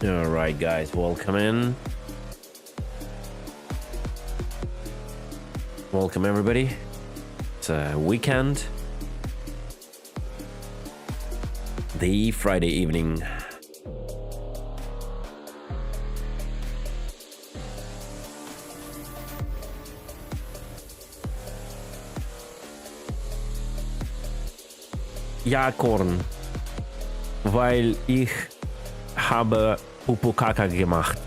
All right, guys, welcome in. Welcome, everybody. It's a weekend. The Friday evening. Ja, Korn. Weil ich habe Pupukaka gemacht.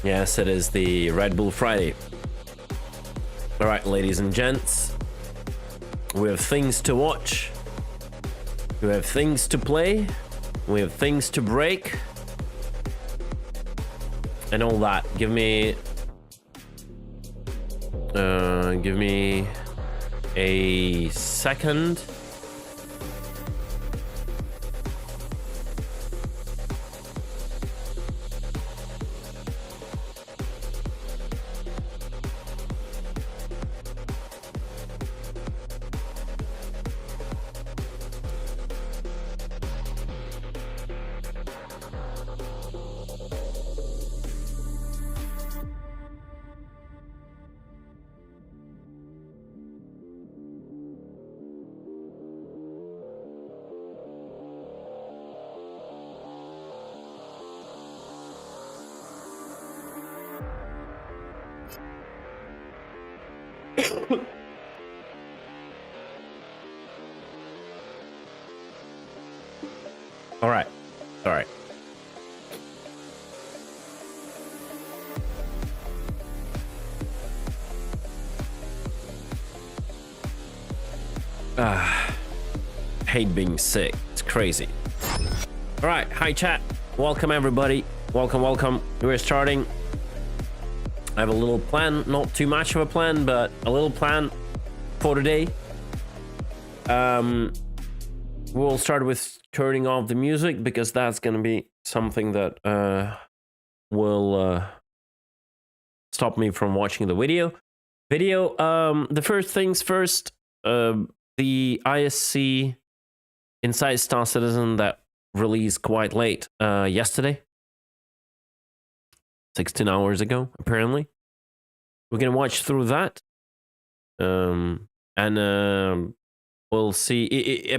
Yes, it is the Red Bull Friday. All right, ladies and gents, we have things to watch, we have things to play, we have things to break, and all that. Give me a second. All right. Hate being sick. It's crazy. All right. Hi, chat. Welcome, everybody. Welcome. We're starting. I have a little plan. Not too much of a plan, but a little plan for today. We'll start with turning off the music because that's going to be something that will stop me from watching the video. The first things first, the ISC Inside Star Citizen that released quite late yesterday, 16 hours ago, apparently. We're going to watch through that. And we'll see.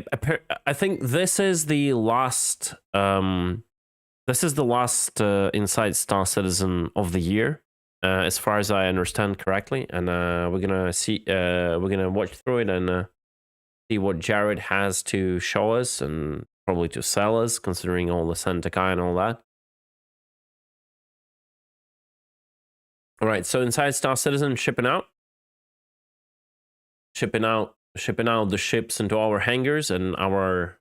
I think this is the last. This is the last Inside Star Citizen of the year, as far as I understand correctly. And we're gonna see. We're gonna watch through it and see what Jared has to show us and probably to sell us, considering all the Sentai and all that. All right. So Inside Star Citizen shipping out the ships into our hangars and our,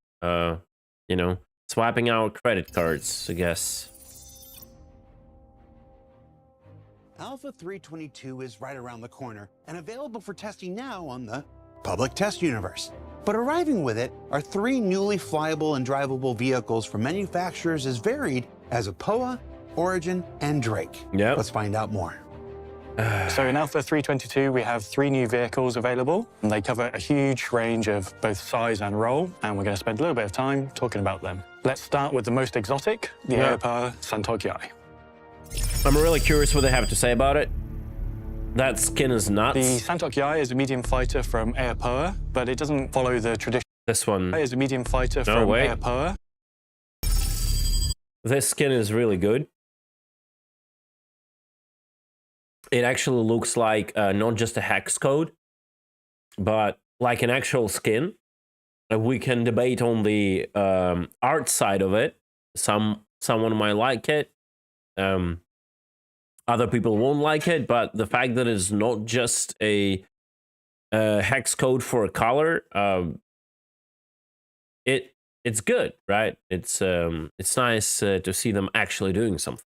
swapping our credit cards, I guess. Alpha 322 is right around the corner and available for testing now on the public test universe. But arriving with it are 3 newly flyable and drivable vehicles from manufacturers as varied as Apoa, Origin, and Drake. Yep. Let's find out more. So in Alpha 322, we have 3 new vehicles available, and they cover a huge range of both size and role, and we're going to spend a little bit of time talking about them. Let's start with the most exotic, the Aeropower Santokyai. I'm really curious what they have to say about it. That skin is nuts. The Santokyai is a medium fighter from Aeropower, but it doesn't follow the tradition. This one is a medium fighter from Aeropower. This skin is really good. it actually looks like not just a hex code, but like an actual skin. We can debate on the art side of it. Someone might like it. Other people won't like it, but the fact that it's not just a hex code for a color, it's good, right? It's nice to see them actually doing something.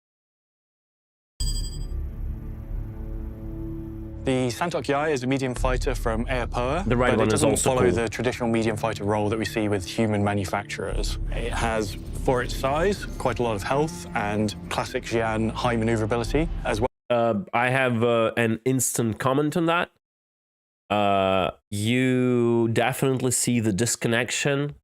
The Santok Yai is a medium fighter from Aopoa, The red but one it is doesn't also follow cool. the traditional medium fighter role that we see with human manufacturers. It has, for its size, quite a lot of health and classic Xi'an high maneuverability, as well. I have an instant comment on that. You definitely see the disconnection.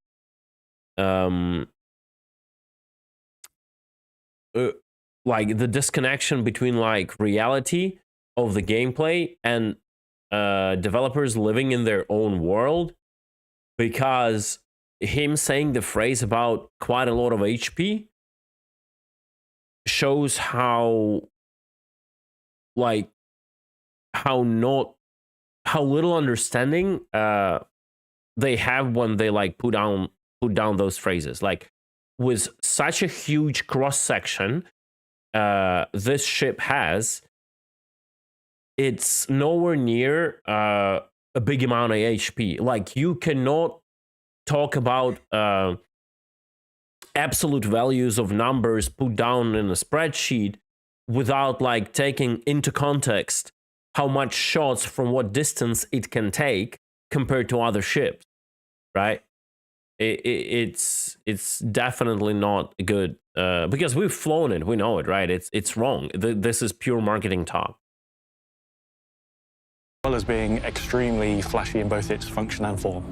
Like the disconnection between like reality of the gameplay and developers living in their own world, because him saying the phrase about quite a lot of HP shows how like how little understanding they have when they like put down those phrases. Like with such a huge cross section this ship has, it's nowhere near a big amount of HP. Like you cannot talk about absolute values of numbers put down in a spreadsheet without like taking into context how much shots from what distance it can take compared to other ships, right? It's definitely not good because we've flown it, we know it, right? It's wrong. This is pure marketing talk. As well as being extremely flashy in both its function and form.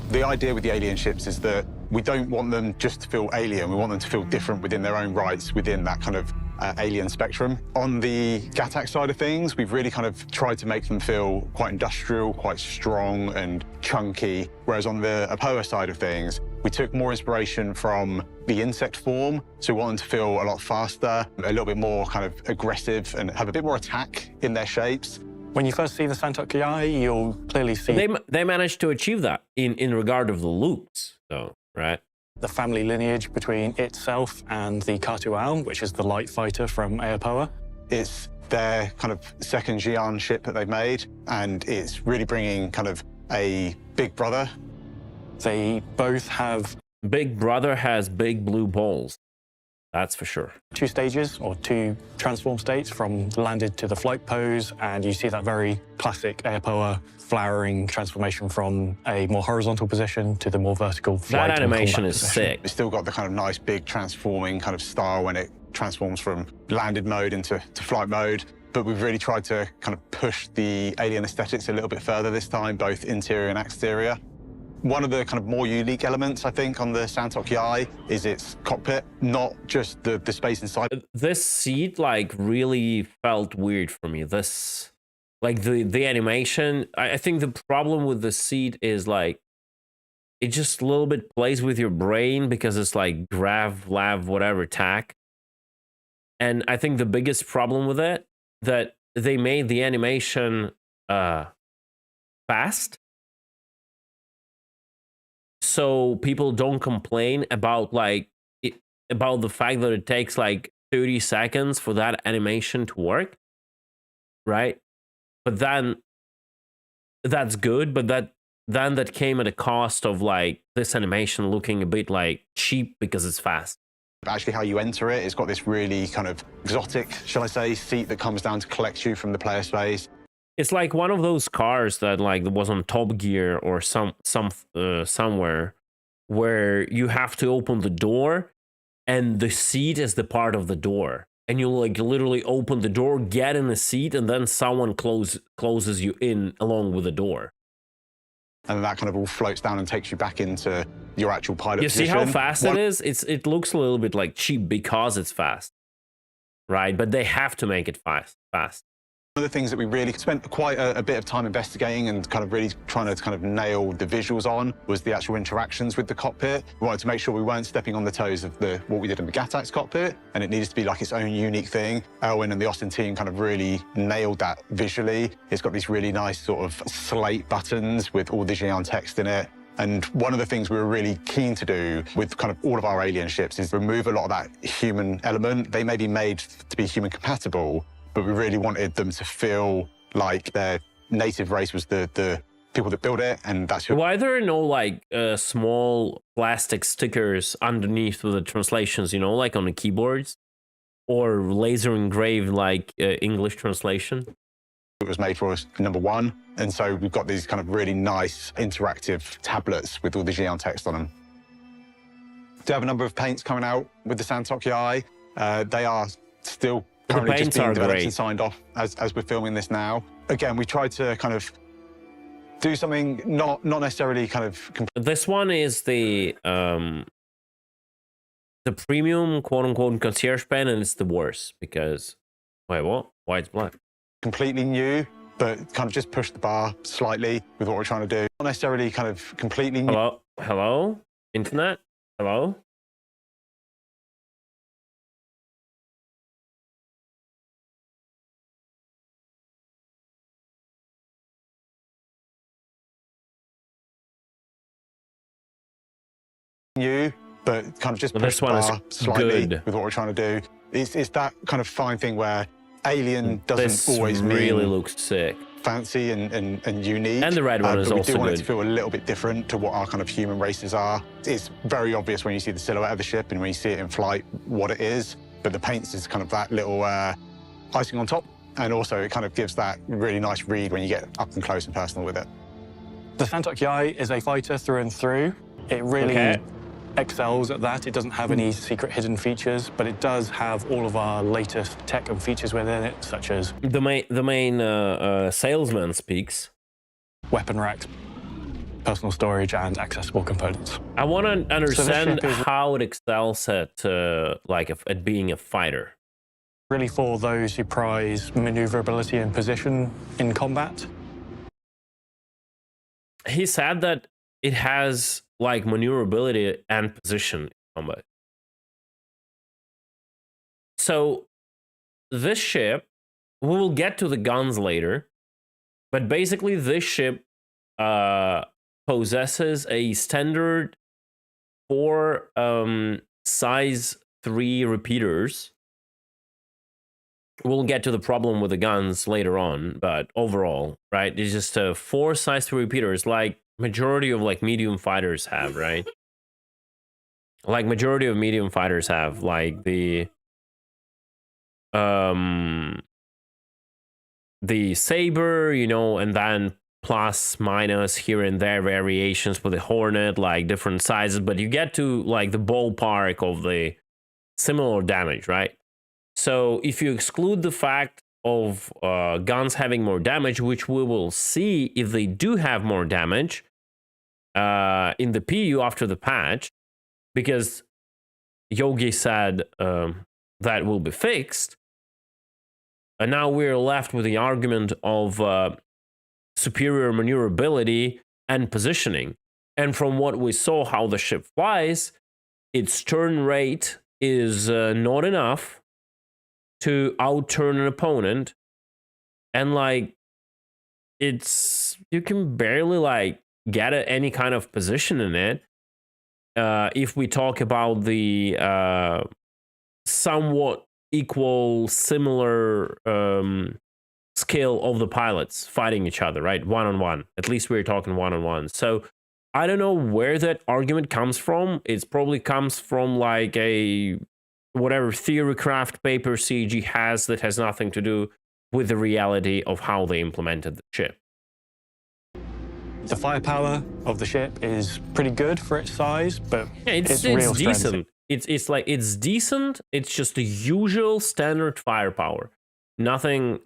The idea with the alien ships is that we don't want them just to feel alien. We want them to feel different within their own rights, within that kind of alien spectrum. On the Gattac side of things, we've really kind of tried to make them feel quite industrial, quite strong and chunky. Whereas on the Aopoa side of things, we took more inspiration from the insect form. So we want them to feel a lot faster, a little bit more kind of aggressive and have a bit more attack in their shapes. When you first see the Santok Yai, you'll clearly see They managed to achieve that in regard of the loops, though, right? the family lineage between itself and the Katual, which is the light fighter from Aopoa. It's their kind of second Xi'an ship that they've made, and it's really bringing kind of a big brother. They both have Big Brother has big blue balls. That's for sure. 2 stages, or 2 transform states, from landed to the flight pose, and you see that very classic Aopoa flowering transformation from a more horizontal position to the more vertical flight. That and animation combat is position. sick. It's still got the kind of nice, big transforming kind of style when it transforms from landed mode into flight mode. But we've really tried to kind of push the alien aesthetics a little bit further this time, both interior and exterior. One of the kind of more unique elements, I think, on the Santok Yai is its cockpit, not just the space inside. This seat like really felt weird for me. This like the animation. I think the problem with the seat is like it just a little bit plays with your brain because it's like grav, lav, whatever tack. And I think the biggest problem with it that they made the animation fast. So people don't complain about like about the fact that it takes like 30 seconds for that animation to work, right? But then that's good, but that came at a cost of like this animation looking a bit like cheap because it's fast. Actually, how you enter it, it's got this really kind of exotic, shall I say, seat that comes down to collect you from the player space. It's like one of those cars that like was on Top Gear or somewhere where you have to open the door and the seat is the part of the door. And you like literally open the door, get in a seat, and then someone closes you in along with the door. And that kind of all floats down and takes you back into your actual pilot You see position. how fast it is? It looks a little bit like cheap because it's fast, right? But they have to make it fast. One of the things that we really spent quite a bit of time investigating and kind of really trying to kind of nail the visuals on was the actual interactions with the cockpit. We wanted to make sure we weren't stepping on the toes of what we did in the Gatax cockpit, and it needed to be like its own unique thing. Elwin and the Austin team kind of really nailed that visually. It's got these really nice sort of slate buttons with all the Xi'an text in it. And one of the things we were really keen to do with kind of all of our alien ships is remove a lot of that human element. They may be made to be human compatible, but we really wanted them to feel like their native race was the people that built it, and that's who. Why are there no like small plastic stickers underneath with the translations, you know, like on the keyboards, or laser engraved like English translation? It was made for us, #1, and so we've got these kind of really nice interactive tablets with all the Xi'an text on them. Do have a number of paints coming out with the Santok Yai. They are still currently just being developed and signed off as we're filming this now. Again, we tried to kind of do something not necessarily kind of. This one is the premium quote unquote concierge pen, and it's the worst because wait, what? Why it's black? Completely new, but kind of just push the bar slightly with what we're trying to do. Not necessarily kind of completely new. Hello, hello, internet, hello. New, but kind of just push the bar slightly with what we're trying to do. It's that kind of fine thing where Alien doesn't always really looks sick, fancy and unique. And the red one is also good. We do want it to feel a little bit different to what our kind of human races are. It's very obvious when you see the silhouette of the ship and when you see it in flight what it is, but the paints is kind of that little icing on top, and also it kind of gives that really nice read when you get up and close and personal with it. The Santok Yai is a fighter through and through. It really excels at that. It doesn't have any secret hidden features, but it does have all of our latest tech and features within it, such as the main salesman speaks. Weapon racks, personal storage, and accessible components. I want to understand how it excels at at being a fighter. Really for those who prize maneuverability and position in combat. He said that it has like maneuverability and position in combat. So this ship, we will get to the guns later, but basically this ship possesses a standard 4 size 3 repeaters. We'll get to the problem with the guns later on, but overall, right, it's just 4 size 3 repeaters, like majority of like medium fighters have, right? Like majority of medium fighters have, like the Saber, you know, and then plus minus here and there variations for the Hornet, like different sizes, but you get to like the ballpark of the similar damage, right? So if you exclude the fact of guns having more damage, which we will see if they do have more damage in the PU after the patch, because Yogi said that will be fixed, and now we're left with the argument of superior maneuverability and positioning. And from what we saw how the ship flies, its turn rate is not enough to outturn an opponent, and like you can barely like get any kind of position in it. If we talk about the somewhat equal, similar skill of the pilots fighting each other, right, one-on-one, at least we're talking one-on-one. So I don't know where that argument comes from. It probably comes from like a whatever theorycraft paper CG has that has nothing to do with the reality of how they implemented the ship. The firepower of the ship is pretty good for its size, but yeah, it's decent. It's decent. It's just the usual standard firepower. Nothing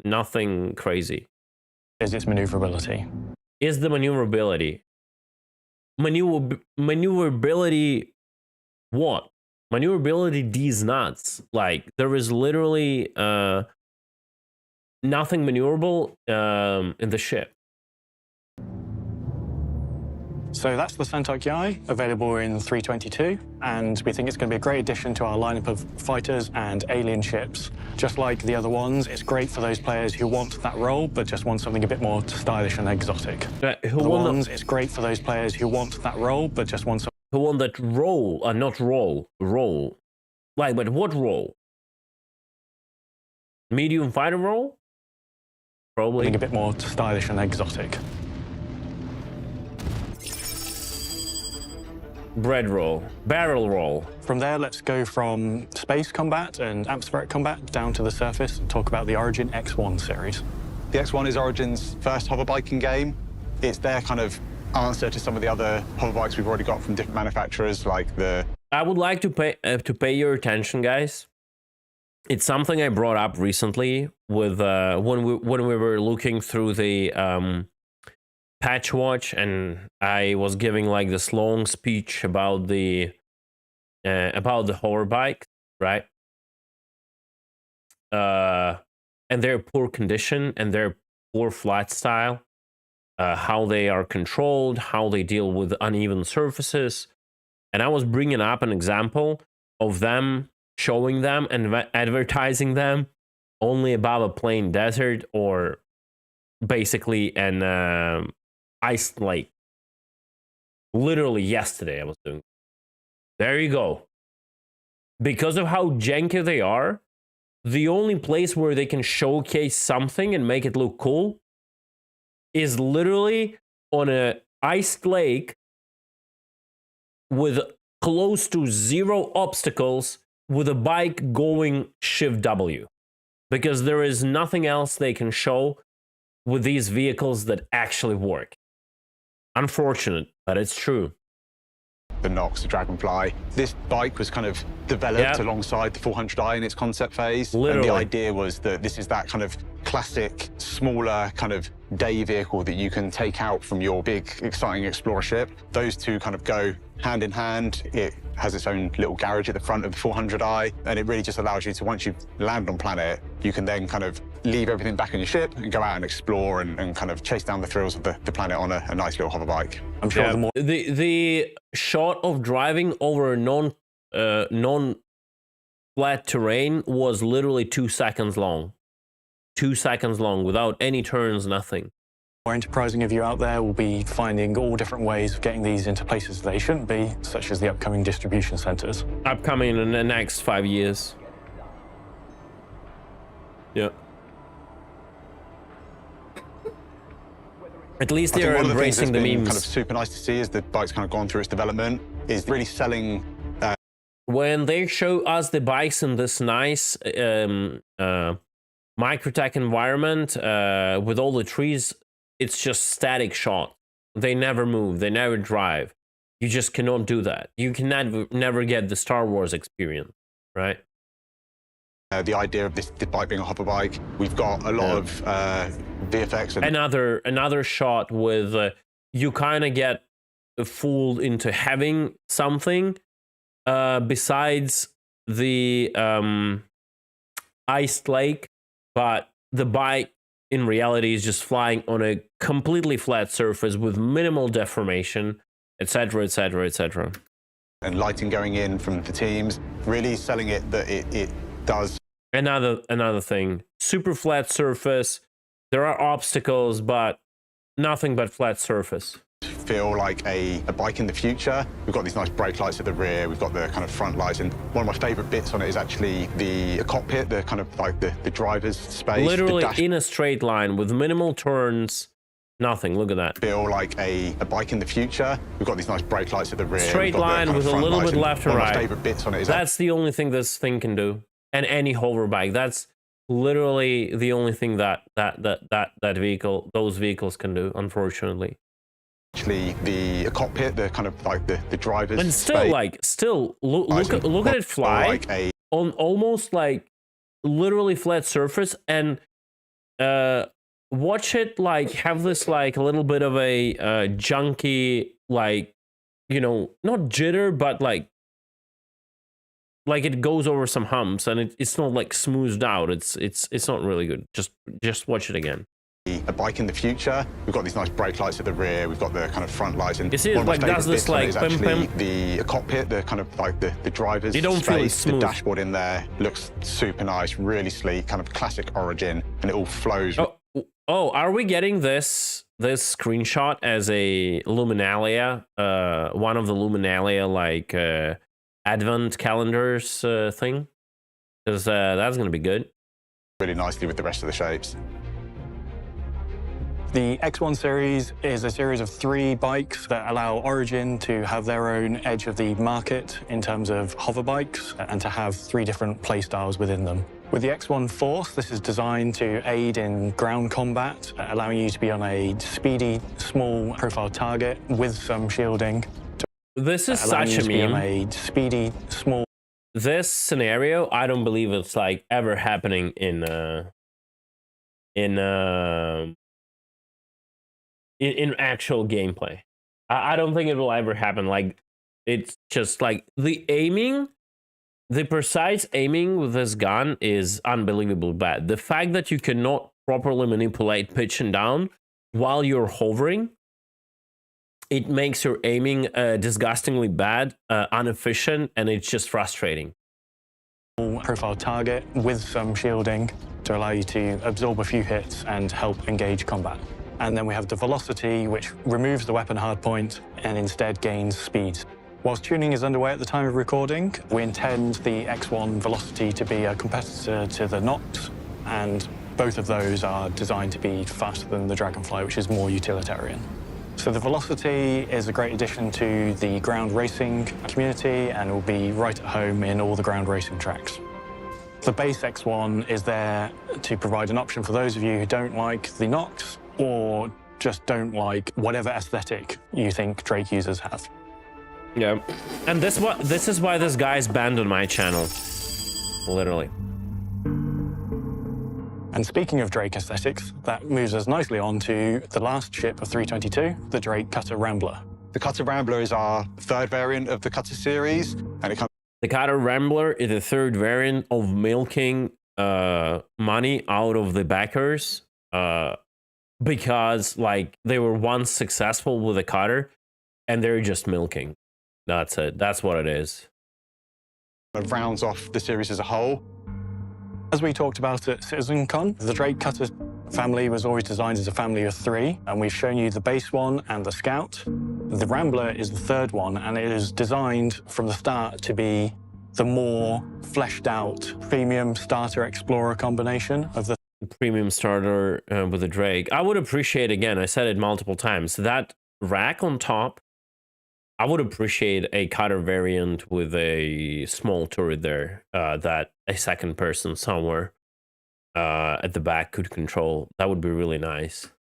crazy. Is its maneuverability? Is the maneuverability? Maneuverability what? Maneuverability these nuts. Like there is literally nothing maneuverable in the ship. So that's the Centaur Ki, available in 322, and we think it's going to be a great addition to our lineup of fighters and alien ships. Just like the other ones, it's great for those players who want that role, but just want something a bit more stylish and exotic. It's great for those players who want that role, but just want who want that role, not role, role. Like, but what role? Medium fighter role? Probably. something a bit more stylish and exotic. Bread roll, barrel roll. From there, let's go from space combat and atmospheric combat down to the surface and talk about the Origin X1 series. The X1 is Origin's first hoverbiking game. It's their kind of answer to some of the other hoverbikes we've already got from different manufacturers, like the... I would like to pay your attention, guys. It's something I brought up recently with when we were looking through the patch watch, and I was giving like this long speech about the hoverbike, right? And their poor condition and their poor flat style, how they are controlled, how they deal with uneven surfaces. And I was bringing up an example of them showing them and advertising them only above a plain desert or basically an ice lake. Literally yesterday I was doing. There you go. Because of how janky they are, the only place where they can showcase something and make it look cool is literally on an iced lake with close to zero obstacles with a bike going shift W. Because there is nothing else they can show with these vehicles that actually work. Unfortunate, but it's true. The Nox, the Dragonfly. This bike was kind of developed alongside the 400i in its concept phase. Literally. And the idea was that this is that kind of classic, smaller kind of day vehicle that you can take out from your big, exciting explorer ship. Those two kind of go hand in hand. It has its own little garage at the front of the 400i, and it really just allows you to, once you land on planet, you can then kind of leave everything back on your ship and go out and explore and kind of chase down the thrills of the planet on a nice little hover bike. I'm sure the more the shot of driving over non flat terrain was literally 2 seconds long. 2 seconds long without any turns, nothing. more enterprising of you out there will be finding all different ways of getting these into places they shouldn't be, such as the upcoming distribution centers. Upcoming in the next 5 years. Yeah. At least they're embracing the memes. Kind of super nice to see as the bike's kind of gone through its development is really selling. When they show us the bikes in this nice Microtech environment with all the trees, it's just static shot. They never move. They never drive. You just cannot do that. You can never get the Star Wars experience, right? The idea of this bike being a hopper bike, we've got a lot of VFX and another shot with you kind of get fooled into having something besides the iced lake, but the bike in reality is just flying on a completely flat surface with minimal deformation, etc., etc., etc. And lighting going in from the teams, really selling it that it does. Another thing, super flat surface. There are obstacles, but nothing but flat surface. Feel like a bike in the future. We've got these nice brake lights at the rear. We've got the kind of front lights, and one of my favorite bits on it is actually the cockpit, the kind of like the driver's space. Literally in a straight line with minimal turns. Nothing. Look at that. Feel like a bike in the future. We've got these nice brake lights at the rear. Straight line with a little bit left and right. One of my favorite bits on it is that's the only thing this thing can do. And any hover bike. That's literally the only thing that those vehicles can do, unfortunately. Actually the cockpit, the kind of like the driver's and still look at it fly like on almost like literally flat surface, and watch it like have this like a little bit of a junky, like, you know, not jitter, but like like it goes over some humps, and it's not like smoothed out. It's not really good. Just watch it again. A bike in the future. We've got these nice brake lights at the rear. We've got the kind of front lights, and You see it, one of my like, does favourite this, bits on it like, is pim, actually pim? the cockpit, the kind of like the driver's You don't feel it's space. The smooth. dashboard in there looks super nice, really sleek, kind of classic Origin, and it all flows. Oh, are we getting this screenshot as a Luminalia? One of the Luminalia like advent calendars thing, because that's gonna be good. Really nicely with the rest of the shapes. The X1 series is a series of 3 bikes that allow Origin to have their own edge of the market in terms of hover bikes and to have 3 different play styles within them. With the X1 Force, this is designed to aid in ground combat, allowing you to be on a speedy, small profile target with some shielding. This is allowing such you a to be on meme. a speedy, small. This scenario, I don't believe it's like ever happening in actual gameplay. I don't think it will ever happen. Like, it's just like the aiming, the precise aiming with this gun is unbelievably bad. The fact that you cannot properly manipulate pitch and down while you're hovering, it makes your aiming disgustingly bad, inefficient, and it's just frustrating. Profile target with some shielding to allow you to absorb a few hits and help engage combat. And then we have the velocity, which removes the weapon hardpoint and instead gains speed. Whilst tuning is underway at the time of recording, we intend the X1 velocity to be a competitor to the Nox, and both of those are designed to be faster than the Dragonfly, which is more utilitarian. So the velocity is a great addition to the ground racing community and will be right at home in all the ground racing tracks. The base X1 is there to provide an option for those of you who don't like the Nox or just don't like whatever aesthetic you think Drake users have. Yeah, and this is why this guy's banned on my channel, literally. And speaking of Drake aesthetics, that moves us nicely on to the last ship of 322, the Drake Cutter Rambler. The Cutter Rambler is our 3rd variant of the Cutter series, and it comes The Cutter Rambler is the 3rd variant of milking money out of the backers because like they were once successful with the Cutter and they're just milking. That's it. That's what it is. rounds off the series as a whole. As we talked about at CitizenCon, the Drake Cutter family was always designed as a family of 3, and we've shown you the base one and the Scout. The Rambler is the 3rd one, and it is designed from the start to be the more fleshed out premium starter explorer combination of the Premium starter with the Drake. I would appreciate, again, I said it multiple times, that rack on top. I would appreciate a Cutter variant with a small turret there that a second person somewhere at the back could control. That would be really nice.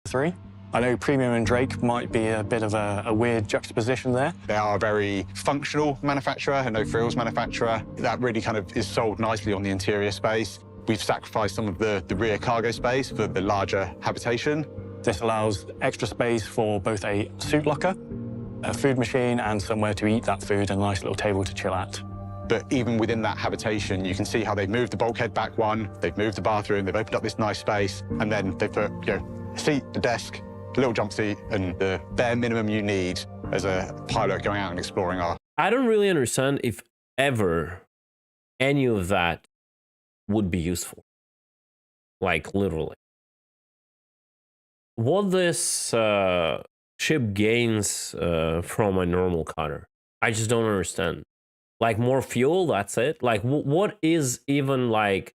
3. I know Premium and Drake might be a bit of a weird juxtaposition there. They are a very functional manufacturer, a no-frills manufacturer. That really kind of is sold nicely on the interior space. We've sacrificed some of the rear cargo space for the larger habitation. This allows extra space for both a suit locker, a food machine, and somewhere to eat that food, and a nice little table to chill at. But even within that habitation, you can see how they've moved the bulkhead back one, they've moved the bathroom, they've opened up this nice space, and then they put, a seat, a desk, a little jump seat, and the bare minimum you need as a pilot going out and exploring our... I don't really understand if ever any of that would be useful. Like, literally. What this ship gains from a normal cutter, I just don't understand. Like, more fuel, that's it? Like, what is even, like,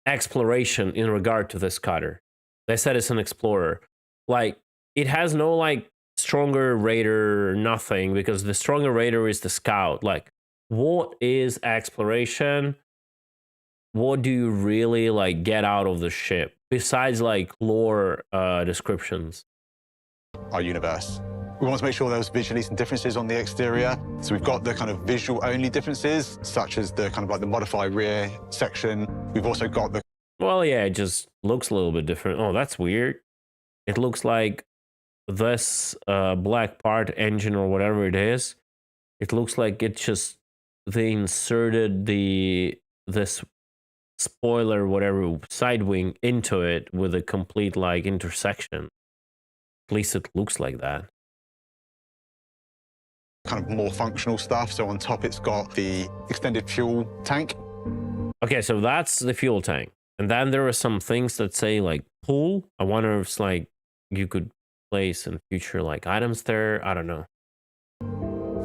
exploration in regard to this cutter? They said it's an explorer. Like, it has no, like, stronger raider, nothing, because the stronger raider is the Scout. Like, what is exploration? What do you really, like, get out of the ship? Besides, like, lore descriptions. Our universe. We want to make sure there's visually some differences on the exterior. So we've got the kind of visual only differences, such as the kind of like the modify rear section. We've also got the... Well, yeah, it just looks a little bit different. Oh, that's weird. It looks like this black part engine or whatever it is. It looks like it just they inserted this spoiler, whatever, side wing into it with a complete like intersection. At least it looks like that. Kind of more functional stuff. So on top, it's got the extended fuel tank. Okay, so that's the fuel tank. And then there are some things that say like pool. I wonder if it's like you could place in future like items there. I don't know.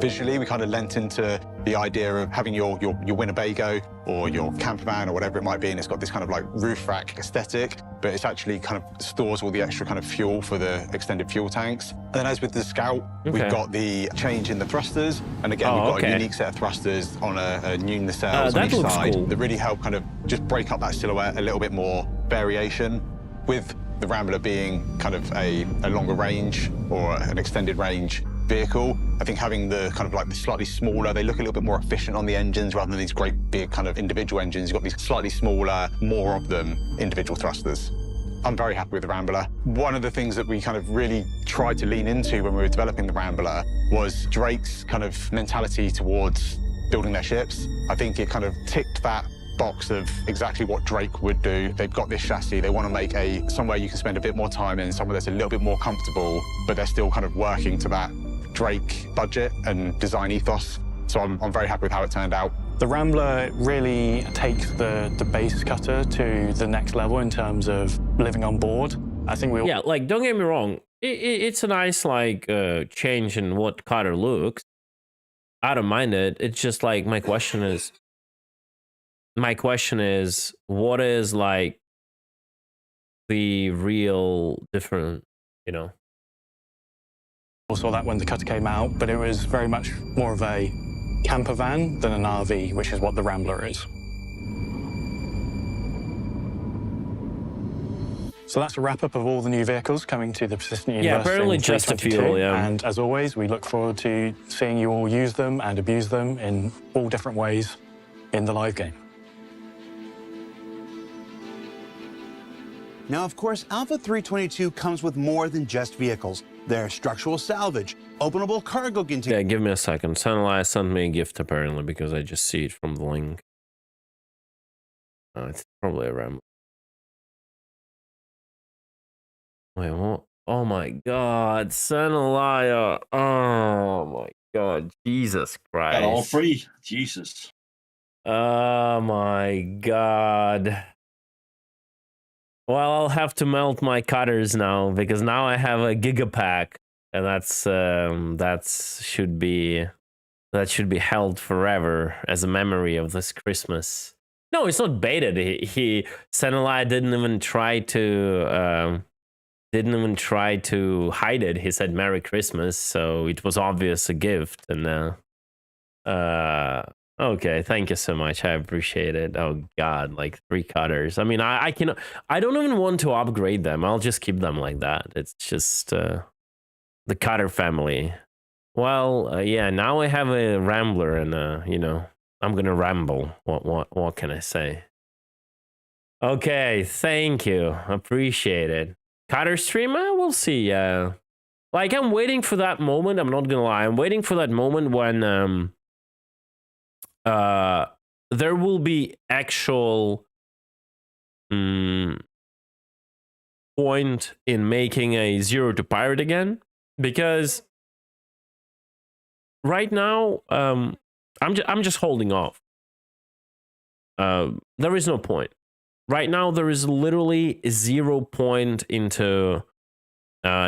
Visually, we kind of lent into the idea of having your Winnebago or your camper van or whatever it might be, and it's got this kind of like roof rack aesthetic, but it's actually kind of stores all the extra kind of fuel for the extended fuel tanks. And then as with the Scout, we've got the change in the thrusters, and again, we've got a unique set of thrusters on a new nacelles on each side that really help kind of just break up that silhouette, a little bit more variation. With the Rambler being kind of a longer range or an extended range vehicle, I think having the kind of like the slightly smaller, they look a little bit more efficient on the engines rather than these great big kind of individual engines. You've got these slightly smaller, more of them individual thrusters. I'm very happy with the Rambler. One of the things that we kind of really tried to lean into when we were developing the Rambler was Drake's kind of mentality towards building their ships. I think it kind of ticked that box of exactly what Drake would do. They've got this chassis, they want to make somewhere you can spend a bit more time in, somewhere that's a little bit more comfortable, but they're still kind of working to that Drake budget and design ethos. So I'm very happy with how it turned out. The Rambler really takes the base cutter to the next level in terms of living on board. I think we Yeah, like don't get me wrong, it's a nice like change in what cutter looks. I don't mind it. It's just like my question is what is like the real difference, you know? saw that when the cutter came out, but it was very much more of a camper van than an RV, which is what the Rambler is. So that's a wrap-up of all the new vehicles coming to the Persistent Universe. Yeah, apparently in just a 322. few, yeah. And as always, we look forward to seeing you all use them and abuse them in all different ways in the live game. Now, of course, Alpha 322 comes with more than just vehicles. There's structural salvage, openable cargo containers. Yeah, give me a second. Sunlight sent me a gift apparently because I just see it from the link. It's probably a Rambler. Wait, what? Oh my God, Sanalaya. Oh my God, Jesus Christ. Got all three. Jesus. Oh my God. Well, I'll have to melt my cutters now because now I have a Gigapack, and that should be held forever as a memory of this Christmas. No, it's not baited. Sanalaya didn't even try to hide it. He said Merry Christmas, so it was obvious a gift. And okay, thank you so much. I appreciate it. Oh God, like 3 cutters. I mean, I don't even want to upgrade them. I'll just keep them like that. It's just the cutter family. Well, yeah. Now I have a Rambler, and you know, I'm gonna ramble. What can I say? Okay, thank you. Appreciate it. Cutter streamer, we'll see. Like I'm waiting for that moment. I'm not gonna lie. I'm waiting for that moment when there will be actual point in making a Zero to Pirate again, because right now I'm just holding off. There is no point right now. There is literally 0 point into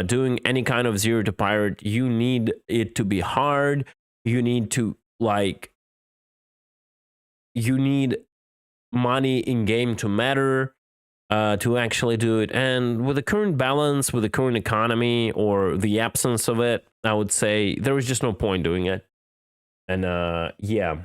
doing any kind of Zero to Pirate. You need it to be hard. You need to you need money in game to matter to actually do it. And with the current balance, with the current economy, or the absence of it, I would say there is just no point doing it. And yeah,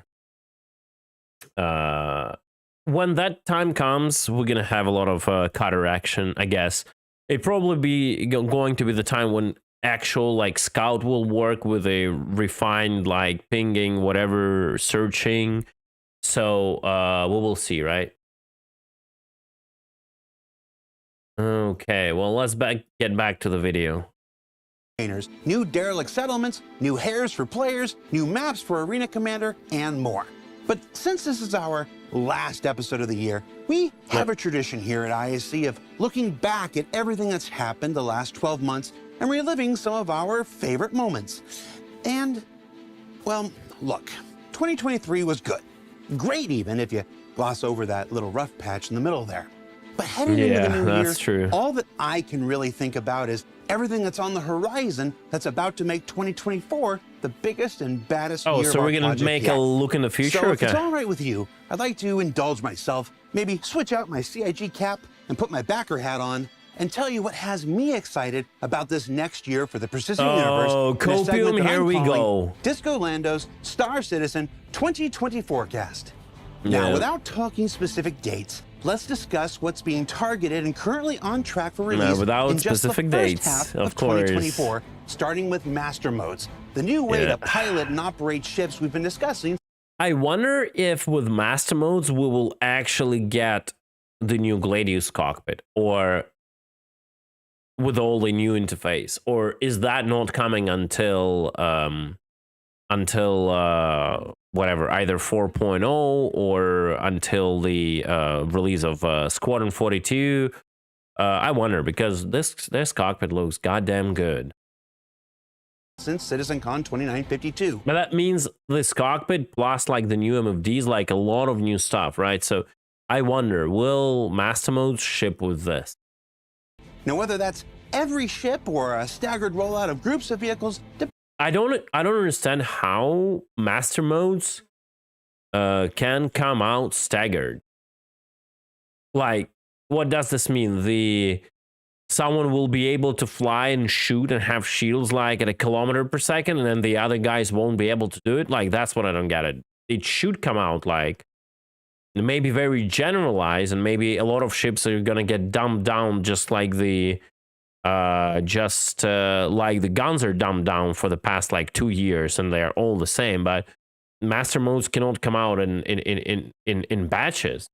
when that time comes, we're gonna have a lot of cutter action, I guess. It probably be going to be the time when actual like Scout will work with a refined like pinging, whatever, searching. So we will see, right? Okay, well, let's get back to the video. New derelict settlements, new hairs for players, new maps for Arena Commander, and more. But since this is our last episode of the year, we have a tradition here at ISC of looking back at everything that's happened the last 12 months and reliving some of our favorite moments. And, well, look, 2023 was good. Great even if you gloss over that little rough patch in the middle there. But heading into the new year, true. all that I can really think about is everything that's on the horizon that's about to make 2024 the biggest and baddest year so of our we're gonna project make yet. a look in the future? So if it's Okay. all right with you, I'd like to indulge myself, maybe switch out my CIG cap and put my backer hat on and tell you what has me excited about this next year for the Persistent Universe. Oh, in a segment Copium, that here I'm we calling go. Disco Lando's Star Citizen 2020 forecast. Now, Yeah. without talking specific dates, let's discuss what's being targeted and currently on track for release without in just specific the first dates, half of of course. 2024, starting with Master Modes, the new way Yeah. to pilot and operate ships we've been discussing. I wonder if with master modes we will actually get the new Gladius cockpit, or with all the new interface, or is that not coming until whatever, either 4.0 or until the release of Squadron 42? I wonder, because this cockpit looks goddamn good. Since CitizenCon 2952. But that means this cockpit plus like the new MFDs, like a lot of new stuff, right? So I wonder, will Master Modes ship with this? Now, whether that's every ship or a staggered rollout of groups of vehicles, I don't understand how Master Modes can come out staggered. Like, what does this mean? Someone will be able to fly and shoot and have shields like at 1 kilometer per second, and then the other guys won't be able to do it? Like, that's what I don't get it. It should come out like, maybe very generalized, and maybe a lot of ships are gonna get dumbed down just like the guns are dumbed down for the past like 2 years, and they're all the same. But master modes cannot come out in batches.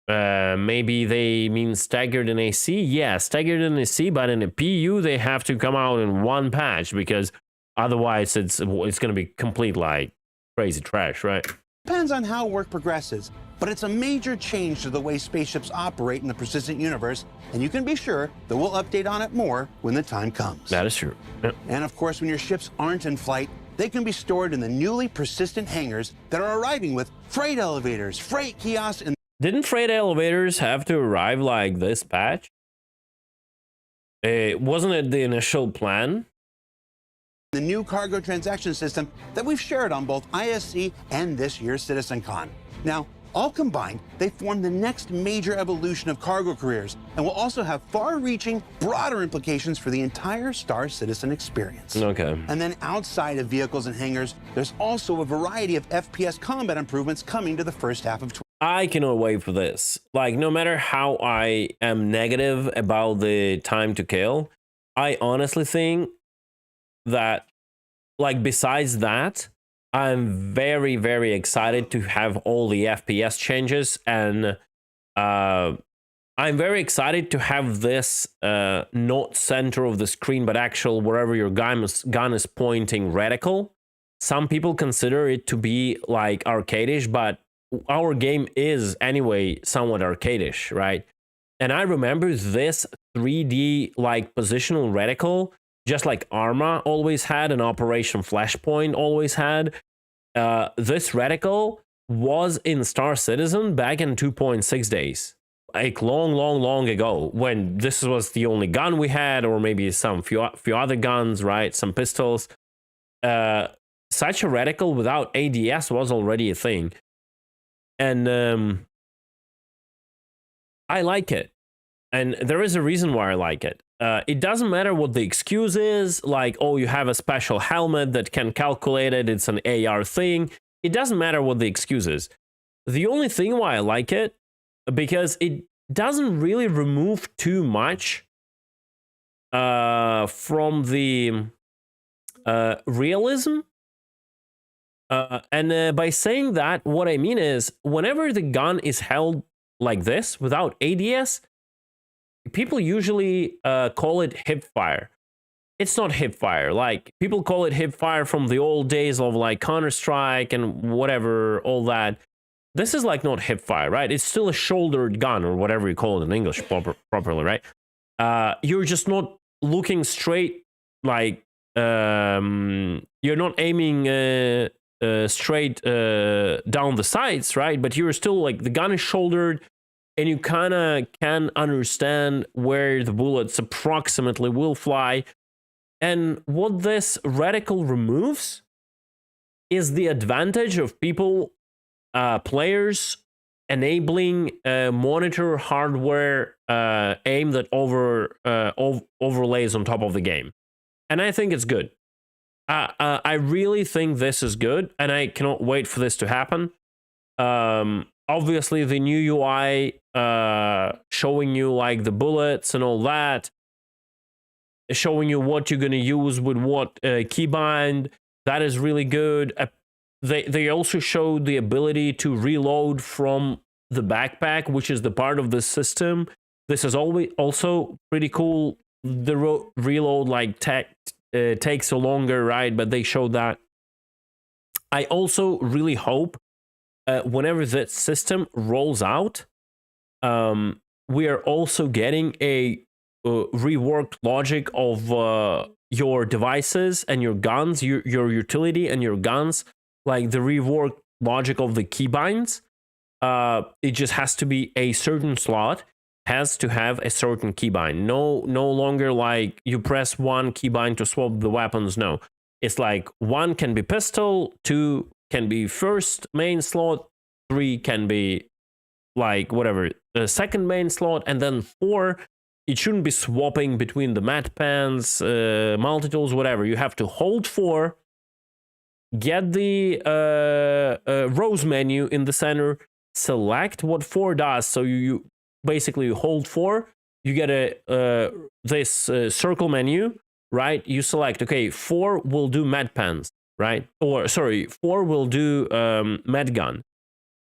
Maybe they mean staggered in AC. Yeah, staggered in AC, but in a PU they have to come out in one patch, because otherwise it's gonna be complete like crazy trash, right? depends on how work progresses. But it's a major change to the way spaceships operate in the Persistent Universe, and you can be sure that we'll update on it more when the time comes. That is true. Yep. And of course, when your ships aren't in flight, they can be stored in the newly persistent hangars that are arriving with freight elevators, freight kiosks, and Didn't freight elevators have to arrive like this patch? Wasn't it the initial plan? the new cargo transaction system that we've shared on both ISC and this year's CitizenCon. Now, all combined, they form the next major evolution of cargo careers and will also have far-reaching, broader implications for the entire Star Citizen experience. Okay. And then outside of vehicles and hangars, there's also a variety of FPS combat improvements coming to the first half of I cannot wait for this. Like, no matter how I am negative about the time to kill, I honestly think that, like, besides that, I'm very, very excited to have all the FPS changes, and I'm very excited to have this not center of the screen, but actual wherever your gun is pointing reticle. Some people consider it to be like arcadish, but our game is anyway somewhat arcadish, right? And I remember this 3D like positional reticle, just like Arma always had and Operation Flashpoint always had. This reticle was in Star Citizen back in 2.6 days, like long ago, when this was the only gun we had, or maybe some few other guns, right? Some pistols. Such a reticle without ADS was already a thing. And I like it. And there is a reason why I like it. It doesn't matter what the excuse is, like, oh, you have a special helmet that can calculate it, it's an AR thing. It doesn't matter what the excuse is. The only thing why I like it, because it doesn't really remove too much from the realism. And by saying that, what I mean is, whenever the gun is held like this without ADS, people usually call it hip fire. it's not hipfire. Like, people call it hipfire from the old days of like Counter-Strike and whatever, all that. This is like not hipfire, right? It's still a shouldered gun, or whatever you call it in English properly, right? You're just not looking straight, like you're not aiming straight down the sights, right? But you're still like, the gun is shouldered, and you kind of can understand where the bullets approximately will fly. And what this reticle removes is the advantage of people, players, enabling monitor hardware aim that overlays on top of the game. And I think it's good. I really think this is good, and I cannot wait for this to happen. Obviously, the new UI showing you like the bullets and all that, showing you what you're going to use with what keybind, that is really good. They also showed the ability to reload from the backpack, which is the part of the system. This is always also pretty cool. The reload like takes so longer, right? But they showed that. I also really hope whenever that system rolls out, we are also getting a reworked logic of your devices and your guns, your utility and your guns, like the reworked logic of the keybinds. It just has to be a certain slot, has to have a certain keybind. No longer like you press one keybind to swap the weapons. No, it's like 1 can be pistol, 2 can be first main slot, 3 can be like whatever, the second main slot, and then 4, it shouldn't be swapping between the mat pans, multi-tools, whatever. You have to hold 4, get the rose menu in the center, select what 4 does. So you basically hold 4, you get a this circle menu, right? You select, okay, 4 will do mat pans, right? Or sorry, 4 will do mat gun.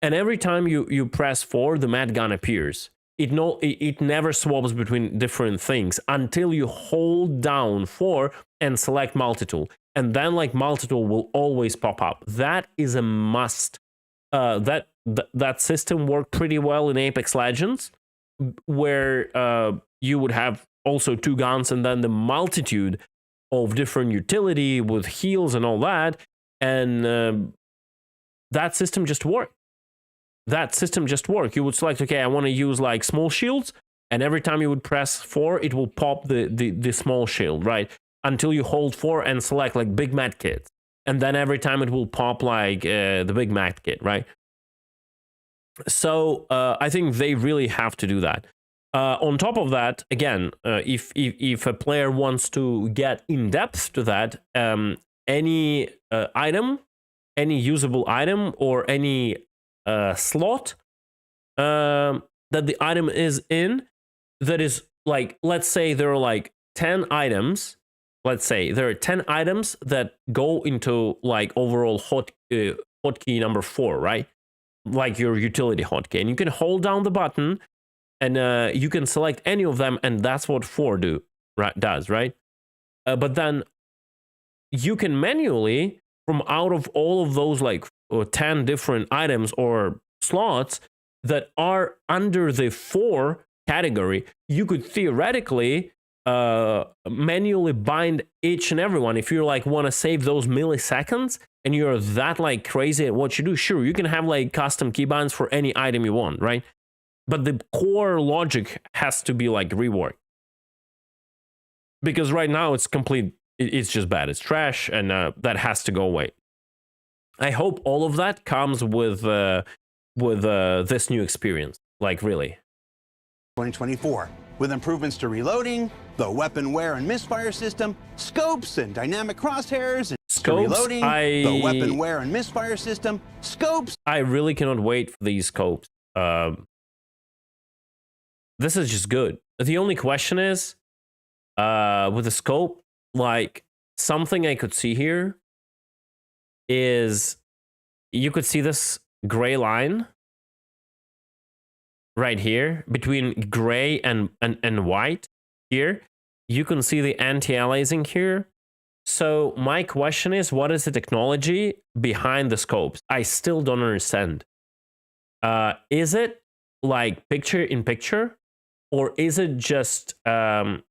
And every time you press 4, the mat gun appears. It never swaps between different things until you hold down 4 and select multi-tool. And then like multi-tool will always pop up. That is a must. That system worked pretty well in Apex Legends, where you would have also 2 guns and then the multitude of different utility with heals and all that. And that system just worked. You would select, okay, I want to use like small shields, and every time you would press 4, it will pop the small shield, right? Until you hold 4 and select like big med kits, and then every time it will pop like the big med kit, right? So I think they really have to do that. On top of that, again, if a player wants to get in depth to that, any item, any usable item, or any slot that the item is in, that is like, let's say there are like 10 items. Let's say there are 10 items that go into like overall hotkey number 4, right? Like your utility hotkey, and you can hold down the button, and you can select any of them, and that's what 4 does, right? But then you can manually, from out of all of those like 10 different items or slots that are under the 4 category, you could theoretically manually bind each and every one. If you like want to save those milliseconds and you're that like crazy at what you do, sure, you can have like custom keybinds for any item you want, right? But the core logic has to be like reworked, because right now it's complete, it's just bad, it's trash, and that has to go away. I hope all of that comes with this new experience, like really. 2024, with improvements to reloading, the weapon wear and misfire system, scopes and dynamic crosshairs, and Scopes, reloading, the weapon wear and misfire system, scopes. I really cannot wait for these scopes. This is just good. The only question is, with the scope, like something I could see here is you could see this gray line right here between gray and white here. you can see the anti-aliasing here. So my question is, what is the technology behind the scopes? I still don't understand. Is it like picture in picture, or is it just some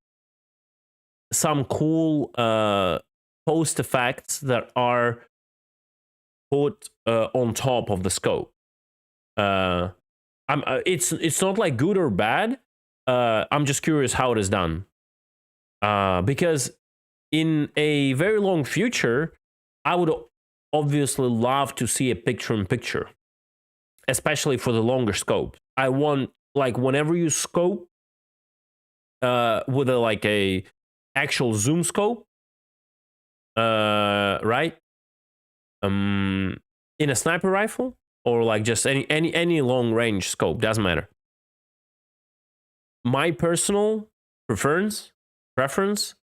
cool post effects that are put on top of the scope? It's not like good or bad. I'm just curious how it is done. Because in a very long future, I would obviously love to see a picture-in-picture, especially for the longer scope. I want, like, whenever you scope with a actual zoom scope, right? In a sniper rifle, or like just any long range scope, doesn't matter. My personal preference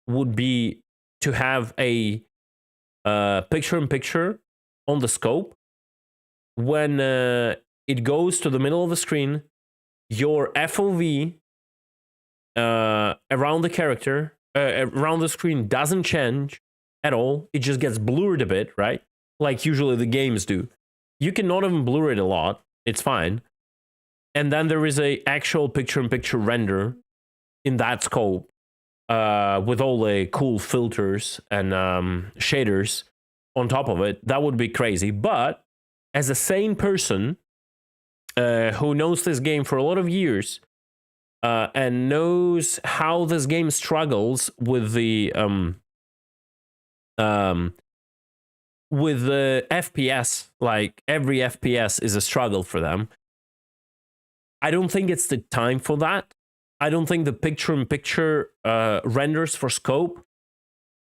would be to have a picture-in-picture on the scope. When it goes to the middle of the screen, your FOV around the character, around the screen doesn't change at all. It just gets blurred a bit, right? Like usually the games do. You can not even blur it a lot. It's fine. And then there is a actual picture-in-picture render in that scope with all the cool filters and shaders on top of it. That would be crazy. But as a sane person who knows this game for a lot of years and knows how this game struggles with the FPS, like every FPS is a struggle for them. I don't think it's the time for that. I don't think the picture-in-picture renders for scope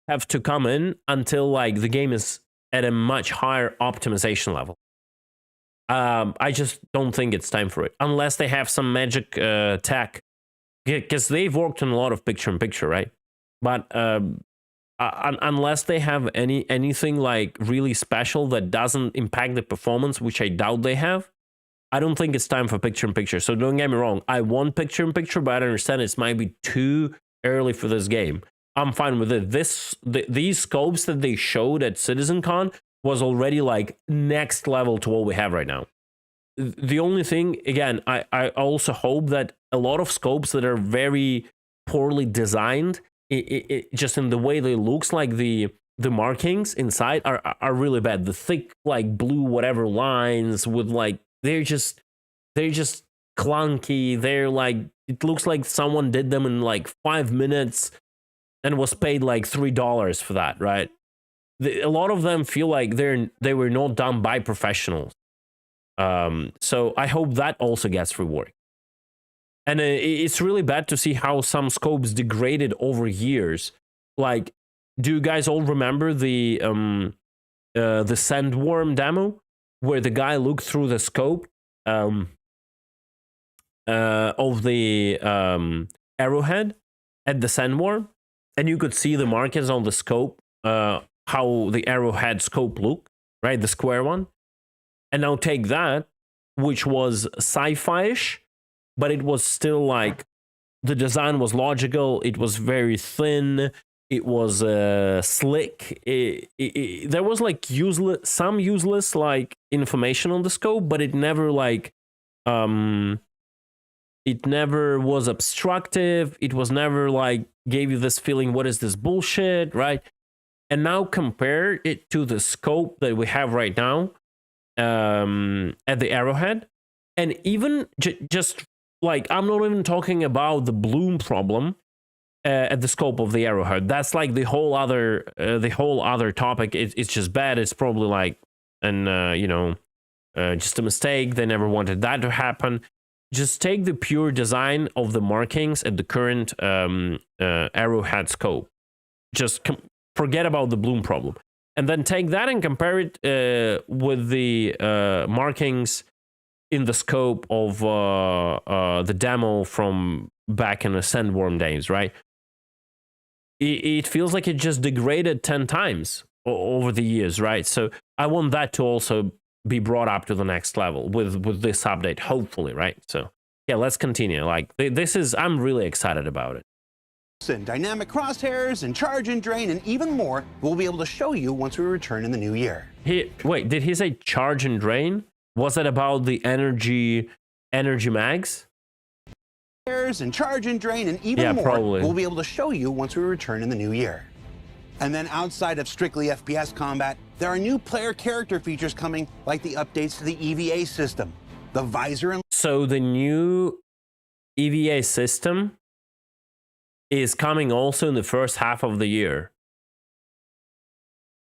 have to come in until like the game is at a much higher optimization level. I just don't think it's time for it, unless they have some magic tech, because they've worked on a lot of picture-in-picture, right? But unless they have anything like really special that doesn't impact the performance, which I doubt they have, I don't think it's time for picture-in-picture. So don't get me wrong, I want picture-in-picture, but I understand it might be too early for this game. I'm fine with it. These scopes that they showed at CitizenCon was already like next level to what we have right now. The only thing, again, I also hope that a lot of scopes that are very poorly designed, it just in the way they looks, like the markings inside are really bad. The thick like blue whatever lines with like they're just clunky. They're like, it looks like someone did them in like 5 minutes and was paid like $3 for that, right? A lot of them feel like they were not done by professionals. So I hope that also gets rewarded. And it's really bad to see how some scopes degraded over years. Like, do you guys all remember the Sandworm demo, where the guy looked through the scope of the arrowhead at the Sandworm, and you could see the markings on the scope, how the arrowhead scope looked, right? The square one. And now take that, which was sci-fi-ish, but it was still like, the design was logical, it was very thin, it was slick. There was like some useless like information on the scope, but it never like it never was obstructive. It was never like gave you this feeling, what is this bullshit, right? And now compare it to the scope that we have right now at the Arrowhead, and even just like, I'm not even talking about the bloom problem at the scope of the Arrowhead. That's like the whole other topic. It's just bad. It's probably like just a mistake. They never wanted that to happen. Just take the pure design of the markings at the current Arrowhead scope. Just forget about the bloom problem, and then take that and compare it with the markings in the scope of the demo from back in the Sandworm days, right? It feels like it just degraded 10 times over the years, right? So I want that to also be brought up to the next level with this update, hopefully, right? So yeah, let's continue. Like, this is, I'm really excited about it. and dynamic crosshairs and charge and drain and even more we'll be able to show you once we return in the new year. Wait, did he say charge and drain? Was that about the energy mags? And charge and drain and even more probably. we'll be able to show you once we return in the new year. And then outside of strictly FPS combat, there are new player character features coming, like the updates to the EVA system, the visor and So the new EVA system is coming also in the first half of the year.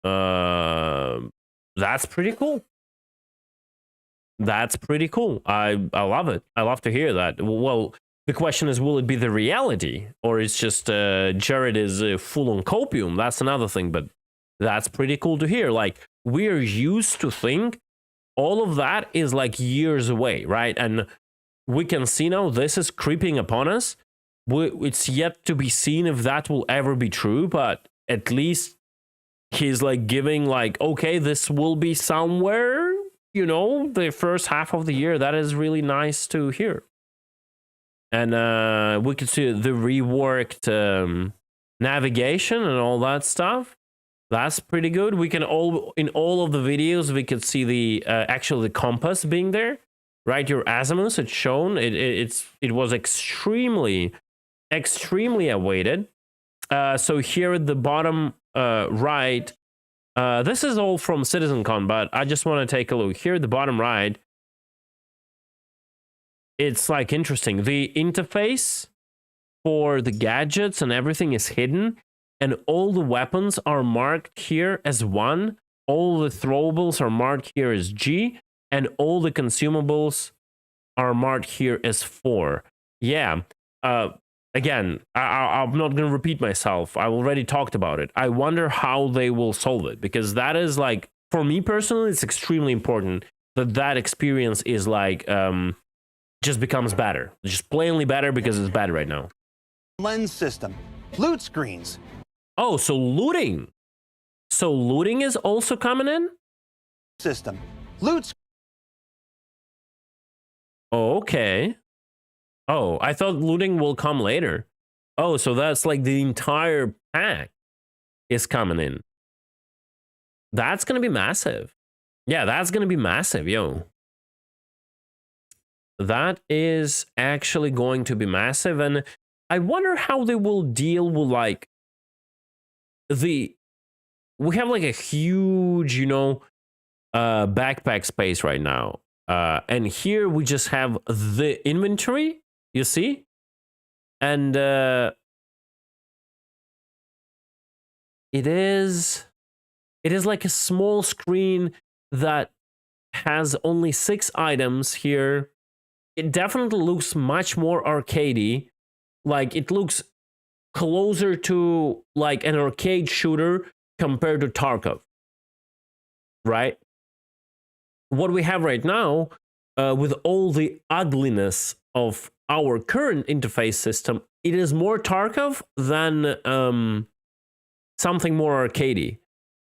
That's pretty cool. That's pretty cool. I love it. I love to hear that. Well, the question is, will it be the reality, or it's just Jared is full on copium? That's another thing, but that's pretty cool to hear. Like, we're used to think all of that is like years away, right? And we can see now this is creeping upon us. It's yet to be seen if that will ever be true, but at least he's like giving like, okay, this will be somewhere, you know, the first half of the year. That is really nice to hear. And we could see the reworked navigation and all that stuff. That's pretty good. We can in all of the videos, we could see the actually the compass being there, right? Your azimuth, it's shown. It was extremely awaited. So here at the bottom right, this is all from CitizenCon, but I just want to take a look. Here at the bottom right, it's like interesting. The interface for the gadgets and everything is hidden, and all the weapons are marked here as 1. All the throwables are marked here as G, and all the consumables are marked here as 4. Yeah. Again, I'm not going to repeat myself. I already talked about it. I wonder how they will solve it, because that is like, for me personally, it's extremely important that experience is like, just becomes better. Just plainly better, because it's bad right now. lens system, loot screens. Oh, so looting. So looting is also coming in? System, loot. Oh, okay. Oh, I thought looting will come later. Oh, so that's like the entire pack is coming in. That's going to be massive. Yeah, that's going to be massive, yo. That is actually going to be massive. And I wonder how they will deal with like we have like a huge, you know, backpack space right now. And here we just have the inventory, you see? And it is like a small screen that has only 6 items here. It definitely looks much more arcadey. Like, it looks closer to like an arcade shooter compared to Tarkov, right? What we have right now, with all the ugliness of our current interface system, it is more Tarkov than something more arcadey.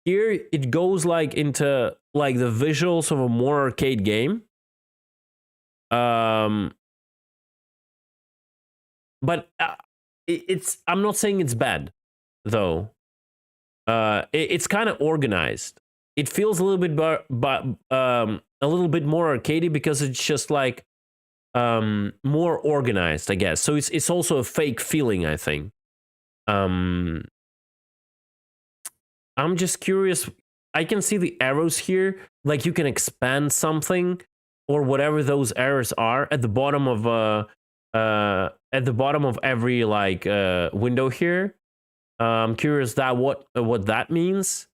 Here it goes like into like the visuals of a more arcade game. But I'm not saying it's bad, though. It's kind of organized. It feels a little bit a little bit more arcadey because it's just like more organized, I guess. So it's also a fake feeling, I think. I'm just curious. I can see the arrows here, like you can expand something or whatever those arrows are at the bottom of every like window here. I'm curious that what that means.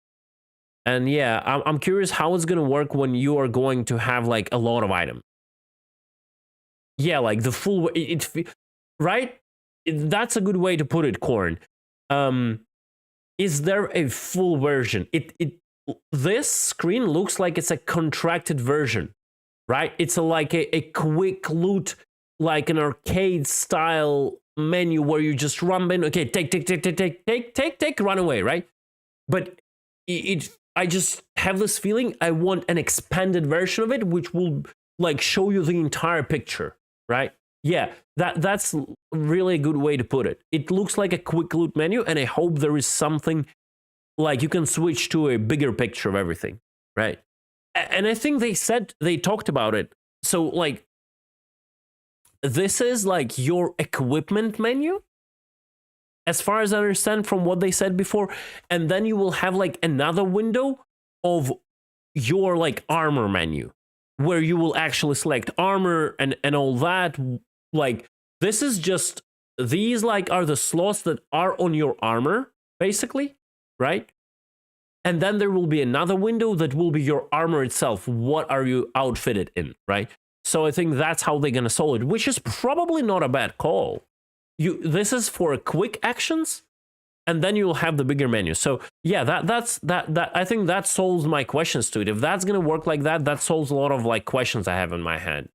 And yeah, I'm curious how it's gonna work when you are going to have like a lot of items. Yeah, like the full right? That's a good way to put it, Corn. Is there a full version? This screen looks like it's a contracted version, right? It's like a quick loot, like an arcade style menu where you just run in. Okay, take, run away, right? But I just have this feeling I want an expanded version of it, which will like show you the entire picture, right? Yeah, that's really a good way to put it. It looks like a quick loot menu, and I hope there is something like you can switch to a bigger picture of everything, right? And I think they talked about it. So like, this is like your equipment menu, as far as I understand from what they said before, and then you will have like another window of your like armor menu, where you will actually select armor and all that. Like, this is just, these like are the slots that are on your armor, basically, right? And then there will be another window that will be your armor itself. What are you outfitted in, right? So I think that's how they're gonna solve it, which is probably not a bad call. This is for quick actions, and then you'll have the bigger menu. So yeah, that I think that solves my questions to it. If that's gonna work like that, that solves a lot of like questions I have in my head.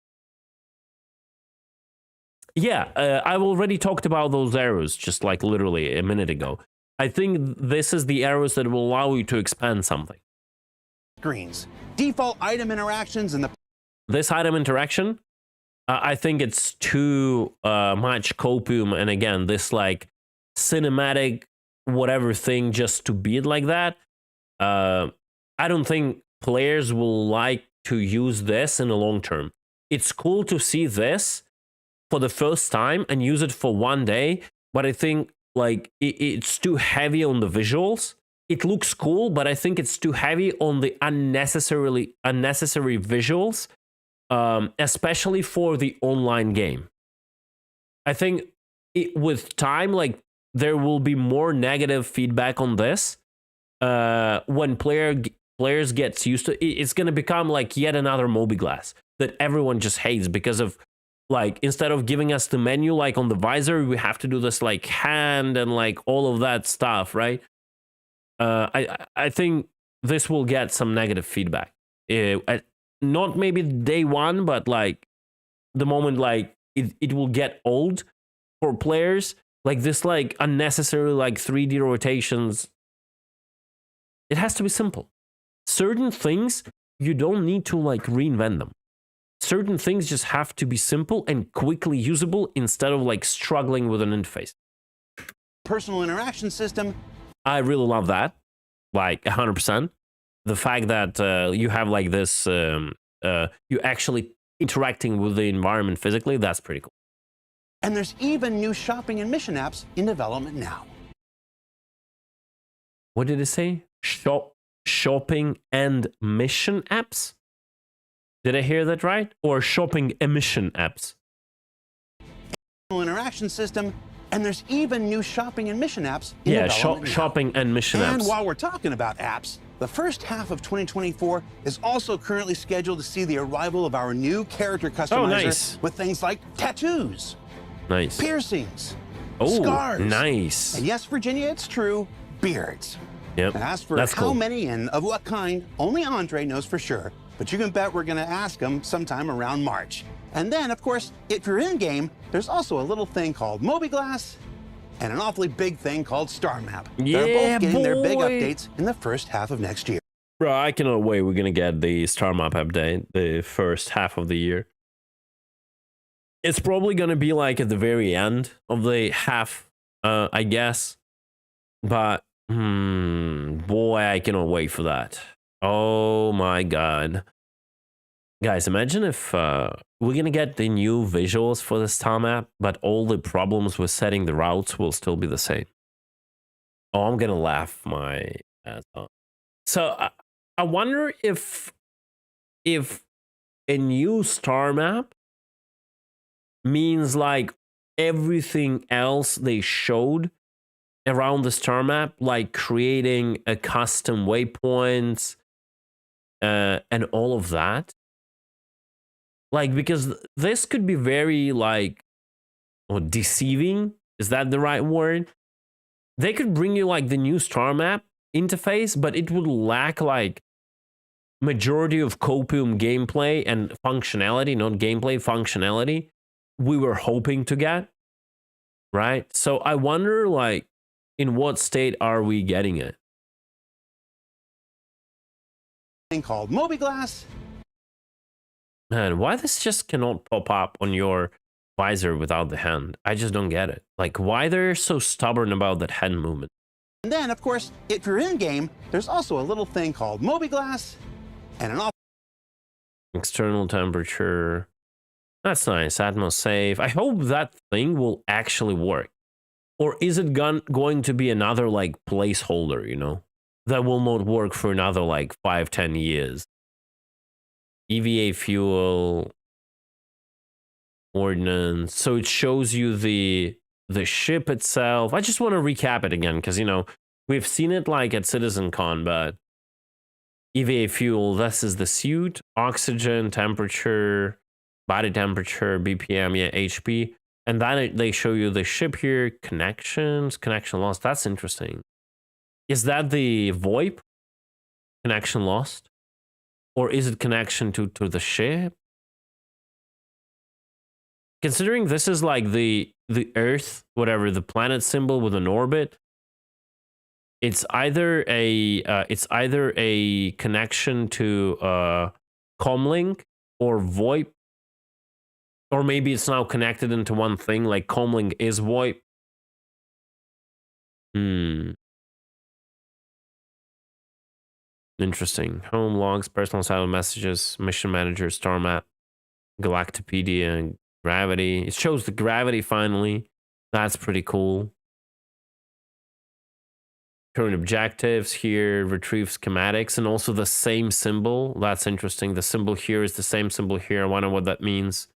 Yeah, I've already talked about those arrows just like literally a minute ago. I think this is the arrows that will allow you to expand something. Screens, default item interactions, and the This item interaction, I think it's too much copium, and again, this like cinematic whatever thing just to be it like that. I don't think players will like to use this in the long term. It's cool to see this for the first time and use it for one day, but I think like it's too heavy on the visuals. It looks cool, but I think it's too heavy on the unnecessary visuals, especially for the online game. I think with time, like there will be more negative feedback on this when players gets used to it. It's going to become like yet another mobiGlas that everyone just hates because of, like, instead of giving us the menu like on the visor, we have to do this like hand and like all of that stuff, right? I think this will get some negative feedback. Not maybe day one, but like the moment like it will get old for players. Like this like unnecessary like 3D rotations. It has to be simple. Certain things you don't need to like reinvent them. Certain things just have to be simple and quickly usable instead of like struggling with an interface. personal interaction system. I really love that, like 100%. The fact that you have like this, you actually interacting with the environment physically, that's pretty cool. And there's even new shopping and mission apps in development now. What did it say? Shopping and mission apps? Did I hear that right? Or shopping emission apps? Interaction system, and there's even new shopping and mission apps in development now. Shopping and mission apps. And while we're talking about apps, the first half of 2024 is also currently scheduled to see the arrival of our new character customizer with things like tattoos, piercings, scars. Nice. And yes, Virginia, it's true, beards. Yep. And as for how many and of what kind, only Andre knows for sure. But you can bet we're going to ask him sometime around March. And then, of course, if you're in-game, there's also a little thing called mobiGlas and an awfully big thing called Star Map. Yeah, they're both getting their big updates in the first half of next year. Bro, I cannot wait. We're going to get the Star Map update the first half of the year. It's probably going to be like at the very end of the half, I guess. But, boy, I cannot wait for that. Oh my god. Guys, imagine if we're gonna get the new visuals for the Star Map, but all the problems with setting the routes will still be the same. Oh, I'm gonna laugh my ass off. So I wonder if a new Star Map means like everything else they showed around the Star Map, like creating a custom waypoints and all of that. Like, because this could be very like deceiving. Is that the right word? They could bring you like the new Star Map interface, but it would lack like majority of Copium gameplay and functionality, not gameplay, functionality we were hoping to get, right? So I wonder like in what state are we getting it? Thing called mobiGlas. Man, why this just cannot pop up on your visor without the hand. I just don't get it. Like, why they're so stubborn about that hand movement. And then, of course, if you're in-game, there's also a little thing called Mobiglass and an External temperature. That's nice. Atmos save. I hope that thing will actually work. Or is it going to be another, like, placeholder, you know? That will not work for another, like, 5-10 years. EVA fuel. Ordnance. So it shows you the ship itself. I just want to recap it again, because, you know, we've seen it, like, at CitizenCon, but EVA fuel, this is the suit, oxygen, temperature, body temperature, BPM, yeah, HP. And then they show you the ship here, connections, connection lost. That's interesting. Is that the VoIP? Connection lost? Or is it connection to the ship? Considering this is like the Earth, whatever, the planet symbol with an orbit, it's either a connection to Comlink or VoIP, or maybe it's now connected into one thing, like Comlink is VoIP. Interesting. Home logs, personal silent messages, mission manager, star map, Galactopedia, and gravity. It shows the gravity finally. That's pretty cool. Current objectives here, retrieve schematics, and also the same symbol. That's interesting. The symbol here is the same symbol here. I wonder what that means.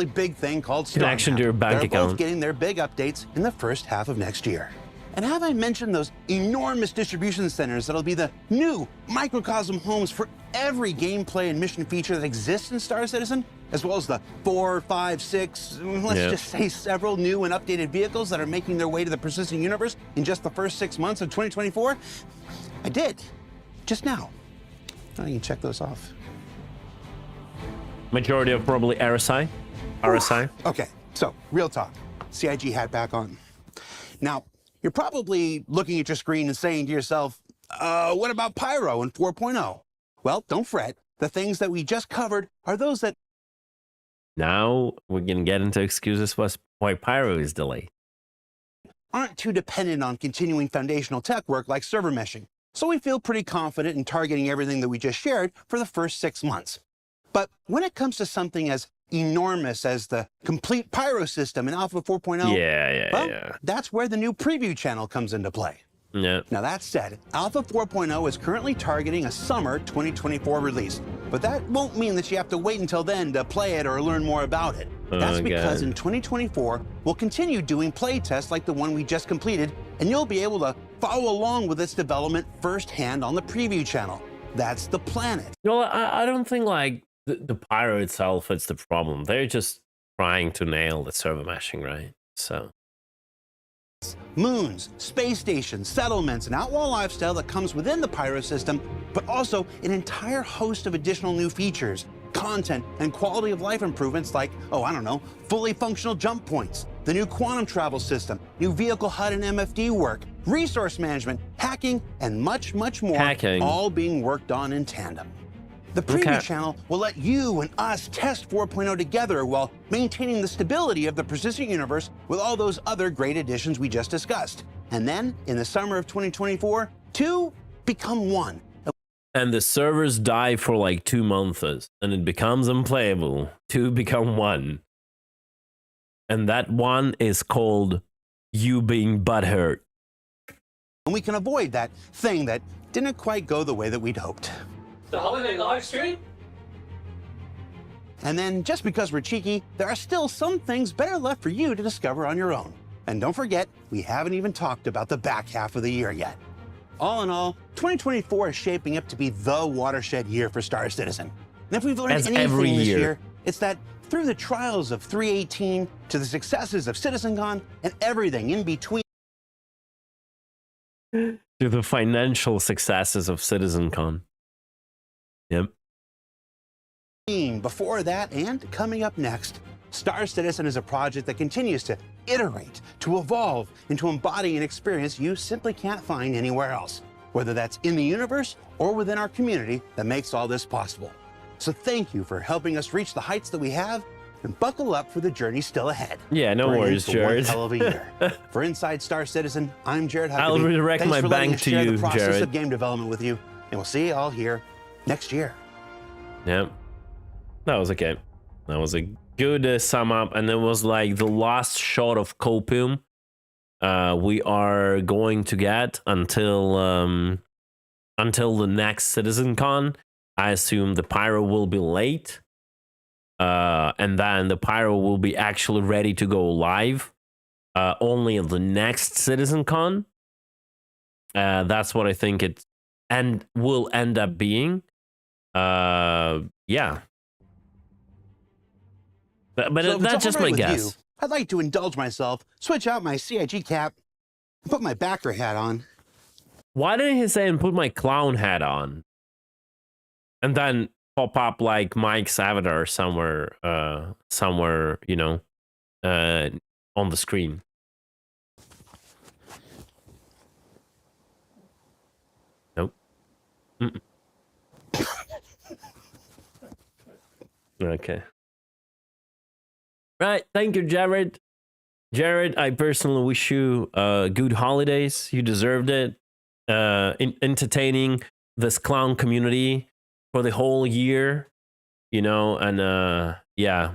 big thing called Connection to your bank account. They're both getting their big updates in the first half of next year. And have I mentioned those enormous distribution centers that'll be the new microcosm homes for every gameplay and mission feature that exists in Star Citizen, as well as the 4, 5, 6, let's just say several new and updated vehicles that are making their way to the persistent universe in just the first 6 months of 2024? I did, just now. Now you can check those off. Majority of probably RSI. Okay, so real talk. CIG hat back on. Now, you're probably looking at your screen and saying to yourself, what about Pyro and 4.0? Well, don't fret. The things that we just covered are those that... Now we can get into excuses why Pyro is delayed. ...aren't too dependent on continuing foundational tech work like server meshing. So we feel pretty confident in targeting everything that we just shared for the first 6 months. But when it comes to something as enormous as the complete Pyro system in Alpha 4.0, that's where the new preview channel comes into play. Yeah. Now that said, Alpha 4.0 is currently targeting a summer 2024 release, but that won't mean that you have to wait until then to play it or learn more about it. That's because in 2024, we'll continue doing play tests like the one we just completed, and you'll be able to follow along with its development firsthand on the preview channel. That's the planet. No, I don't think like the Pyro itself is the problem. They're just trying to nail the server meshing, right? So moons, space stations, settlements, and outlaw lifestyle that comes within the Pyro system, but also an entire host of additional new features, content, and quality of life improvements like, oh, I don't know, fully functional jump points, the new quantum travel system, new vehicle HUD and MFD work, resource management, hacking, and much, much more, all being worked on in tandem. The preview channel will let you and us test 4.0 together while maintaining the stability of the persistent universe with all those other great additions we just discussed. And then, in the summer of 2024, 2 become 1. And the servers die for like 2 months, and it becomes unplayable. 2 become 1. And that 1 is called you being butthurt. And we can avoid that thing that didn't quite go the way that we'd hoped. The holiday live stream? And then, just because we're cheeky, there are still some things better left for you to discover on your own. And don't forget, we haven't even talked about the back half of the year yet. All in all, 2024 is shaping up to be the watershed year for Star Citizen. And if we've learned anything this year, it's that through the trials of 3.18 to the successes of CitizenCon and everything in between, to the financial successes of CitizenCon. Yep. Before that and coming up next, Star Citizen is a project that continues to iterate, to evolve, and to embody an experience you simply can't find anywhere else, whether that's in the universe or within our community that makes all this possible. So thank you for helping us reach the heights that we have, and buckle up for the journey still ahead. Yeah, no We're in worries, for Jared. One hell of a year. For Inside Star Citizen, I'm Jared Huckabee. I'll redirect Thanks my for letting bank us to share you, the process Jared. of game development with you, and we'll see you all here next year. Yeah, that was okay. That was a good sum up, and it was like the last shot of Copium we are going to get until the next CitizenCon. I assume the pyro will be late, and then the pyro will be actually ready to go live only at the next CitizenCon. That's what I think it will end up being. Yeah. But So if it's that's all just right my with guess. you, I'd like to indulge myself, switch out my CIG cap, and put my backer hat on. Why didn't he say and put my clown hat on? And then pop up like Mike's avatar somewhere, you know, on the screen. Nope. Mm-mm. Okay. Right. Thank you, Jared. Jared, I personally wish you good holidays. You deserved it. Entertaining this clown community for the whole year, you know, and yeah.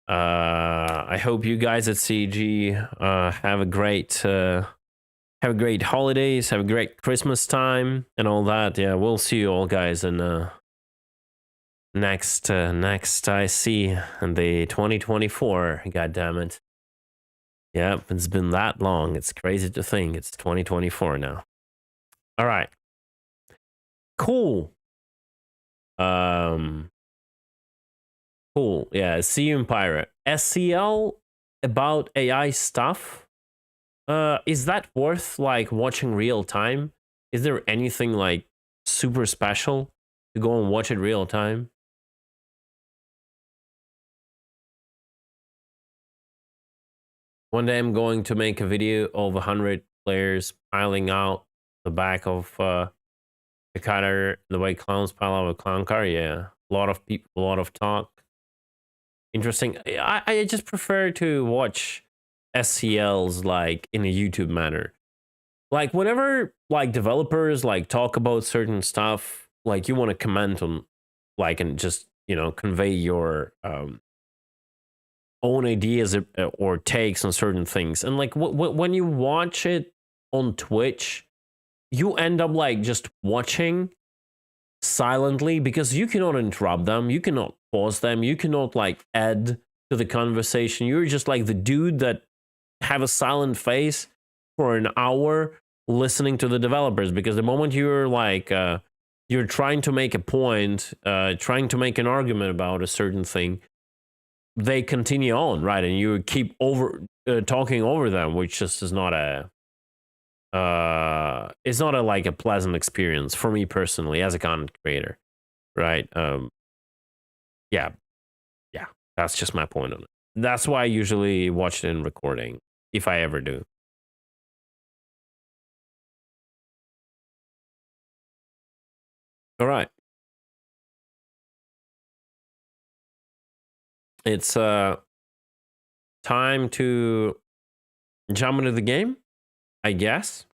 I hope you guys at CG have a great holidays, have a great Christmas time and all that. Yeah, we'll see you all guys in next I see in the 2024. God damn it. Yep, it's been that long. It's crazy to think it's 2024 now. All right. Cool. Cool. Yeah, see you in Pirate. SCL about AI stuff. Is that worth like watching real time? Is there anything like super special to go and watch it real time? One day I'm going to make a video of 100 players piling out the back of the cutter, the way clowns pile out a clown car. Yeah, a lot of people, a lot of talk. Interesting. I just prefer to watch SCLs like in a YouTube manner. Like whenever like developers like talk about certain stuff, like you want to comment on, like, and just, you know, convey your own ideas or takes on certain things. And like when you watch it on Twitch, you end up like just watching silently because you cannot interrupt them, you cannot pause them, you cannot like add to the conversation. You're just like the dude that have a silent face for an hour listening to the developers, because the moment you're like you're trying to make a point, trying to make an argument about a certain thing, they continue on, right? And you keep talking over them, which just is not a it's not a like a pleasant experience for me personally as a content creator, right? Yeah, that's just my point on it. That's why I usually watch it in recording, if I ever do. All right. It's time to jump into the game, I guess.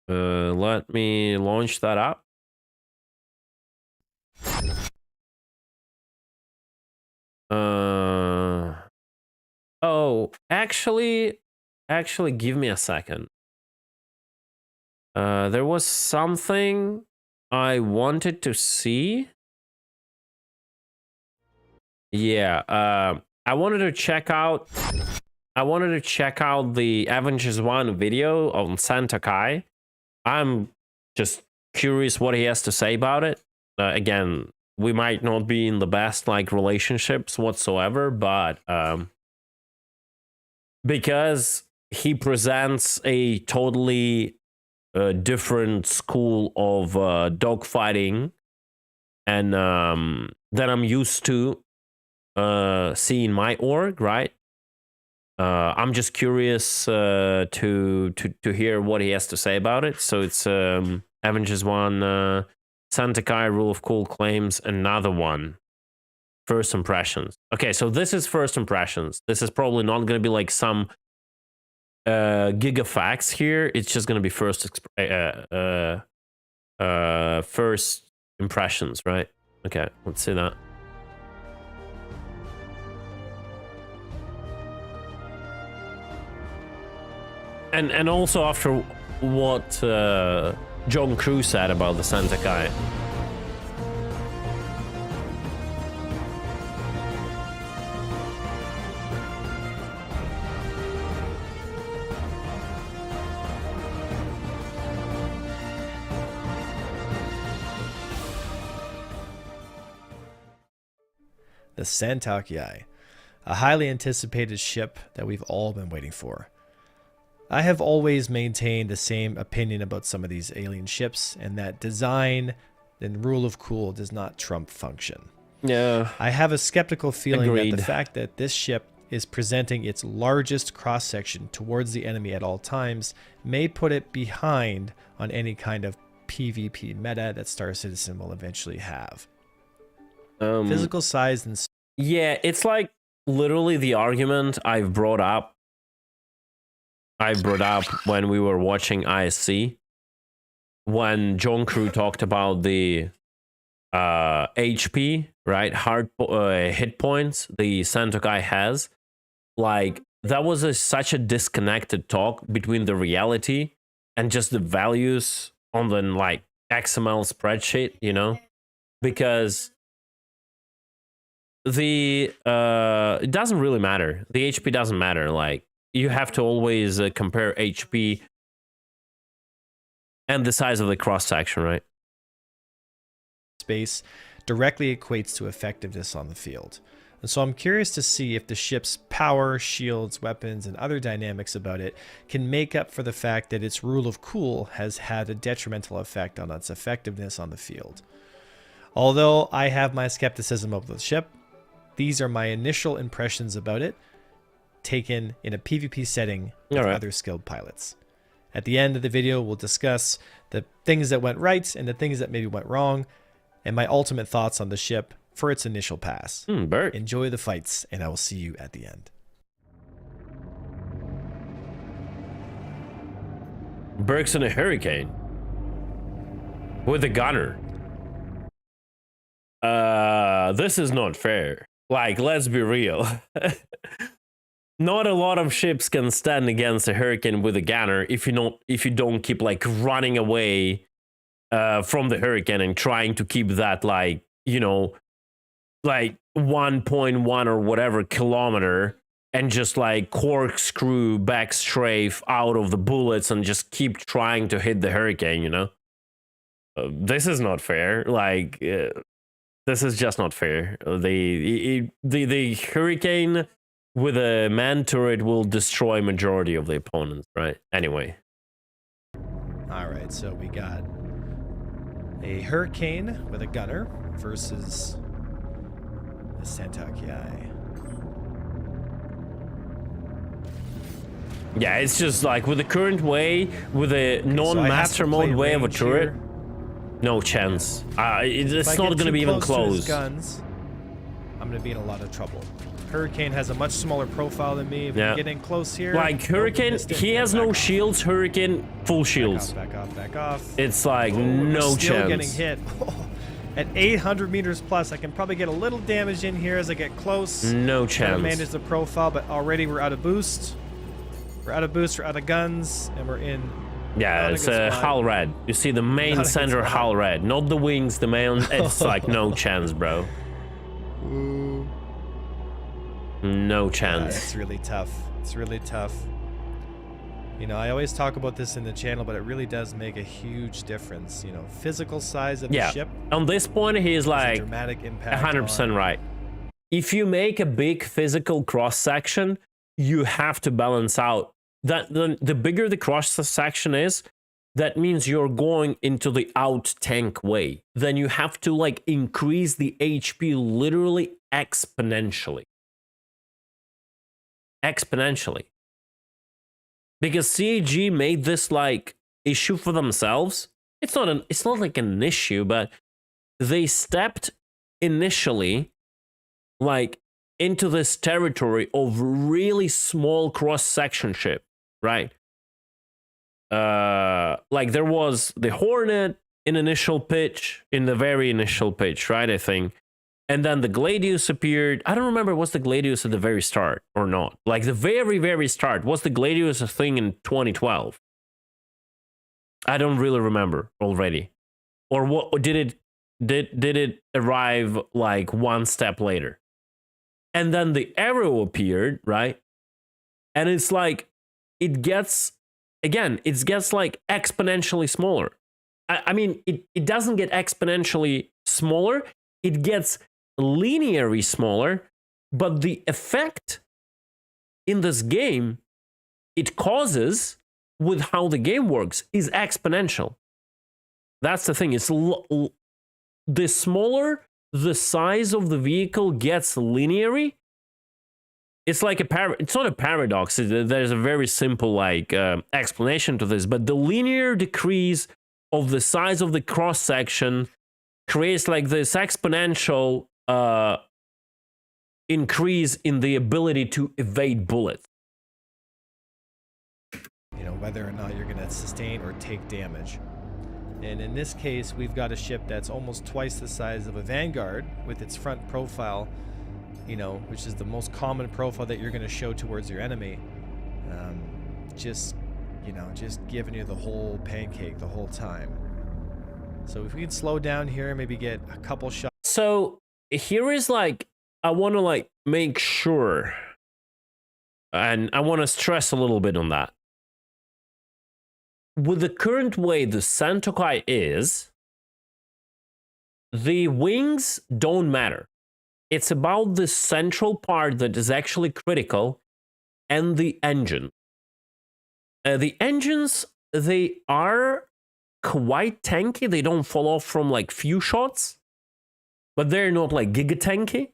Let me launch that up. Oh, actually, give me a second. There was something I wanted to see. Yeah, I wanted to check out the Avengers 1 video on Santa Kai. I'm just curious what he has to say about it. Again, we might not be in the best like relationships whatsoever, but because he presents a totally different school of dogfighting and that I'm used to seeing my org, right? I'm just curious to hear what he has to say about it. So it's Avengers 1 Santakai Rule of Cool claims another one. First impressions. Okay, so this is first impressions. This is probably not going to be like some giga facts here. It's just going to be first first impressions, right? Okay, let's see that. And also after what John Crew said about the Santakai. The Santakai, a highly anticipated ship that we've all been waiting for. I have always maintained the same opinion about some of these alien ships, and that design and rule of cool does not trump function. Yeah. I have a skeptical feeling Agreed. that the fact that this ship is presenting its largest cross-section towards the enemy at all times may put it behind on any kind of PvP meta that Star Citizen will eventually have. Physical size and yeah, it's like literally the argument I brought up when we were watching ISC, when John Crew talked about the HP, right, hit points the Santakai has. Like, that was such a disconnected talk between the reality and just the values on the like XML spreadsheet, you know, because the it doesn't really matter. The HP doesn't matter. Like, you have to always compare HP and the size of the cross section, right? space directly equates to effectiveness on the field. And so I'm curious to see if the ship's power, shields, weapons, and other dynamics about it can make up for the fact that its rule of cool has had a detrimental effect on its effectiveness on the field. Although I have my skepticism of the ship, these are my initial impressions about it, taken in a PvP setting with other skilled pilots. At the end of the video, we'll discuss the things that went right and the things that maybe went wrong, and my ultimate thoughts on the ship for its initial pass. Bert. Enjoy the fights, and I will see you at the end. Burke's in a Hurricane with a gunner. This is not fair. Like, let's be real. Not a lot of ships can stand against a Hurricane with a gunner if you don't keep like running away from the Hurricane and trying to keep that, like, you know, like 1.1 or whatever kilometer, and just like corkscrew back strafe out of the bullets and just keep trying to hit the Hurricane, you know? This is not fair. Like, this is just not fair. The Hurricane with a man turret will destroy majority of the opponents, right? Anyway. All right, so we got a Hurricane with a gunner versus the Santakai. Yeah, it's just like with the current way, with a non-master mode way of a turret, no chance. It's not going to be even close. Guns, I'm going to be in a lot of trouble. Hurricane has a much smaller profile than me. If we get in close here, like Hurricane, he has no shields. Hurricane, full shields. Back off, back off. It's like Still no chance. getting hit. At 800 meters plus, I can probably get a little damage in here as I get close. No chance. Manage the profile, but already we're out of boost. We're out of boost, we're out of guns, and we're in. Yeah, it's a hull red. You see the main center hull red, not the wings, the main. It's like no chance, bro. Ooh. No chance. It's really tough. It's really tough. You know, I always talk about this in the channel, but it really does make a huge difference. You know, physical size of the ship. On this point, he's like dramatic impact 100% right. If you make a big physical cross section, you have to balance out that. The bigger the cross section is, that means you're going into the out tank way. Then you have to like increase the HP literally exponentially. Because CAG made this like issue for themselves it's not like an issue, but they stepped initially like into this territory of really small cross-section ship, right? Like there was the Hornet in the very initial pitch, right? I think. And then the Gladius appeared. I don't remember, was the Gladius at the very start or not? Like the very, very start. Was the Gladius a thing in 2012? I don't really remember already. Or what did it arrive like one step later? And then the Arrow appeared, right? And it's like, it gets like exponentially smaller. I mean, it doesn't get exponentially smaller. It gets linearly smaller, but the effect in this game it causes with how the game works is exponential. That's the thing. It's the smaller the size of the vehicle gets linearly, it's like it's not a paradox. There's a very simple like explanation to this, but the linear decrease of the size of the cross section creates like this exponential increase in the ability to evade bullets. You know, whether or not you're going to sustain or take damage. And in this case, we've got a ship that's almost twice the size of a Vanguard with its front profile, you know, which is the most common profile that you're going to show towards your enemy. Just giving you the whole pancake the whole time. So if we can slow down here, maybe get a couple shots. So here is like, I want to like make sure, and I want to stress a little bit on that. With the current way the Sentokai is, the wings don't matter. It's about the central part that is actually critical, and the engine. The engines, they are quite tanky. They don't fall off from like few shots, but they're not like giga tanky.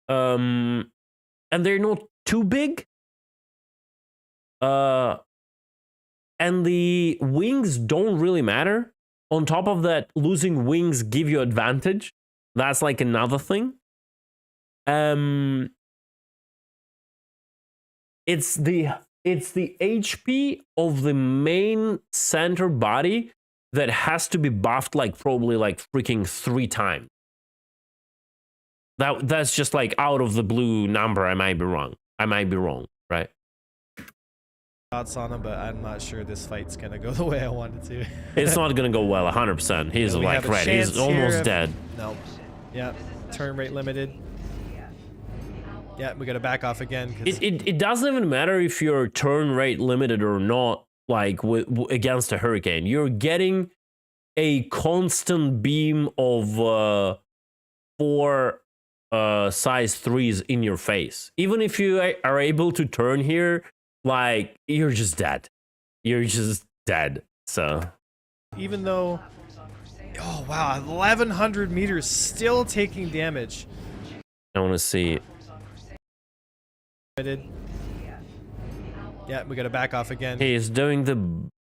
And they're not too big. And the wings don't really matter. On top of that, losing wings give you advantage. That's like another thing. It's the HP of the main center body that has to be buffed like probably like freaking 3 times. That's just like out of the blue number. I might be wrong, right? Thoughts on him, but I'm not sure this fight's gonna go the way I want it to. It's not gonna go well 100%. He's like red. He's almost dead. No. Yeah. Turn rate limited. Yeah, we gotta back off again. It doesn't even matter if you're turn rate limited or not, like against a Hurricane. You're getting a constant beam of 4 size 3s in your face. Even if you are able to turn here, like, you're just dead. You're just dead. So even though, oh wow, 1100 meters still taking damage. I want to see. Yeah, we gotta back off again. He's doing the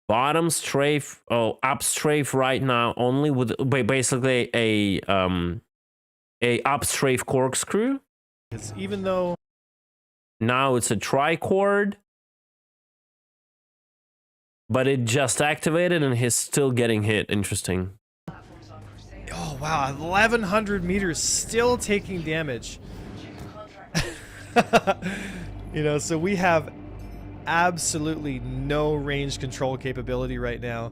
bottom strafe, up strafe right now, only with basically a up strafe corkscrew. Because even though now it's a tricord, but it just activated and he's still getting hit. Interesting. Oh wow, 1100 meters still taking damage. You know, so we have absolutely no range control capability right now.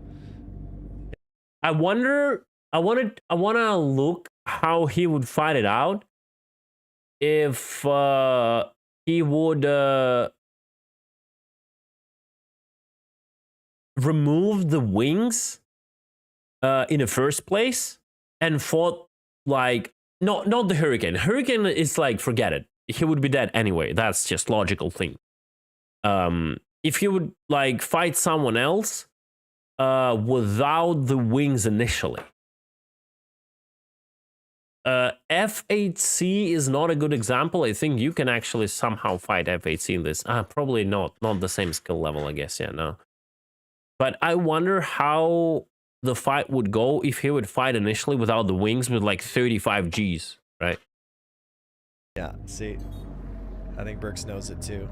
I want to look how he would fight it out if he would remove the wings in the first place and fought like not the Hurricane. Hurricane is like, forget it. He would be dead anyway. That's just logical thing. If he would like fight someone else without the wings initially. F8C is not a good example. I think you can actually somehow fight F8C in this. Probably not the same skill level, I guess. Yeah, no. But I wonder how the fight would go if he would fight initially without the wings with like 35 Gs, right? Yeah, see, I think Burks knows it too.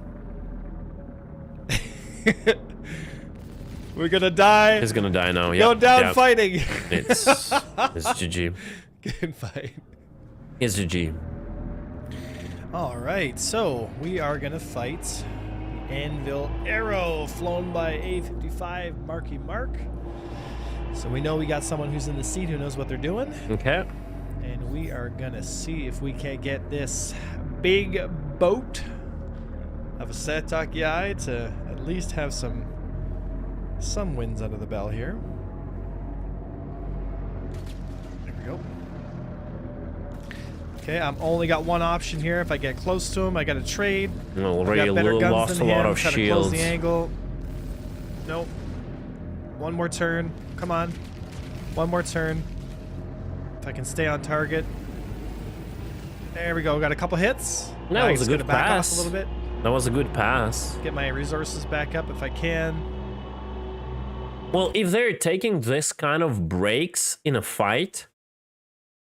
We're gonna die. He's gonna die now. Go down fighting. It's GG. Good fight. It's GG. All right, so we are gonna fight the Anvil Arrow, flown by A55 Marky Mark. So we know we got someone who's in the seat who knows what they're doing, Okay. and we are gonna see if we can get this big boat of a Satok Yai to at least have some wins under the bell here. There we go. Okay, I'm only got one option here. If I get close to him, I got to trade. Well, I already got better guns lost a than lot him. of Try to shields. close the angle. Nope. One more turn. Come on. One more turn. If I can stay on target. There we go. Got a couple hits. That Now I was a just good gotta back pass. off a little bit. That was a good pass. Get my resources back up if I can. Well, if they're taking this kind of breaks in a fight,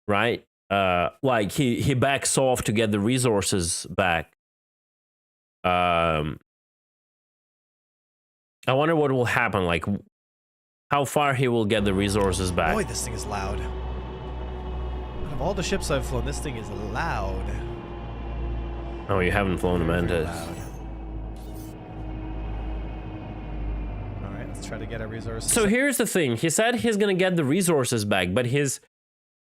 right? Like he backs off to get the resources back. I wonder what will happen. Like, how far he will get the resources back. Boy, this thing is loud. Out of all the ships I've flown, this thing is loud. Oh, you haven't flown a Mantis. Loud. All right, let's try to get our resources. So here's the thing. He said he's gonna get the resources back, but his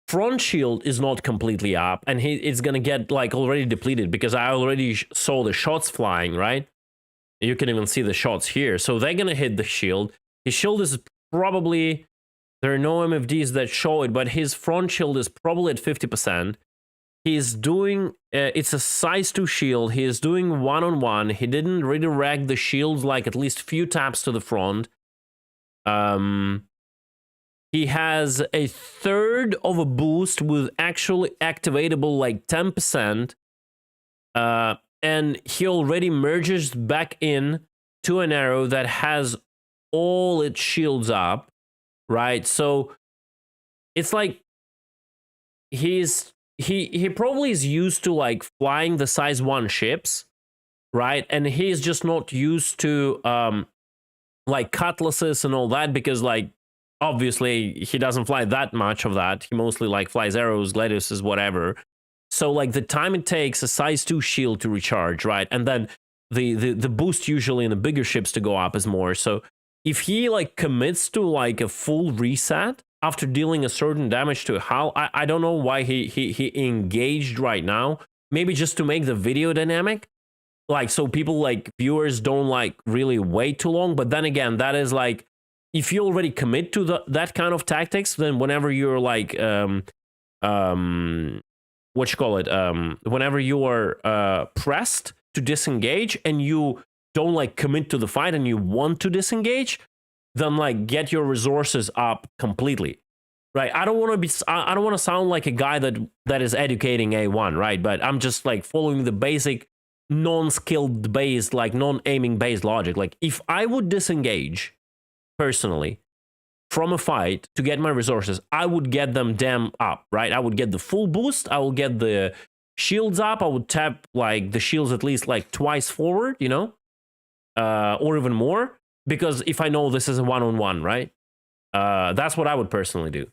front shield is not completely up, and it's gonna get like already depleted because I already saw the shots flying, right? You can even see the shots here. So they're gonna hit the shield. His shield is probably, there are no MFDs that show it, but his front shield is probably at 50%. He's doing, it's a size 2 shield. He is doing one-on-one. He didn't redirect the shields like at least few taps to the front. He has a third of a boost with actually activatable like 10%. And he already merges back in to an arrow that has all its shields up, right? So it's like he probably is used to like flying the size 1 ships, right? And he's just not used to like cutlasses and all that, because like obviously he doesn't fly that much of that. He mostly like flies arrows, gladiuses, whatever. So like the time it takes a size 2 shield to recharge, right? And then the boost usually in the bigger ships to go up is more. So if he like commits to like a full reset after dealing a certain damage to a hull, I don't know why he engaged right now. Maybe just to make the video dynamic, like so people like viewers don't like really wait too long. But then again, that is like, if you already commit to that kind of tactics, then whenever you're like whenever you are pressed to disengage and you don't like commit to the fight and you want to disengage, then like get your resources up completely, right? I don't want to sound like a guy that is educating A1, right? But I'm just like following the basic non-skilled based, like non-aiming based logic. Like if I would disengage personally from a fight to get my resources, I would get them damn up, right? I would get the full boost. I will get the shields up. I would tap like the shields at least like twice forward, you know, or even more, because if I know this is a one-on-one, right? That's what I would personally do.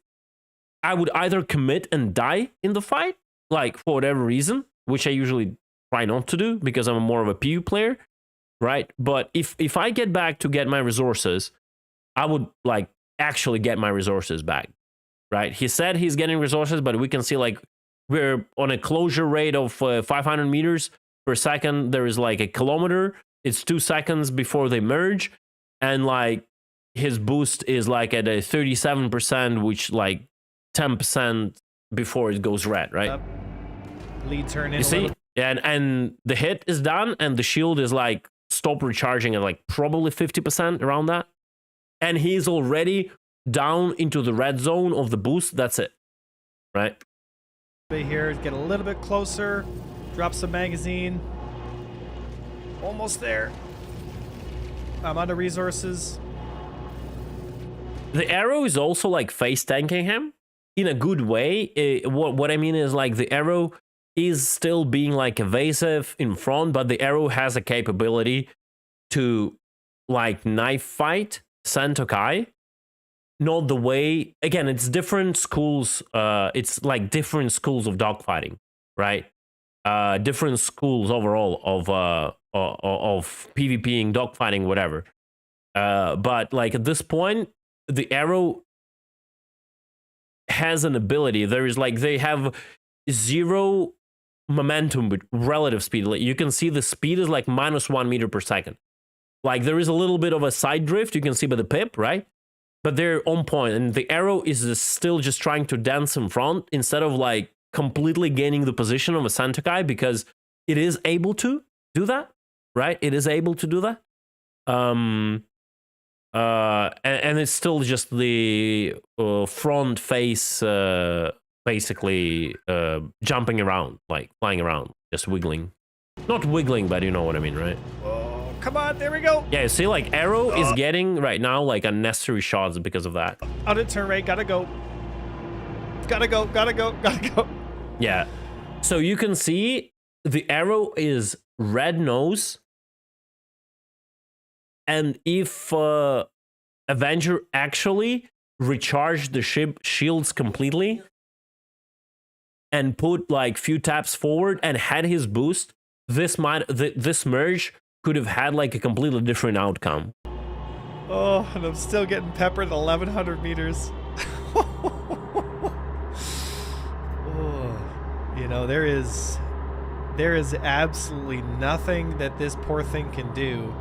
I would either commit and die in the fight, like for whatever reason, which I usually try not to do because I'm more of a PU player, right? But if I get back to get my resources, I would like actually get my resources back, right? He said he's getting resources, but we can see like we're on a closure rate of 500 meters per second. There is like a kilometer. It's 2 seconds before they merge. And like his boost is like at a 37%, which like 10% before it goes red, right? Lead turn in. You see? And the hit is done and the shield is like stop recharging at like probably 50% around that. And he's already down into the red zone of the boost. That's it, right? Here, get a little bit closer. Drop some magazine. Almost there. I'm out of resources. the arrow is also like face tanking him in a good way. What I mean is like the arrow is still being like evasive in front, but the arrow has a capability to like knife fight Santokai. Not the way, again, it's different schools. It's like different schools of dogfighting, right? Different schools overall of PvPing, dogfighting, whatever. But like at this point, the arrow has an ability. There is like they have 0 momentum with relative speed. Like you can see the speed is like -1 meter per second. Like there is a little bit of a side drift you can see by the pip, right? But they're on point, and the arrow is still just trying to dance in front instead of like completely gaining the position of a Santokai, because it is able to do that, right? It is able to do that. And it's still just the front face, basically jumping around, like flying around, just wiggling. Not wiggling, but you know what I mean, right? Oh, come on, there we go. Yeah, see, like arrow is getting right now like unnecessary shots because of that. Out of turn rate, gotta go. Gotta go, gotta go, gotta go. Yeah, so you can see the arrow is red nose, and if Avenger actually recharged the ship shields completely and put like few taps forward and had his boost, this merge could have had like a completely different outcome. Oh, and I'm still getting peppered at 1,100 meters. Oh, you know, there is absolutely nothing that this poor thing can do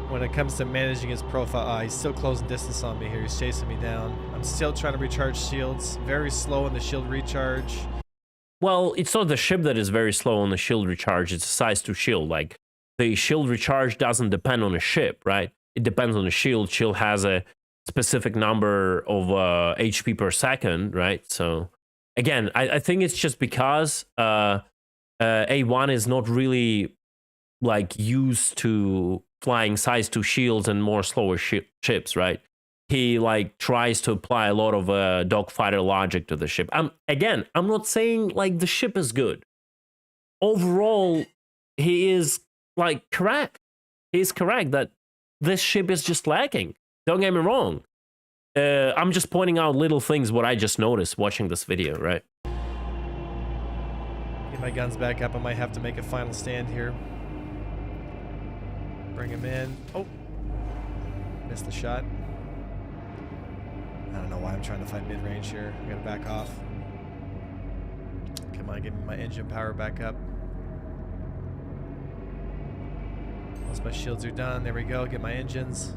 when it comes to managing his profile. Ah, he's still closing distance on me here. He's chasing me down. I'm still trying to recharge shields. Very slow in the shield recharge. Well, it's not the ship that is very slow on the shield recharge. It's a size 2 shield. Like the shield recharge doesn't depend on a ship, right? It depends on the shield. Shield has a specific number of HP per second, right? So again, I think it's just because A1 is not really like used to flying size 2 shields and more slower ships, right? He like tries to apply a lot of dogfighter logic to the ship. I'm not saying like the ship is good. Overall, he is like correct. He's correct that this ship is just lacking. Don't get me wrong. I'm just pointing out little things what I just noticed watching this video, right? Get my guns back up. I might have to make a final stand here. Bring him in. Oh, missed the shot. I don't know why I'm trying to find mid-range here. I gotta back off. Come on, give me my engine power back up. Once my shields are done, there we go. Get my engines.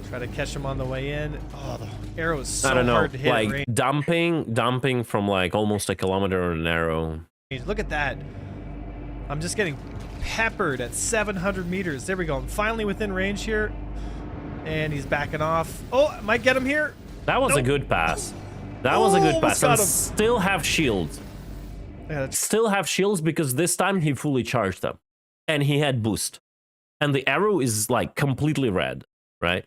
Try to catch them on the way in. Oh, the arrow is so hard to hit. Like dumping from like almost a kilometer on an arrow. Look at that. I'm just getting peppered at 700 meters. There we go. I'm finally within range here. And he's backing off. Oh, I might get him here. That was a good pass. That was a good pass. And still have shields. Yeah, still have shields because this time he fully charged them. And he had boost. And the arrow is like completely red, right?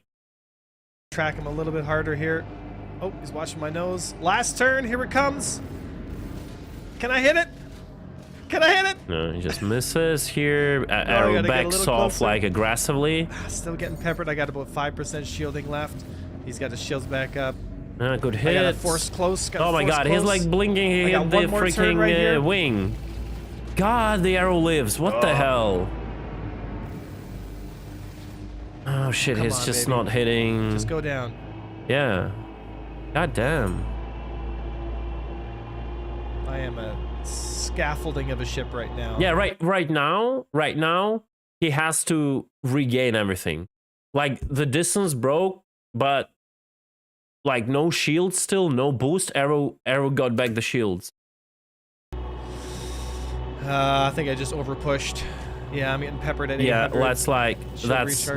Track him a little bit harder here. Oh, he's watching my nose. Last turn, here it comes. Can I hit it? Can I hit it? No, he just misses here. Arrow backs off like aggressively. Still getting peppered. I got about 5% shielding left. He's got his shields back up. Good hit. I got a force close. Oh my god, he's like blinking. He hit the freaking wing. God, the arrow lives. What the hell? Oh shit, he's just not hitting. Just go down. Yeah. God damn. I am a scaffolding of a ship right now. Yeah, right now, he has to regain everything. Like the distance broke, but like no shield still, no boost. Arrow got back the shields. I think I just overpushed. Yeah, I'm getting peppered at 800. Yeah,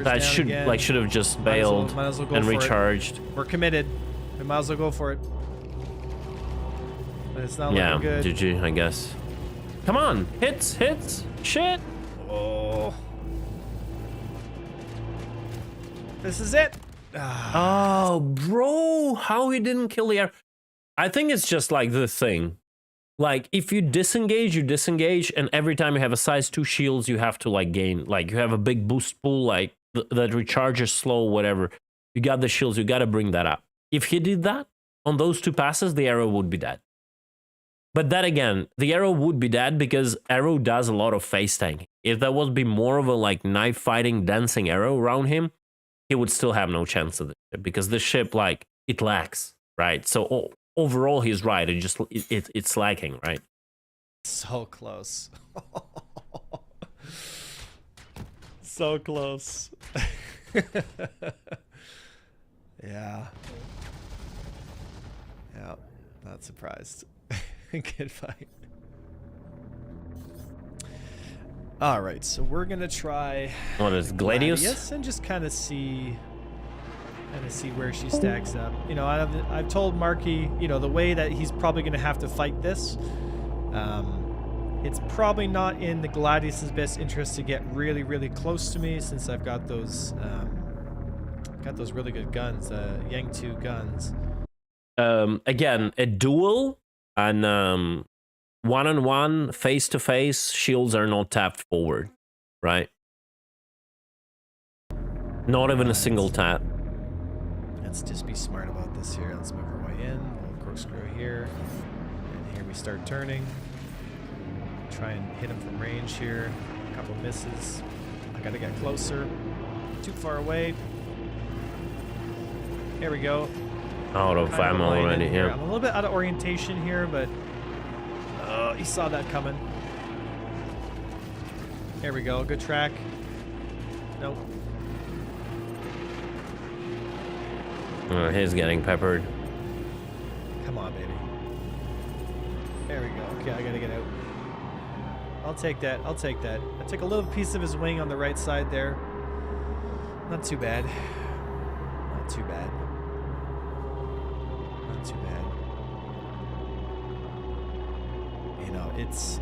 that should have just bailed might as well go and for recharged. We're committed. We might as well go for it. But it's not looking good. GG, I guess. Come on, hits, shit. Oh. This is it. Oh, bro, how he didn't kill the arrow? I think it's just like the thing. Like, if you disengage, and every time you have a size 2 shields, you have to, like, gain, like, you have a big boost pool, like, that recharges slow, whatever. You got the shields, you gotta bring that up. If he did that, on those 2 passes, the arrow would be dead. But then again, the arrow would be dead because arrow does a lot of face tanking. If there would be more of a, like, knife fighting, dancing arrow around him, he would still have no chance of the ship, because the ship, like, it lacks, right? So, overall, he's right. It's lacking, right? So close. So close. Yeah. Yeah, not surprised. Good fight. All right, so we're gonna try What is Gladius? and just kind of see where she stacks up. You know, I've told Marky, you know, the way that he's probably gonna have to fight this. It's probably not in the Gladius's best interest to get really, really close to me, since I've got those really good guns, Yang 2 guns. Again, a duel and one-on-one, face-to-face, shields are not tapped forward, right? Not even a single tap. Let's just be smart about this here. Let's move our way in. A little corkscrew here. And here we start turning. Try and hit him from range here. A couple misses. I gotta get closer. Too far away. There we go. Out of Kind of ammo line in already, here. yeah. I'm a little bit out of orientation here, but he saw that coming. There we go. Good track. Nope. He's getting peppered. Come on, baby. There we go. Okay, I gotta get out. I'll take that. I'll take that. I took a little piece of his wing on the right side there. Not too bad. Not too bad. Not too bad. You know, it's...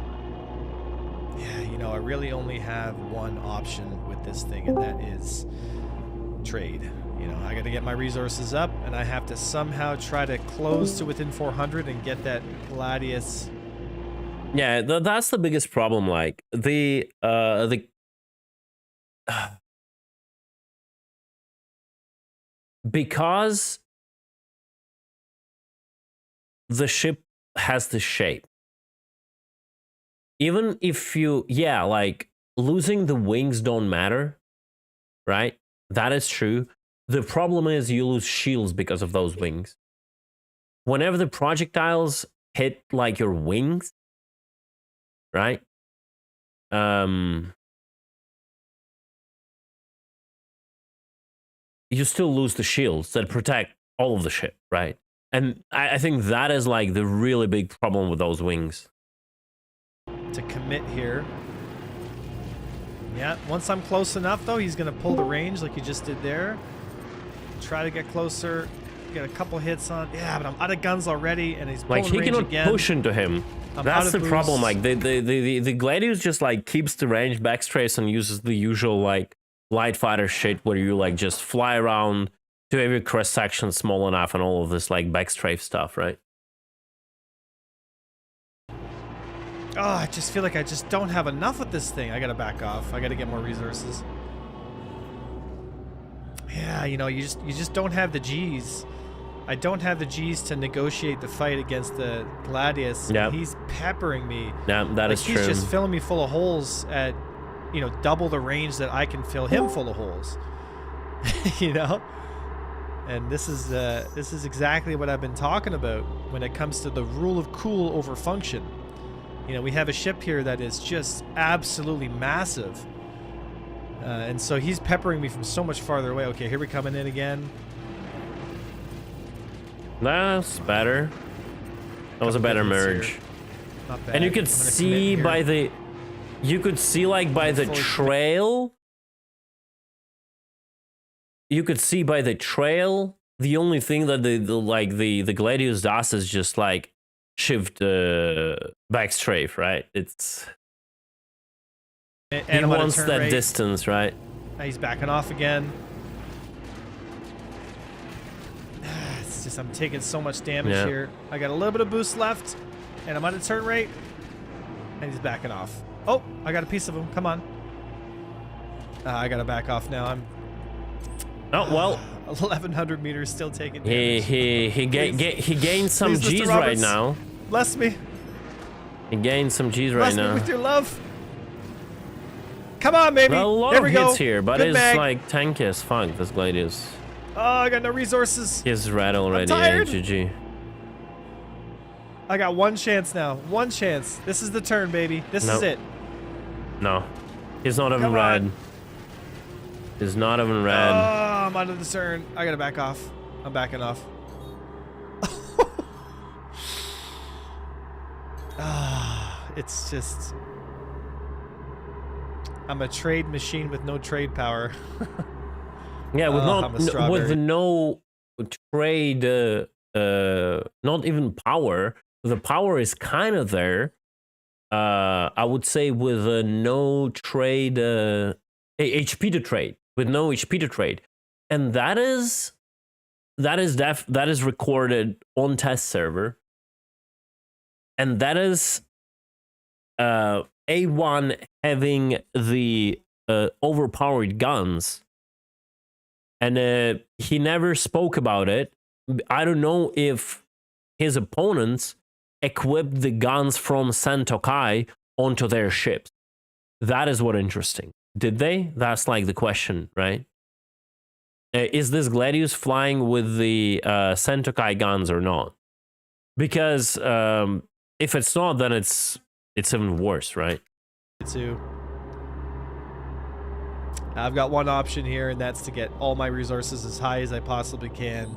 Yeah, you know, I really only have one option with this thing, and that is trade. You know, I got to get my resources up, and I have to somehow try to close to within 400 and get that Gladius. Yeah, that's the biggest problem. Like because the ship has the shape. Even if you, yeah, like losing the wings don't matter, right? That is true. The problem is you lose shields because of those wings. Whenever the projectiles hit like your wings, right? You still lose the shields that protect all of the ship, right? And I think that is like the really big problem with those wings. To commit here. Yeah, once I'm close enough, though, he's going to pull the range like he just did there. Try to get closer. Get a couple hits on. Yeah, but I'm out of guns already, and he's pulling Like he range cannot again. push into him. That's the problem. Like the Gladius just like keeps the range backstrays and uses the usual like light fighter shit where you like just fly around to every cross section small enough and all of this like backstrafe stuff, right? Oh, I just feel like I just don't have enough with this thing. I gotta back off. I gotta get more resources. Yeah, you know, you just don't have the G's. I don't have the G's to negotiate the fight against the Gladius. Yep. He's peppering me. Yeah, that is He's true. just filling me full of holes at, you know, double the range that I can fill him full of holes. You know? And this is exactly what I've been talking about when it comes to the rule of cool over function. You know, we have a ship here that is just absolutely massive. And so he's peppering me from so much farther away. Okay, here we're coming in again. That's better. That was a better merge. Not bad. And you could I'm gonna commit see here. by the, you could see like by the Fully trail. You could see by the trail. The only thing that the Gladius does is just like shift backstrafe, right? It's And he I'm on a wants turn that rate. distance, right? Now he's backing off again. Jeez, I'm taking so much damage Yeah. here. I got a little bit of boost left, and I'm on a turn rate, and he's backing off. Oh, I got a piece of him. Come on. I gotta back off now. I'm Oh well, 1,100 meters, still taking he damage. he gained some Please, Mr. G's right Roberts. now. Bless me. He gained some G's right Bless me now. with your love. Come on, baby. Well, a lot there of we go. hits here, but Good it's mag. like tanky as fuck. This Gladius. Oh, I got no resources. He's red already. tired. GG. I got one chance now. One chance. This is the turn, baby. This is Nope. it. No, he's not even Come red. on. He's not even Oh, red. I'm out of the turn. I gotta back off. I'm backing off. It's just... I'm a trade machine with no trade power. Yeah, with I'm a strawberry. with no trade, not even power. The power is kind of there. I would say with no trade, HP to trade, with no HP to trade, and that is recorded on test server, and that is A1 having the overpowered guns. And he never spoke about it. I don't know if his opponents equipped the guns from Sentokai onto their ships. That is what interesting. Did they? That's like the question, right? Is this Gladius flying with the Sentokai guns or not? Because if it's not, then it's even worse, right? Too. I've got one option here, and that's to get all my resources as high as I possibly can.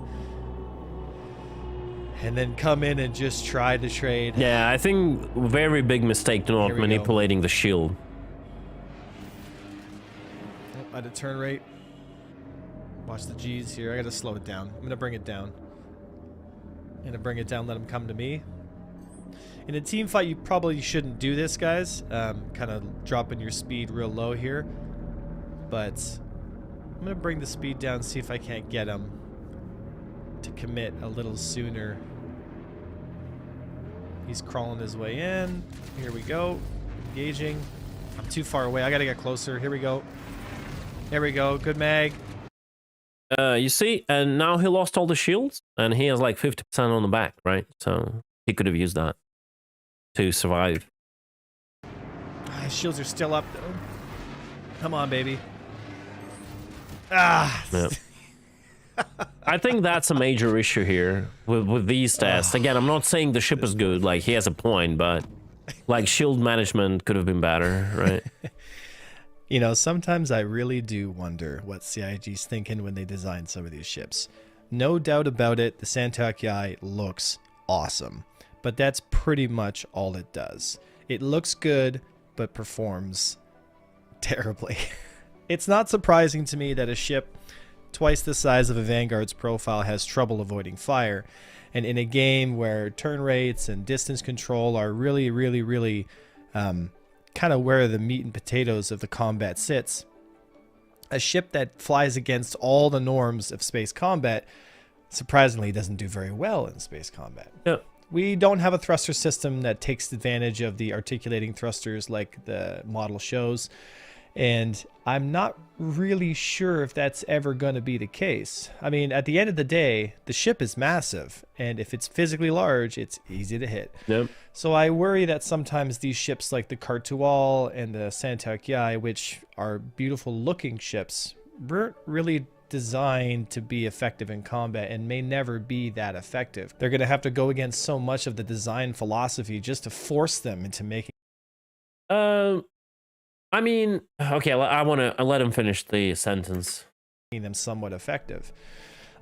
And then come in and just try to trade. Yeah, I think very big mistake to not Here we go. manipulating the shield. Oh, at a turn rate. Watch the G's here. I gotta slow it down. I'm gonna bring it down. I'm gonna bring it down, let him come to me. In a team fight, you probably shouldn't do this, guys. Kind of dropping your speed real low here. But I'm gonna bring the speed down, see if I can't get him to commit a little sooner. He's crawling his way in. Here we go. Engaging. I'm too far away. I gotta get closer. Here we go. There we go. Good mag. You see, and now he lost all the shields, and he has like 50% on the back, right? So he could have used that to survive. His shields are still up, though. Come on, baby. Ah. Yep. I think that's a major issue here with these tests. Again, I'm not saying the ship is good. Like, he has a point, but like shield management could have been better, right? You know, sometimes I really do wonder what CIG's thinking when they design some of these ships. No doubt about it, the Santokai looks awesome, but that's pretty much all it does. It looks good, but performs terribly. It's not surprising to me that a ship twice the size of a Vanguard's profile has trouble avoiding fire, and in a game where turn rates and distance control are really kind of where the meat and potatoes of the combat sits, a ship that flies against all the norms of space combat surprisingly doesn't do very well in space combat. Yeah. We don't have a thruster system that takes advantage of the articulating thrusters like the model shows, and I'm not really sure if that's ever going to be the case. I mean, at the end of the day, the ship is massive, and if it's physically large, it's easy to hit. Yep. So I worry that sometimes these ships like the Kartual and the Santokai, which are beautiful looking ships, weren't really designed to be effective in combat and may never be that effective. They're going to have to go against so much of the design philosophy just to force them into making. I mean, okay, I want to let him finish the sentence. Them somewhat effective.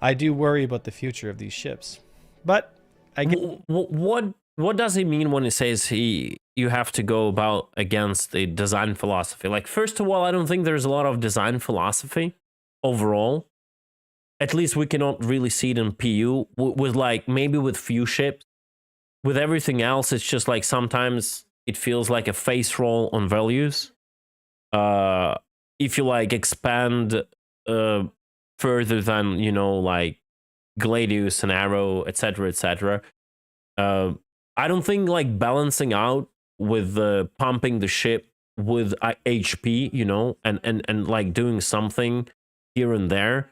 I do worry about the future of these ships, but I get What does he mean when he says you have to go about against the design philosophy? Like, first of all, I don't think there's a lot of design philosophy overall. At least we cannot really see it in PU with like maybe with few ships. With everything else, it's just like sometimes it feels like a face roll on values. If you like expand further than, you know, like Gladius and Arrow, etc., etc. I don't think like balancing out with pumping the ship with HP, you know, and like doing something here and there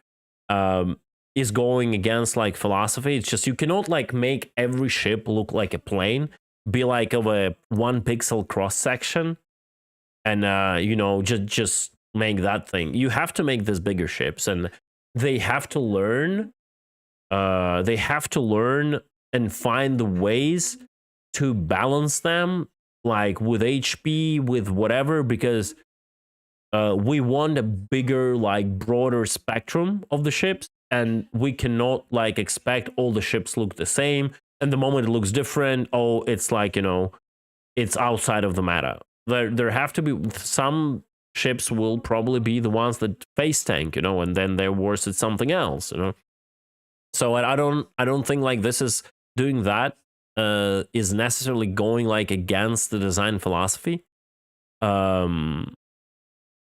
is going against like philosophy. It's just you cannot like make every ship look like a plane, be like of a 1 pixel cross section, and you know, just make that thing. You have to make these bigger ships, and they have to learn. They have to learn and find the ways to balance them, like with HP, with whatever, because we want a bigger, like broader spectrum of the ships, and we cannot like expect all the ships look the same. And the moment it looks different, oh, it's like, you know, it's outside of the meta. There have to be some ships will probably be the ones that face tank, you know, and then they're worse at something else, you know. So I don't think like this is doing that is necessarily going like against the design philosophy. But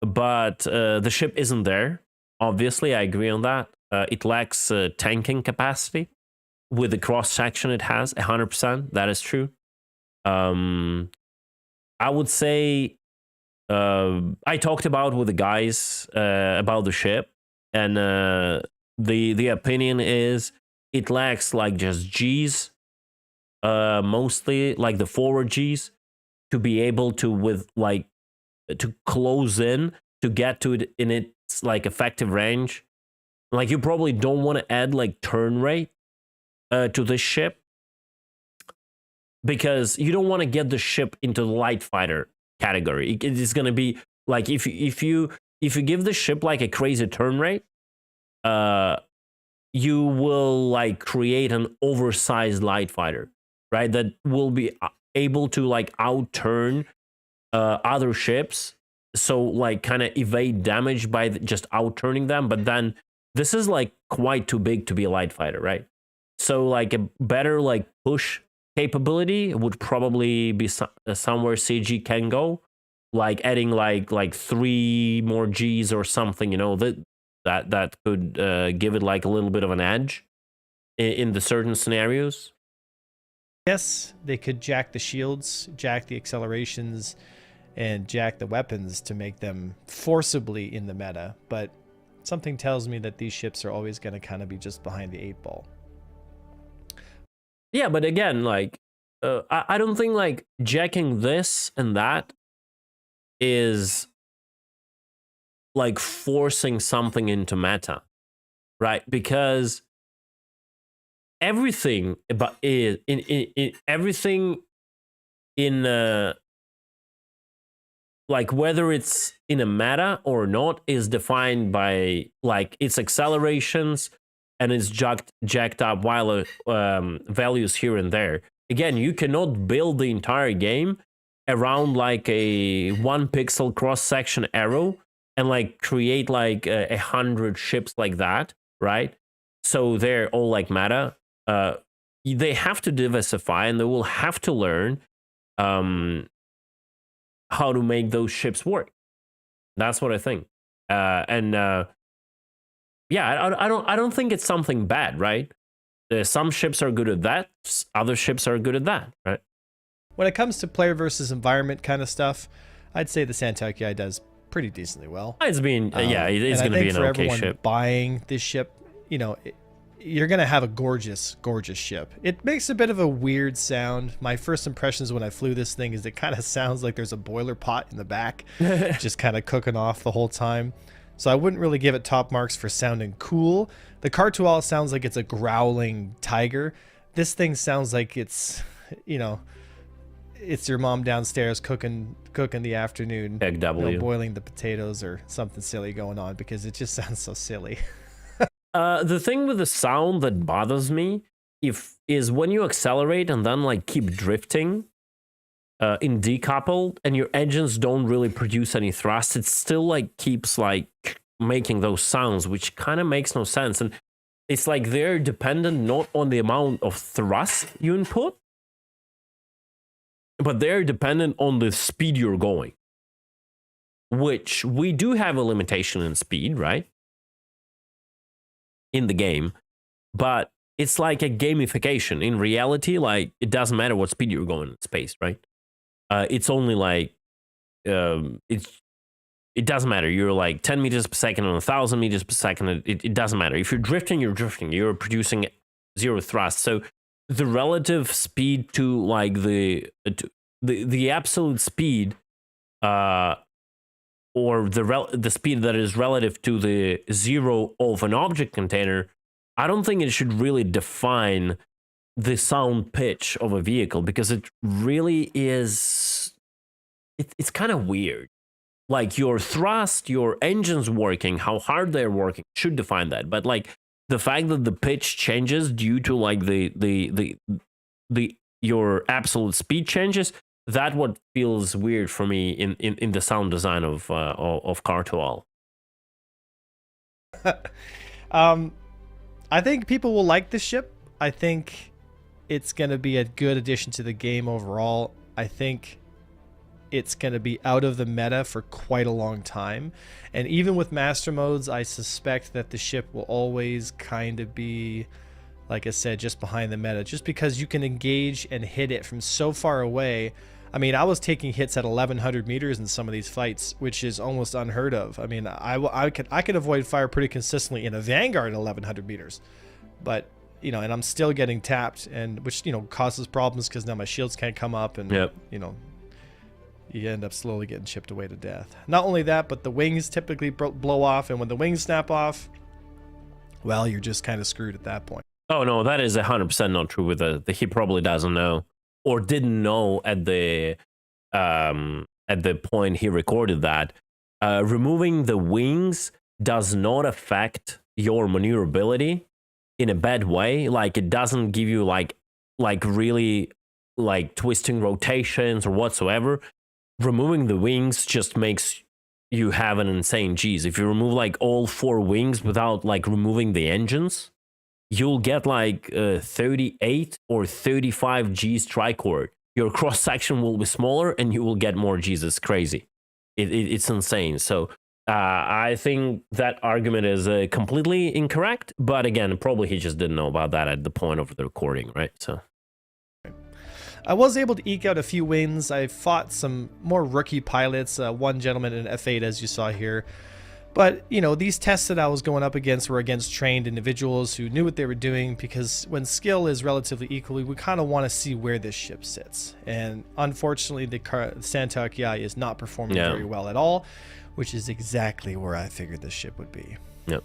the ship isn't there. Obviously, I agree on that. It lacks tanking capacity. With the cross section it has, 100%. That is true. I would say I talked about with the guys about the ship, and the opinion is it lacks like just G's, mostly like the forward G's, to be able to with like to close in to get to it in its like effective range. Like you probably don't want to add like turn rate to this ship, because you don't want to get the ship into the light fighter category. It is going to be like if you give the ship like a crazy turn rate, you will like create an oversized light fighter, right? That will be able to like outturn other ships, so like kind of evade damage by just outturning them. But then this is like quite too big to be a light fighter, right? So like a better like push capability would probably be somewhere CG can go, like adding like 3 more Gs or something, you know, that could give it like a little bit of an edge in the certain scenarios. Yes, they could jack the shields, jack the accelerations, and jack the weapons to make them forcibly in the meta, but something tells me that these ships are always going to kind of be just behind the 8 ball. Yeah, but again, like I don't think like jacking this and that is like forcing something into meta, right? Because everything about everything in like whether it's in a meta or not is defined by like its accelerations and its jacked up while values here and there. Again, you cannot build the entire game around like a 1 pixel cross section arrow and like create like 100 ships like that, right? So they're all like meta. They have to diversify, and they will have to learn how to make those ships work. That's what I think. Yeah, I don't think it's something bad, right? Some ships are good at that. Other ships are good at that, right? When it comes to player versus environment kind of stuff, I'd say the Santucci does pretty decently well. It's been yeah, it's going to be an okay ship. Buying this ship, you know, you're going to have a gorgeous, gorgeous ship. It makes a bit of a weird sound. My first impressions when I flew this thing is it kind of sounds like there's a boiler pot in the back, just kind of cooking off the whole time. So I wouldn't really give it top marks for sounding cool. The Khartu-al sounds like it's a growling tiger. This thing sounds like it's, you know, it's your mom downstairs cooking the afternoon, Egg W. You know, boiling the potatoes or something silly going on, because it just sounds so silly. The thing with the sound that bothers me is when you accelerate and then like keep drifting in decoupled and your engines don't really produce any thrust, it still like keeps like making those sounds, which kind of makes no sense. And it's like they're dependent not on the amount of thrust you input, but they're dependent on the speed you're going, which we do have a limitation in speed, right? In the game. but it's like a gamification. In reality, like it doesn't matter what speed you're going in space, right? It's only like it doesn't matter. You're like 10 meters per second and 1,000 meters per second. It doesn't matter. If you're drifting, you're drifting. You're producing zero thrust. So the relative speed to like the absolute speed, or the speed that is relative to the zero of an object container, I don't think it should really define the sound pitch of a vehicle, because it really is. It's kind of weird. Like your thrust, your engines working, how hard they're working should define that. But like the fact that the pitch changes due to like the your absolute speed changes, that what feels weird for me in the sound design of Car2All. I think people will like this ship. I think it's going to be a good addition to the game overall. I think it's going to be out of the meta for quite a long time. And even with master modes, I suspect that the ship will always kind of be, like I said, just behind the meta, just because you can engage and hit it from so far away. I mean, I was taking hits at 1,100 meters in some of these fights, which is almost unheard of. I mean, I could avoid fire pretty consistently in a Vanguard at 1,100 meters, but you know, and I'm still getting tapped, and which, you know, causes problems because now my shields can't come up, and you know, you end up slowly getting chipped away to death. Not only that, but the wings typically blow off, and when the wings snap off, well, you're just kind of screwed at that point. Oh no, that is 100% not true. With he probably doesn't know, or didn't know at the point he recorded that. Removing the wings does not affect your maneuverability in a bad way. Like it doesn't give you like really like twisting rotations or whatsoever. Removing the wings just makes you have an insane G's. If you remove like all 4 wings without like removing the engines, you'll get like 38 or 35 G's tricord. Your cross section will be smaller and you will get more G's. It's crazy. It's insane. So I think that argument is completely incorrect. But again, probably he just didn't know about that at the point of the recording, right? So I was able to eke out a few wins. I fought some more rookie pilots, one gentleman in F8, as you saw here. But, you know, these tests that I was going up against were against trained individuals who knew what they were doing, because when skill is relatively equal, we kind of want to see where this ship sits. And unfortunately, the Santok Yai is not performing very well at all, which is exactly where I figured this ship would be. Yep.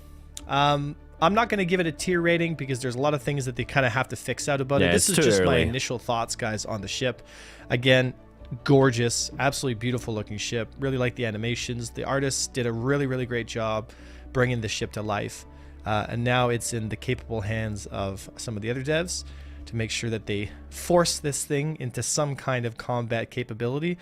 I'm not going to give it a tier rating because there's a lot of things that they kind of have to fix out about it. This is just my initial thoughts, guys, on the ship. Again, gorgeous, absolutely beautiful looking ship. Really like the animations. The artists did a really, really great job bringing the ship to life. And now it's in the capable hands of some of the other devs to make sure that they force this thing into some kind of combat capability.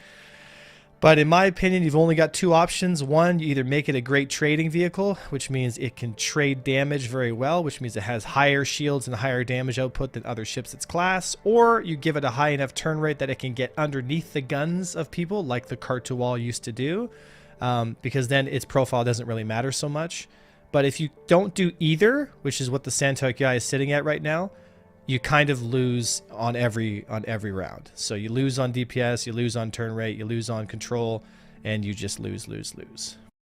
But in my opinion, you've only got 2 options. One, you either make it a great trading vehicle, which means it can trade damage very well, which means it has higher shields and higher damage output than other ships its class, or you give it a high enough turn rate that it can get underneath the guns of people, like the Car2All used to do, because then its profile doesn't really matter so much. But if you don't do either, which is what the Santok Yai is sitting at right now, you kind of lose on every round. So you lose on DPS, you lose on turn rate, you lose on control, and you just lose.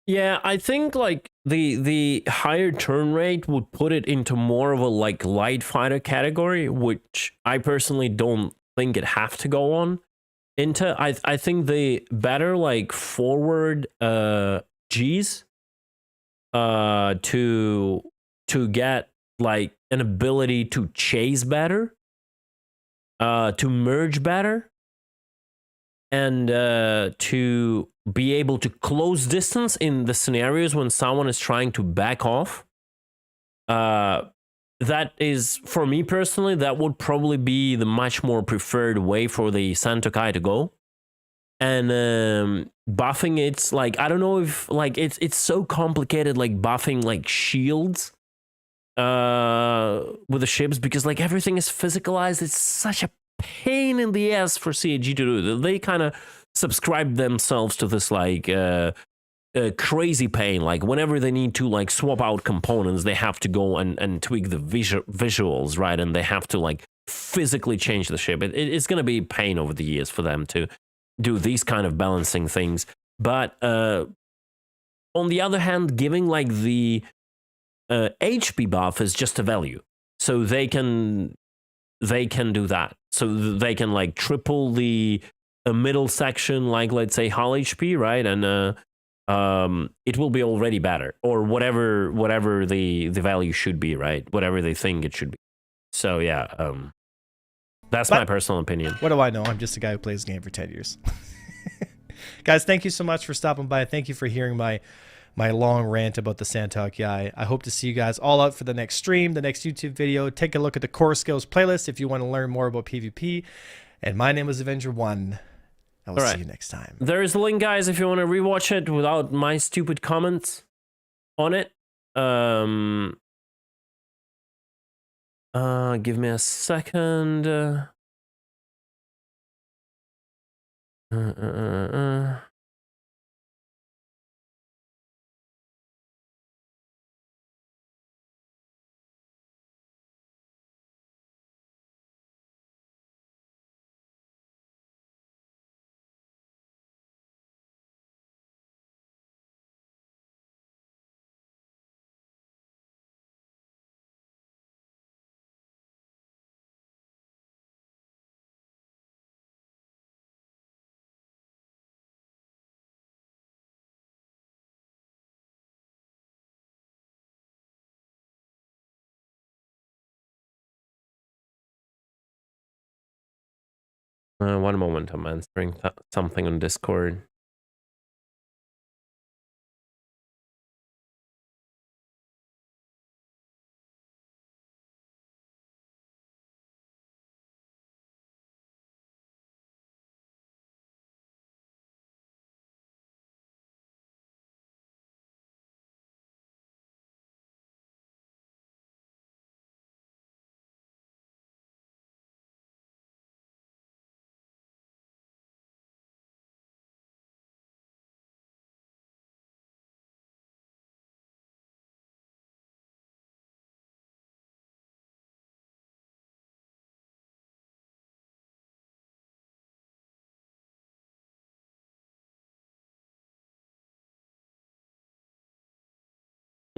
Yeah, I think like the higher turn rate would put it into more of a like light fighter category, which I personally don't think it have to go on into. I think the better like forward G's to get like an ability to chase better, to merge better, and to be able to close distance in the scenarios when someone is trying to back off. That is, for me personally, that would probably be the much more preferred way for the Santok Yai to go. And buffing, it's like, I don't know if like it's so complicated, like buffing like shields with the ships, because like everything is physicalized. It's such a pain in the ass for CAG to do. They kind of subscribe themselves to this like crazy pain. Like whenever they need to like swap out components, they have to go and tweak the visuals, right? And they have to like physically change the ship. It's going to be pain over the years for them to do these kind of balancing things. But on the other hand, giving like the HP buff is just a value, so they can do that. So they can like triple the middle section, like let's say hull HP, right? And it will be already better, or whatever the value should be, right? Whatever they think it should be. So yeah, that's my personal opinion. What do I know? I'm just a guy who plays the game for 10 years. Guys, thank you so much for stopping by. Thank you for hearing my long rant about the Santok Yai. I hope to see you guys all out for the next stream, the next YouTube video. Take a look at the Core Skills playlist if you want to learn more about PvP. And my name is Avenger1. I will see you next time. There is a link, guys, if you want to rewatch it without my stupid comments on it. Give me a second. One moment, I'm answering something on Discord.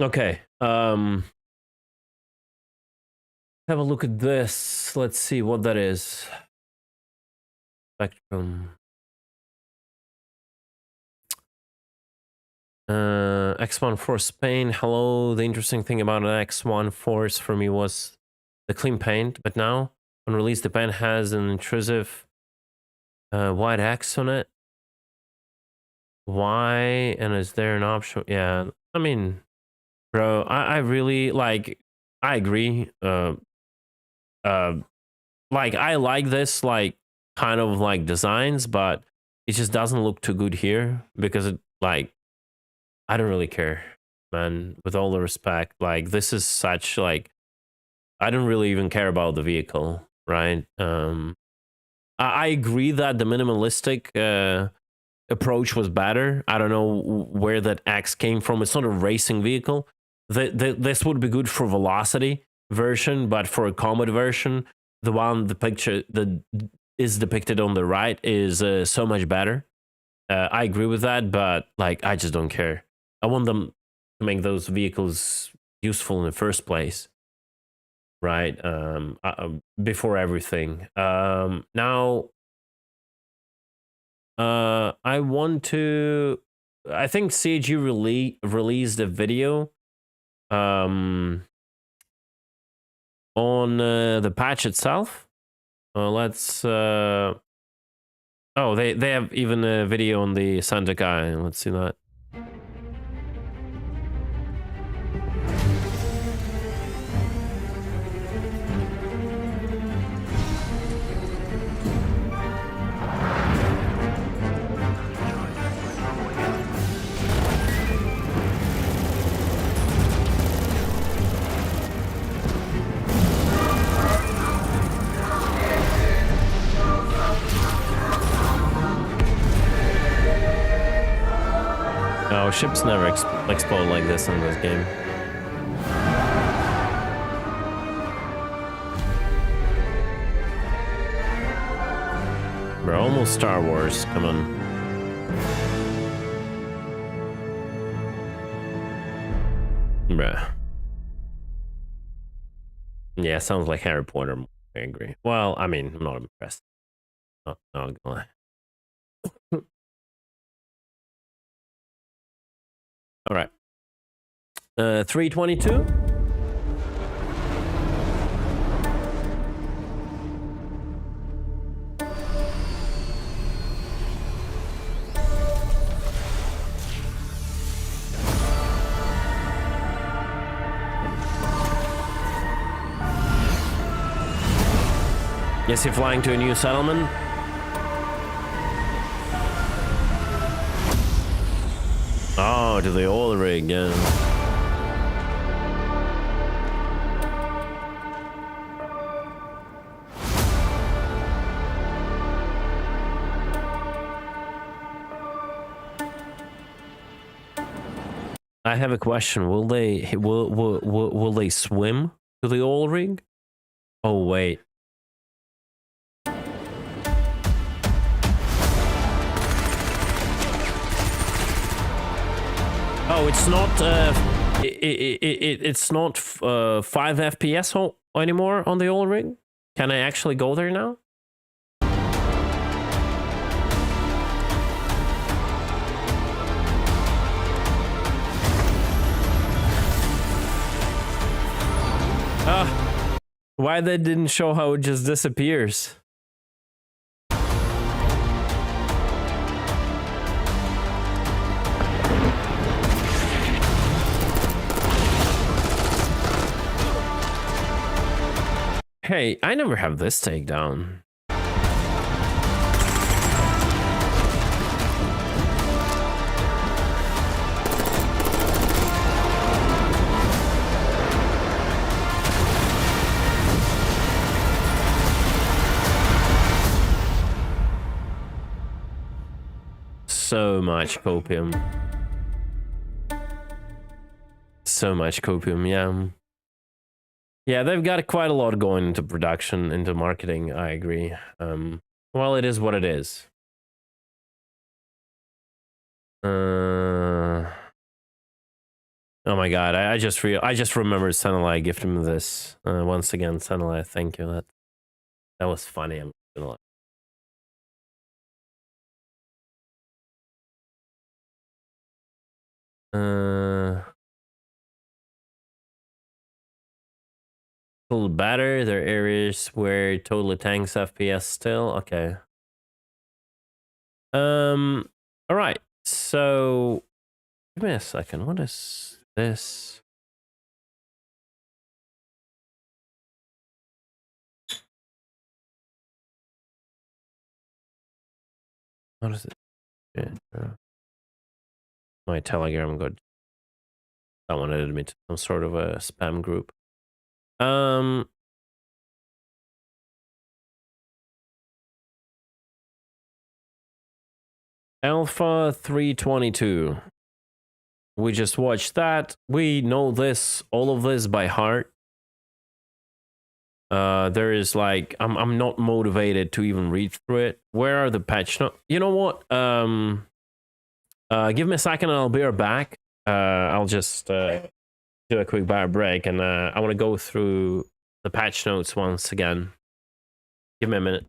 Okay. Have a look at this. Let's see what that is. Spectrum. X1 Force Spain. Hello. The interesting thing about an X1 Force for me was the clean paint, but now on release the paint has an intrusive white X on it. Why? And is there an option? Yeah, I mean, bro, I really like. I agree. Like I like this like kind of like designs, but it just doesn't look too good here because it like I don't really care, man. With all the respect, like this is such like I don't really even care about the vehicle, right? I agree that the minimalistic approach was better. I don't know where that X came from. It's not a racing vehicle. This would be good for velocity version, but for a combat version, the one the picture that is depicted on the right is so much better. I agree with that, but like I just don't care. I want them to make those vehicles useful in the first place, right? Before everything. Now, I want to. I think CG released a video on the patch itself. Let's oh, they have even a video on the Santok Yai. Let's see that. Oh, ships never explode like this in this game. We're almost Star Wars, come on. Bruh. Yeah, sounds like Harry Potter. I agree. Well, I mean, I'm not impressed. Not gonna lie. All right. 322. Yes, you're flying to a new settlement. Oh, to the oil rig, yeah. I have a question. Will they swim to the oil rig? Oh wait. Oh, it's not. It's not 5 FPS anymore on the oil rig. Can I actually go there now? Why they didn't show how it just disappears? Hey, I never have this takedown. So much copium. So much copium, yeah. Yeah, they've got quite a lot going into production, into marketing, I agree. Well, it is what it is. Oh my god, I just remembered Senelai gifted me this. Once again, Senelai, thank you. That was funny, I'm gonna lie. A little better. There are areas where it totally tanks FPS still. Okay. All right. So, give me a second. What is this? What is it? Yeah. My Telegram got someone added me to some sort of a spam group. Alpha 322. We just watched that. We know this, all of this by heart. There is like, I'm not motivated to even read through it. Where are the patch notes? You know what? Give me a second and I'll be right back. I'll just do a quick bar break, and I want to go through the patch notes once again. Give me a minute.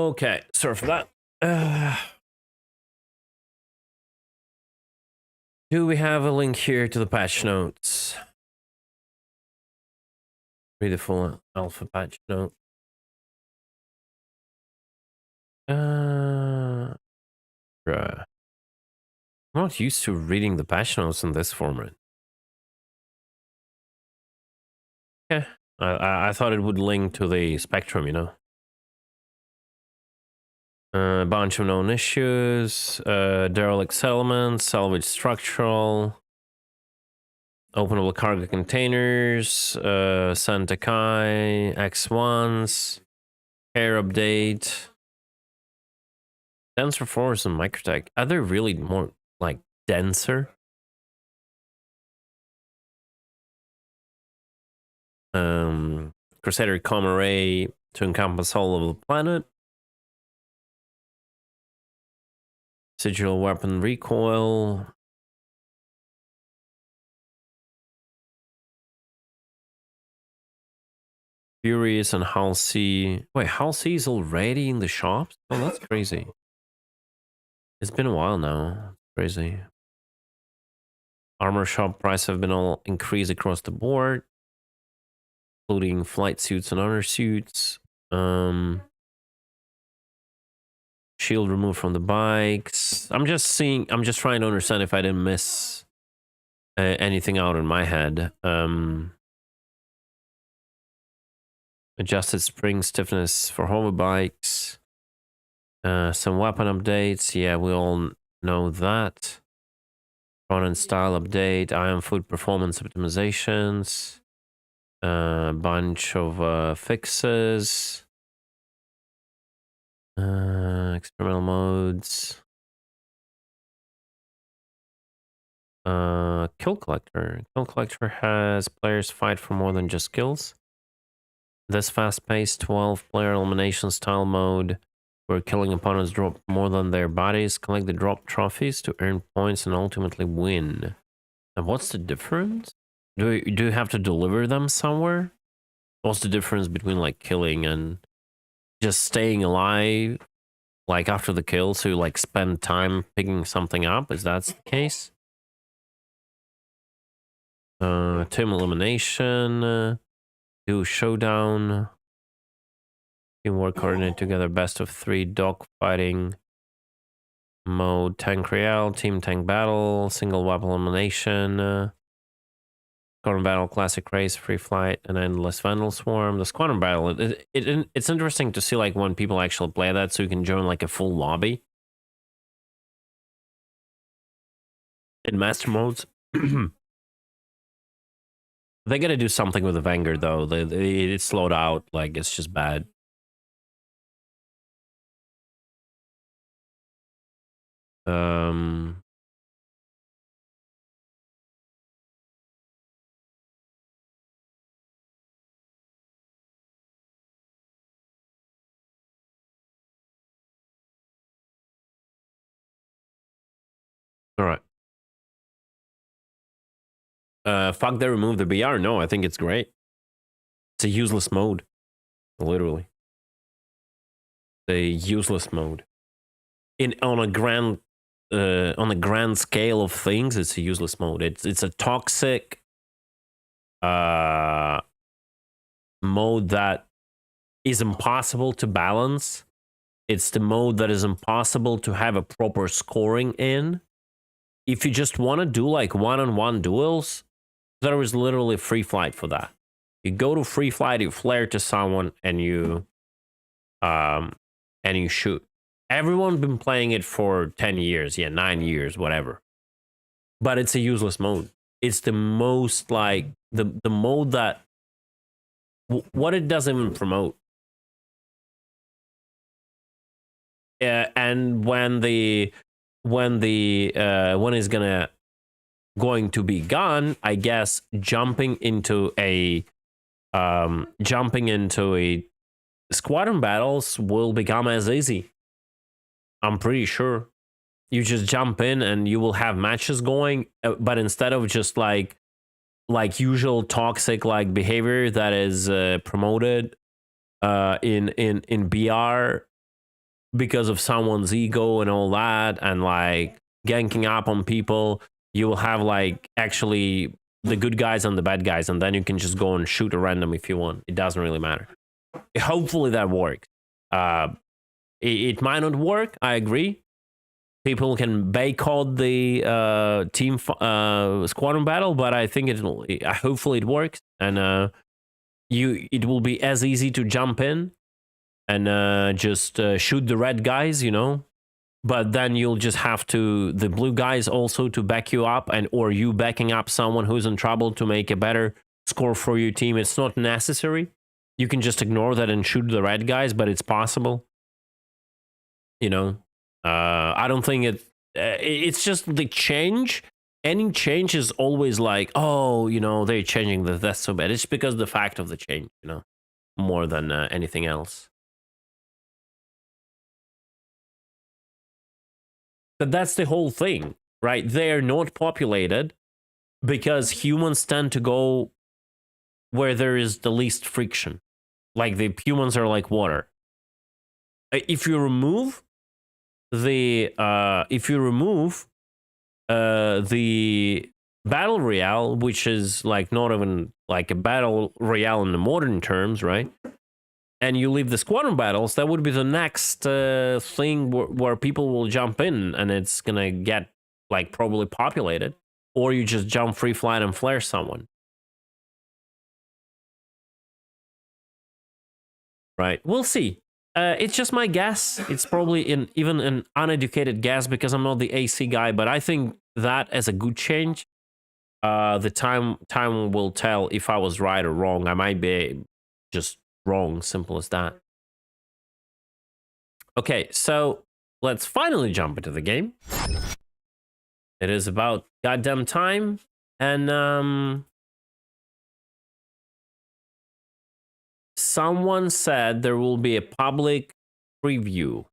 Okay, sorry for that. Do we have a link here to the patch notes? Read the full alpha patch note. Bruh. I'm not used to reading the patch notes in this format. Okay. I thought it would link to the Spectrum, you know. A bunch of known issues, derelict settlements, salvage structural, openable cargo containers, Santa Kai, X1s, hair update, denser forest and microtech. Are they really more like denser? Crusader Com array to encompass all of the planet. Sigil weapon recoil. Furious and Halsey. Wait, Halsey is already in the shops? Oh, that's crazy. It's been a while now. Crazy. Armor shop price have been all increased across the board, including flight suits and other suits. Shield removed from the bikes. I'm just trying to understand if I didn't miss anything out in my head. Adjusted spring stiffness for hover bikes. Some weapon updates. Yeah, we all know that. Front end style update. Iron food performance optimizations. Bunch of fixes. Experimental modes. Kill Collector. Kill Collector has players fight for more than just kills. This fast-paced 12-player elimination style mode, where killing opponents drop more than their bodies, collect the drop trophies to earn points and ultimately win. And what's the difference? Do you have to deliver them somewhere? What's the difference between like killing and just staying alive, like after the kill, so you like spend time picking something up? Is that the case? Team elimination, do showdown, teamwork coordinate together, best of 3 dogfighting mode, tank real, team tank battle, single weapon elimination, squadron battle, classic race, free flight, and endless vandal swarm. The squadron battle, it's interesting to see like when people actually play that, so you can join like a full lobby in master modes. They gotta do something with the Vanguard though. It's slowed out, like it's just bad. All right. Fuck, they removed the BR. No, I think it's great. It's a useless mode, literally. The useless mode. On a grand scale of things, it's a useless mode. It's a toxic mode that is impossible to balance. It's the mode that is impossible to have a proper scoring in. If you just want to do like one-on-one duels, there is literally free flight for that. You go to free flight, you flare to someone, and you shoot. Everyone's been playing it for 10 years, 9 years, whatever. But it's a useless mode. It's the most like the mode that what it doesn't even promote. And when it's going to be gone, I guess jumping into a squadron battles will become as easy. I'm pretty sure. You just jump in and you will have matches going, but instead of just like usual toxic like behavior that is promoted in BR, because of someone's ego and all that, and like ganking up on people, you will have like actually the good guys and the bad guys, and then you can just go and shoot a random if you want. It doesn't really matter. Hopefully that works. It might not work, I agree. People can boycott the team squadron battle, but I think hopefully it works, and it will be as easy to jump in and just shoot the red guys, you know. But then you'll just have the blue guys also to back you up, or you backing up someone who's in trouble to make a better score for your team. It's not necessary. You can just ignore that and shoot the red guys, but it's possible. You know, I don't think it's just the change. Any change is always like, oh, you know, they're changing this. That's so bad. It's because the fact of the change, you know, more than anything else. But that's the whole thing, right? They're not populated because humans tend to go where there is the least friction. Like the humans are like water. If you remove the battle royale, which is like not even like a battle royale in the modern terms, right? And you leave the squadron battles, that would be the next thing where people will jump in, and it's gonna get like probably populated, or you just jump free flight and flare someone. Right, we'll see. It's just my guess. It's probably even an uneducated guess because I'm not the AC guy, but I think that as a good change. The time will tell if I was right or wrong. I might be just wrong, simple as that. Okay, so let's finally jump into the game. It is about goddamn time, and someone said there will be a public preview.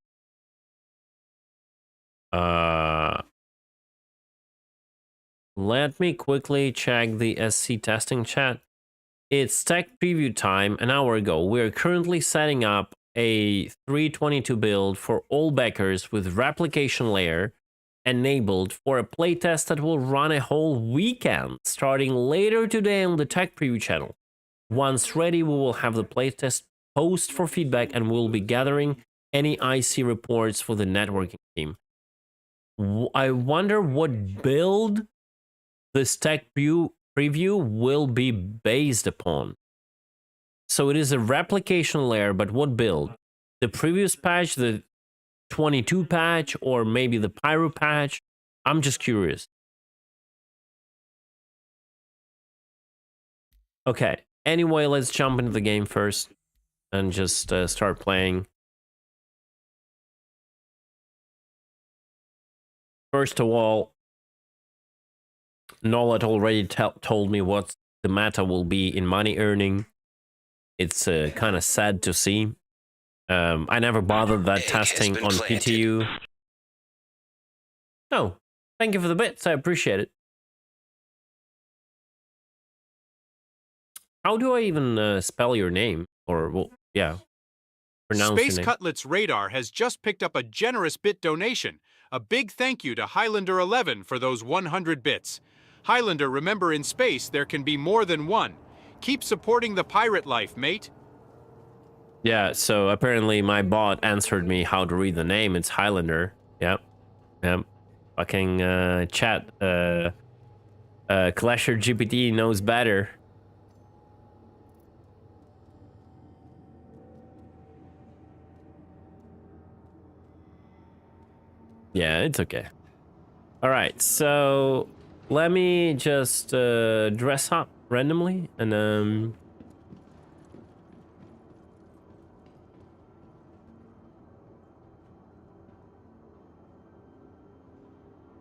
Let me quickly check the SC testing chat. It's tech preview time an hour ago. We're currently setting up a 322 build for all backers with replication layer enabled for a playtest that will run a whole weekend starting later today on the tech preview channel. Once ready, we will have the playtest post for feedback, and we'll be gathering any IC reports for the networking team. I wonder what build this tech preview will be based upon. So it is a replication layer, but what build? The previous patch, the 22 patch, or maybe the Pyro patch? I'm just curious. Okay, anyway, let's jump into the game first and just start playing. First of all, Nolet already told me what the meta will be in money earning. It's kind of sad to see. I never bothered that testing on PTU. Oh, thank you for the bits. I appreciate it. How do I even spell your name? Or, well, yeah, pronounce Space your name. Cutlet's radar has just picked up a generous bit donation. A big thank you to Highlander 11 for those 100 bits. Highlander, remember in space there can be more than one. Keep supporting the pirate life, mate. Yeah, so apparently my bot answered me how to read the name. It's Highlander. Yep. Fucking chat. Clasher GPT knows better. Yeah, it's okay. All right, so let me just dress up randomly and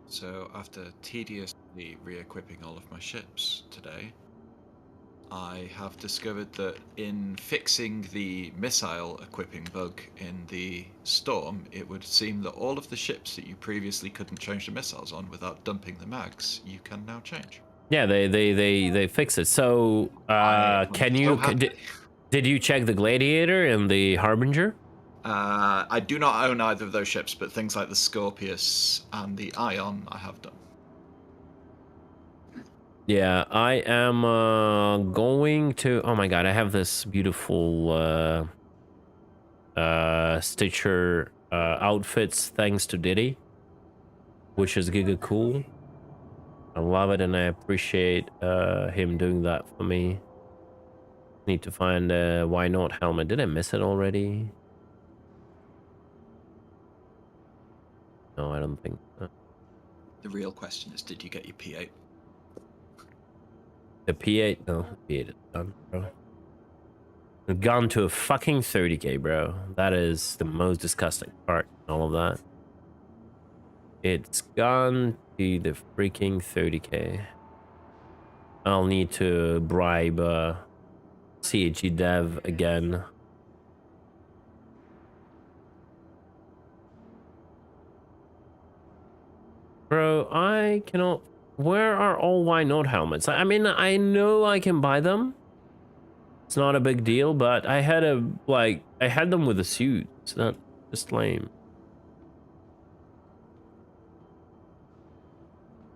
So after tediously re-equipping all of my ships today, I have discovered that in fixing the missile equipping bug in the Storm, it would seem that all of the ships that you previously couldn't change the missiles on without dumping the mags, you can now change. yeah, they fix it. So can you so did you check the Gladiator and the Harbinger? I do not own either of those ships, but things like the Scorpius and the Ion I have done. Yeah, I am going to. Oh my god, I have this beautiful Stitcher outfits thanks to Diddy, which is giga cool. I love it and I appreciate him doing that for me. Need to find a why not helmet. Did I miss it already? No, I don't think so. The real question is, did you get your P8? The P8? No, P8 is done, bro. We've gone to a fucking 30k, bro. That is the most disgusting part in all of that. It's gone to the freaking 30k. I'll need to bribe CHE dev again. Bro, I cannot... Where are all why not helmets? I mean, I know I can buy them. It's not a big deal, but I had a, like, I had them with a suit. It's not just lame.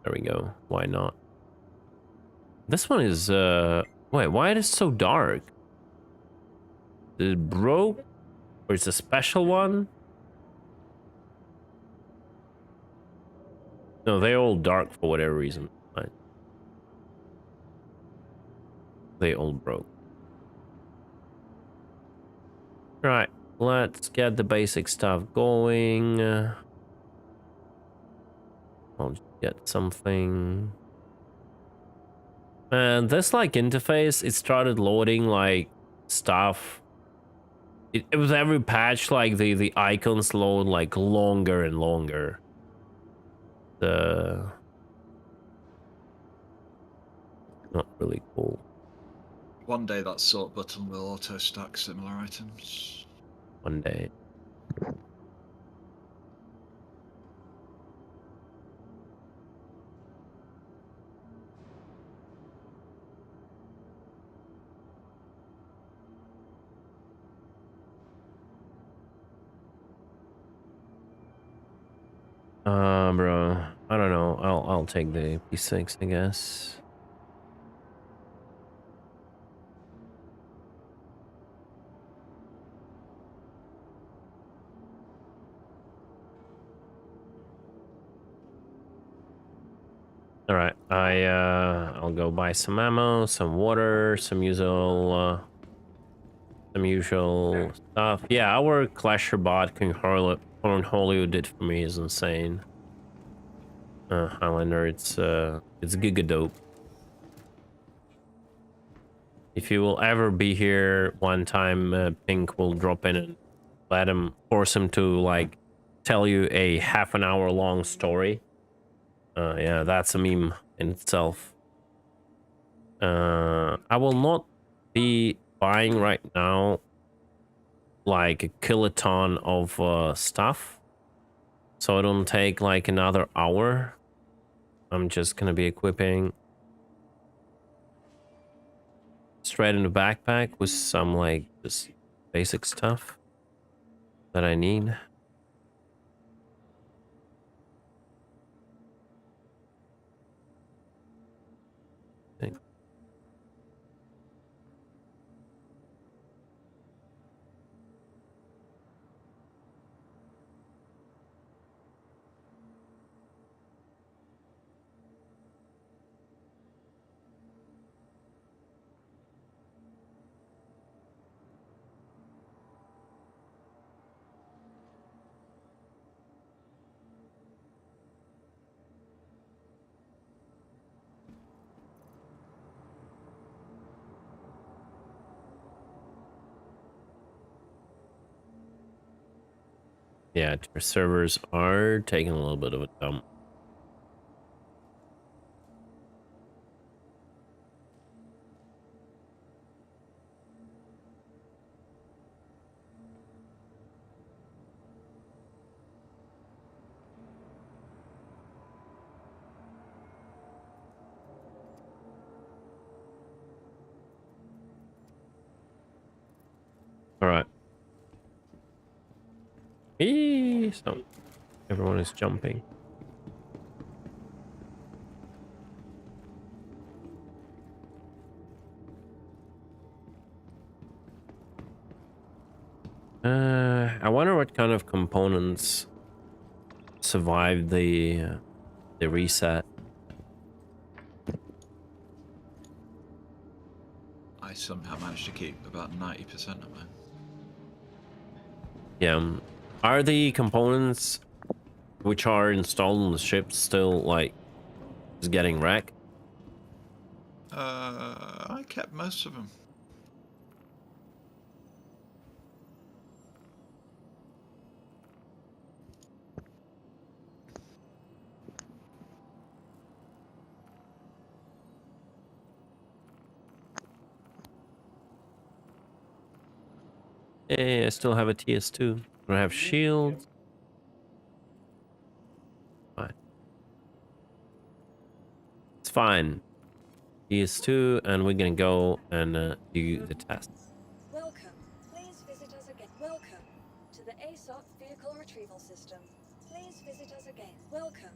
There we go. Why not? This one is, wait, why is it so dark? Is it broke? Or it's a special one? No, they're all dark for whatever reason. Right. They all broke. Right, let's get the basic stuff going. I'll just get something. And this like interface, it started loading like stuff. It was every patch, like the icons load like longer and longer. Not really cool. One day that sort button will auto stack similar items. One day. Bro, I don't know. I'll take the P6, I guess. All right, I'll go buy some ammo, some water, some usual stuff. Yeah, our Clasher bot Cornholio did for me is insane. Highlander, it's giga dope. If you will ever be here one time, Pink will drop in and force him to like tell you a half an hour long story. Yeah, that's a meme in itself. I will not be buying right now like a kiloton of stuff, so it don't take like another hour. I'm just gonna be equipping straight in the backpack with some like just basic stuff that I need. Yeah, our servers are taking a little bit of a dump. All right. party, so everyone is jumping. I wonder what kind of components survived the reset. I somehow managed to keep about 90% of mine. Yeah. Are the components which are installed on the ship still like just getting wrecked? I kept most of them. Hey, I still have a TS2. I have shields. Fine. It's fine. TS2, and we're gonna go and do the test. Welcome. Please visit us again. Welcome to the ASOP Vehicle Retrieval System. Please visit us again. Welcome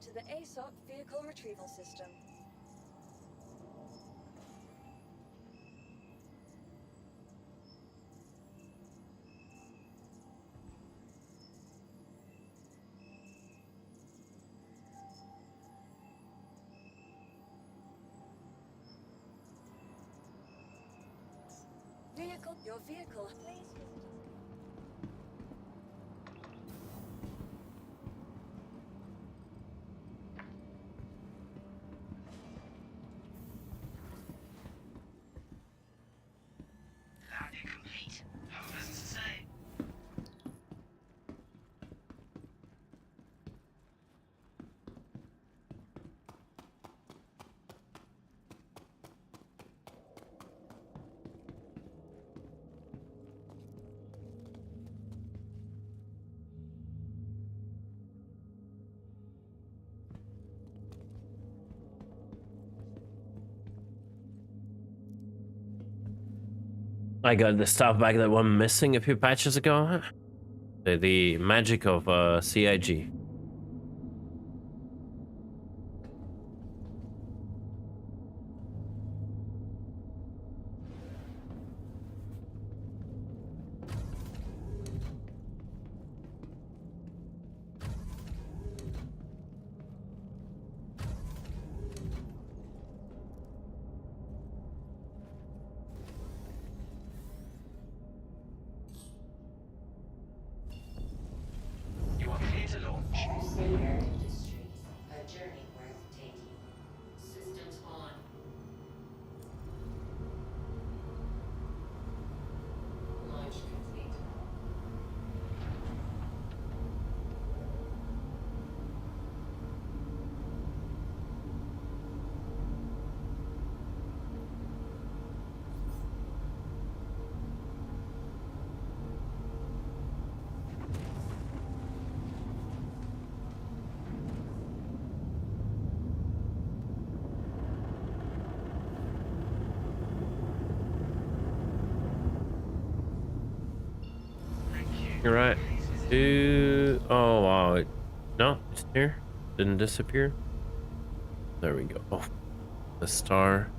to the ASOP Vehicle Retrieval System. Your vehicle, please visit us. Complete. How does it say? I got the stuff back that went missing a few patches ago. The magic of CIG. You are clear to launch. Savior Industries, a journey worth taking. Systems on. Launch complete. You're right. Oh wow. No, it's here. Didn't disappear. There we go. Oh, the star.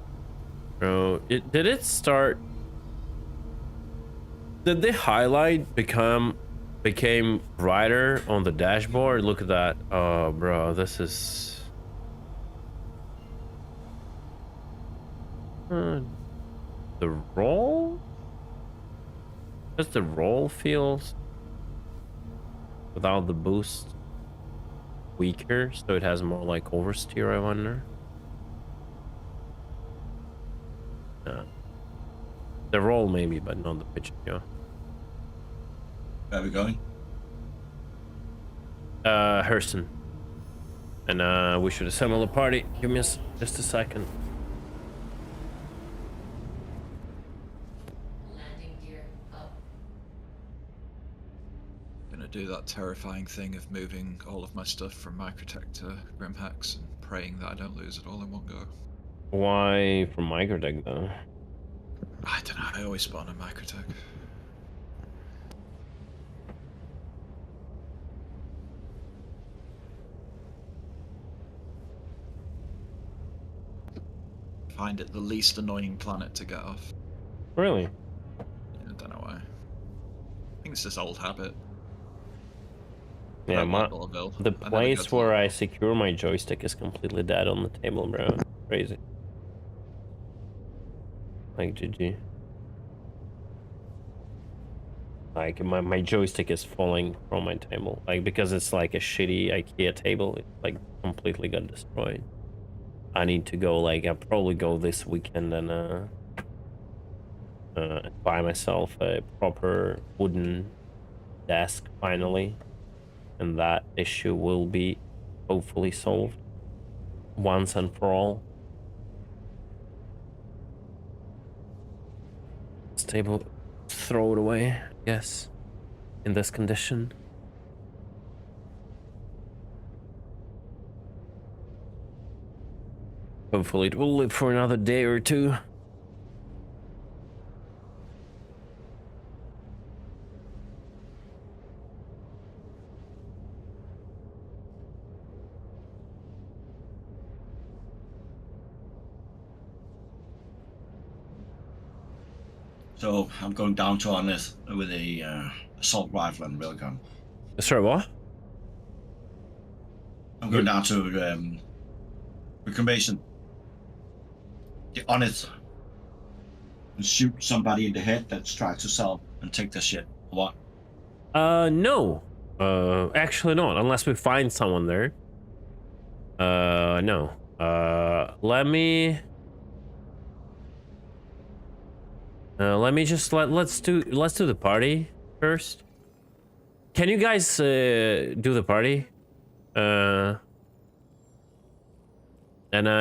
Bro, did it start? Did the highlight became brighter on the dashboard? Look at that. Oh, bro, this is. The roll? Does the roll feels without the boost weaker, so it has more like oversteer, I wonder? The roll maybe, but not the pitch. Yeah. Where are we going? Hurston. And we should assemble a party. Give me just a second. Landing gear up. Gonna do that terrifying thing of moving all of my stuff from Microtech to Grimhex and praying that I don't lose it all in one go. Why from Microtech though? I don't know, I always spawn in Microtech. find it the least annoying planet to get off. Really? Yeah, I don't know why. I think it's just old habit. Yeah, Like Levelville. the I never place go to where I Levelville. secure my joystick is completely dead on the table, bro. Crazy. Like, GG. Like, my joystick is falling from my table. Like, because it's like a shitty IKEA table. It, like, completely got destroyed. I need to go, like, I'll probably go this weekend and, buy myself a proper wooden desk, finally. And that issue will be hopefully solved once and for all. This table, throw it away, I guess, in this condition. Hopefully it will live for another day or two. So I'm going down to Arnith with a assault rifle and railgun. Sorry, what? I'm going down to reclamation. The Arnith. And shoot somebody in the head that's trying to sell and take their shit. What? No. Actually not, unless we find someone there. No. Let me just let's do the party first. Can you guys do the party? And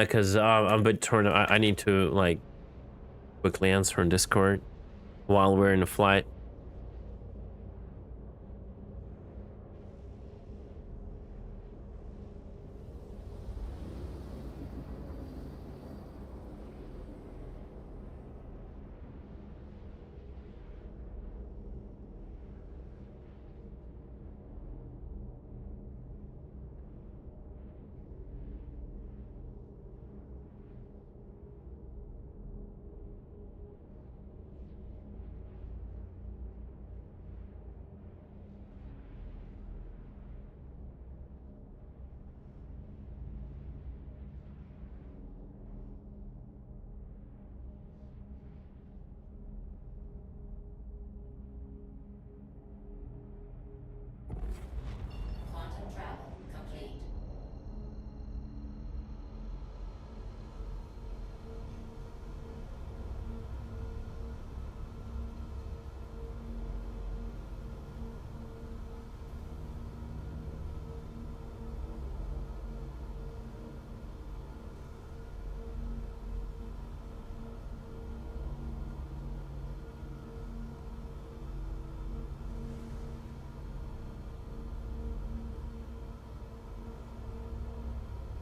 cause I'm a bit torn. I need to like quickly answer in Discord while we're in the flight.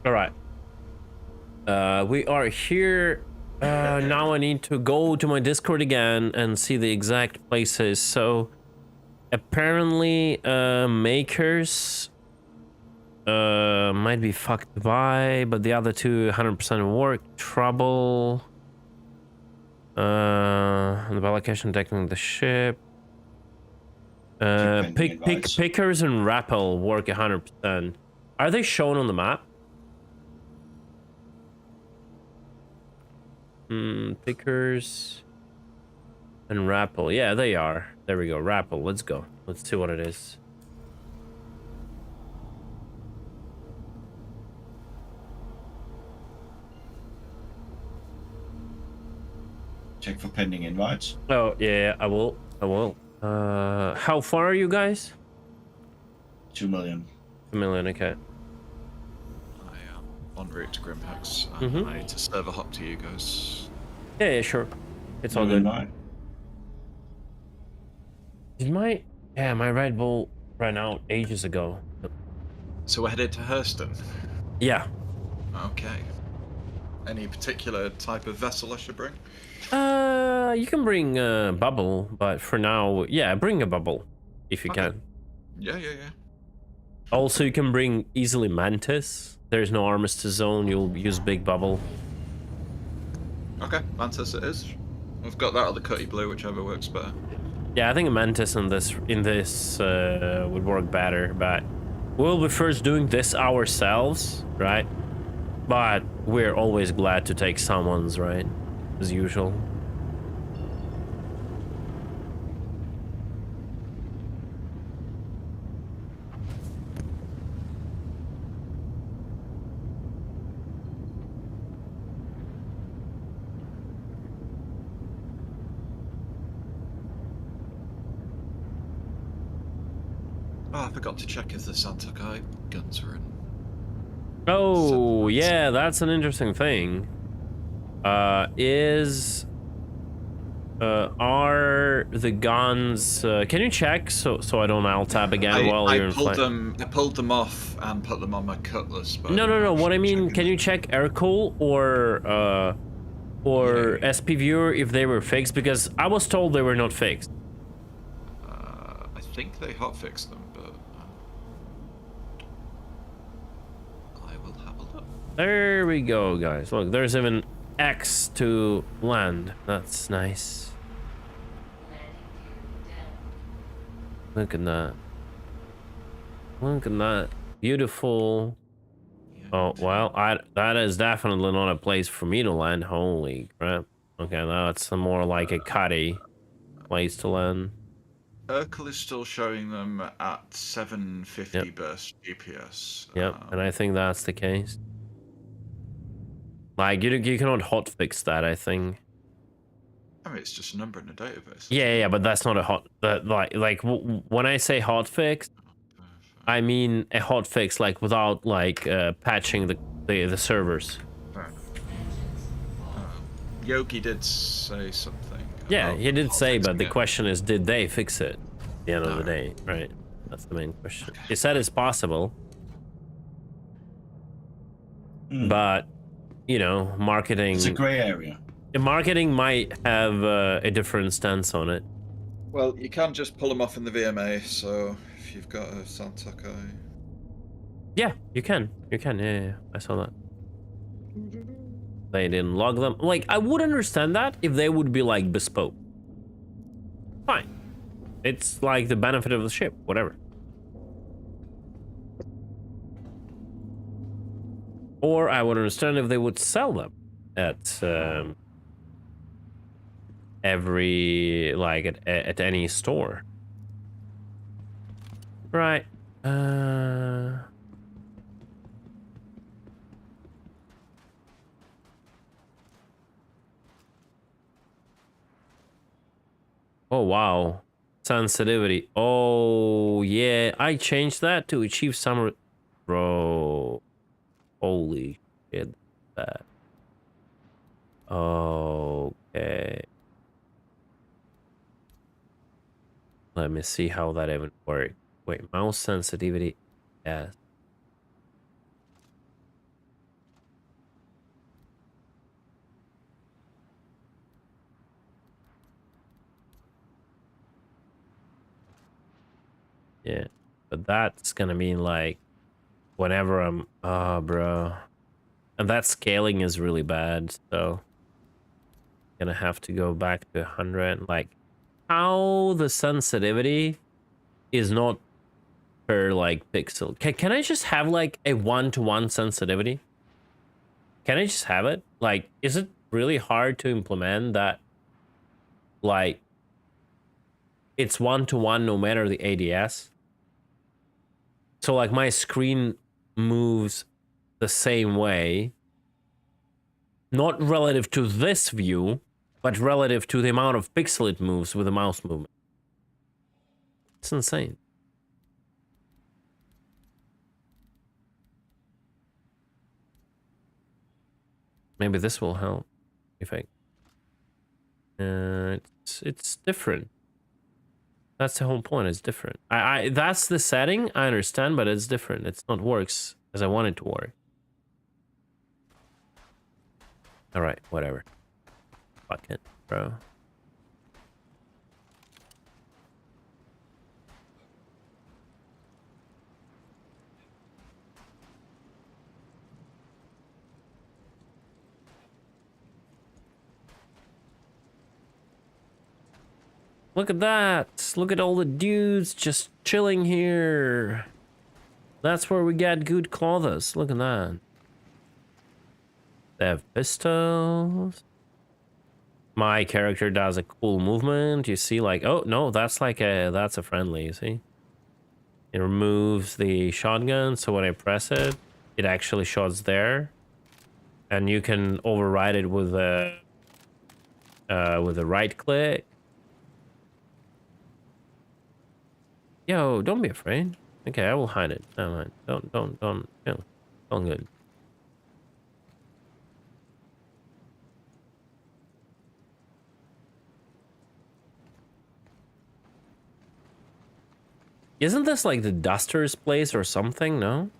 All right. We are here. Now I need to go to my Discord again and see the exact places. So apparently, Makers might be fucked by, but the other two 100% work. Trouble. The location tackling the ship. Pickers and Rappel work 100%. Are they shown on the map? Pickers and Rappel. Yeah, they are. There we go. Rappel. Let's go. Let's see what it is. Check for pending invites. Oh, yeah, I will. I will. How far are you guys? 2 million. 2 million, okay. En route to Grimhex. Mhm. I need to server hop to you guys. Yeah, sure. It's all good. Did my Red Bull ran out ages ago. So we're headed to Hurston. Yeah. Okay. Any particular type of vessel I should bring? You can bring a bubble, but for now, yeah, bring a bubble if you can. Yeah. Also, you can bring easily Mantis. There's no armistice zone. You'll use big bubble. Okay, Mantis it is. We've got that or the Cutty Blue, whichever works better. Yeah, I think a Mantis in this would work better, but we'll be first doing this ourselves, right? But we're always glad to take someone's, right? As usual. Oh, I forgot to check if the Santokai guns are in. Oh, yeah, that's an interesting thing. Are the guns? Can you check so I don't alt tab again while you're in flight? I pulled them off and put them on my Cutlass. But No. What I mean, can you check Aircool or SP Viewer if they were fixed? Because I was told they were not fixed. I think they hotfixed them, but I will have a look. There we go, guys. Look, there's even X to land. That's nice. Look at that. Look at that. Beautiful. Oh, well, that is definitely not a place for me to land. Holy crap. Okay, that's more like a cutty place to land. Urkel is still showing them at 750 burst GPS. Yep, and I think that's the case. Like, you cannot hotfix that, I think. I mean, it's just a number in a database. Yeah, but that's not a when I say hotfix, I mean a hotfix like without like patching the servers. Yogi did say something. Yeah, he did say, but the question is, did they fix it? At the end of the day, right? That's the main question. Okay. He said it's possible, but you know, marketing. It's a gray area. Marketing might have a different stance on it. Well, you can just pull them off in the VMA. So if you've got a Santokai. Yeah, you can. Yeah, I saw that. They didn't log them. Like, I would understand that if they would be like bespoke. Fine. It's like the benefit of the ship, whatever. Or I would understand if they would sell them at every, like, at any store. Right. Oh, wow. Sensitivity. Oh, yeah. I changed that to achieve some... Bro. Holy shit. That. Okay. Let me see how that even works. Wait, mouse sensitivity. Yes. Yeah, but that's gonna mean like whenever I'm bro, and that scaling is really bad, so gonna have to go back to 100. Like how the sensitivity is not per like pixel. Can I just have like a 1-to-1 sensitivity? Can I just have it? Like, is it really hard to implement that? Like it's 1-to-1 no matter the ADS. So like my screen moves the same way, not relative to this view, but relative to the amount of pixel it moves with the mouse movement. It's insane. Maybe this will help. If I, it's different. That's the whole point. It's different. That's the setting. I understand, but it's different. It's not works as I want it to work. All right, whatever. Fuck it, bro. Look at that. Look at all the dudes just chilling here. That's where we get good clothes. Look at that. They have pistols. My character does a cool movement. You see, like, oh no, that's a friendly, you see? It removes the shotgun, so when I press it, it actually shots there. And you can override it with a right click. Yo, don't be afraid. Okay, I will hide it. Never mind. Don't, no, all good. Isn't this like the Duster's place or something, no?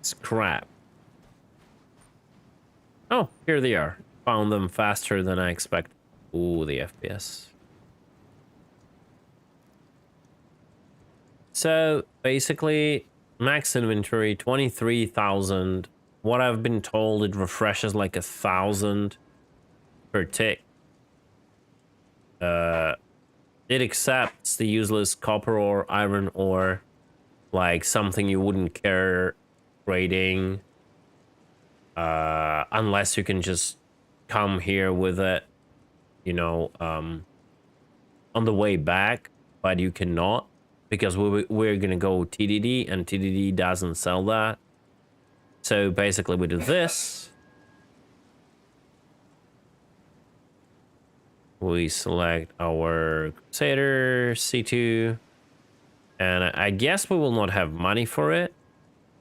Scrap. Oh, here they are. Found them faster than I expected. Ooh, the FPS. So basically, max inventory 23,000. What I've been told, it refreshes like 1,000 per tick. It accepts the useless copper or iron ore, like something you wouldn't care trading, unless you can just come here with it, you know, on the way back, but you cannot. Because we're gonna go TDD, and TDD doesn't sell that. So basically we do this. We select our Crusader, C2. And I guess we will not have money for it.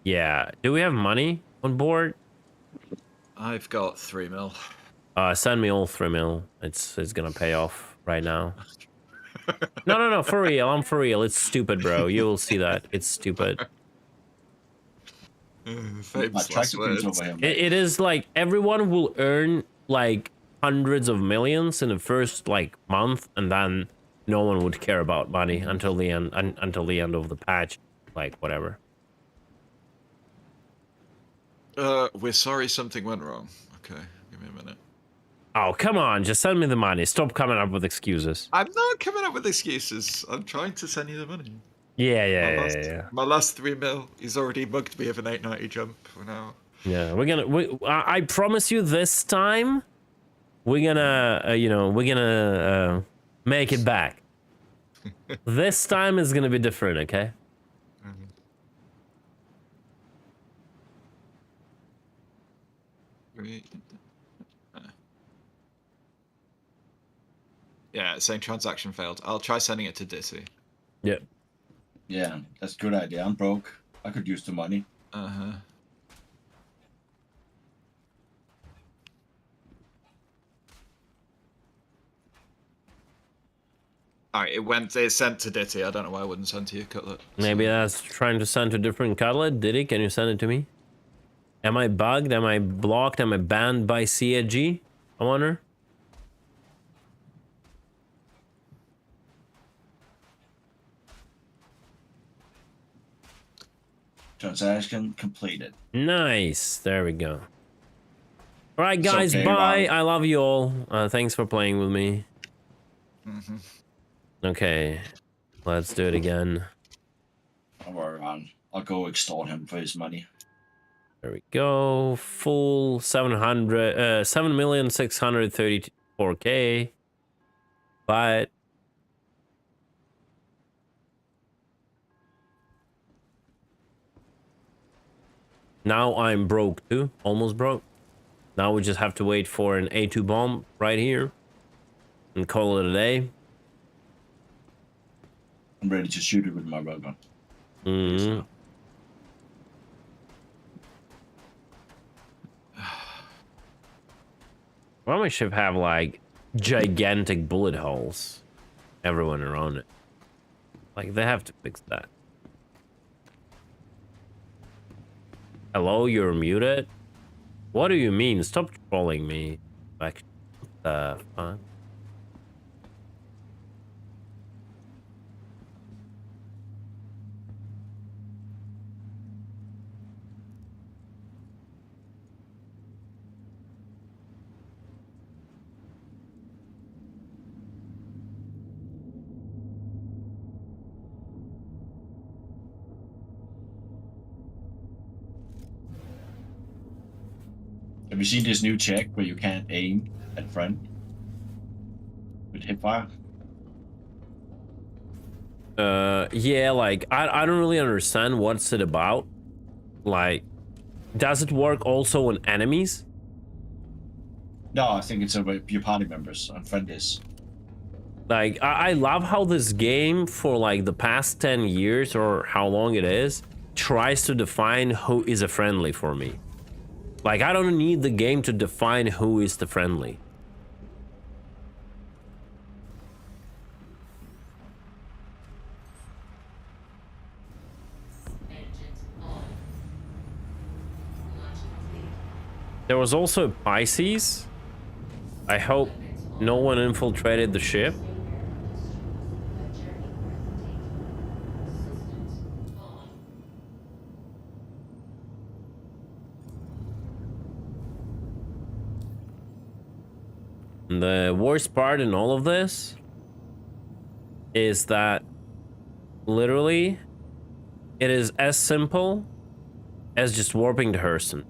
Yeah, do we have money on board? I've got 3 mil. Send me all 3 mil. It's gonna pay off right now. No, for real. I'm for real. It's stupid, bro. You will see that. It's stupid. It is like everyone will earn like hundreds of millions in the first like month, and then no one would care about money until the end of the patch, like whatever. We're sorry something went wrong. Okay, give me a minute. Oh, come on, just send me the money. Stop coming up with excuses. I'm not coming up with excuses. I'm trying to send you the money. Yeah. My last 3 mil. He's already mugged me of an 890 jump for now. Yeah, I promise you this time, we're gonna, make it back. This time is gonna be different, okay? Yeah, it's saying transaction failed. I'll try sending it to Dizzy. Yep. Yeah, that's a good idea. I'm broke. I could use the money. Uh-huh. Alright, it sent to Ditty. I don't know why I wouldn't send to you, Cutlet. Maybe that's trying to send to different Cutlet. Diddy, can you send it to me? Am I bugged? Am I blocked? Am I banned by CAG? I wonder. Transaction completed. Nice. There we go. All right, guys. Okay, bye. wow. I love you all. Thanks for playing with me. Mm-hmm. Okay. Let's do it again. Don't worry, man. I'll go extort him for his money. There we go. Full 7,634,000. But now I'm broke too. Almost broke. Now we just have to wait for an A2 bomb right here and call it a day. I'm ready to shoot it with my railgun. Mm-hmm. Why my ship have like gigantic bullet holes everyone around it? Like they have to fix that. Hello, you're muted? What do you mean? Stop trolling me. Like, what the fuck? Have you seen this new check where you can't aim at front with hipfire? Yeah, like I don't really understand what's it about. Like, does it work also on enemies? No, I think it's about your party members on friendlies. Like, I love how this game for like the past 10 years or how long it is tries to define who is a friendly for me. Like, I don't need the game to define who is the friendly. There was also Pisces. I hope no one infiltrated the ship. The worst part in all of this is that literally it is as simple as just warping to Hurston.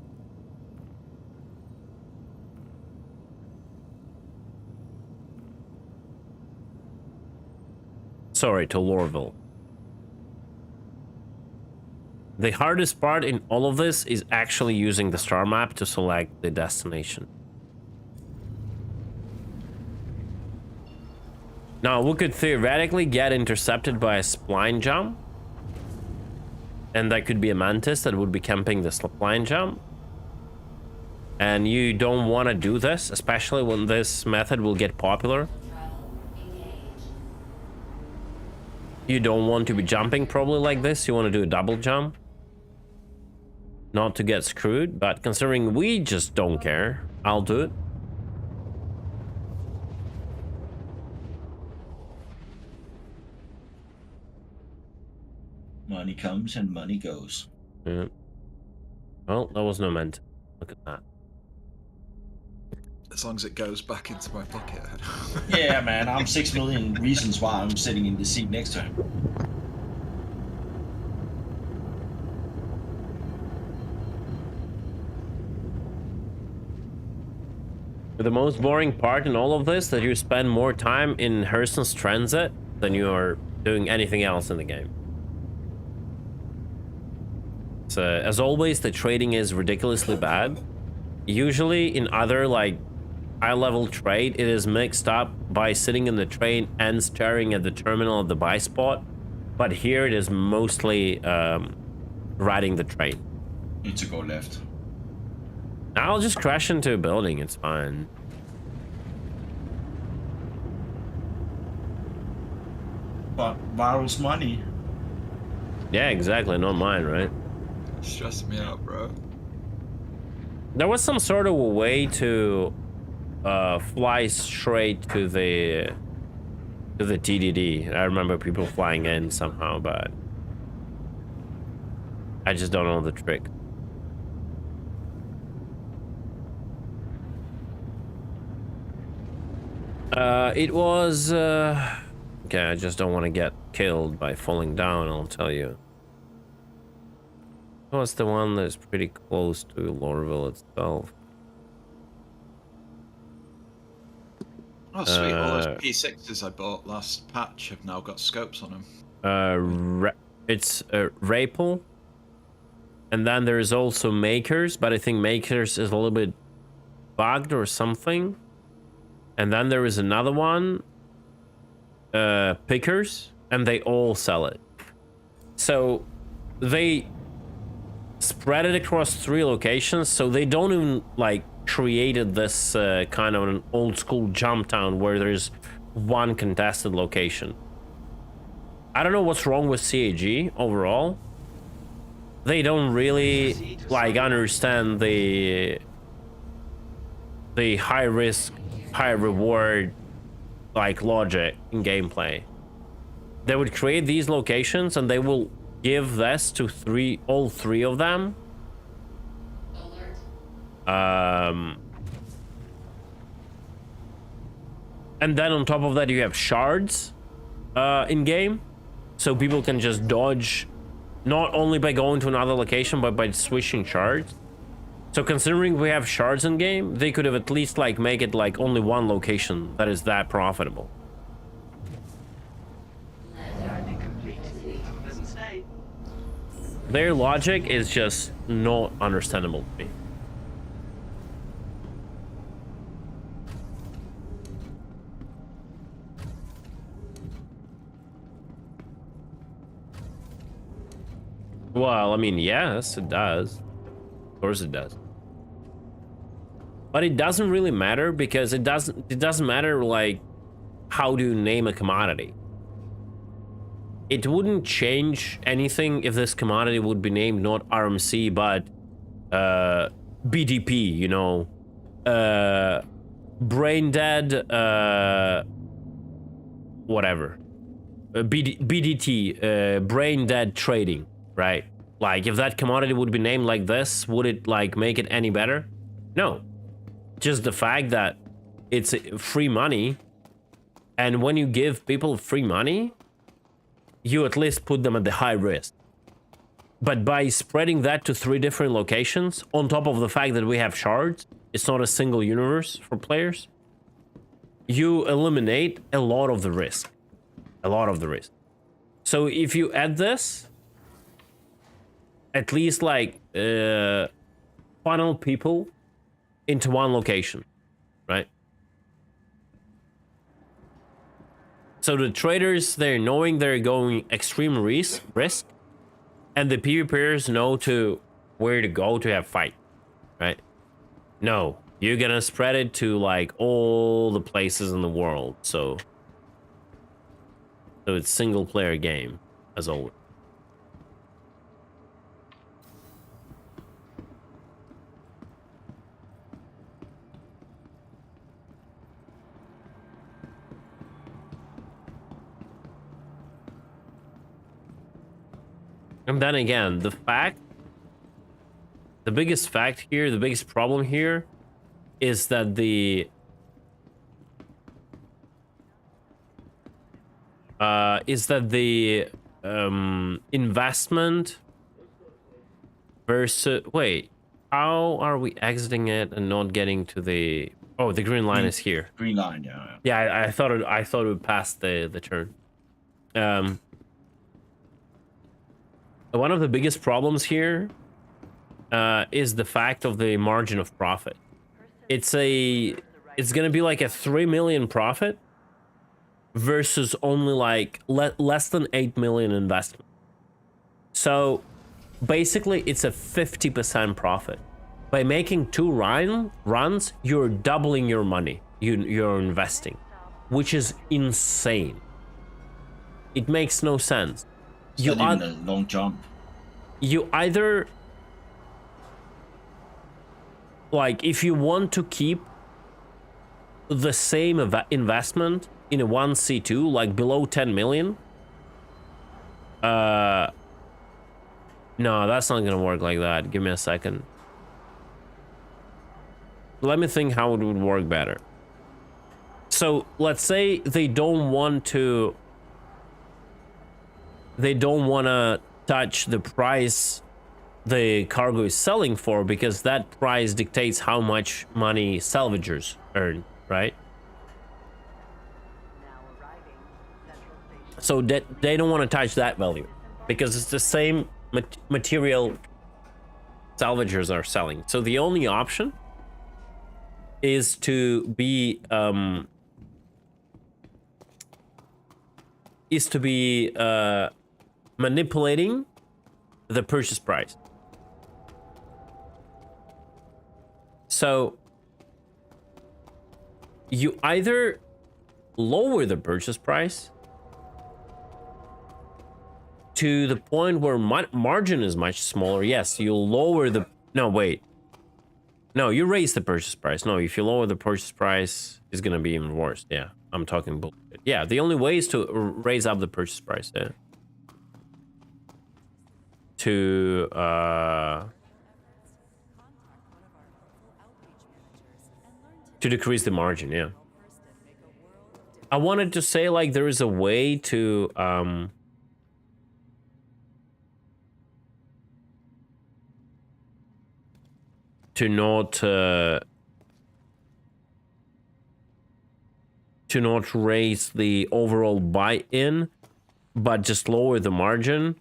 Sorry, to Lorville. The hardest part in all of this is actually using the star map to select the destination. Now, we could theoretically get intercepted by a spline jump. And that could be a mantis that would be camping the spline jump. And you don't want to do this, especially when this method will get popular. You don't want to be jumping probably like this. You want to do a double jump. Not to get screwed, but considering we just don't care, I'll do it. Money comes and money goes. Yeah. Well, that was no meant. Look at that. As long as it goes back into my pocket. Yeah, man, I'm 6 million reasons why I'm sitting in the seat next to him. The most boring part in all of this, that you spend more time in Hurston's transit than you are doing anything else in the game. So, as always, the trading is ridiculously bad. Usually in other, like, high-level trade, it is mixed up by sitting in the train and staring at the terminal of the buy spot. But here it is mostly riding the train. Need to go left. I'll just crash into a building, it's fine. But Varro's money. Yeah, exactly, not mine, right? Stress me out, bro. There was some sort of a way to fly straight to the TDD. I remember people flying in somehow, but I just don't know the trick. It was okay, I just don't want to get killed by falling down, I'll tell you. It was the one that's pretty close to Lorville itself. Oh, sweet. All those P6s I bought last patch have now got scopes on them. It's Rapel. And then there's also Makers, but I think Makers is a little bit bugged or something. And then there is another one, Pickers, and they all sell it. So they spread it across 3 locations, so they don't even like created this kind of an old school jump town where there's one contested location. I don't know what's wrong with CAG overall. They don't really like understand the high risk, high reward like logic in gameplay. They would create these locations and they will give this to all three of them. And then on top of that you have shards in game, so people can just dodge not only by going to another location but by switching shards. So considering we have shards in game, they could have at least like make it like only one location that is that profitable. Their logic is just not understandable to me. Well, I mean, yes, it does. Of course it does. But it doesn't really matter because it doesn't matter like how do you name a commodity. It wouldn't change anything if this commodity would be named not RMC but BDP, you know, brain dead, whatever, BDT, brain dead trading, right? Like if that commodity would be named like this, would it like make it any better? No. Just the fact that it's free money, and when you give people free money, you at least put them at the high risk. But by spreading that to 3 different locations, on top of the fact that we have shards, it's not a single universe for players, you eliminate a lot of the risk. A lot of the risk. So if you add this, at least like funnel people into one location, right? So the traders, they're knowing they're going extreme risk, and the PvPers know to where to go to have fight, right? No, you're gonna spread it to like all the places in the world, so it's single player game as always. And then again, the biggest fact here, the biggest problem here is that the investment versus, wait, how are we exiting it and not getting to the, oh, the green line is here. Green line, yeah. Yeah, I thought it would pass the turn. One of the biggest problems here is the fact of the margin of profit. It's gonna be like a 3 million profit versus only like less than 8 million investment. So basically it's a 50% profit. By making 2 runs, you're doubling your money you're investing, which is insane. It makes no sense. It's not even a long jump. You either, like, if you want to keep the same investment in a 1C2, like below 10 million, no, that's not gonna work like that. Give me a second. Let me think how it would work better. So let's say they don't want to touch the price the cargo is selling for, because that price dictates how much money salvagers earn, right? So that they don't want to touch that value because it's the same material salvagers are selling. So the only option is to be manipulating the purchase price. So you either lower the purchase price to the point where margin is much smaller. Yes, you lower the, no, wait. No, you raise the purchase price. No, if you lower the purchase price, it's gonna be even worse. Yeah, I'm talking bullshit. Yeah, the only way is to raise up the purchase price. Yeah. To decrease the margin. Yeah. I wanted to say like there is a way to to not raise the overall buy-in, but just lower the margin.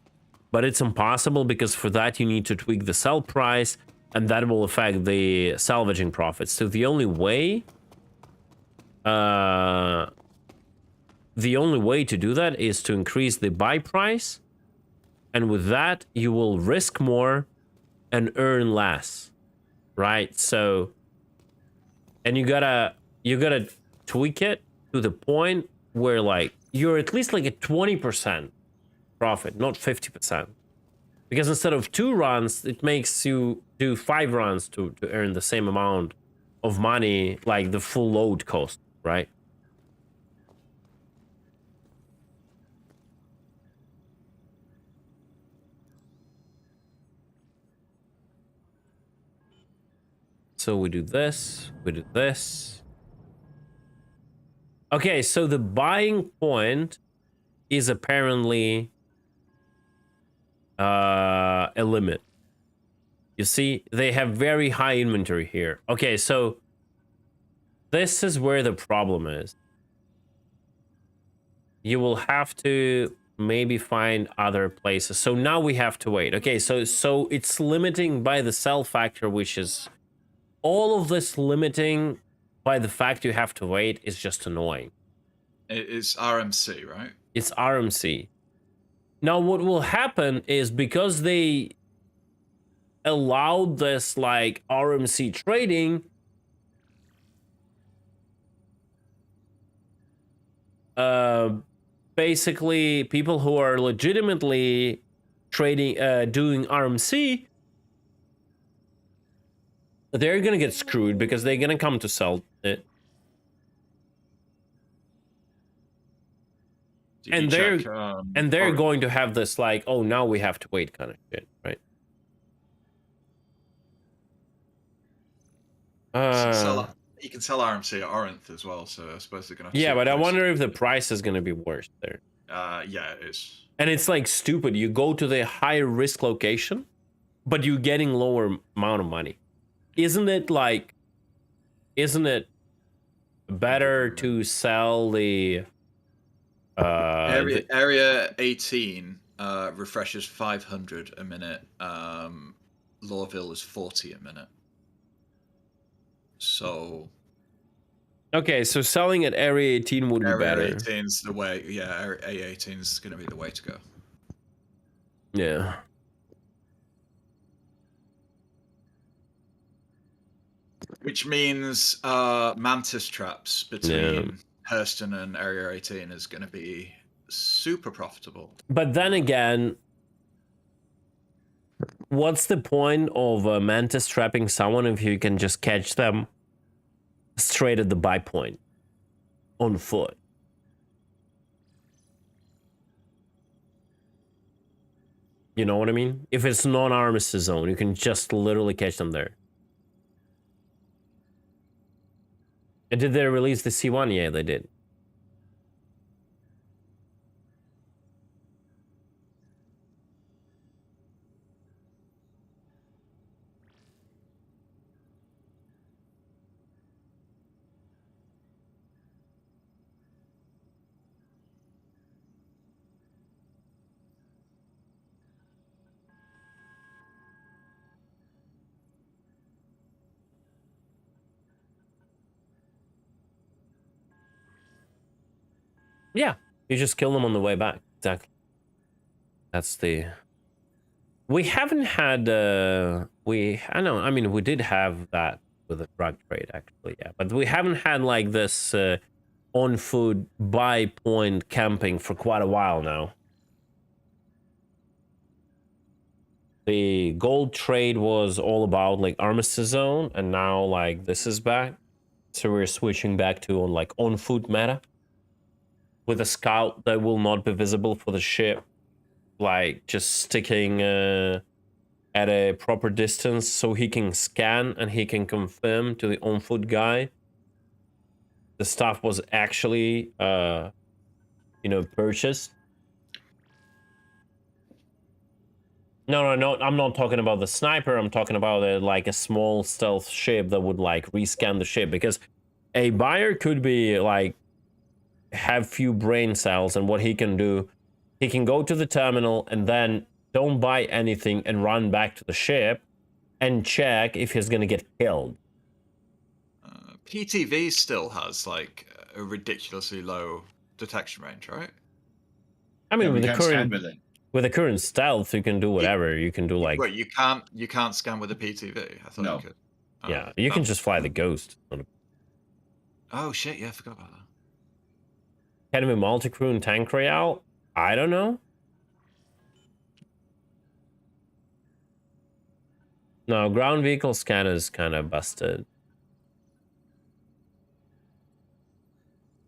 But it's impossible because for that you need to tweak the sell price, and that will affect the salvaging profits. So the only way to do that is to increase the buy price, and with that you will risk more and earn less, right? So, and you gotta tweak it to the point where like you're at least like a 20% profit, not 50%, because instead of 2 runs, it makes you do 5 runs to earn the same amount of money, like the full load cost, right? So we do this, we do this. Okay, so the buying point is apparently a limit. You see, they have very high inventory here. Okay, so this is where the problem is. You will have to maybe find other places. So now we have to wait. Okay, so it's limiting by the sell factor, which is all of this limiting by the fact you have to wait is just annoying. It's RMC, right? It's RMC. Now, what will happen is because they allowed this like RMC trading, basically people who are legitimately trading, doing RMC, they're gonna get screwed because they're gonna come to sell it. And they're going to have this like, oh, now we have to wait kind of shit, right? You can sell RMC at Orinth as well, so I suppose they're gonna have to yeah, but I price. wonder if the price is gonna be worse there. Yeah, it is. And it's like stupid. You go to the higher risk location, but you're getting lower amount of money. Isn't it better to sell the Area 18 refreshes 500 a minute. Lorville is 40 a minute. So okay, so selling at Area 18 would be better. Area 18's the way. Yeah, Area 18 is going to be the way to go. Yeah. Which means mantis traps between Hurston and Area 18 is going to be super profitable. But then again, what's the point of mantis trapping someone if you can just catch them straight at the buy point on foot? You know what I mean? If it's non-armistice zone, you can just literally catch them there. And did they release the C1? Yeah, they did. Yeah, you just kill them on the way back. Exactly. That's the... We haven't had... we did have that with the drug trade, actually, yeah. But we haven't had, like, this on-foot buy point camping for quite a while now. The gold trade was all about, like, armistice zone, and now, like, this is back. So we're switching back to, like, on-foot meta. With a scout that will not be visible for the ship, like just sticking at a proper distance so he can scan and he can confirm to the on-foot guy the stuff was actually purchased. No. I'm not talking about the sniper. I'm talking about like a small stealth ship that would like rescan the ship, because a buyer could be like have few brain cells, and what he can do, he can go to the terminal and then don't buy anything and run back to the ship and check if he's gonna get killed. PTV still has like a ridiculously low detection range, right? I mean, Yeah, we with the can't scan current with it. with the current stealth, you can do whatever. You can do like, Wait, you can't scan with a PTV. I thought No. you could. Oh, yeah, you can oh. just fly the Ghost. Oh shit! Yeah, I forgot about that. Can we multi-crew and tank royale? I don't know. No, ground vehicle scan is kind of busted.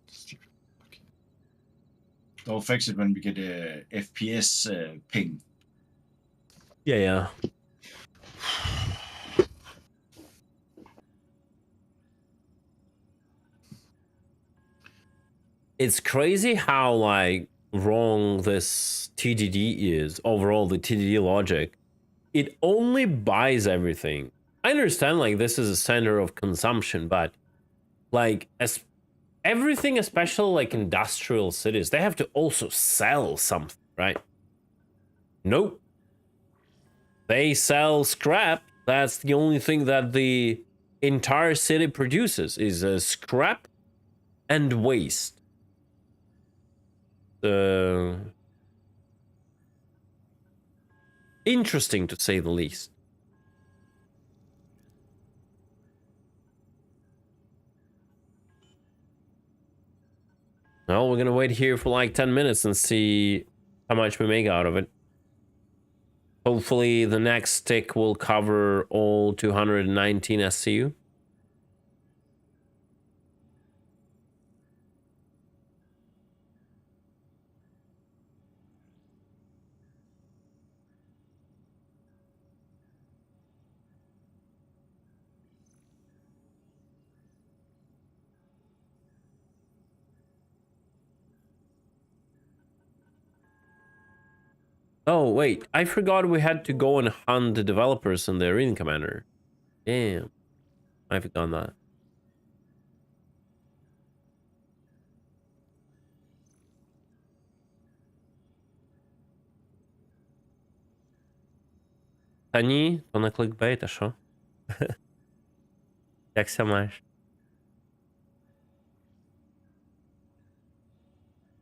Stupid fucking- They'll fix it when we get a FPS ping. Yeah. It's crazy how like wrong this TDD is overall. The TDD logic, it only buys everything. I understand like this is a center of consumption, but like as everything, especially like industrial cities, they have to also sell something, right? Nope. They sell scrap. That's the only thing that the entire city produces is scrap and waste. Interesting to say the least. Well, we're gonna wait here for like 10 minutes and see how much we make out of it. Hopefully the next stick will cover all 219 SCU. Oh, wait. I forgot we had to go and hunt the developers and the arena commander. Damn. I forgot that. Та ні, то не кликбейт, а що? Як ся маєш?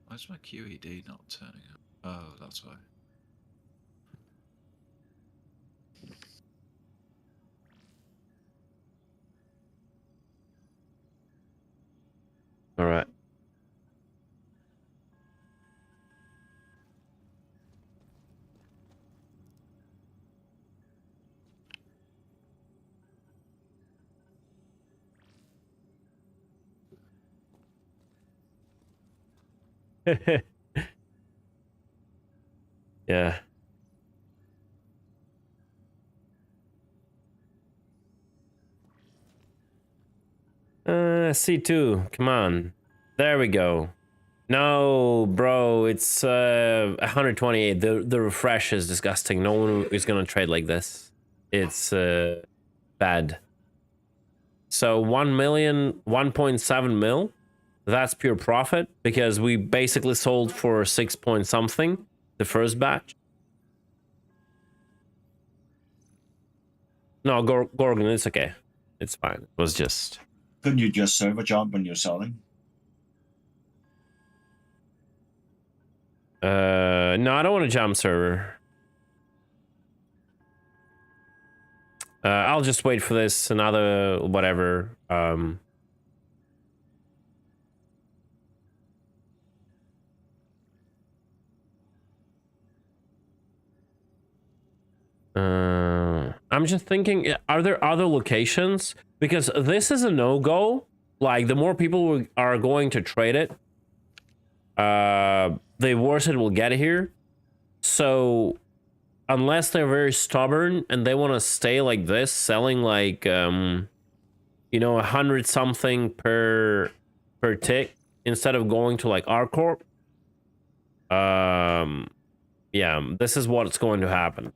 Why's my QED not turning up? Oh, that's why. All right. Yeah. C2, come on. There we go. No, bro, it's 128. The refresh is disgusting. No one is gonna trade like this. It's bad. So 1 million, 1.7 mil. That's pure profit because we basically sold for 6 point something the first batch. No, Gorgon, it's okay. It's fine. It was just... Couldn't you just server jump when you're selling? No, I don't want to jump server. I'll just wait for this another whatever. I'm just thinking, are there other locations? Because this is a no-go. Like, the more people are going to trade it, the worse it will get here. So, unless they're very stubborn and they want to stay like this, selling like, you know, 100 something per tick instead of going to like R-Corp, yeah, this is what's going to happen.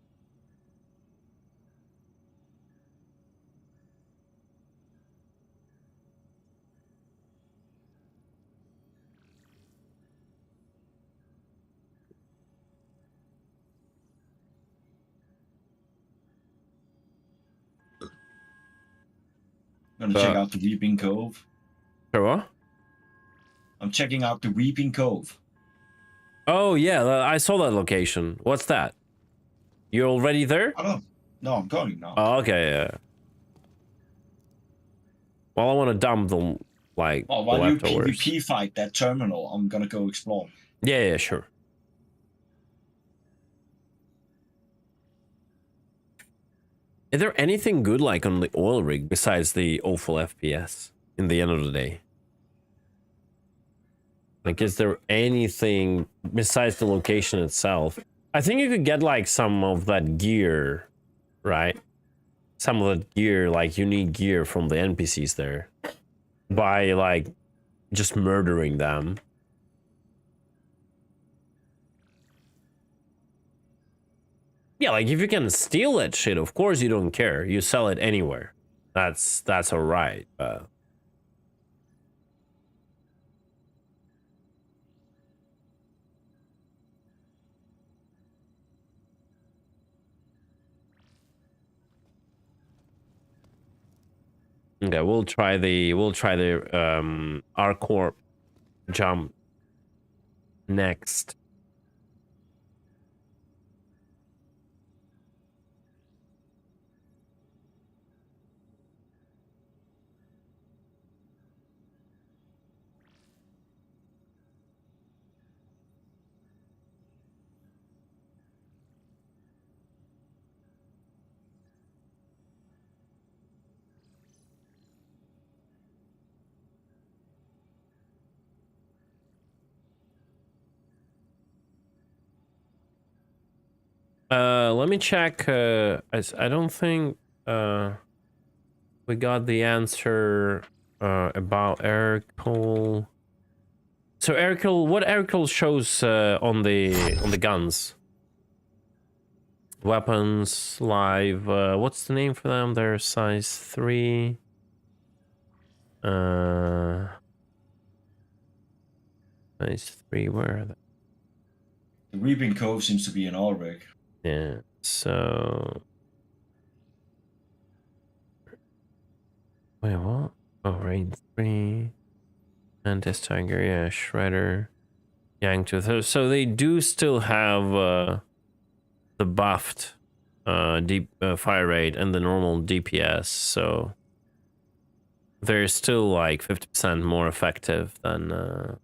gonna check out the Weeping Cove. Sure, what? I'm checking out the Weeping Cove. Oh yeah, I saw that location. What's that? You're already there? I don't. No, I'm going now. Oh, okay, yeah. Well, I want to dump the like Oh, while you leftovers. PvP fight that terminal, I'm gonna go explore. Yeah, sure. Is there anything good like on the oil rig besides the awful FPS in the end of the day? Like, is there anything besides the location itself? I think you could get like some of that gear, right? Some of that gear, like unique gear from the NPCs there, by like just murdering them. Yeah, like if you can steal that shit, of course you don't care. You sell it anywhere. That's all right. Okay, we'll try the R-Corp jump next. Let me check. I don't think we got the answer about Erical. So Erical, what Erical shows on the guns? Weapons, live. What's the name for them? They're size 3. Size 3. Where are they? The Weeping Cove seems to be an all rig. Yeah, so... Wait, what? Oh, raid 3. Mantis Tiger, yeah, Shredder. Yangtooth. So they do still have the buffed deep fire rate and the normal DPS, so... They're still like 50% more effective than...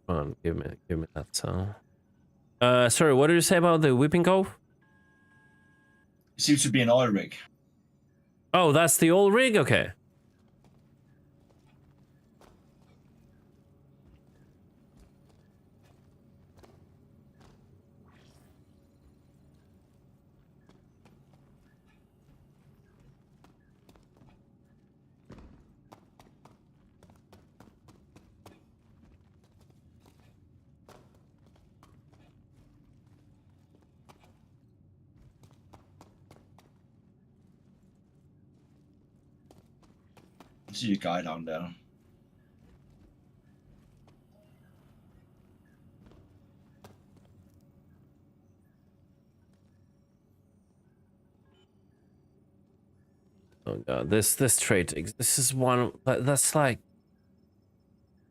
Come on, give me that sound. Sorry, what did you say about the Weeping Cove? It seems to be an oil rig. Oh, that's the old rig? Okay. I see a guy down there. Oh god, this trait, this is one that's like,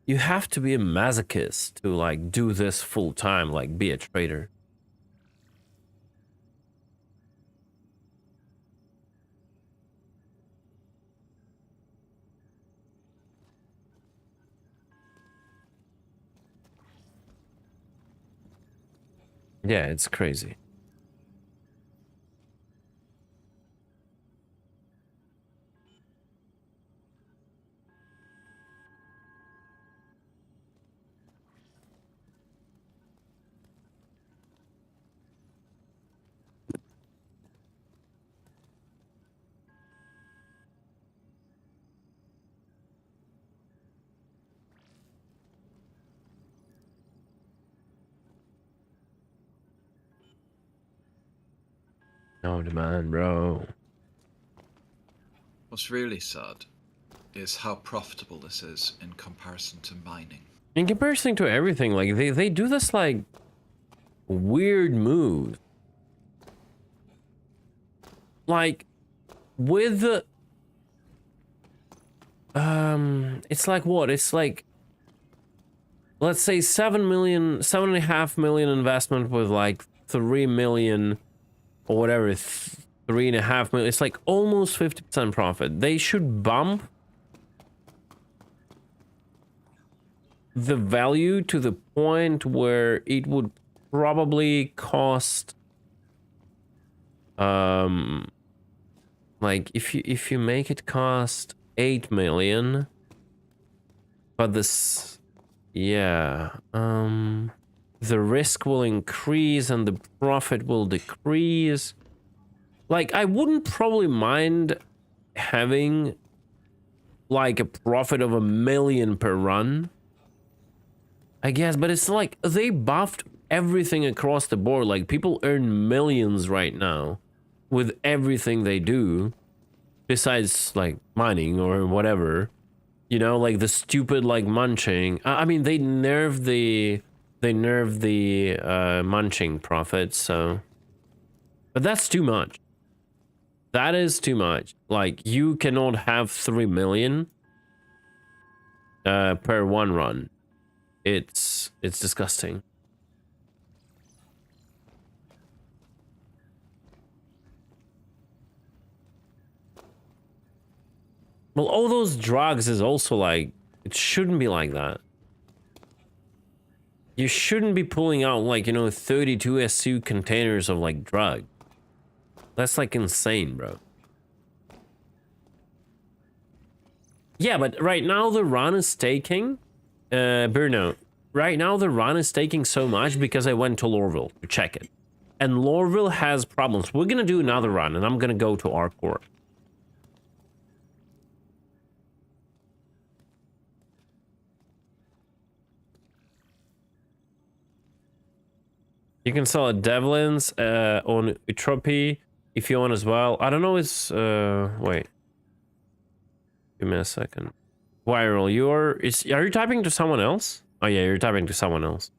you have to be a masochist to like do this full time, like be a trader. Yeah, it's crazy. No demand, bro. What's really sad is how profitable this is in comparison to mining. In comparison to everything, like they do this like weird move. Like with the it's like what? It's like, let's say 7.5 million investment with like 3 million or whatever, 3.5 million. It's like almost 50% profit. They should bump the value to the point where it would probably cost like if you make it cost 8 million, but this, yeah, the risk will increase and the profit will decrease. Like, I wouldn't probably mind having like a profit of 1 million per run, I guess, but it's like they buffed everything across the board. Like, people earn millions right now with everything they do, besides like mining or whatever, you know, like the stupid like munching. I mean, they nerfed the munching profits, so, but that's too much. That is too much. Like, you cannot have 3 million per one run. It's disgusting. Well, all those drugs is also like, it shouldn't be like that. You shouldn't be pulling out like, you know, 32 SU containers of like drug. That's like insane, bro. Yeah, but right now the run is taking, Bruno, right now the run is taking so much because I went to Lorville to check it. And Lorville has problems. We're gonna do another run and I'm gonna go to ArcCorp. You can sell at Devlin's on Utropy if you want as well. I don't know, it's wait. Give me a second. Viral, are you typing to someone else? Oh yeah, you're typing to someone else.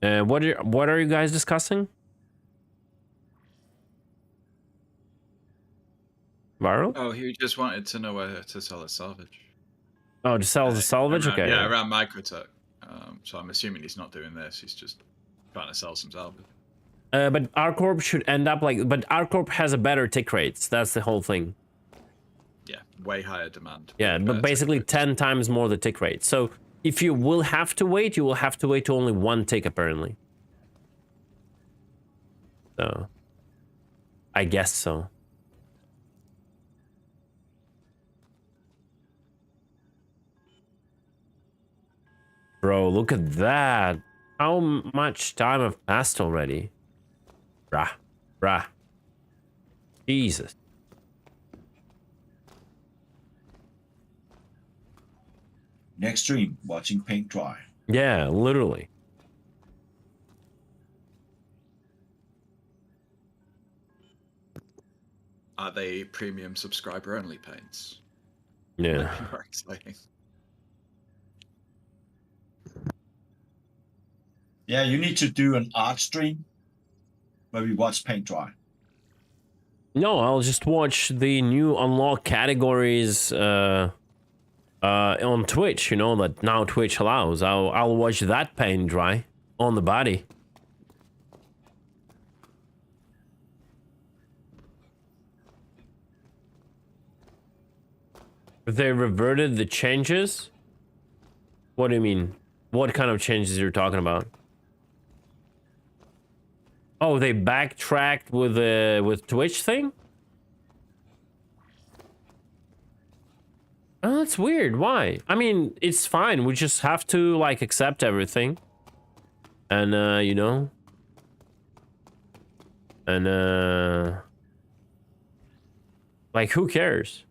What are you guys discussing? Viral? Oh, he just wanted to know where to sell his salvage. Oh, to sell the salvage? Around, okay. Yeah, around Microtech. So I'm assuming he's not doing this. He's just trying to sell some salvage. But ArcCorp should end up like... But ArcCorp has a better tick rates. That's the whole thing. Yeah, way higher demand. Yeah, but basically 10 times more the tick rate. So if you will have to wait, you will have to wait to only one tick, apparently. So... I guess so. Bro, look at that. How much time have passed already? Bruh. Jesus. Next stream, watching paint dry. Yeah, literally. Are they premium subscriber only paints? Yeah. That'd be more exciting. Yeah, you need to do an art stream where we watch paint dry. No, I'll just watch the new unlock categories on Twitch, you know, that now Twitch allows. I'll watch that paint dry on the body. They reverted the changes? What do you mean? What kind of changes you're talking about? Oh, they backtracked with the Twitch thing? Oh, that's weird. Why? I mean, it's fine. We just have to like accept everything. And you know. And like, who cares?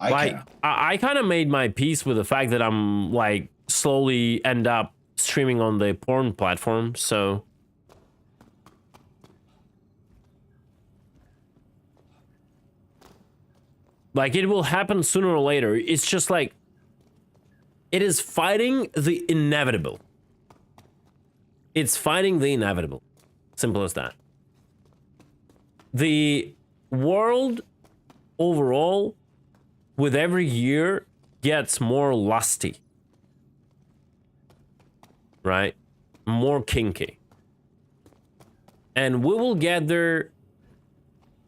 I kind of made my peace with the fact that I'm like slowly end up streaming on the porn platform, so Like, it will happen sooner or later. It's just like, it is fighting the inevitable. It's fighting the inevitable. Simple as that. The world overall, with every year, gets more lusty. Right? More kinky. And we will get there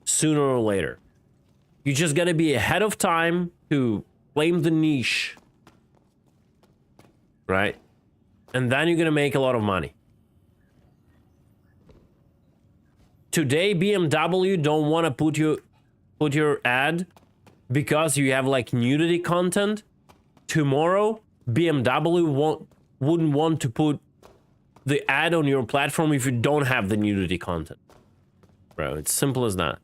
sooner or later. You just gotta be ahead of time to claim the niche. Right? And then you're gonna make a lot of money. Today, BMW don't want to put your ad because you have like nudity content. Tomorrow, BMW wouldn't want to put the ad on your platform if you don't have the nudity content. Bro, it's simple as that.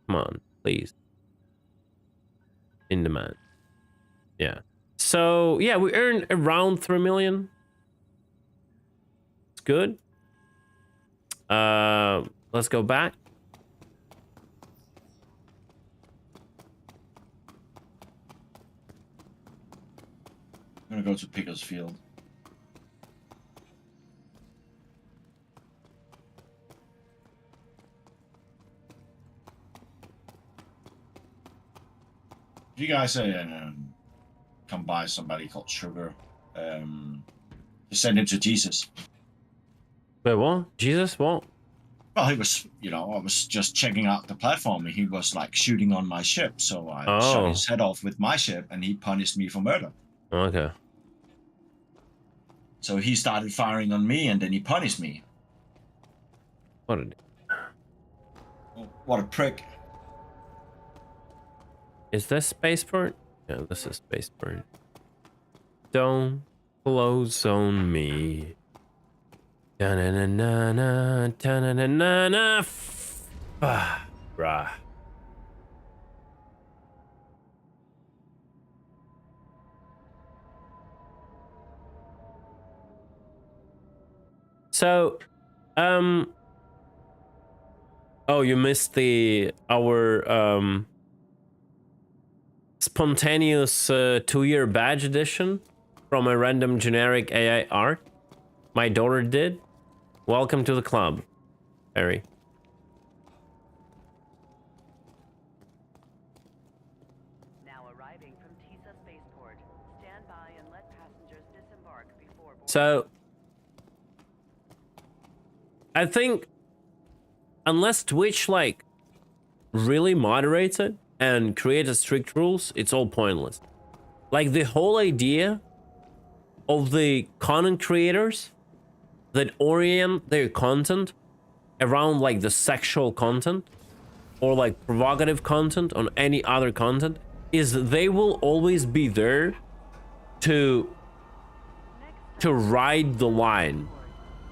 Come on, please. In demand. Yeah. So, yeah, we earned around 3 million. It's good. Let's go back. I'm gonna go to Pickers Field. If you guys come by somebody called Sugar, just send him to Jesus. Wait, what? Jesus? What? Well, he was, you know, I was just checking out the platform and he was like shooting on my ship. So I shot his head off with my ship and he punished me for murder. Okay. So he started firing on me and then he punished me. What a prick. Is this Spaceport? Yeah, this is Spaceport. Don't close on me. Da-na-na-na-na, da-na-na-na-na. Bruh. So, oh, you missed our spontaneous 2-year badge edition from a random generic AI art. My daughter did. Welcome to the club, Harry. Now arriving from Tisa Spaceport. Stand by and let passengers disembark before boarding. So, I think unless Twitch like really moderates it and creates strict rules, it's all pointless. Like the whole idea of the content creators that orient their content around like the sexual content or like provocative content on any other content is they will always be there to ride the line,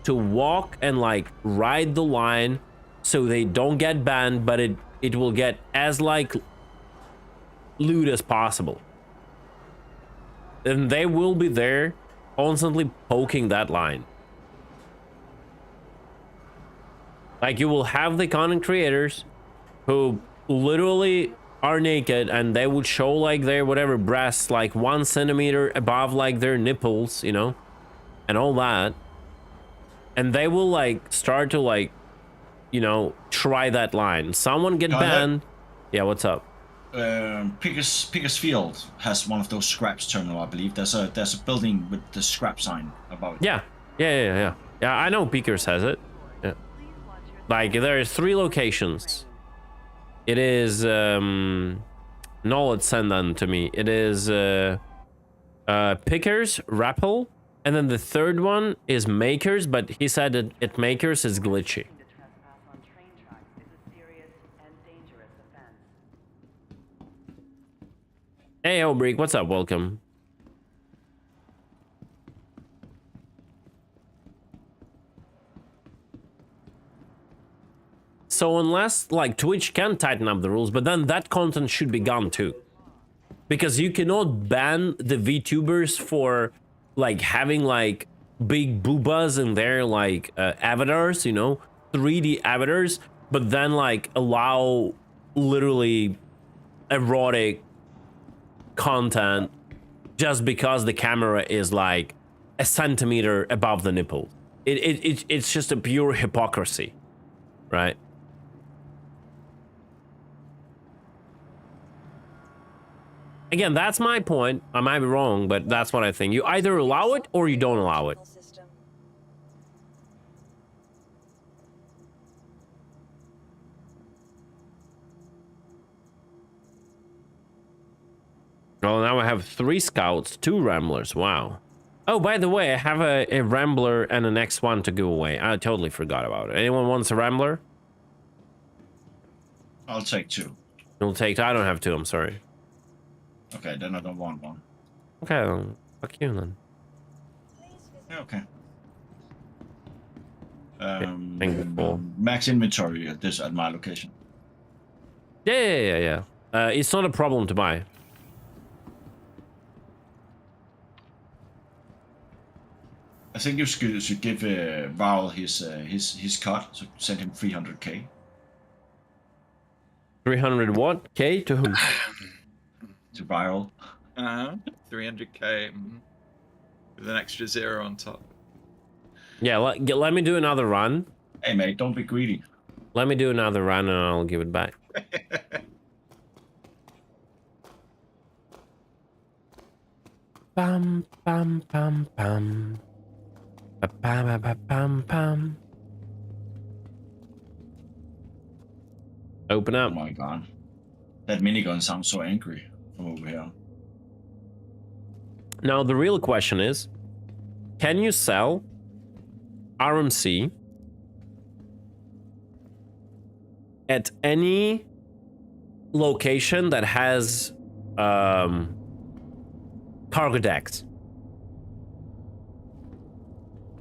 to walk and like ride the line so they don't get banned, but it will get as like lewd as possible. And they will be there constantly poking that line. Like you will have the content creators who literally are naked and they would show like their whatever breasts like 1 centimeter above like their nipples, you know, and all that. And they will like start to like, you know, try that line. Someone get banned. Yeah, what's up? Pickers Field has one of those scraps terminal, I believe. There's a building with the scrap sign above it. Yeah, I know Pickers has it. Yeah, like there's 3 locations. It is Knowledge sent them to me. It is Pickers, Rappel, and then the third one is Makers, but he said that at Makers is glitchy. Hey, Obreak, what's up? Welcome. So unless, like, Twitch can tighten up the rules, but then that content should be gone too. Because you cannot ban the VTubers for, like, having, like, big boobas in their like avatars, you know, 3D avatars, but then like allow literally erotic content just because the camera is like a centimeter above the nipple. It's just a pure hypocrisy, right? Again, that's my point. I might be wrong, but that's what I think. You either allow it or you don't allow it. Well, now I have 3 scouts, 2 ramblers. Wow. Oh, by the way, I have a rambler and an X1 to give away. I totally forgot about it. Anyone wants a rambler? I'll take 2. You'll take. I don't have 2. I'm sorry. Okay, then I don't want one. Okay, then. Fuck you then. Yeah, okay. Thank you for. Max inventory at my location. Yeah. It's not a problem to buy. I think you should give Varl his cut. So send him 300k. 300 what? K to who? To Varl. 300k with an extra 0 on top. Yeah, let me do another run. Hey mate, don't be greedy. Let me do another run and I'll give it back. Bam bam bam bam. Bam bam bam bam. Open up. Oh my god. That minigun sounds so angry from over here. Now the real question is, can you sell RMC at any location that has cargo decks?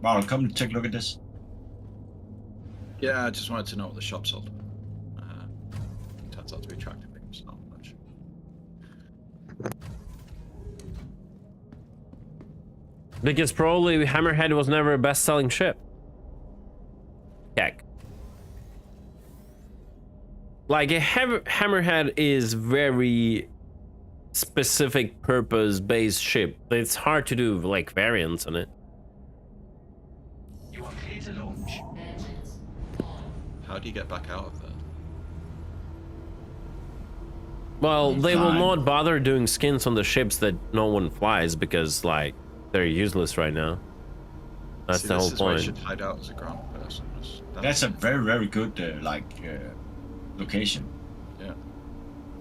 Varl, come and take a look at this. Yeah, I just wanted to know what the shop sold. Turns out to be attractive things, not much. Because probably Hammerhead was never a best-selling ship. Heck. Like a Hammerhead is very specific purpose-based ship. It's hard to do like variants on it. You are clear to launch. How do you get back out of there? Well, they will not bother doing skins on the ships that no one flies because, like, they're useless right now. That's the whole This is where you point. should hide out as a ground person. That's a very, very good location. Yeah.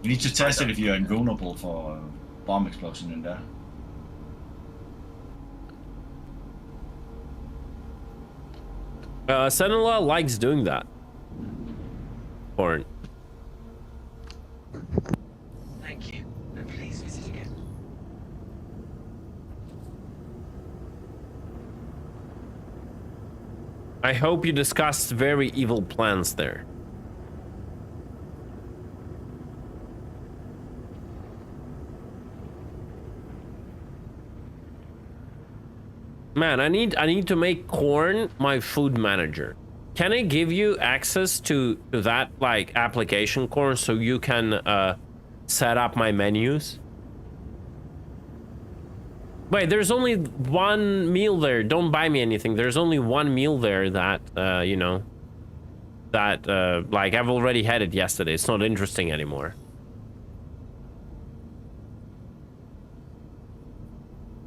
You need to test it if you're invulnerable for bomb explosion in there. Sentinel likes doing that. Or Thank you. And please visit again. I hope you discussed very evil plans there. Man, I need to make Corn my food manager. Can I give you access to that like application, Corn, so you can set up my menus? Wait, there's only one meal there. Don't buy me anything. There's only one meal there that you know, that like I've already had it yesterday. It's not interesting anymore.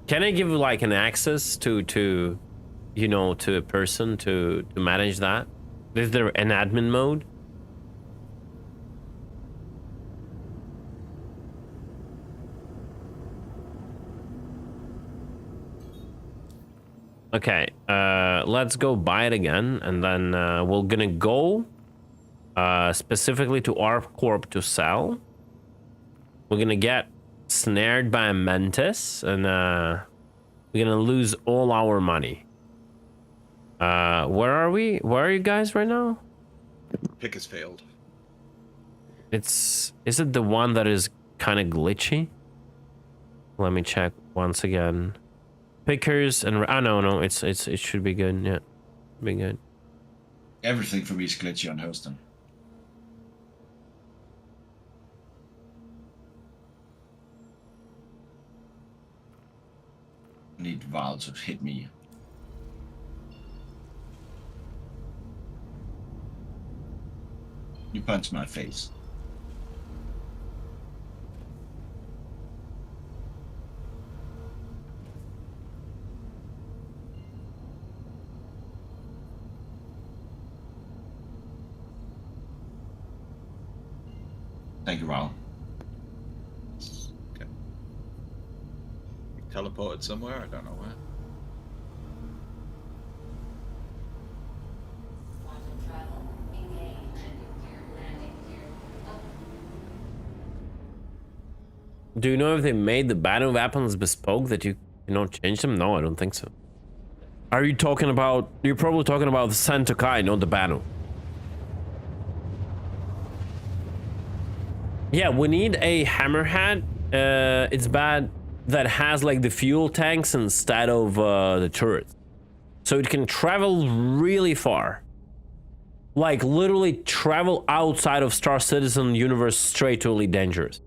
Can I give like an access to you know, to a person to manage that? Is there an admin mode? Okay, let's go buy it again, and then we're gonna go specifically to ArcCorp to sell. We're gonna get snared by a mantis, and we're gonna lose all our money. Where are we? Where are you guys right now? Pickersfield. Is it the one that is kind of glitchy? Let me check once again. pickers and no, it should be good. Yeah, be good. Everything for me is glitchy on Hoston. I need Val to hit me. You punch my face. Thank you, Val. Okay. Teleported somewhere, I don't know where. Do you know if they made the battle weapons bespoke that you cannot change them? No, I don't think so. Are you talking about... You're probably talking about the Santokai, not the battle. Yeah, we need a hammerhead. It's bad that has like the fuel tanks instead of the turrets. So it can travel really far. Like literally travel outside of Star Citizen universe straight to Elite Dangerous.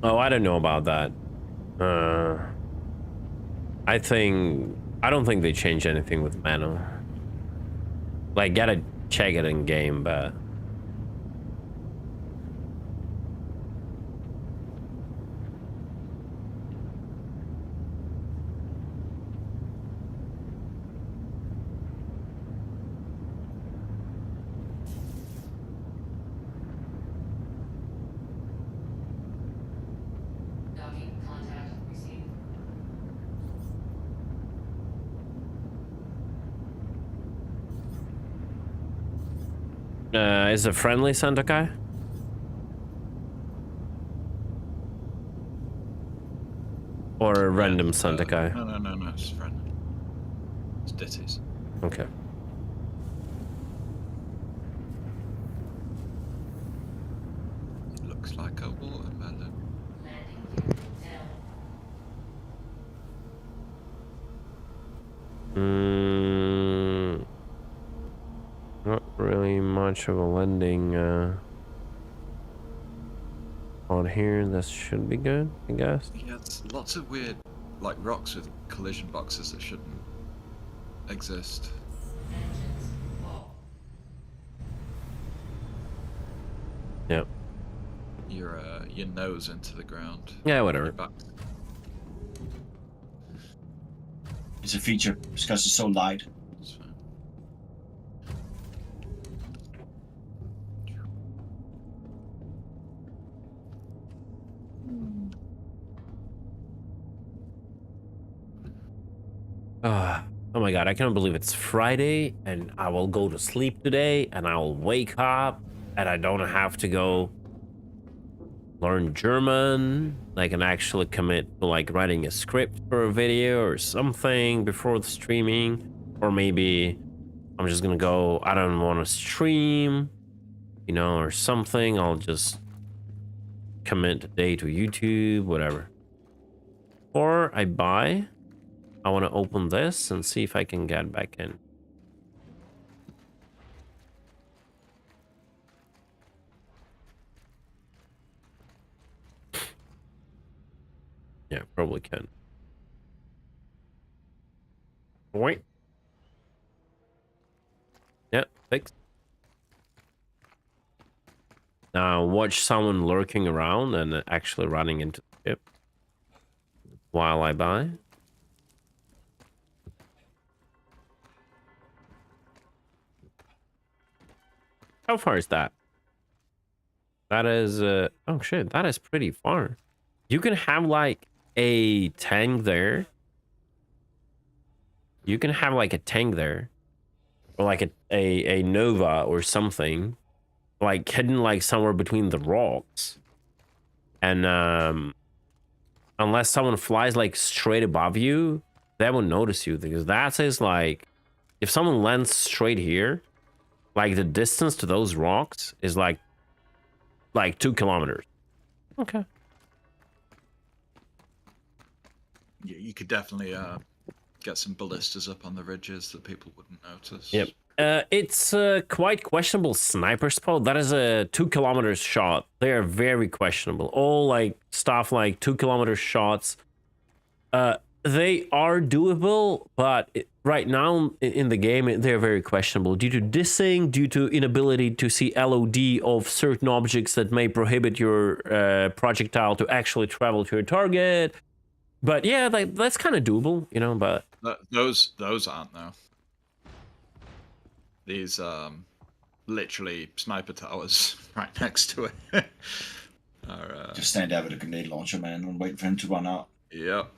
Oh, I don't know about that. I don't think they changed anything with Mano. Like, gotta check it in game, but... Is it friendly Santokai? Or a random Santokai? No, it's friendly. It's ditties. Okay. It looks like a watermelon. Not really much of a landing on here. This should be good, I guess. Yeah, it's lots of weird, like rocks with collision boxes that shouldn't exist. Yep. Your nose into the ground. Yeah, whatever. Your back. It's a feature because it's so light. It's fine. Oh my god, I can't believe it's Friday and I will go to sleep today and I'll wake up and I don't have to go learn German. I can actually commit to like writing a script for a video or something before the streaming. Or maybe I'm just gonna go, I don't want to stream, you know, or something. I'll just commit today to YouTube, whatever. Or I want to open this and see if I can get back in. Yeah, probably can. Wait. Yeah, fixed. Now watch someone lurking around and actually running into the ship while I buy. How far is that? That is, oh shit, that is pretty far. You can have like a tank there. You can have like a tank there. Or like a Nova or something. Like hidden like somewhere between the rocks. and unless someone flies like straight above you, they won't notice you, because that is like, if someone lands straight here, like the distance to those rocks is like 2 kilometers. Okay. Yeah, you could definitely get some ballistas up on the ridges that people wouldn't notice. Yep. It's a quite questionable sniper spot. That is a 2 kilometers shot. They are very questionable. All like stuff like 2 kilometer shots. They are doable, but right now in the game, they're very questionable due to dissing, due to inability to see LOD of certain objects that may prohibit your projectile to actually travel to your target. But yeah, that's kind of doable, you know, but... Those aren't, though. These, literally sniper towers right next to it. Are, Just stand there with a grenade launcher, man, and wait for him to run out. Yep.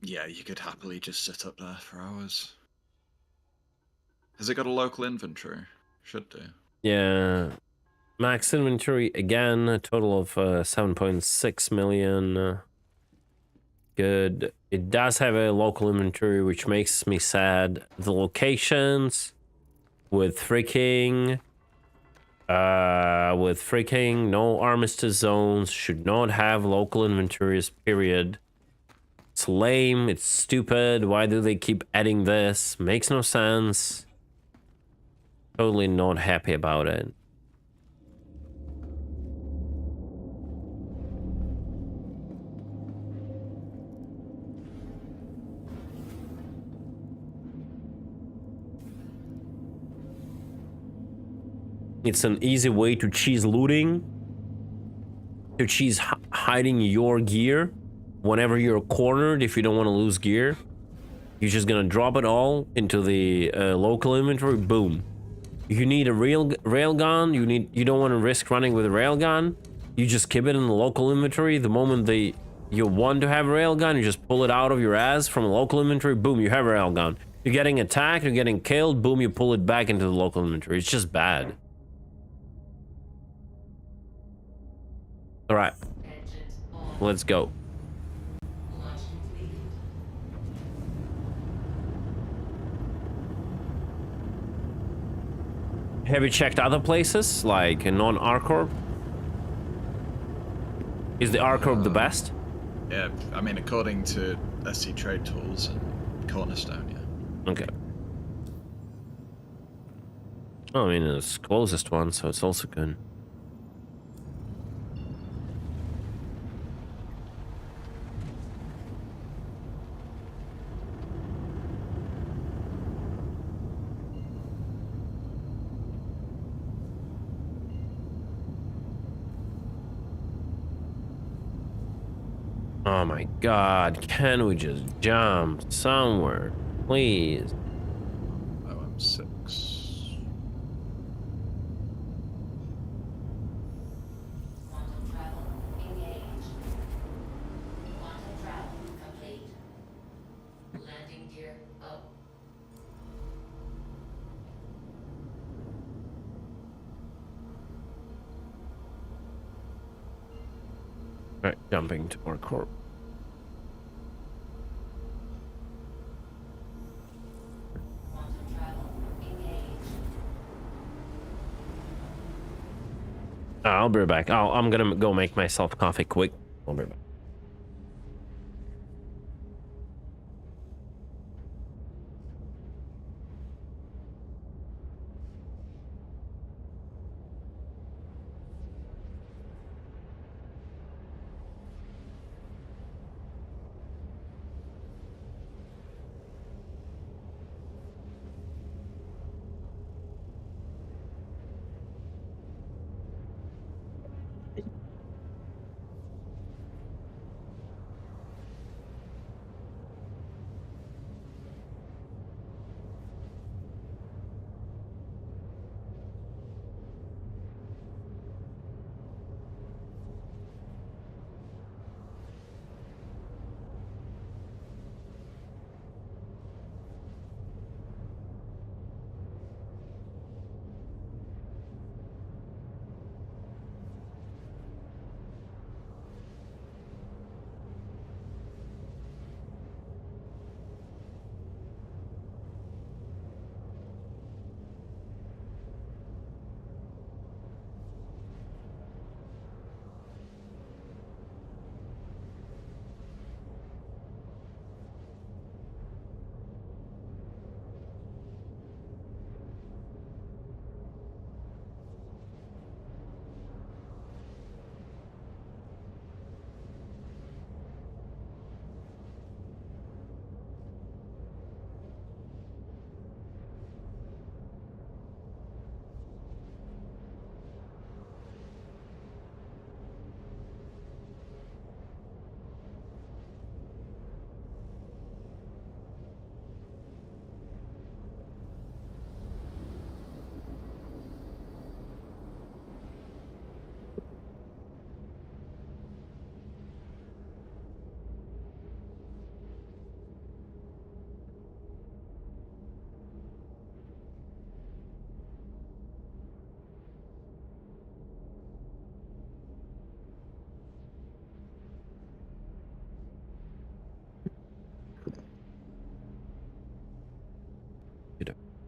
Yeah, you could happily just sit up there for hours. Has it got a local inventory? Should do. Yeah. Max inventory, again, a total of 7.6 million. Good. It does have a local inventory, which makes me sad. The locations with freaking no armistice zones should not have local inventories, period. It's lame, it's stupid. Why do they keep adding this? Makes no sense. Totally not happy about it. It's an easy way to cheese looting, to cheese hiding your gear. Whenever you're cornered, if you don't want to lose gear, you're just gonna drop it all into the local inventory. Boom. You need a railgun. You don't want to risk running with a railgun. You just keep it in the local inventory. The moment you want to have a railgun, you just pull it out of your ass from a local inventory. Boom, you have a railgun. You're getting attacked. You're getting killed. Boom, you pull it back into the local inventory. It's just bad. All right, let's go. Have you checked other places, like non-Arcorp? Is the Arcorp the best? Yeah, I mean, according to SC Trade Tools and Cornerstone, yeah. Okay. Oh, I mean, it's closest one, so it's also good. Oh my god, can we just jump somewhere, please? OM6. Quantum travel engaged. Quantum travel complete. Landing gear up. Right, jumping to Arcorp. I'll be right back. I'm gonna go make myself coffee quick. I'll be right back.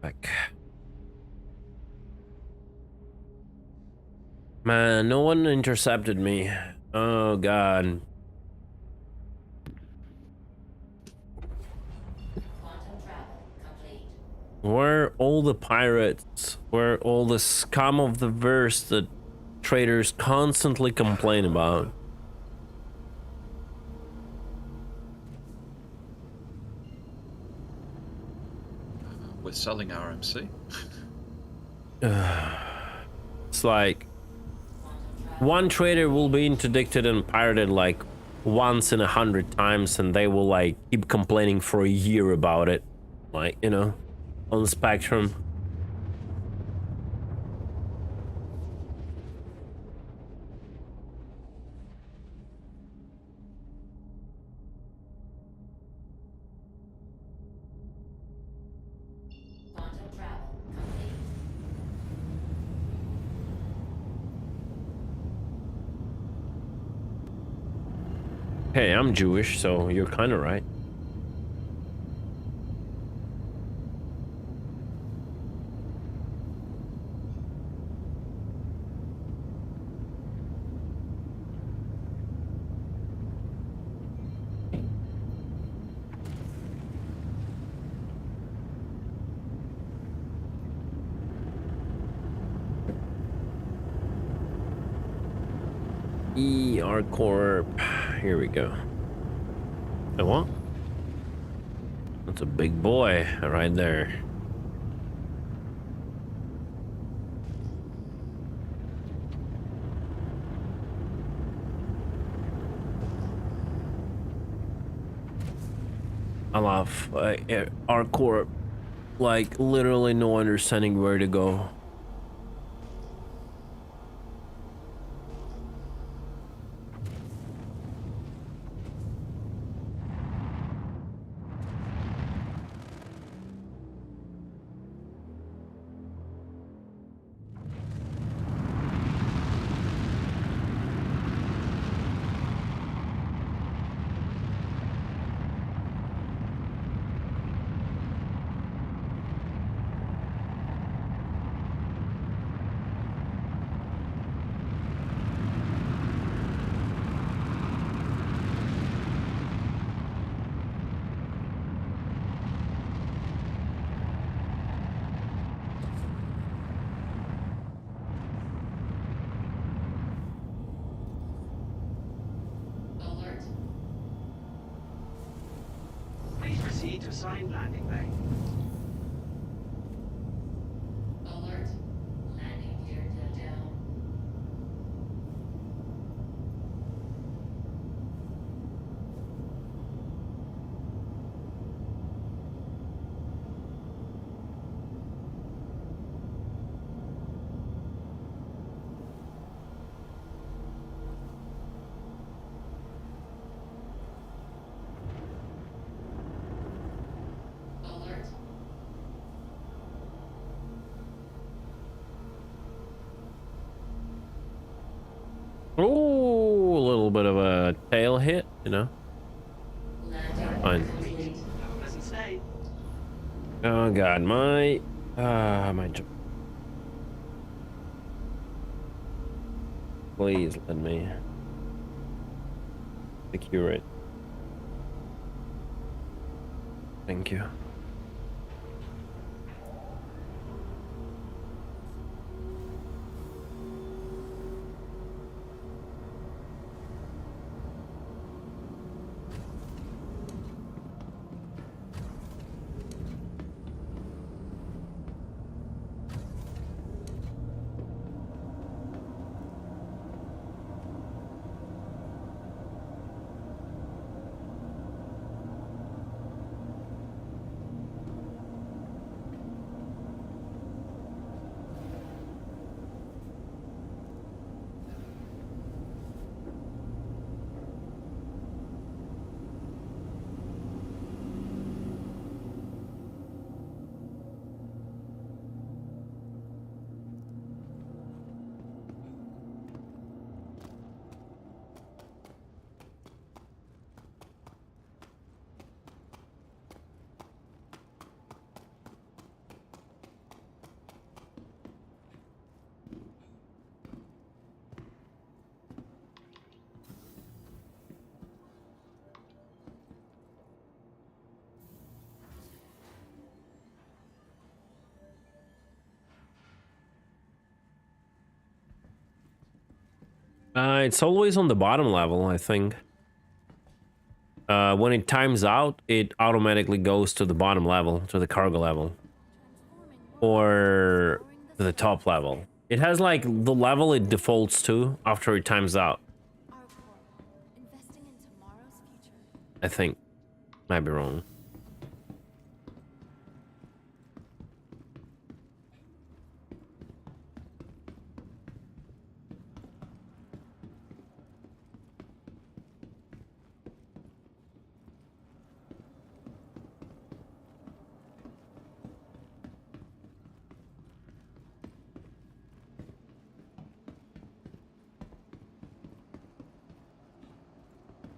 Back. Man, no one intercepted me. Oh god. Where are all the pirates? Where are all the scum of the verse that traders constantly complain about? We're selling our MC. It's like one trader will be interdicted and pirated like once in 100 times, and they will like keep complaining for a year about it, like, you know, on the spectrum. Hey, I'm Jewish, so you're kind of right. ER Corp. Here we go. Oh, what? That's a big boy right there. I love ER Corp. Like literally no understanding where to go. Please proceed to assigned landing bay. Alert. Landing gear down. Alert. Ooh, a little bit of a tail hit, you know. Fine. Pleasant stay. Oh god, my job. Please let me secure it. Thank you. It's always on the bottom level, I think. When it times out, it automatically goes to the bottom level, to the cargo level. Or to the top level. It has like the level it defaults to after it times out. I think. Might be wrong.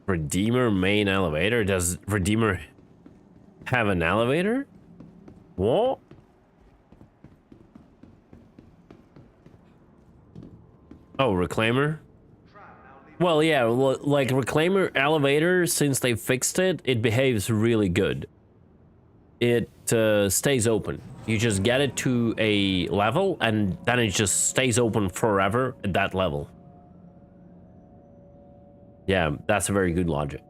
Redeemer main elevator? Does Redeemer have an elevator? What? Oh, Reclaimer? Well, yeah, like Reclaimer elevator, since they fixed it, it behaves really good. It stays open. You just get it to a level, and then it just stays open forever at that level. Yeah, that's a very good logic.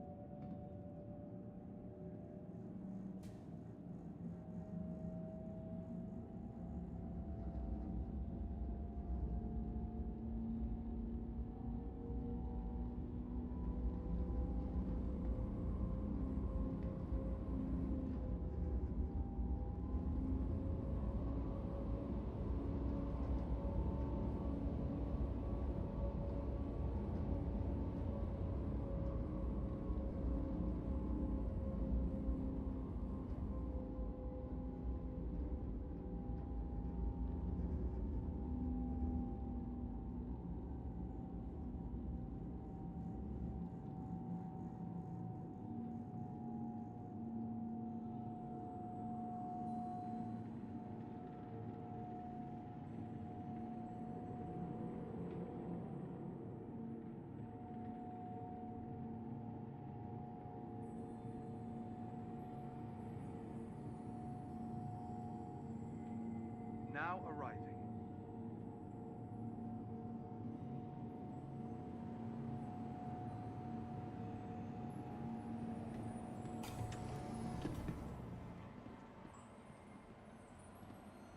Now arriving.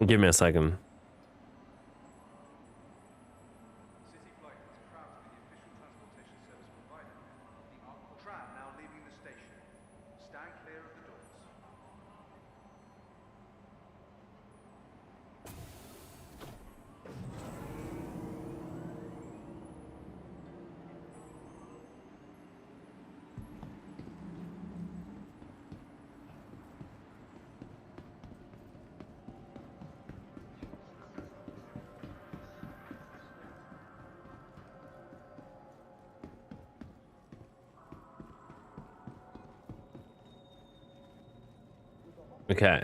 Give me a second. City Flight is proud to be the official transportation service provider. The Arc tram now leaving the station. Stand clear of the doors. Okay.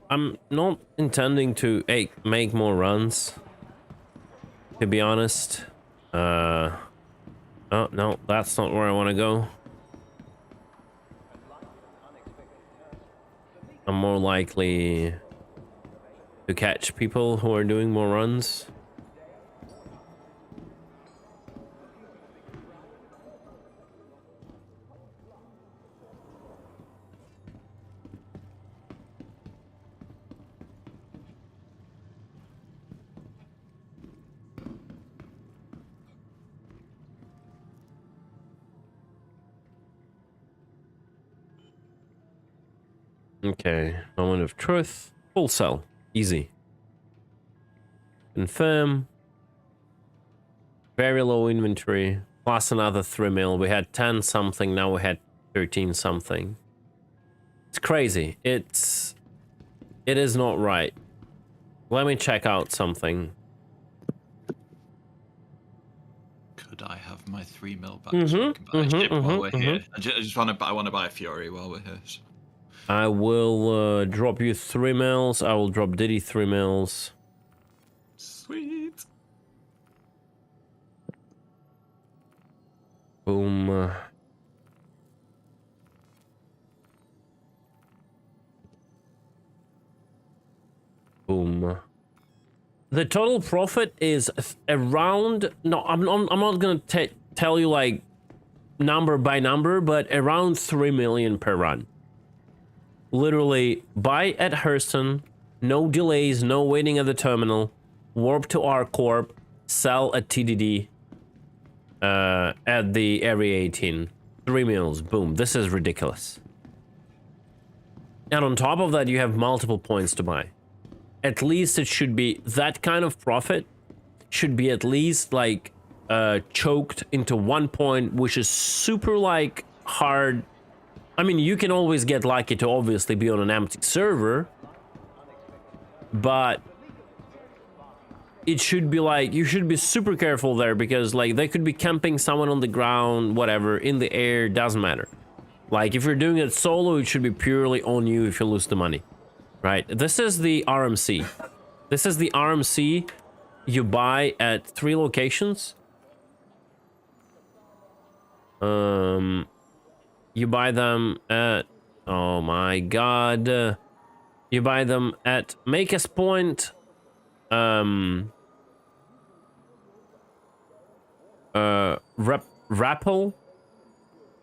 I'm not intending to make more runs, to be honest. Oh, no, that's not where I want to go. I'm more likely to catch people who are doing more runs. Okay, moment of truth. Full cell. Easy. Confirm. Very low inventory. Plus another 3 mil. We had 10 something, now we had 13 something. It's crazy. It is not right. Let me check out something. Could I have my 3 mil back so I can buy a ship while we're here? I want to buy a Fury while we're here. So. I will drop you 3 mils. I will drop Diddy 3 mils. Sweet. Boom. Boom. The total profit is around, no, I'm not gonna tell you like number by number, but around 3 million per run. Literally, buy at Hurston, no delays, no waiting at the terminal, warp to ArcCorp, sell at TDD at the Area 18. 3 mils, boom. This is ridiculous. And on top of that, you have multiple points to buy. At least it should be, that kind of profit should be at least like choked into 1 point, which is super like hard. I mean, you can always get lucky to obviously be on an empty server, but it should be like, you should be super careful there, because like they could be camping someone on the ground, whatever, in the air, doesn't matter. Like if you're doing it solo, it should be purely on you if you lose the money, right? This is the RMC. This is the RMC you buy at 3 locations. You buy them at, oh my god, you buy them at Maker's Point, Rappel,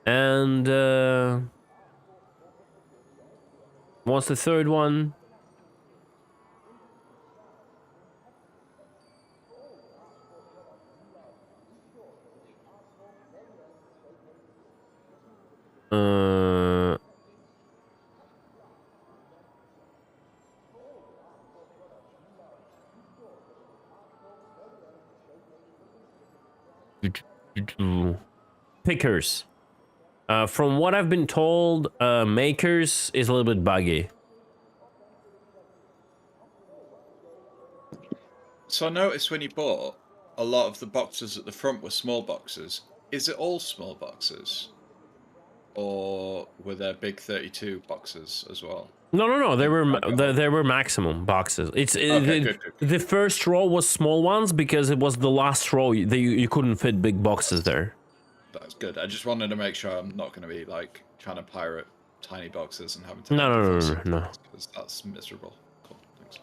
and what's the third one? Pickers. From what I've been told, Makers is a little bit buggy. So I noticed when you bought, a lot of the boxes at the front were small boxes. Is it all small boxes? Or were there big 32 boxes as well? No. There were maximum boxes. It's Okay, good. The first row was small ones because it was the last row. You couldn't fit big boxes there. That's good. I just wanted to make sure I'm not going to be like trying to pirate tiny boxes and having to. No. Because that's miserable. Cool. Thanks.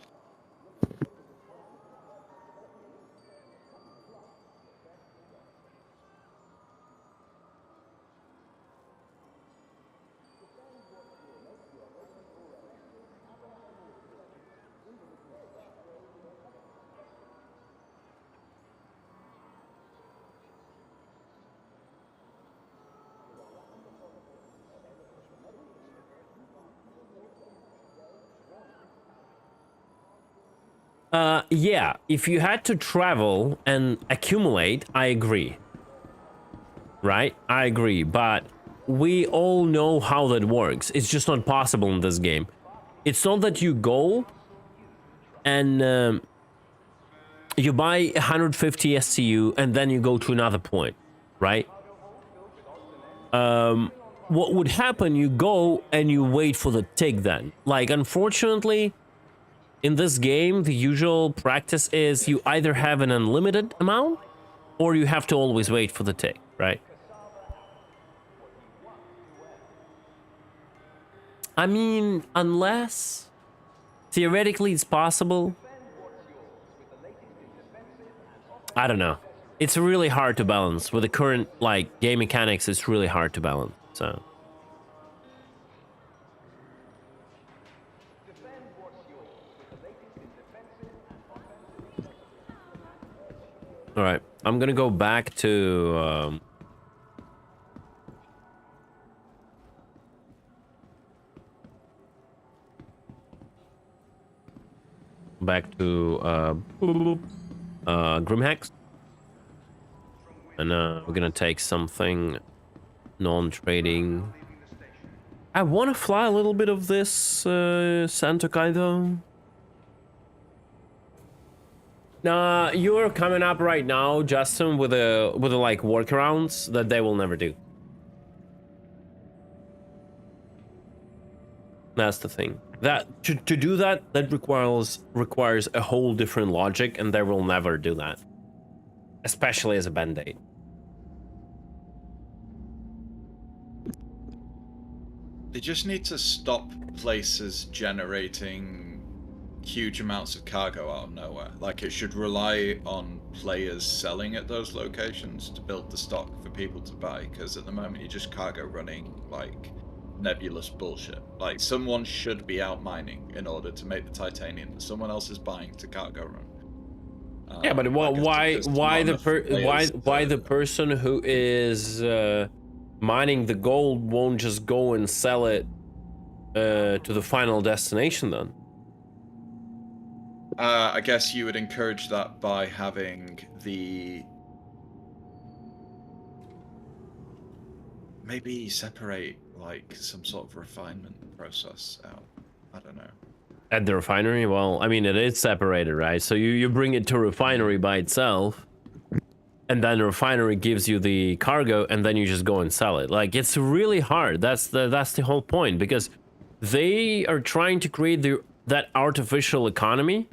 Yeah, if you had to travel and accumulate, I agree. Right? I agree, but we all know how that works. It's just not possible in this game. It's not that you go and you buy 150 SCU and then you go to another point, right? What would happen, you go and you wait for the tick then. Like, unfortunately, in this game, the usual practice is you either have an unlimited amount or you have to always wait for the tick, right? I mean, unless theoretically it's possible. I don't know. It's really hard to balance. With the current, like, game mechanics, it's really hard to balance, so. All right, I'm gonna go back to Grimhex, and we're gonna take something non-trading. I want to fly a little bit of this Santokai though. You're coming up right now, Justin, with a like workarounds that they will never do. That's the thing. That to do that requires a whole different logic, and they will never do that. Especially as a band-aid. They just need to stop places generating huge amounts of cargo out of nowhere. Like, it should rely on players selling at those locations to build the stock for people to buy, because at the moment you're just cargo running, like, nebulous bullshit. Like, someone should be out mining in order to make the titanium that someone else is buying to cargo run. Yeah, but why the person who is mining the gold won't just go and sell it to the final destination then? I guess you would encourage that by having the... Maybe separate, like, some sort of refinement process out. I don't know. At the refinery? Well, I mean, it is separated, right? So you bring it to refinery by itself, and then the refinery gives you the cargo, and then you just go and sell it. Like, it's really hard. That's the whole point, because they are trying to create that artificial economy,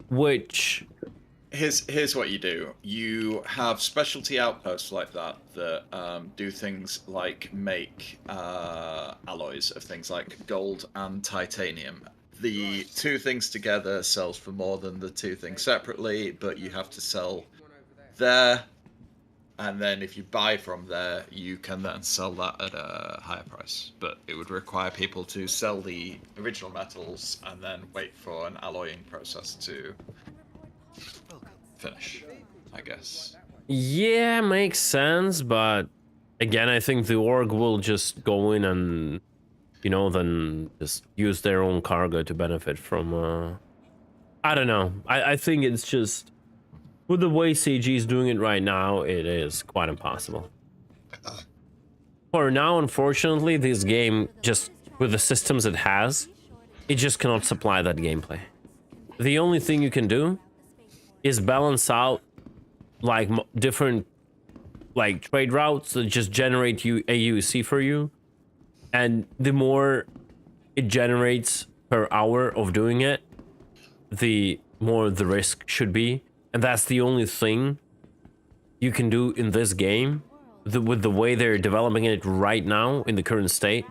which... Here's what you do. You have specialty outposts like that do things like make alloys of things like gold and titanium. The two things together sells for more than the two things separately, but you have to sell there, and then if you buy from there, you can then sell that at a higher price. But it would require people to sell the original metals and then wait for an alloying process to finish, I guess. Yeah, makes sense, but again, I think the org will just go in and, you know, then just use their own cargo to benefit from, I don't know. I think it's just, with the way CG is doing it right now, it is quite impossible. For now, unfortunately, this game, just with the systems it has, it just cannot supply that gameplay. The only thing you can do is balance out like different like trade routes that just generate you a UC for you, and the more it generates per hour of doing it, the more the risk should be, and that's the only thing you can do in this game with the way they're developing it right now in the current state,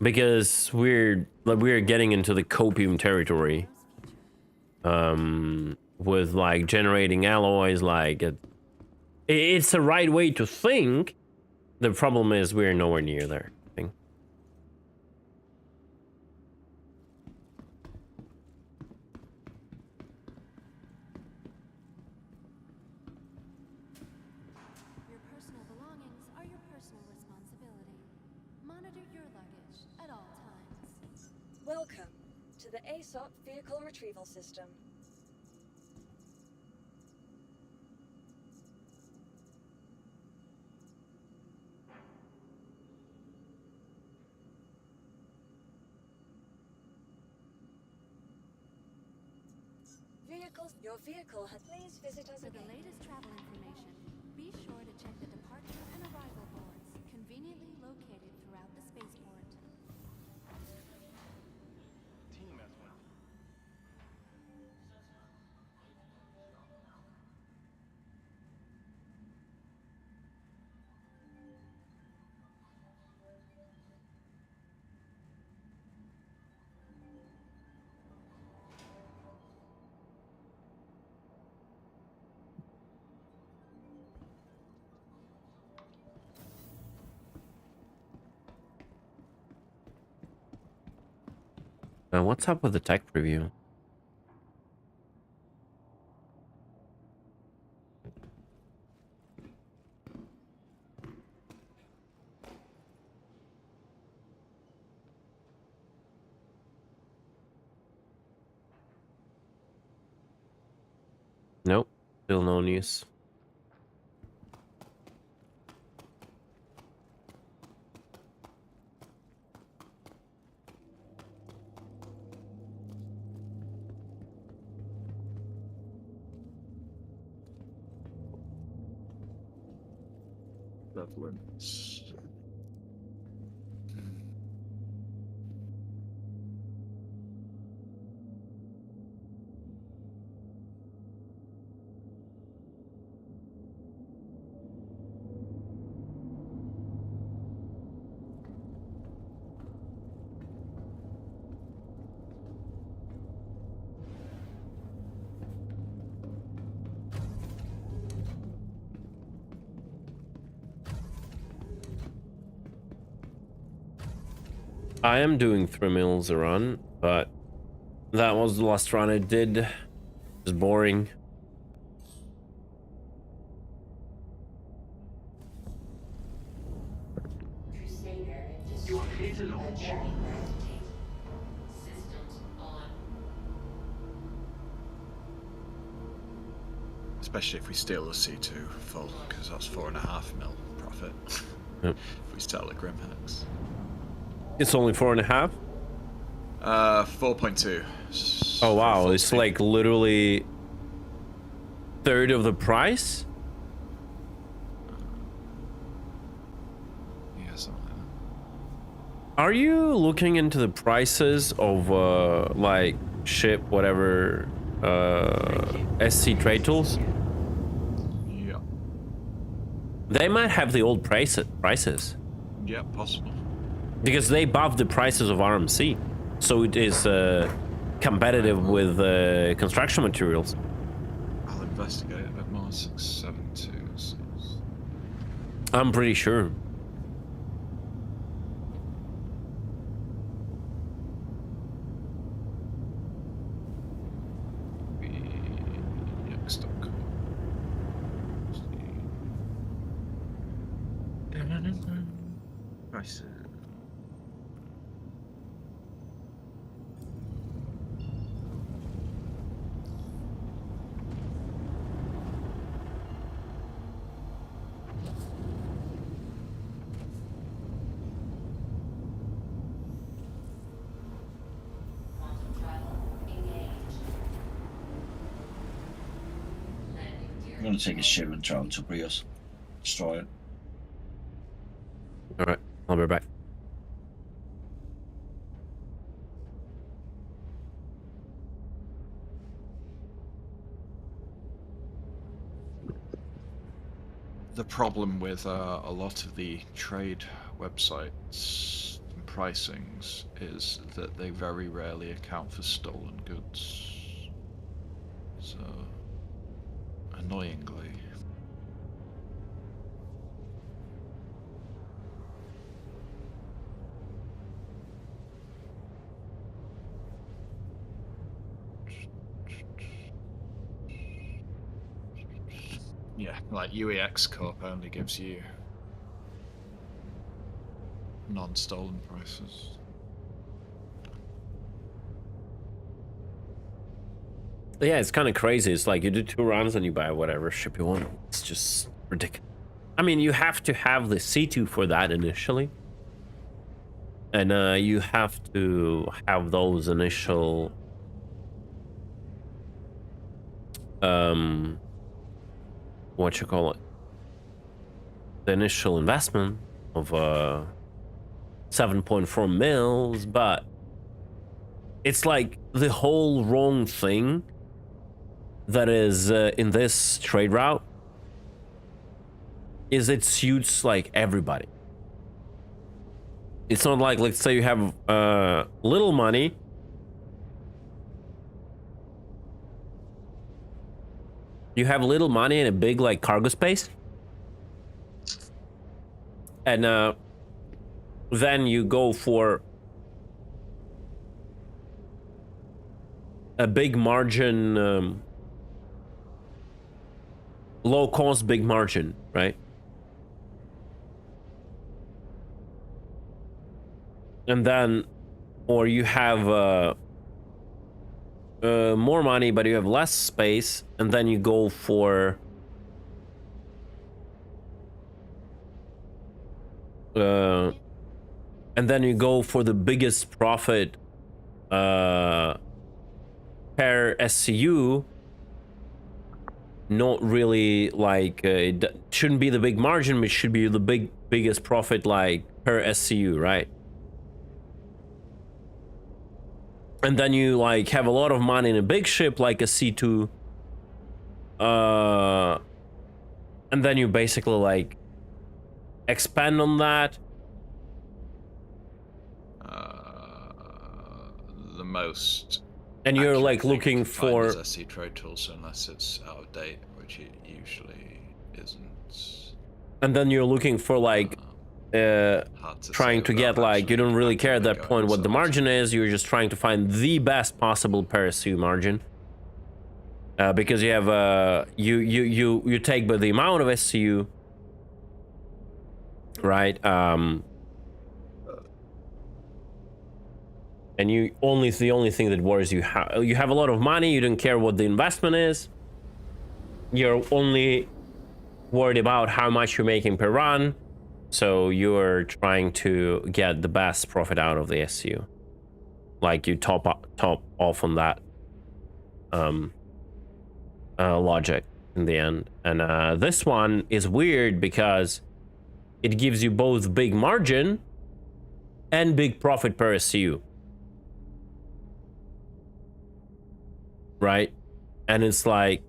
because we're getting into the copium territory. With like generating alloys, like it's the right way to think. The problem is we're nowhere near there. I think. Your personal belongings are your personal responsibility. Monitor your luggage at all times. Welcome to the ASOP Vehicle Retrieval System. Your vehicle has... Please visit us For the again. latest travel information, be sure to check the departure and arrival boards, conveniently located throughout the spaceport. Team as well. What's up with the tech preview? Nope, still no news. Netherlands. I am doing 3 mills a run, but that was the last run I did. It's boring. Especially if we steal the C2 full, because that's 4.5 mil profit. Yep. If we steal the Grimhex. It's only 4.5? 4.2. Oh wow, it's like literally third of the price? Yeah, something like that. Are you looking into the prices of like ship whatever SC trade tools? Yeah. They might have the old prices. Yeah, possible. Because they buffed the prices of RMC. So it is competitive with construction materials. I'll investigate it a bit more. 672. I'm pretty sure. Prices. I'm gonna take a ship and travel to Brios. Destroy it. Alright, I'll be back. The problem with a lot of the trade websites and pricings is that they very rarely account for stolen goods. So, annoyingly. Yeah, like UEX Corp only gives you non-stolen prices. Yeah, it's kind of crazy. It's like you do 2 runs and you buy whatever ship you want. It's just ridiculous. I mean, you have to have the C2 for that initially. And you have to have those initial what you call it, the initial investment of 7.4 mils, but it's like the whole wrong thing that is in this trade route is it suits like everybody. It's not like, let's say you have little money and a big like cargo space, and then you go for a big margin, low cost, big margin, right? And then, or you have more money but you have less space, and then you go for the biggest profit per SCU. Not really like it shouldn't be the big margin, but it should be the biggest profit like per SCU, right? And then you like have a lot of money in a big ship like a C2, and then you basically like expand on that. The most, and you're like looking for SC trade tools unless it's out of date, which it usually isn't. And then you're looking for like trying to get, like, you don't really care at that point what the margin is. You're just trying to find the best possible per SU margin, because you have you take by the amount of SU, right? And the only thing that worries you, you have a lot of money. You don't care what the investment is. You're only worried about how much you're making per run. So you're trying to get the best profit out of the SU. Like, you top off on that logic in the end. And this one is weird because it gives you both big margin and big profit per SU. Right? And it's like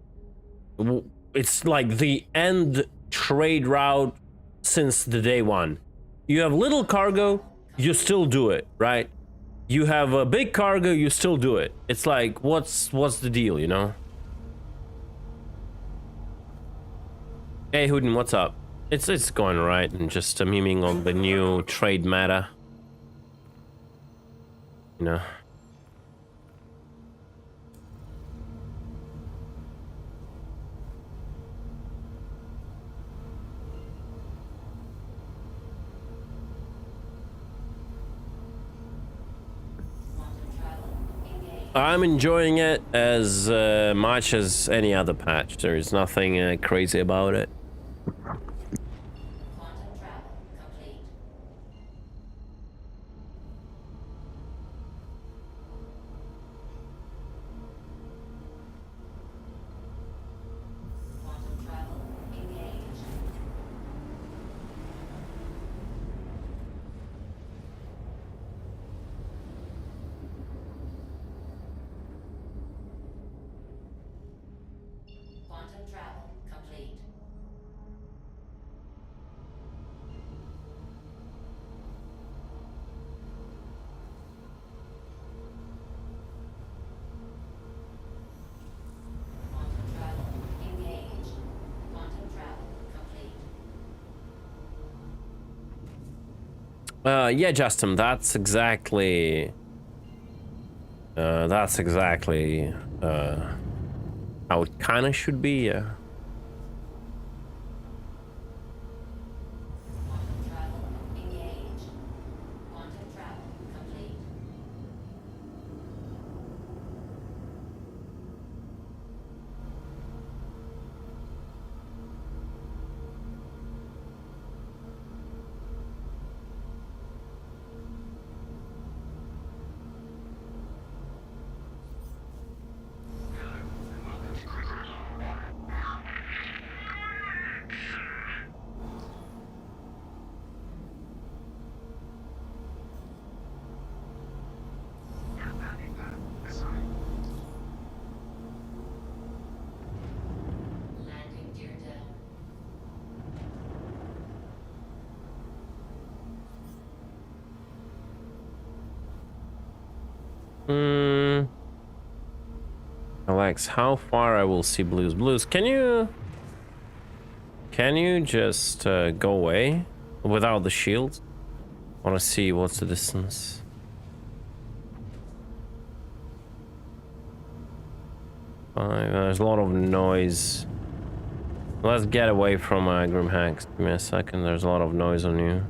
the end trade route since the day one. You have little cargo, you still do it, right? You have a big cargo, you still do it. It's like, what's the deal, you know? Hey Houdin, what's up? It's going right, and just memeing on the new trade meta, you know. I'm enjoying it as much as any other patch. There is nothing crazy about it. Yeah, Justin, that's exactly how it kind of should be, yeah. Alex, how far I will see blues? Blues, can you just go away without the shield? I want to see what's the distance. There's a lot of noise. Let's get away from Grimhacks. Give me a second. There's a lot of noise on you.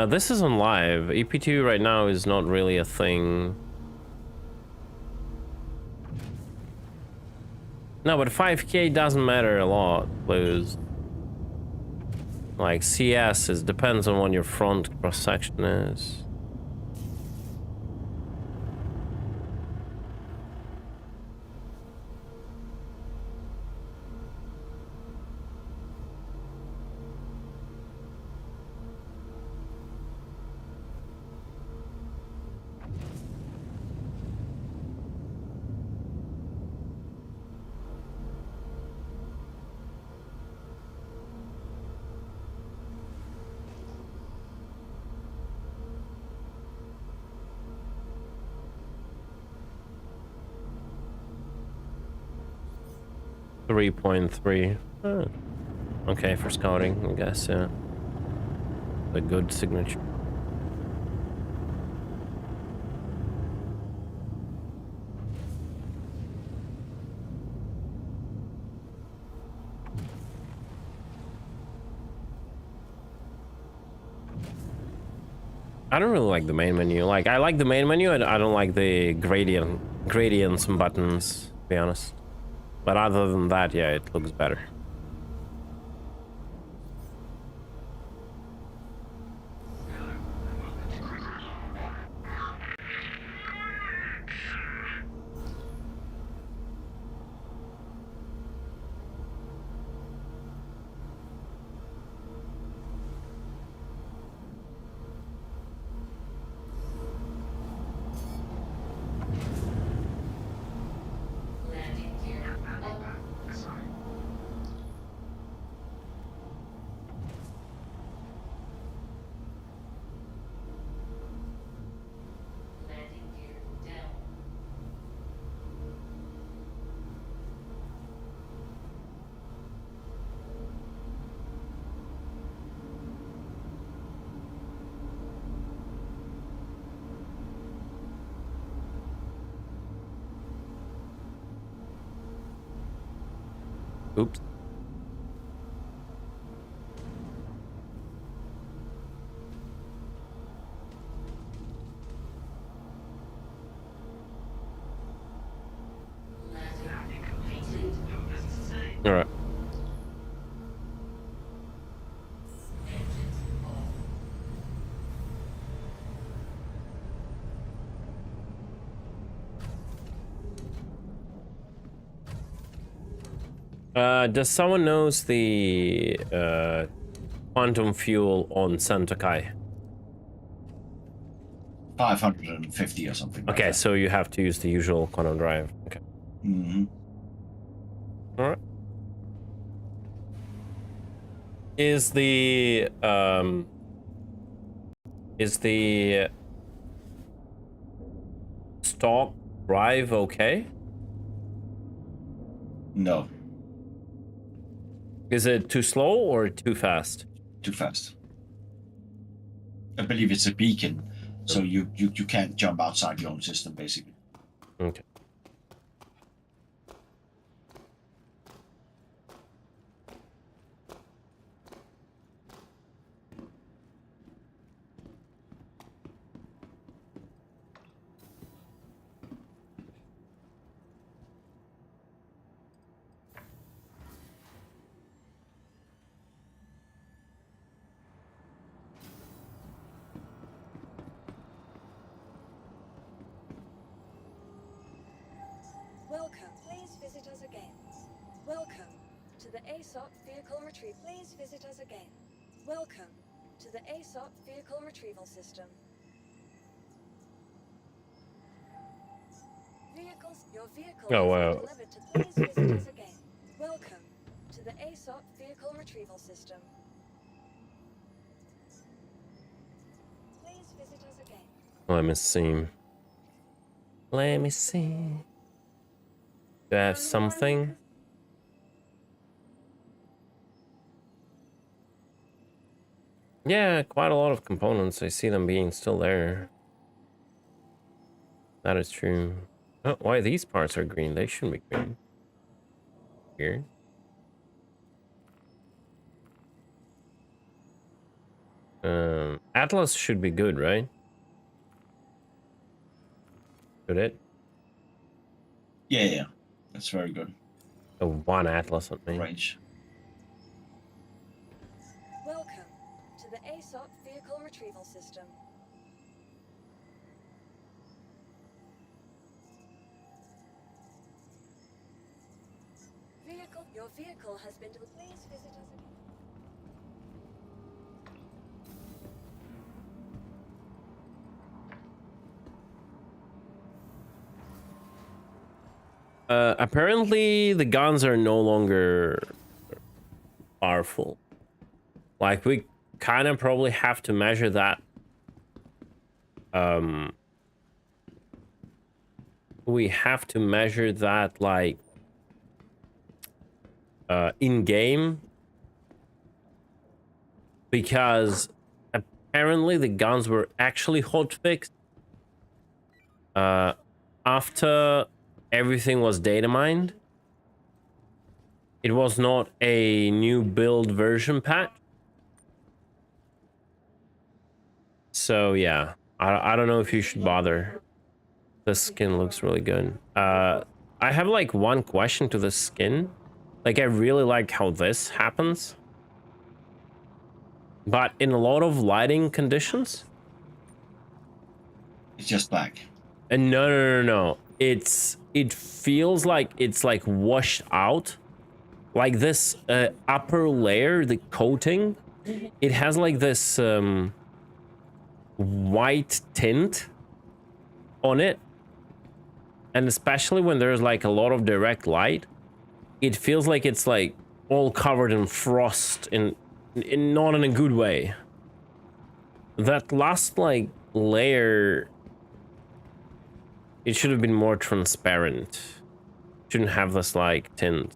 This is on live. EP2 right now is not really a thing. No, but 5K doesn't matter a lot, Blues. Like, CS depends on what your front cross section is. .3. Okay, for scouting, I guess, yeah. A good signature. I don't really like the main menu. Like, I like the main menu, and I don't like the gradients and buttons, to be honest. But other than that, yeah, it looks better. Landing gear up. Landing gear down. Oops. Landing complete. All right. Engines off. Does someone knows the quantum fuel on Santokai? 550 or something. like Okay, that. so you have to use the usual quantum drive. Okay. Mm-hmm. All right. Is the stock drive okay? No, Is it too slow or too fast? too fast. I believe it's a beacon, so you can't jump outside your own system, basically. Okay. Welcome. Please visit us again. Welcome to the ASOP Vehicle Retrieve. Please visit us again. Welcome to the ASOP Vehicle Retrieval System. Vehicles, your vehicle Oh, has wow. been delivered to. Please visit us again. Welcome to the ASOP Vehicle Retrieval System. Please visit us again. Let me see. Let me see. Do I have something? Yeah, quite a lot of components. I see them being still there. That is true. Oh, why these parts are green? They shouldn't be green. Weird. Atlas should be good, right? Should it? Yeah, that's very good. Oh, one Atlas on me. Range. Welcome to the ASOP Vehicle Retrieval System. Your vehicle has been delivered. Please visit us again. Apparently the guns are no longer powerful. Like, we kind of probably have to measure that. We have to measure that, like, in game, because apparently the guns were actually hotfixed after everything was data mined. It was not a new build version patch. So yeah, I don't know if you should bother. This skin looks really good. I have like one question to the skin. Like I really like how this happens. But in a lot of lighting conditions, It's just black. and no. It feels like it's like washed out. Like this upper layer, the coating, it has like this white tint on it. And especially when there's like a lot of direct light, it feels like it's like all covered in frost in not in a good way. That last like layer, it should have been more transparent. Shouldn't have this like tint.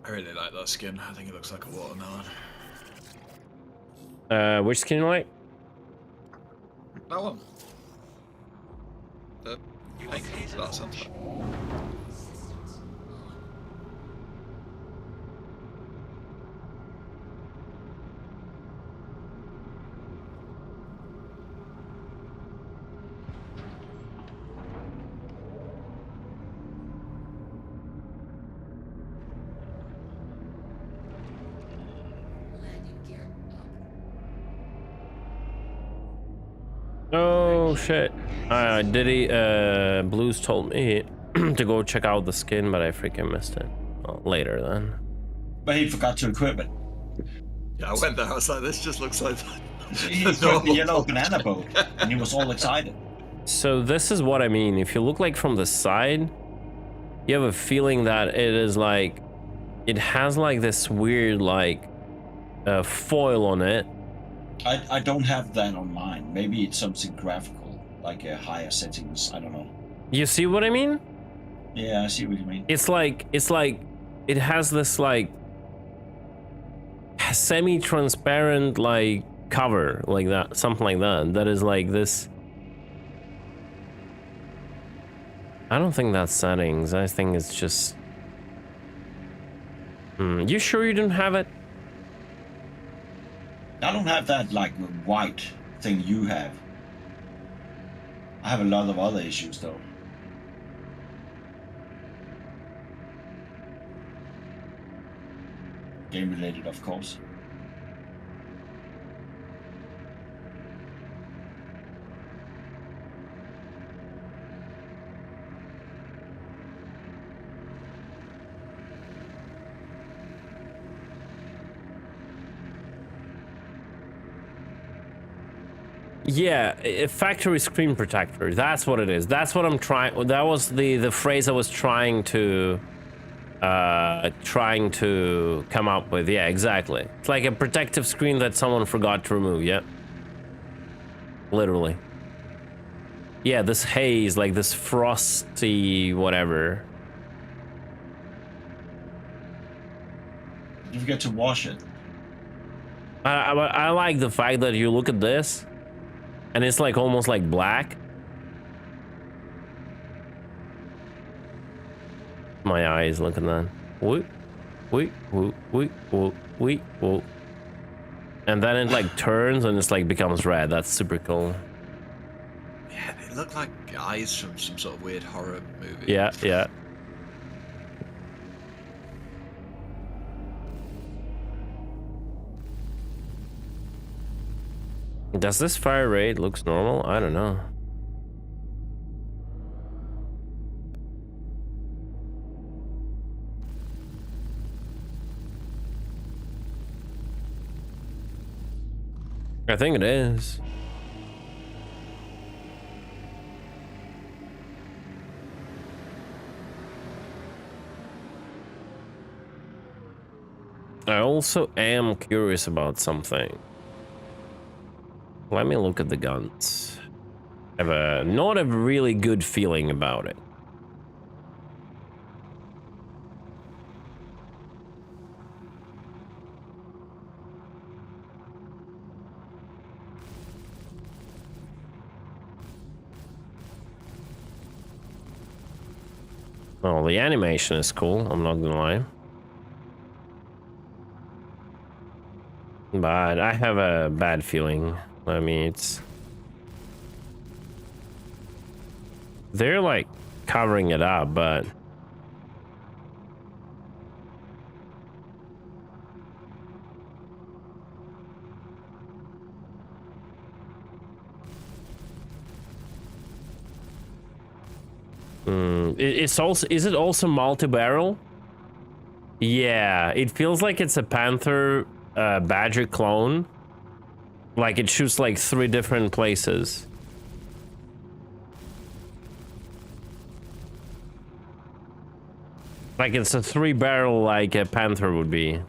I really like that skin. I think it looks like a watermelon. Which skin you like? That one. The pink. That sounds fun. Oh shit. Diddy Blues told me to go check out the skin, but I freaking missed it. Well, later then. But he forgot to equip it. Yeah, I went there. I was like, this just looks like He equipped the yellow banana boat, and he was all excited. So this is what I mean. If you look like from the side, you have a feeling that it is like, it has like this weird like foil on it. I don't have that on mine. Maybe it's something graphical, like a higher settings. I don't know. You see what I mean? Yeah, I see what you mean. It's like it has this like semi-transparent like cover like that, something like that. That is like this. I don't think that's settings. I think it's just. You sure you didn't have it? I don't have that like white thing you have. I have a lot of other issues though. Game related, of course. Yeah, a factory screen protector. That's what it is. That's what I'm trying. That was the phrase I was trying to come up with. Yeah, exactly. It's like a protective screen that someone forgot to remove. Yeah, literally. Yeah, this haze, like this frosty whatever. You forget to wash it. I like the fact that you look at this. And it's like almost like black. My eyes, look at that. Whoop, whoop, whoop, whoop, whoop, whoop, whoop. And then it like turns and it's like becomes red. That's super cool. Yeah, they look like eyes from some sort of weird horror movie. Yeah, yeah. Does this fire rate looks normal? I don't know. I think it is. I also am curious about something. Let me look at the guns. I have not a really good feeling about it. Oh, the animation is cool, I'm not gonna lie. But I have a bad feeling. I mean, it's... They're like covering it up, but... It's also... Is it also multi-barrel? Yeah, it feels like it's a Panther Badger clone. Like it shoots like 3 different places. Like it's a 3-barrel like a Panther would be.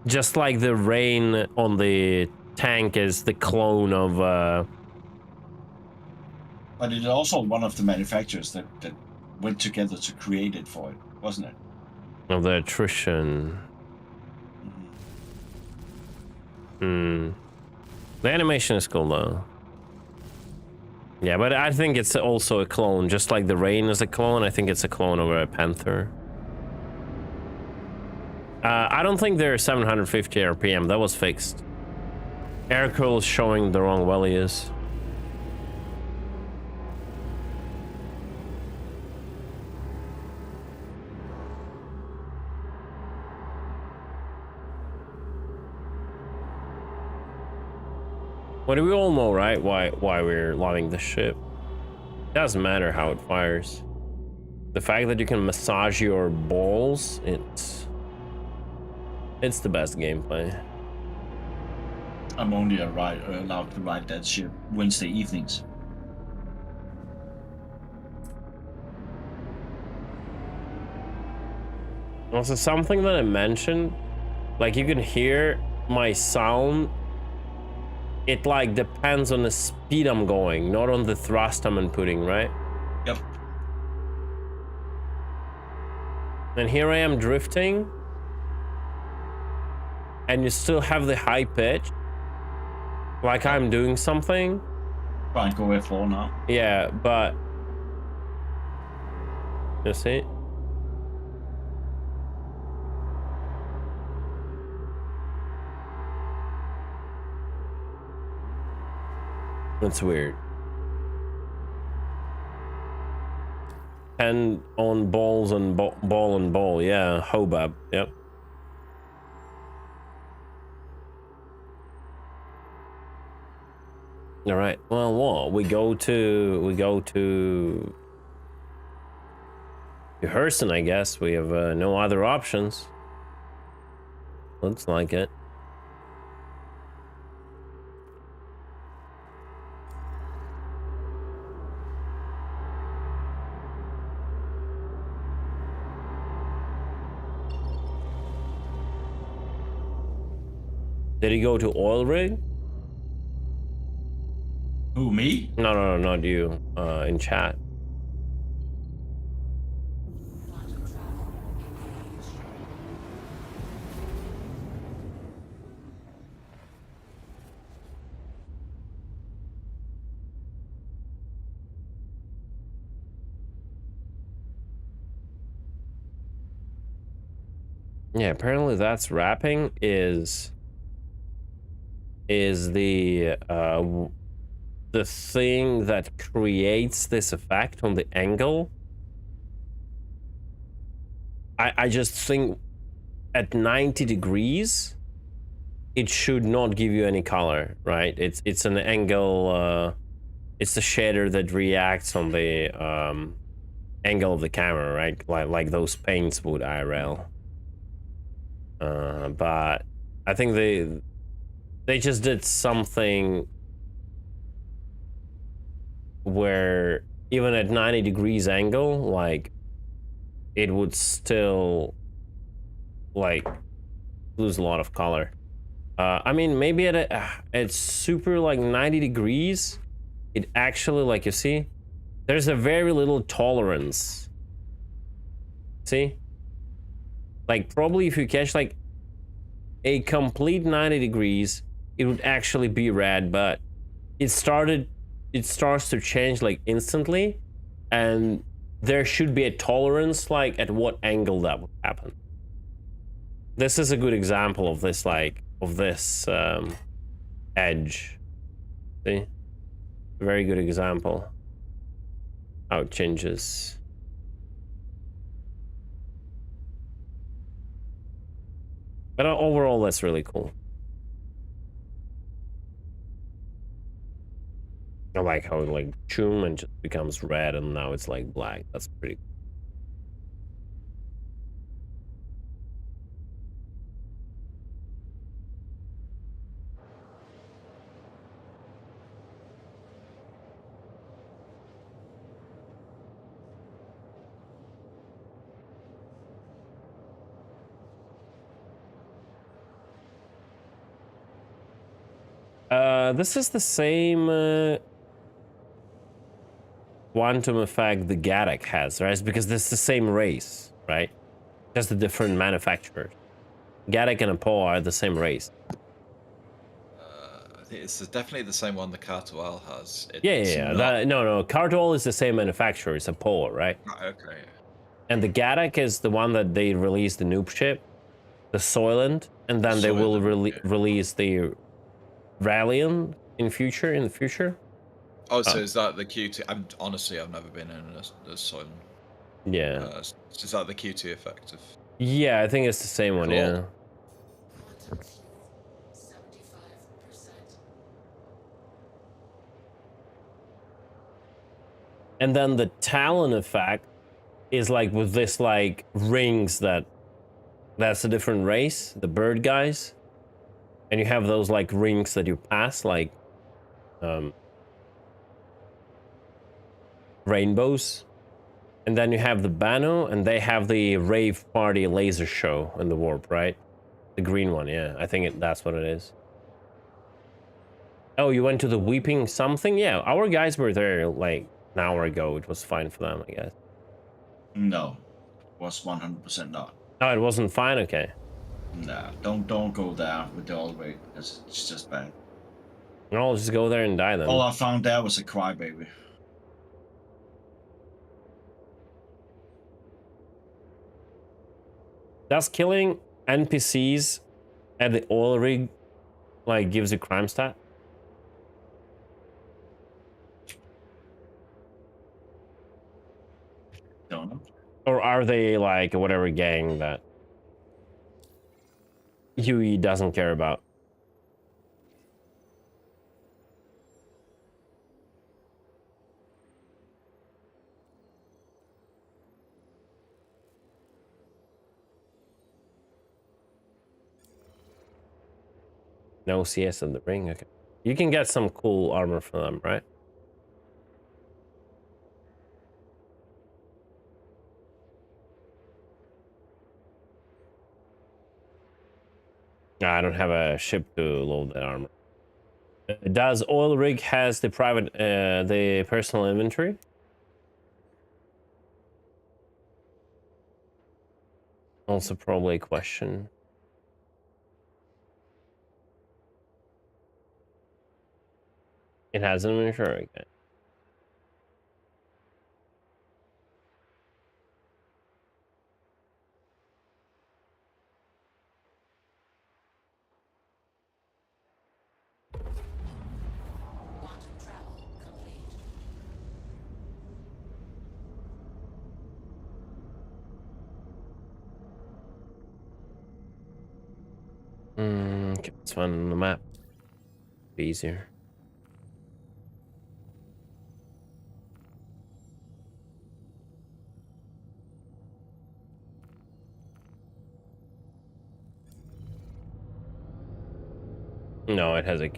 Just like the rain on the tank is the clone of But it's also one of the manufacturers that went together to create it for it, wasn't it? of the attrition. The animation is cool though. Yeah, but I think it's also a clone, just like the rain is a clone. I think it's a clone of a Panther. I don't think they're 750 RPM. That was fixed. Air curl is showing the wrong values. What do we all know, right? Why we're loving this ship? Doesn't matter how it fires. The fact that you can massage your balls, it's the best gameplay. I'm only allowed to ride that ship Wednesday evenings. Also, something that I mentioned, like you can hear my sound. It like depends on the speed I'm going, not on the thrust I'm inputting, right? Yep. And here I am drifting, and you still have the high pitch, like I'm doing something. Try and go F4 now. Yeah, but you see? That's weird. And on balls and ball and ball, yeah, Hobab, yep. All right. Well, what we go to Hurston, I guess. We have no other options. Looks like it. Did he go to oil rig? Who, me? No, not you. In chat. Yeah, apparently that's wrapping is the thing that creates this effect on the angle. I just think at 90 degrees it should not give you any color, right? It's an angle, it's the shader that reacts on the angle of the camera, right? Like those paints would IRL. But I think they just did something where even at 90 degrees angle, like it would still like lose a lot of color. I mean, maybe at super like 90 degrees, it actually, like you see, there's a very little tolerance. See? Like probably if you catch like a complete 90 degrees, it would actually be red, but it starts to change like instantly, and there should be a tolerance, like at what angle that would happen. This is a good example of this, like of this edge. See, very good example. How it changes. But overall, that's really cool. I like how it like choom and just becomes red and now it's like black. That's pretty cool. This is the same quantum effect the Gaddock has, right? It's because this is the same race, right? Just a different manufacturer. Gaddock and Apo are the same race. I think it's definitely the same one the Cartwell has. Yeah. No. Cartwell is the same manufacturer. It's Apo, right? Right, okay. And the Gaddock is the one that they released the noob ship, the Soylent, and then they will release the Rallian in the future. Oh, so is that the Q2? Honestly, I've never been in a Soylent. Yeah. Is that the Q2 effect of? Yeah, I think it's the same one. Cool. Yeah. And then the Talon effect is like with this like rings that's a different race, the bird guys. And you have those like rings that you pass, like rainbows. And then you have the Banu, and they have the rave party laser show in the warp, right? The green one, yeah. I think that's what it is. Oh, you went to the Weeping something? Yeah, our guys were there like an hour ago. It was fine for them, I guess. No, it was 100% not. Oh, it wasn't fine? Okay. Nah, don't go there with the old way. It's just bad. I'll just go there and die then. All I found there was a crybaby. Does killing NPCs at the oil rig like gives you crime stat? Don't know. Or are they like whatever gang that Huey doesn't care about? No CS in the ring. Okay, you can get some cool armor for them, right? I don't have a ship to load that armor. Does oil rig has the private, the personal inventory? Also probably a question. It has an inventory, okay. Okay, let's find on the map. Be easier. No, it has a...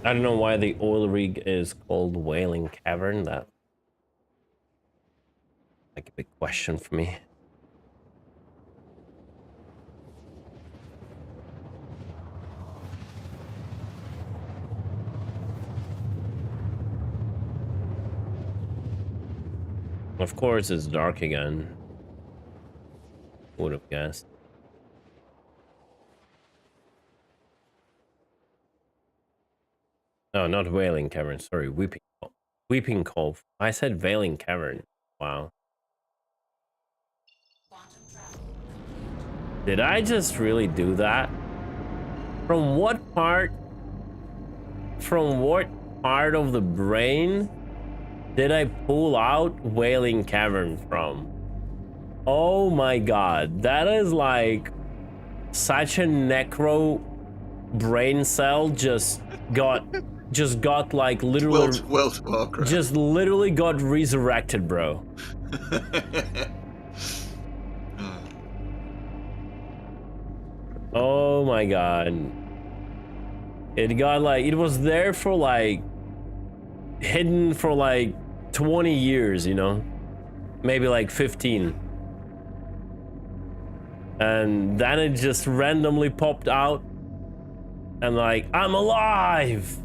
I don't know why the oil rig is called Wailing Cavern. That like a big question for me. Of course, it's dark again. Would have guessed. No, not Wailing Cavern. Sorry, Weeping Cove. I said Wailing Cavern. Wow. Did I just really do that? From what part? From what part of the brain did I pull out Wailing Cavern from? Oh my god, that is like such a necro brain cell just got like literally World of Warcraft. just literally got resurrected, bro. Oh my god. It got like, it was there for like, hidden for like 20 years, you know? Maybe like 15. And then it just randomly popped out. And like, I'm alive!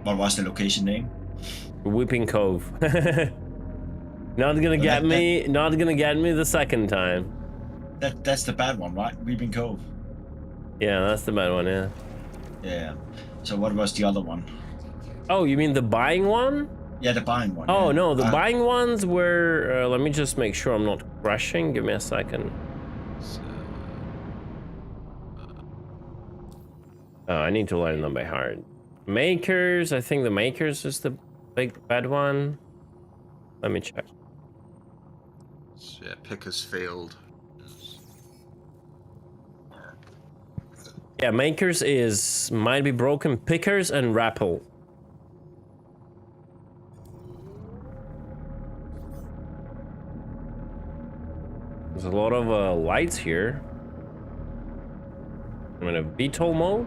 What was the location name? Weeping Cove. Not gonna get me, not gonna get me the second time. That's the bad one, right? Weeping Cove. Yeah, that's the bad one, yeah. Yeah. So what was the other one? Oh, you mean the buying one? Yeah, the buying one. Oh, yeah. no, the buying ones were... let me just make sure I'm not crashing. Give me a second. Oh, I need to learn them by heart. Makers, I think the Makers is the big bad one. Let me check. Yeah, Pickersfield. Yeah, Makers is Might Be Broken, Pickers, and Rappel. There's a lot of lights here. I'm in a VTOL mode.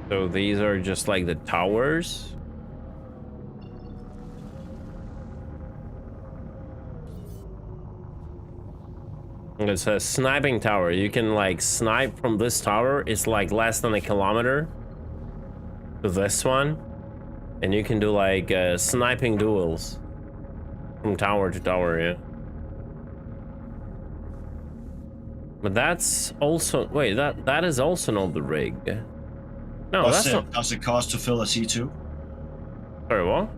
So these are just like the towers. It's a sniping tower. You can like snipe from this tower. It's like less than a kilometer to this one. And you can do like sniping duels from tower to tower, yeah. But that's also, wait, that is also not the rig. No, What's that's not. Does it cost to fill a C2? Sorry, what?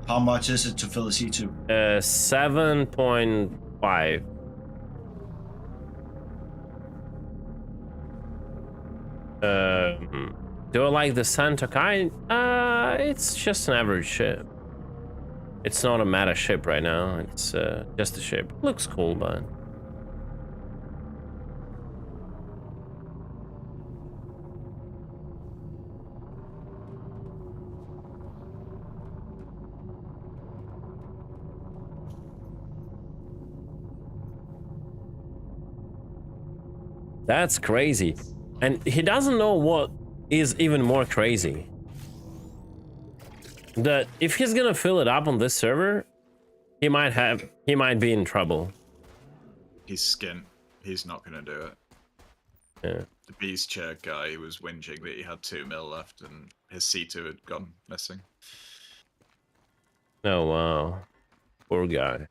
How much is it to fill a C2? 7.5. Do I like the Santa Kai? It's just an average ship. It's not a meta ship right now. It's just a ship. Looks cool, but. That's crazy. And he doesn't know what is even more crazy. That if he's gonna fill it up on this server, he might be in trouble. He's skint. He's not gonna do it. Yeah. The Beast Chair guy was whinging that he had 2 mil left and his C2 had gone missing. Oh wow. Poor guy.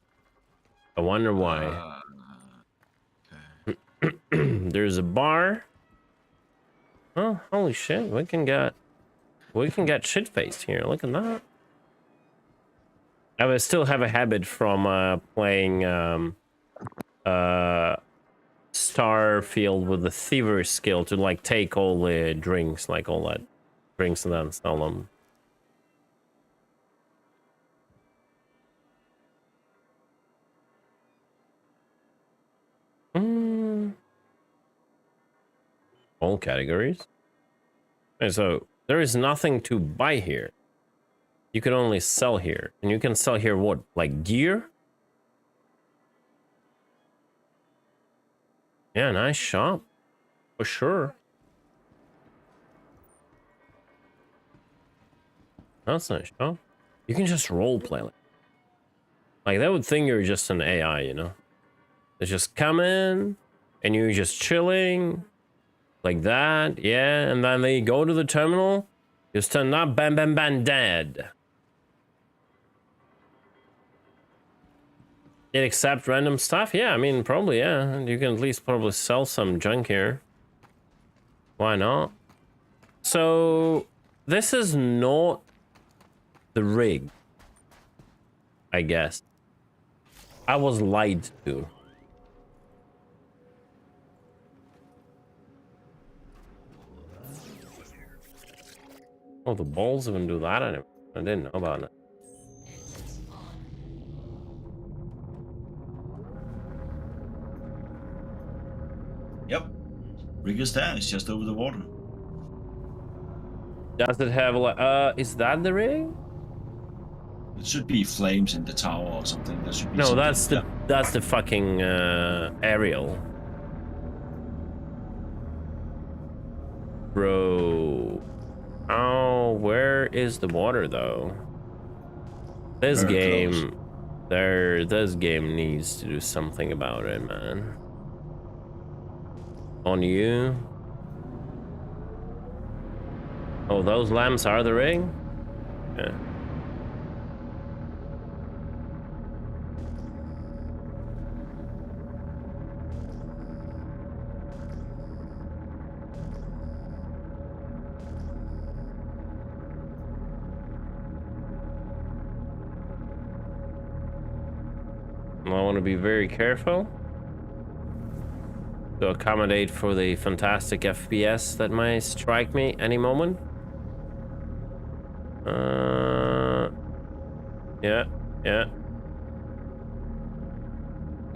I wonder why. There's a bar. Oh, holy shit! We can get shit faced here. Look at that. I would still have a habit from playing Starfield with the thievery skill to like take all the drinks, like all that drinks, and then sell them. All categories. And so there is nothing to buy here. You can only sell here, and you can sell here what, like gear? Yeah, nice shop. For sure. That's nice shop. You can just role play like they would think you're just an AI, you know? They just come in and you're just chilling like that, yeah, and then they go to the terminal, you stand up, bam, bam, bam, dead. It accept random stuff? Yeah, I mean, probably, yeah. You can at least probably sell some junk here. Why not? So, this is not the rig, I guess. I was lied to. Oh, the balls even do that? I didn't know about it. Yep. Rig is there. It's just over the water. Does it have like is that the rig? It should be flames in the tower or something. There should be No, something. that's the fucking aerial. Bro. Oh, where is the water though? This Very game this game needs to do something about it, man. On you. Oh, those lamps are the rig? Yeah. I want to be very careful to accommodate for the fantastic FPS that might strike me any moment. Yeah.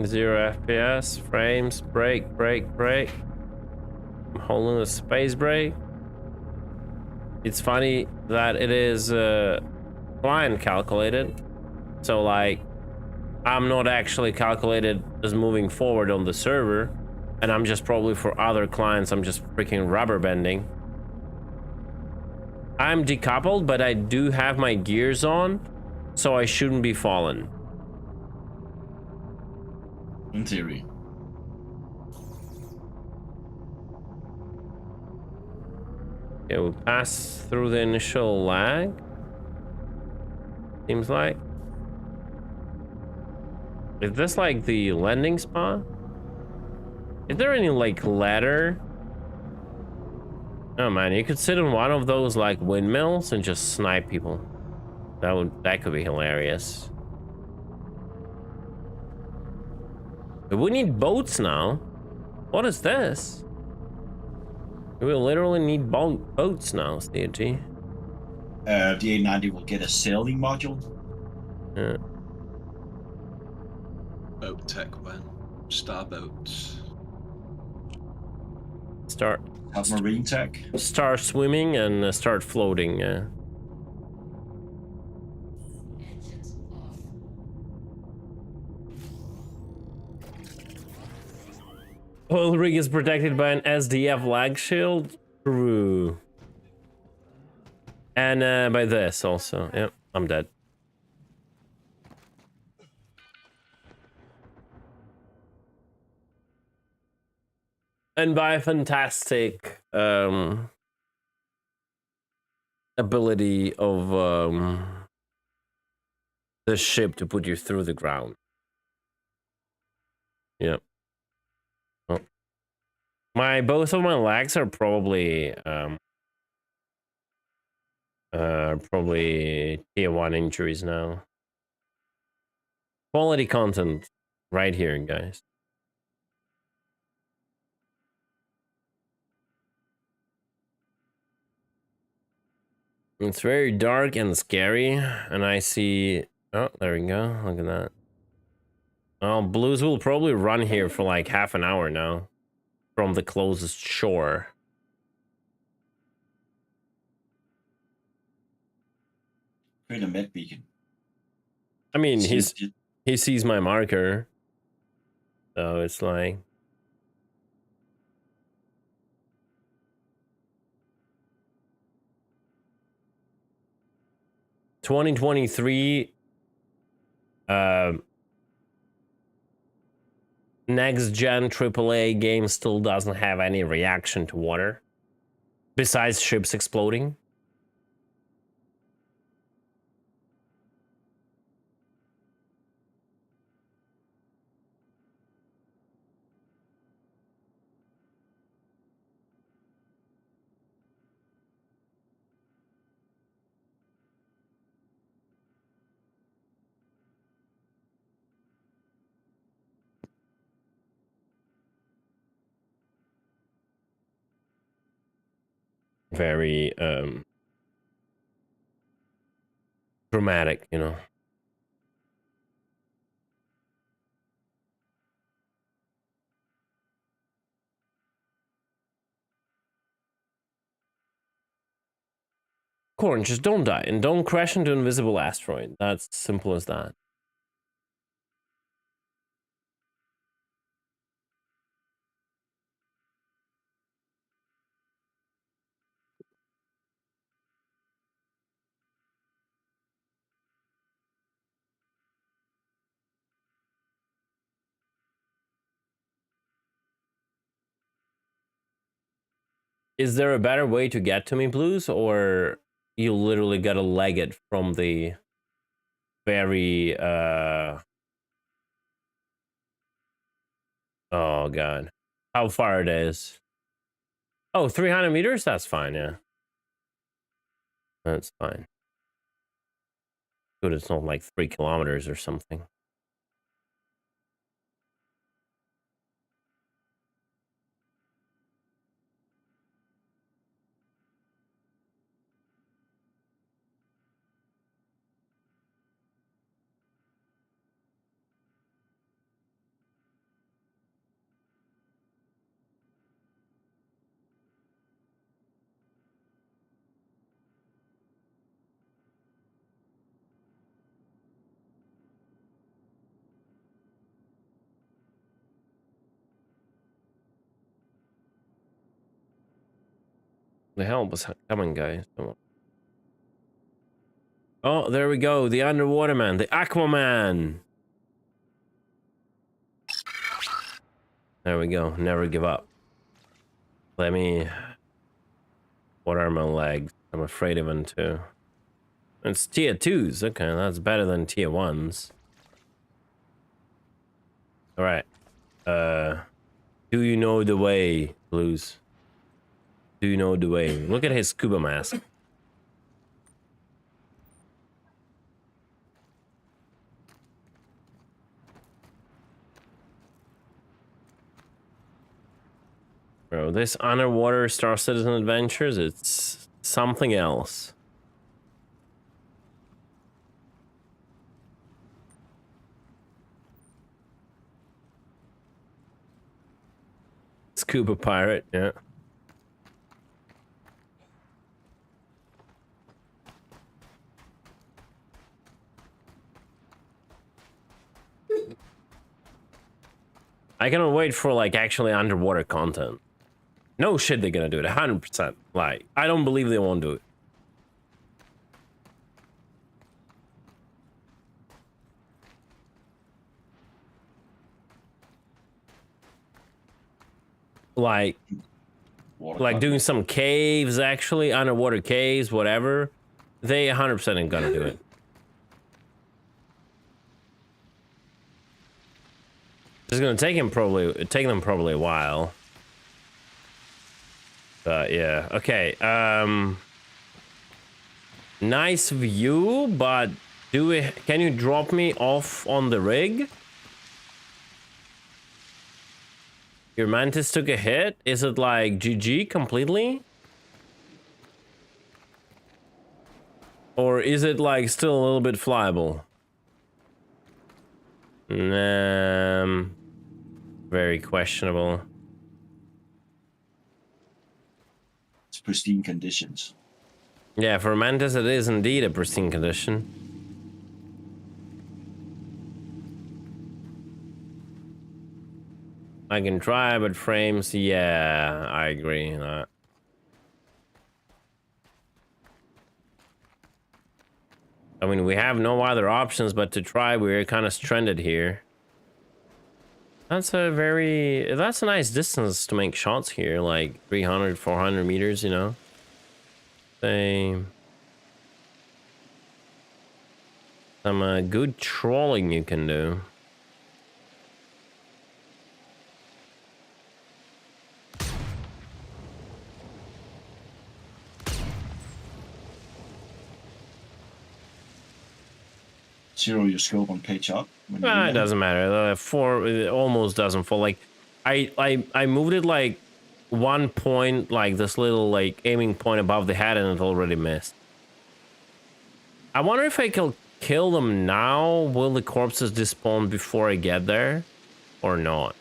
0 FPS, frames, brake. I'm holding the space brake. It's funny that it is client calculated, so like I'm not actually calculated as moving forward on the server, and I'm just probably for other clients I'm just freaking rubber bending. I'm decoupled, but I do have my gears on, so I shouldn't be falling. In theory. Okay, we'll pass through the initial lag. Seems like. Is this like the landing spot? Is there any like ladder? Oh man, you could sit in one of those like windmills and just snipe people. That could be hilarious. But we need boats now. What is this? We literally need boats now, CT. The A90 will get a sailing module. Yeah. Boat tech when starboats. Start Marine tech. Start swimming and start floating. Yeah. Oil rig is protected by an SDF lag shield. True. And by this also. Yep, I'm dead. And by a fantastic ability of the ship to put you through the ground. Yep. Oh. Both of my lags are probably tier 1 injuries now. Quality content right here, guys. It's very dark and scary, and I see... Oh, there we go. Look at that. Well, Blues will probably run here for like half an hour now from the closest shore. Create a med beacon. I mean, he sees my marker, so it's like 2023 next gen AAA game still doesn't have any reaction to water besides ships exploding. Very dramatic, you know. Corn, just don't die and don't crash into invisible asteroid. That's simple as that. Is there a better way to get to me, Blues, or you literally gotta leg it from the very oh god, how far it is? Oh, 300 meters? That's fine, yeah. That's fine. Good, it's not like 3 kilometers or something. The hell was coming, guys? Oh, there we go. The underwater man, the Aquaman. There we go. Never give up. Let me. What are my legs? I'm afraid of them too. It's tier 2s. Okay, that's better than tier 1s. All right. Do you know the way, Blues? Do you know the way? Look at his scuba mask. Bro, this underwater Star Citizen Adventures, it's something else. Scuba pirate, yeah. I cannot wait for like actually underwater content. No shit, they're gonna do it 100%. Like, I don't believe they won't do it. Like doing some caves, actually underwater caves, whatever. They 100% ain't gonna do it. It's gonna take them probably a while. But yeah, okay. Nice view, but can you drop me off on the rig? Your Mantis took a hit? Is it like GG completely? Or is it like still a little bit flyable? Very questionable. It's pristine conditions. Yeah, for Mantis it is indeed a pristine condition. I can try, but frames, yeah, I agree. I mean, we have no other options but to try. We're kind of stranded here. That's a nice distance to make shots here, like 300, 400 meters, you know. Some good trolling you can do. Zero your scope on page up. When you do It that. doesn't matter. It almost doesn't fall. Like I moved it like 1 point, like this little like aiming point above the head, and it already missed. I wonder if I can kill them now. Will the corpses despawn before I get there, or not?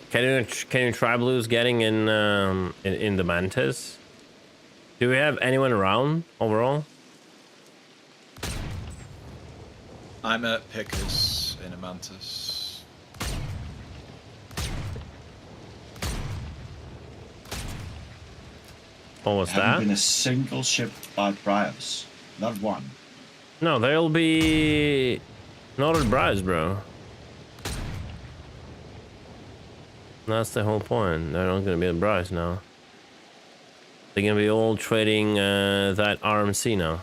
Can you try Blues getting in the Mantis? Do we have anyone around overall? I'm at Pickers in a Mantis. What was Haven't that? been a single ship by Briars. Not one. No, there'll be not at Bryce, bro. That's the whole point. They're not gonna be at Bryce now. They're gonna be all trading that RMC now.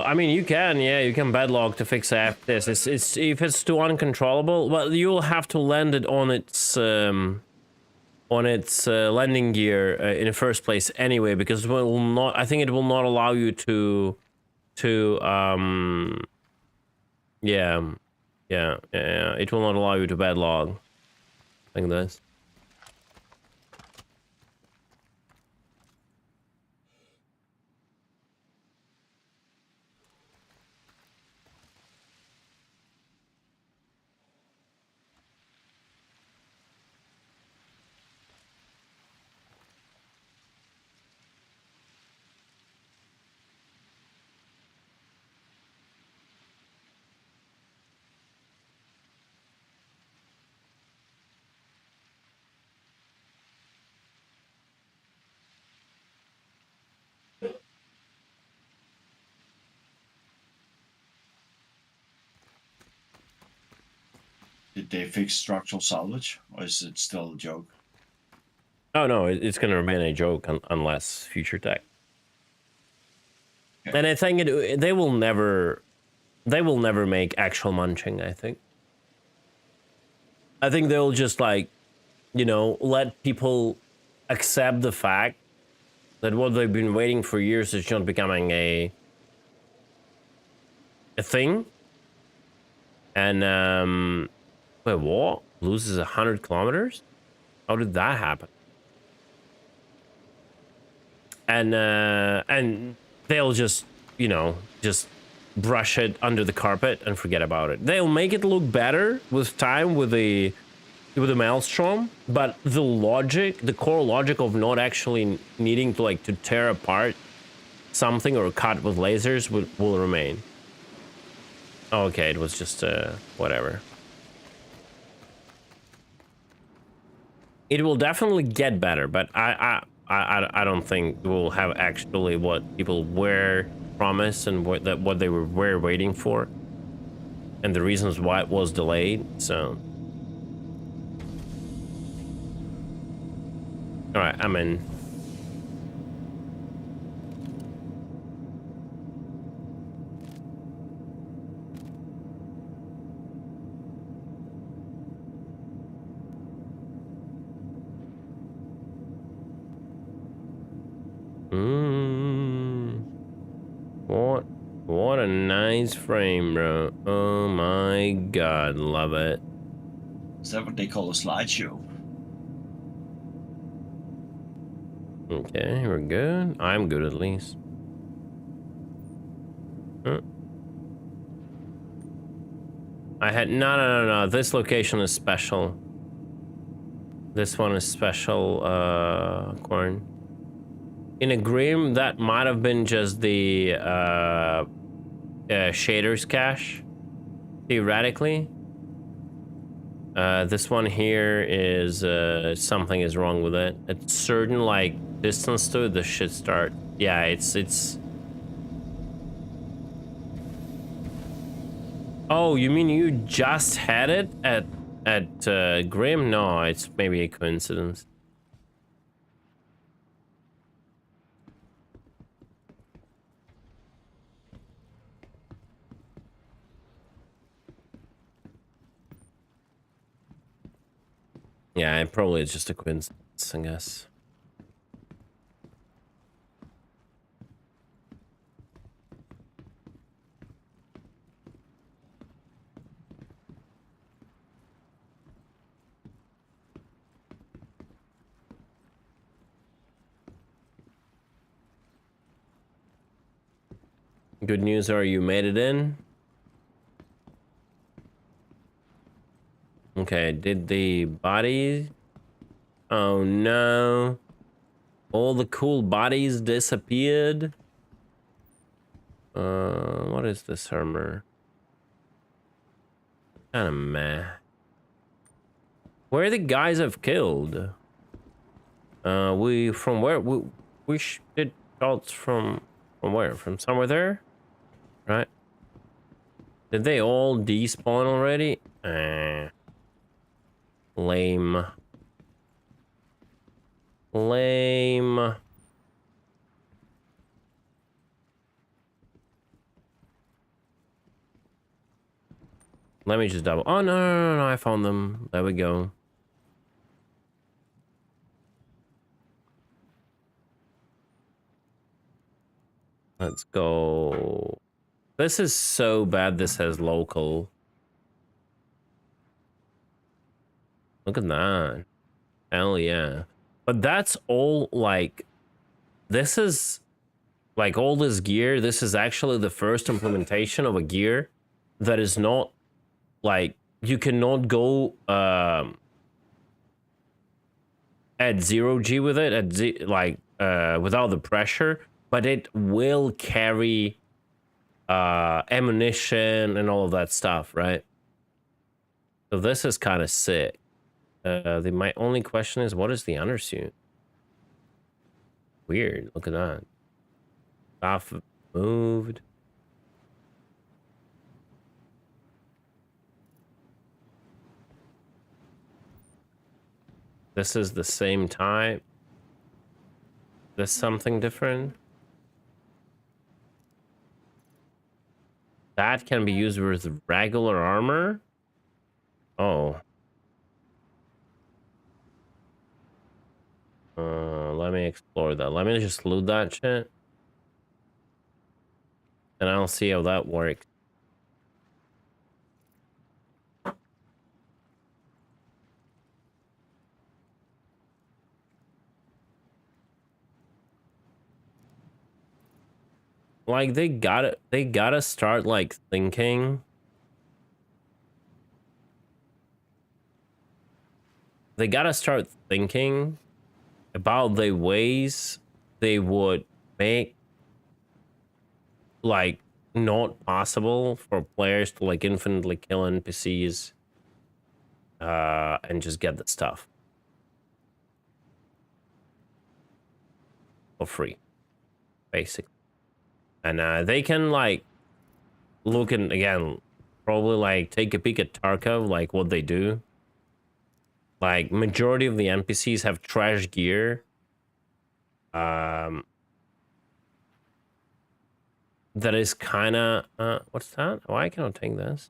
I mean, you can bedlock to fix this. It's if it's too uncontrollable, well, you'll have to land it on its landing gear in the first place anyway, because it will not. I think it will not allow you to it will not allow you to bedlog like this. Did they fix structural salvage, or is it still a joke? Oh no, it's gonna remain a joke unless future tech. Okay. And I think they will never make actual munching. I think they'll just, like, you know, let people accept the fact that what they've been waiting for years is not becoming a thing. And wait, what? Loses 100 kilometers? How did that happen? And they'll just, you know, just brush it under the carpet and forget about it. They'll make it look better with time with the Maelstrom, but the core logic of not actually needing to tear apart something or cut with lasers will remain. Okay, it was just whatever. It will definitely get better, but I don't think we'll have actually what people were promised and what they were waiting for, and the reasons why it was delayed. So, all right, I'm in. What a nice frame, bro. Oh my god, love it. Is that what they call a slideshow? Okay, we're good. I'm good at least. I had no. This location is special. This one is special, Corn. In a Grim, that might have been just the shaders cache, theoretically. This one here is something is wrong with it. At certain like distance to it, the shit start. Yeah, it's. Oh, you mean you just had it at Grim? No, it's maybe a coincidence. Yeah, it probably is just a coincidence, I guess. Good news are you made it in. Okay, did the body... Oh no. All the cool bodies disappeared. What is this armor? Kinda meh. Where are the guys I've killed? From where? We did shots from where? From somewhere there? Right? Did they all despawn already? Lame. Lame. Let me just double. Oh, no, I found them. There we go. Let's go. This is so bad this has local. Look at that. Hell yeah. But that's all like... This is... Like all this gear, this is actually the first implementation of a gear that is not... Like, you cannot go at 0G with it, without the pressure, but it will carry ammunition and all of that stuff, right? So this is kind of sick. My only question is, what is the undersuit? Weird, look at that. Stuff moved. This is the same type. This something different. That can be used with regular armor. Oh. Let me explore that. Let me just loot that shit. And I'll see how that works. Like they gotta start like thinking. They gotta start thinking about the ways they would make like not possible for players to like infinitely kill NPCs and just get the stuff for free, basically. And they can like look and again probably like take a peek at Tarkov, like what they do. Like majority of the NPCs have trash gear. That is kind of what's that? Why can't I take this?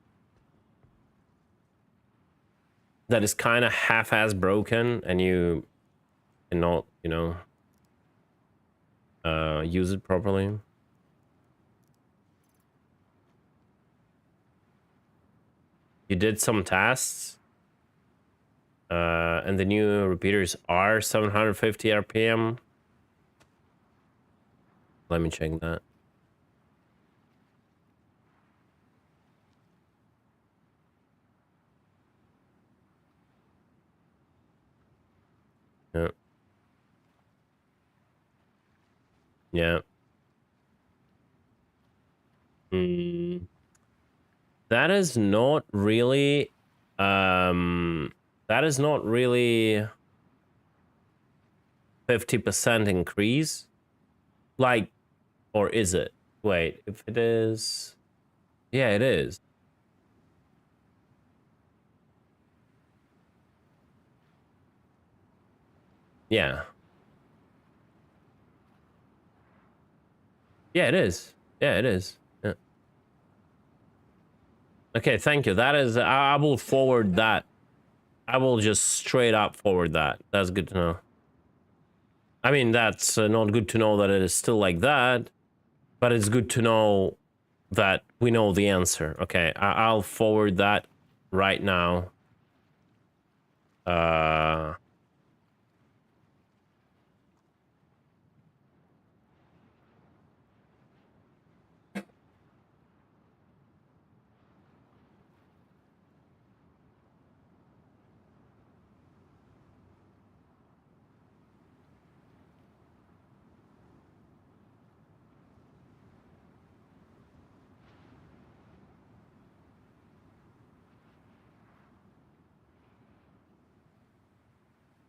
That is kind of half-ass broken, and you cannot, you know, use it properly. You did some tasks, and the new repeaters are 750 RPM. Let me check that. Yeah. Yeah. That is not really that is not really 50% increase. Like, or is it? Wait, if it is, yeah, it is. Yeah. Yeah, it is. Yeah, it is. Yeah. Okay, thank you. That is, I will forward that. I will just straight up forward that. That's good to know. I mean, that's not good to know that it is still like that, but it's good to know that we know the answer. Okay, I'll forward that right now.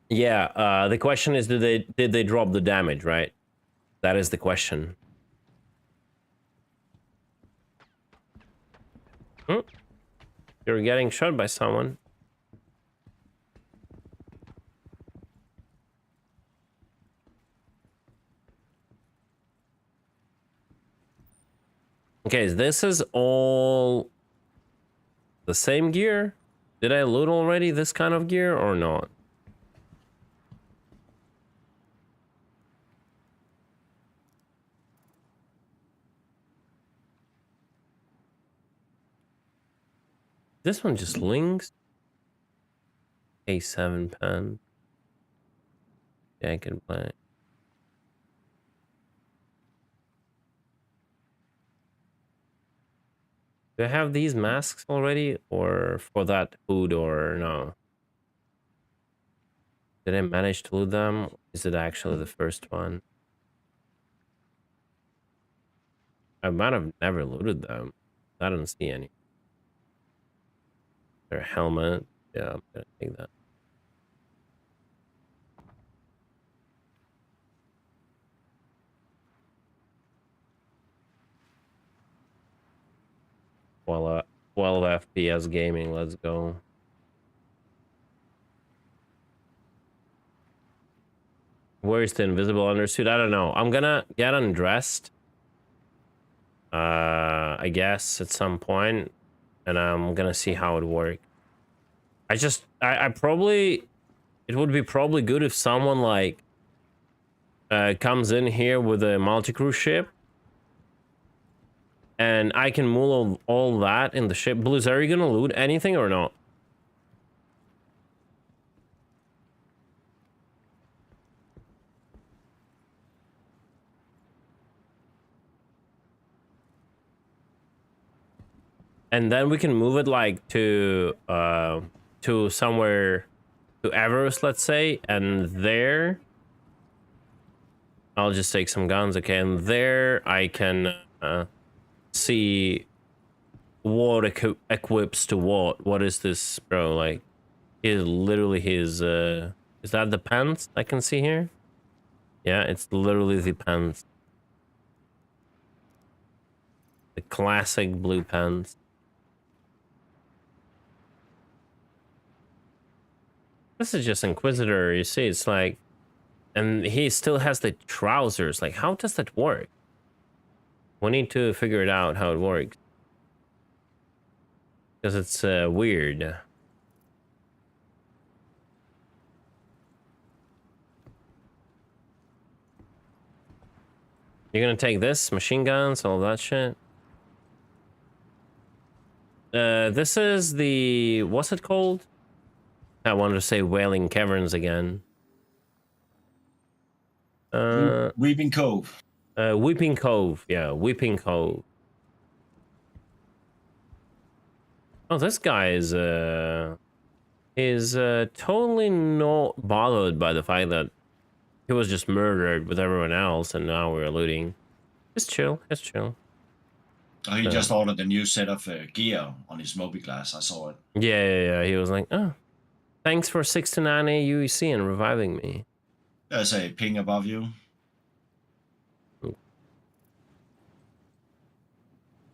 Yeah, the question is, did they drop the damage, right? That is the question. You're getting shot by someone. Okay, this is all the same gear? Did I loot already this kind of gear or not? This one just links. A7 pen. Yeah, I can play. Do I have these masks already, or for that hood, or no? Did I manage to loot them? Is it actually the first one? I might have never looted them. I don't see any. Their helmet. Yeah, I'm gonna take that. Well, 12 FPS gaming, let's go. Where's the invisible undersuit? I don't know. I'm gonna get undressed. I guess at some point, and I'm gonna see how it works. I probably, it would be probably good if someone like comes in here with a multi-crew ship, and I can move all that in the ship. Blues, are you gonna loot anything or not? And then we can move it like to somewhere, to Everest, let's say, and there I'll just take some guns. Okay, and there I can see what equips to what. What is this, bro? Like, is literally his is that the pants I can see here? Yeah, it's literally the pants, the classic blue pants. This is just Inquisitor, you see, it's like, and he still has the trousers. Like, how does that work? We need to figure it out how it works, because it's weird. You're gonna take this, machine guns, all that shit. This is the, what's it called? I wanted to say Wailing Caverns again. Weeping Cove. Weeping Cove. Yeah, Weeping Cove. Oh, this guy is totally not bothered by the fact that he was just murdered with everyone else, and now we're looting. Just chill. Just chill. Oh, he just ordered a new set of gear on his mobiGlas. I saw it. Yeah. He was like, oh, thanks for 69 AUEC and reviving me. There's a ping above you.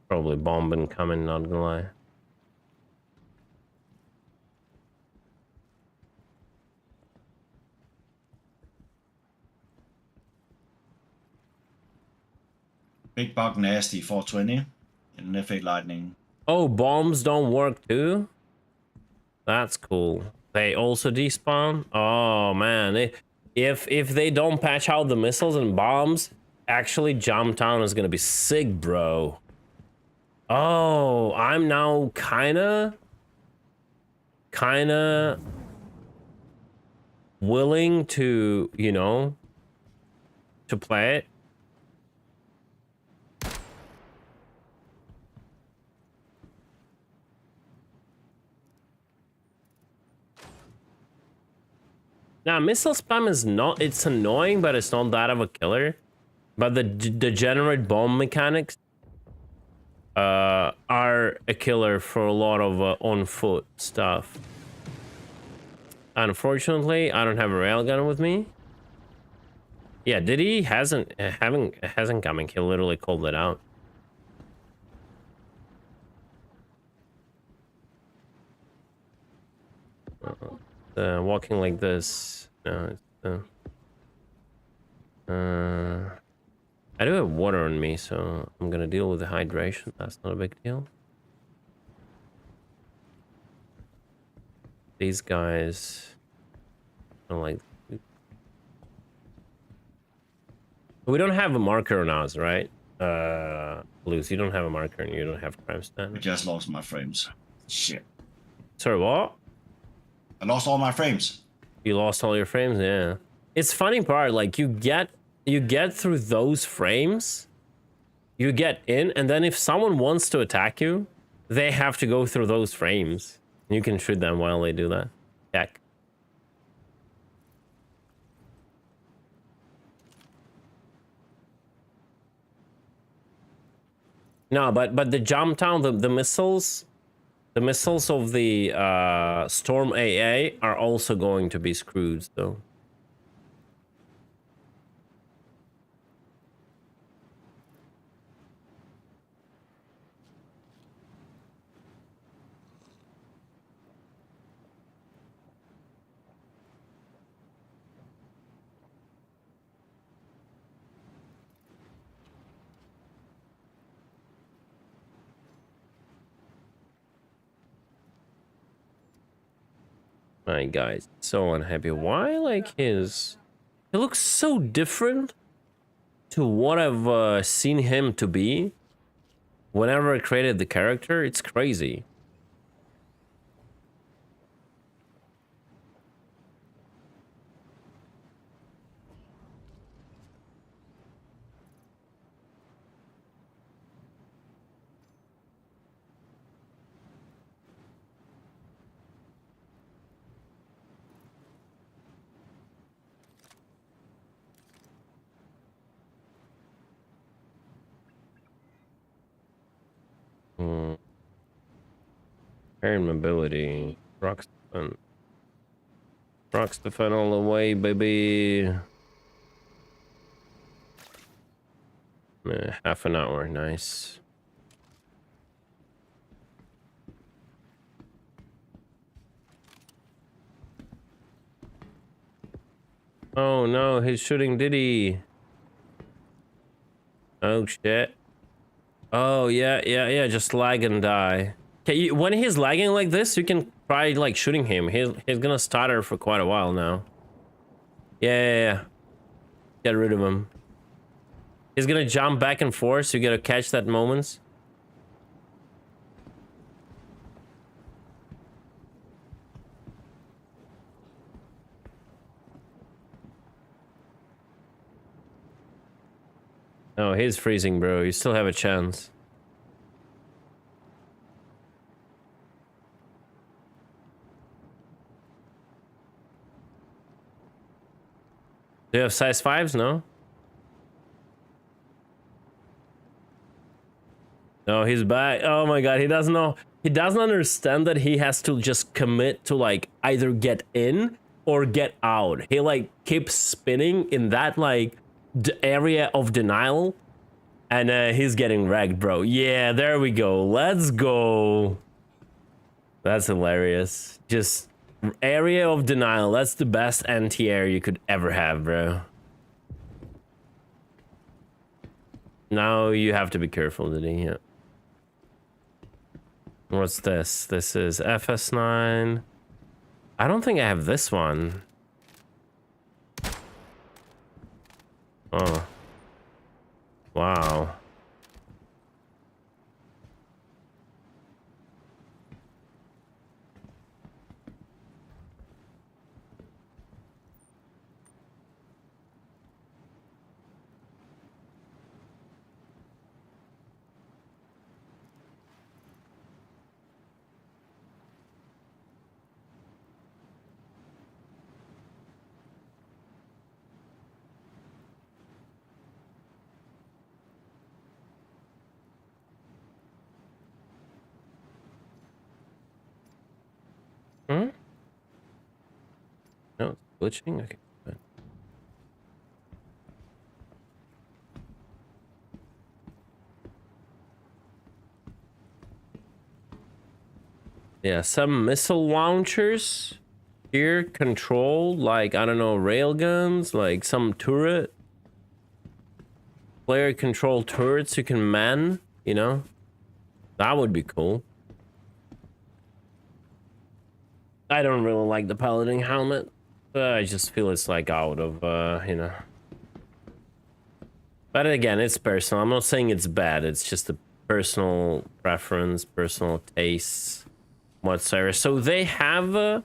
Probably bombing coming, not gonna lie. Big Bug Nasty 420 in an F8 Lightning. Oh, bombs don't work too? That's cool. They also despawn? Oh man, if they don't patch out the missiles and bombs, actually Jumptown is gonna be sick, bro. Oh, I'm now kinda willing to, you know, to play it. Now, missile spam is not, it's annoying, but it's not that of a killer. But the degenerate bomb mechanics are a killer for a lot of on-foot stuff. Unfortunately, I don't have a railgun with me. Yeah, Diddy hasn't coming. He literally called it out. Walking like this. No, it's I do have water on me, so I'm gonna deal with the hydration. That's not a big deal. These guys are like, we don't have a marker on us, right? Luz, you don't have a marker and you don't have crime stand. I just lost my frames. Shit. Sorry, what? I lost all my frames. You lost all your frames, yeah. It's funny part, like you get through those frames, you get in, and then if someone wants to attack you, they have to go through those frames. You can shoot them while they do that. Heck. No, but the Jumptown, the missiles of the Storm AA are also going to be screwed, though. My guy's so unhappy. Why, like, he looks so different to what I've seen him to be whenever I created the character. It's crazy. Air mobility. Rockstefan. Rockstefan all the way, baby. Half an hour, nice. Oh no, he's shooting Diddy. Oh shit. Oh yeah, just lag and die. Okay, when he's lagging like this, you can try like shooting him. He's gonna stutter for quite a while now. Yeah. Get rid of him. He's gonna jump back and forth, so you gotta catch that moment. Oh, he's freezing, bro. You still have a chance. Do you have size 5s? No? No, he's back. Oh my god, he doesn't know. He doesn't understand that he has to just commit to like either get in or get out. He like keeps spinning in that like area of denial, and he's getting wrecked, bro. Yeah, there we go. Let's go. That's hilarious. Just area of denial. That's the best anti-air you could ever have, bro. Now you have to be careful, Diddy. Yeah. What's this? This is FS9. I don't think I have this one. Oh. Wow. Hmm? No, it's glitching? Okay. Good. Yeah, some missile launchers here control, like, I don't know, railguns, like some turret. Player control turrets you can man, you know? That would be cool. I don't really like the piloting helmet. I just feel it's like out of, you know. But again, it's personal. I'm not saying it's bad. It's just a personal preference, personal tastes, whatsoever. So they have the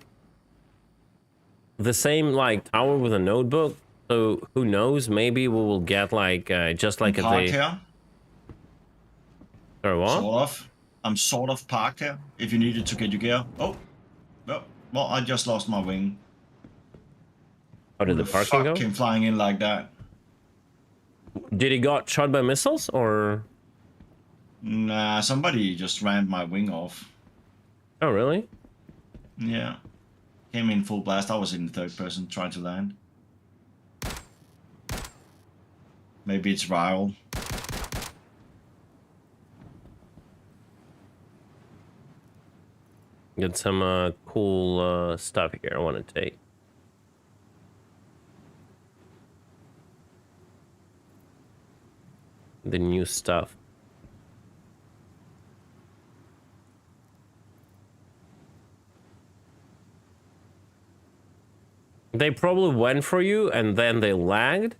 same like tower with a notebook. So who knows? Maybe we will get like just like Park a. here. Or what? Sort of. I'm sort of parked here. If you needed to get your gear. Oh. No. Well, I just lost my wing. How did Who the parking go? Came flying in like that. Did he got shot by missiles or? Nah, somebody just rammed my wing off. Oh, really? Yeah. Came in full blast. I was in third person trying to land. Maybe it's Ryle. Get some cool stuff here I want to take. The new stuff. They probably went for you and then they lagged.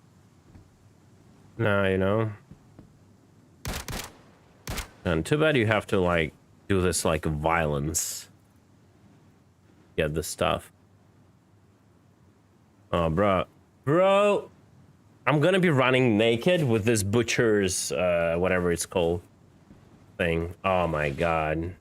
No, you know. And too bad you have to like do this like violence. Get the stuff. Oh, bro. Bro! I'm gonna be running naked with this butcher's, whatever it's called, thing. Oh my god.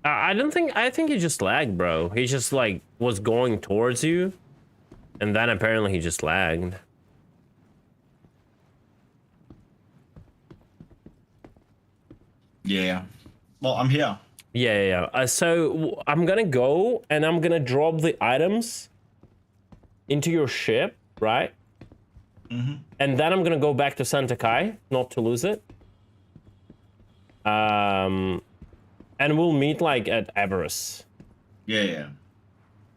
I think he just lagged, bro. He just like was going towards you, and then apparently he just lagged. Yeah. Well, I'm here. Yeah. So I'm gonna go and I'm gonna drop the items into your ship, right? Mm-hmm. And then I'm gonna go back to Santa Kai, not to lose it. And we'll meet like at Everest. Yeah.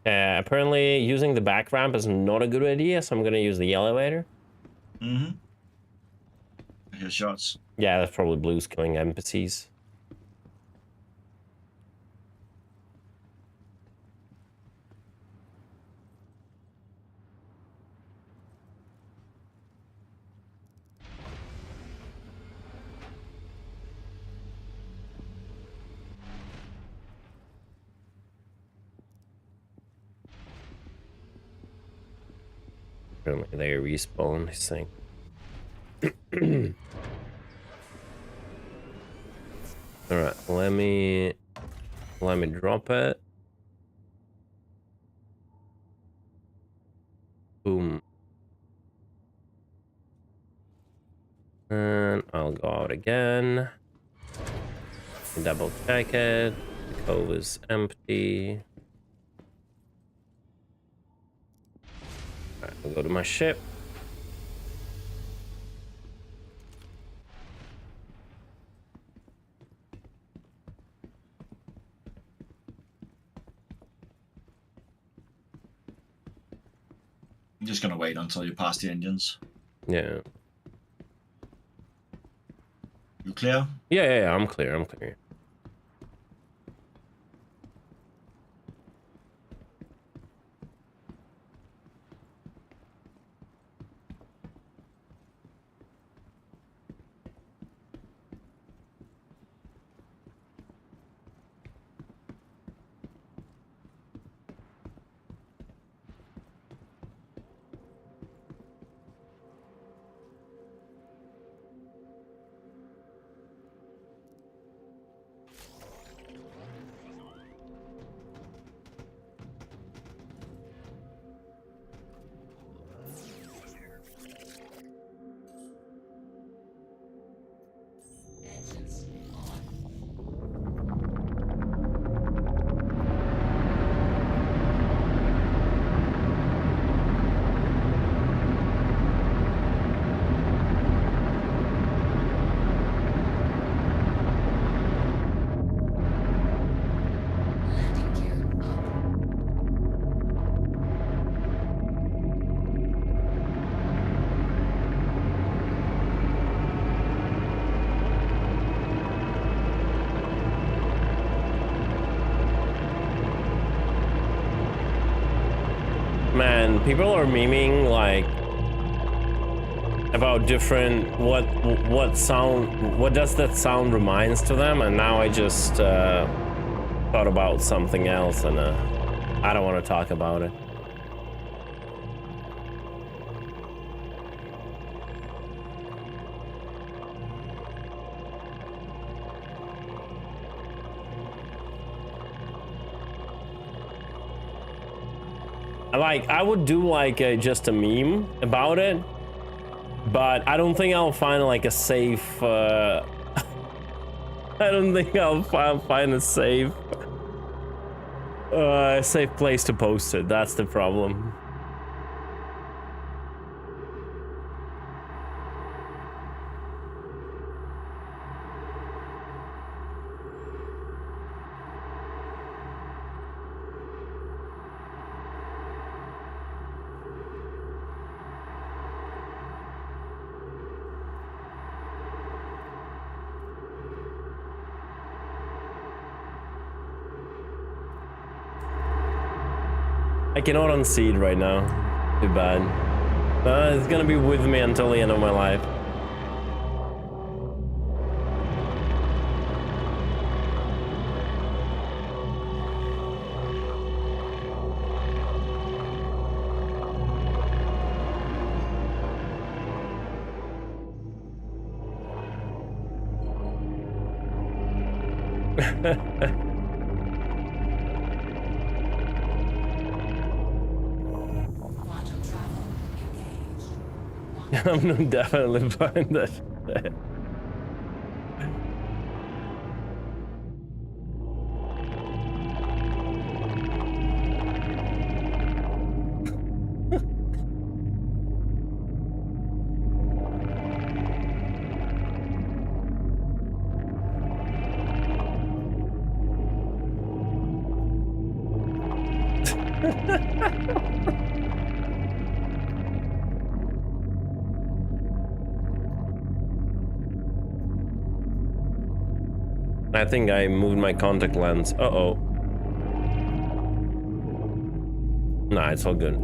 Apparently using the back ramp is not a good idea, so I'm gonna use the elevator. Mm-hmm. I hear shots. Yeah, that's probably Blues killing NPCs. Apparently they respawn, I think. Alright, let me drop it. Boom. And I'll go out again. Double check it. The cove is empty. Alright, I'll go to my ship. I'm just gonna wait until you pass the engines. Yeah. You clear? Yeah, I'm clear, I'm clear. Man, people are memeing like about different what does that sound reminds to them, and now I just thought about something else, and I don't want to talk about it. I would do like just a meme about it, but I don't think I'll find like a safe I don't think I'll find a safe place to post it. That's the problem. I cannot unsee it right now. Too bad. It's gonna be with me until the end of my life. I'm definitely buying that shit. I think I moved my contact lens. Uh-oh. Nah, it's all good.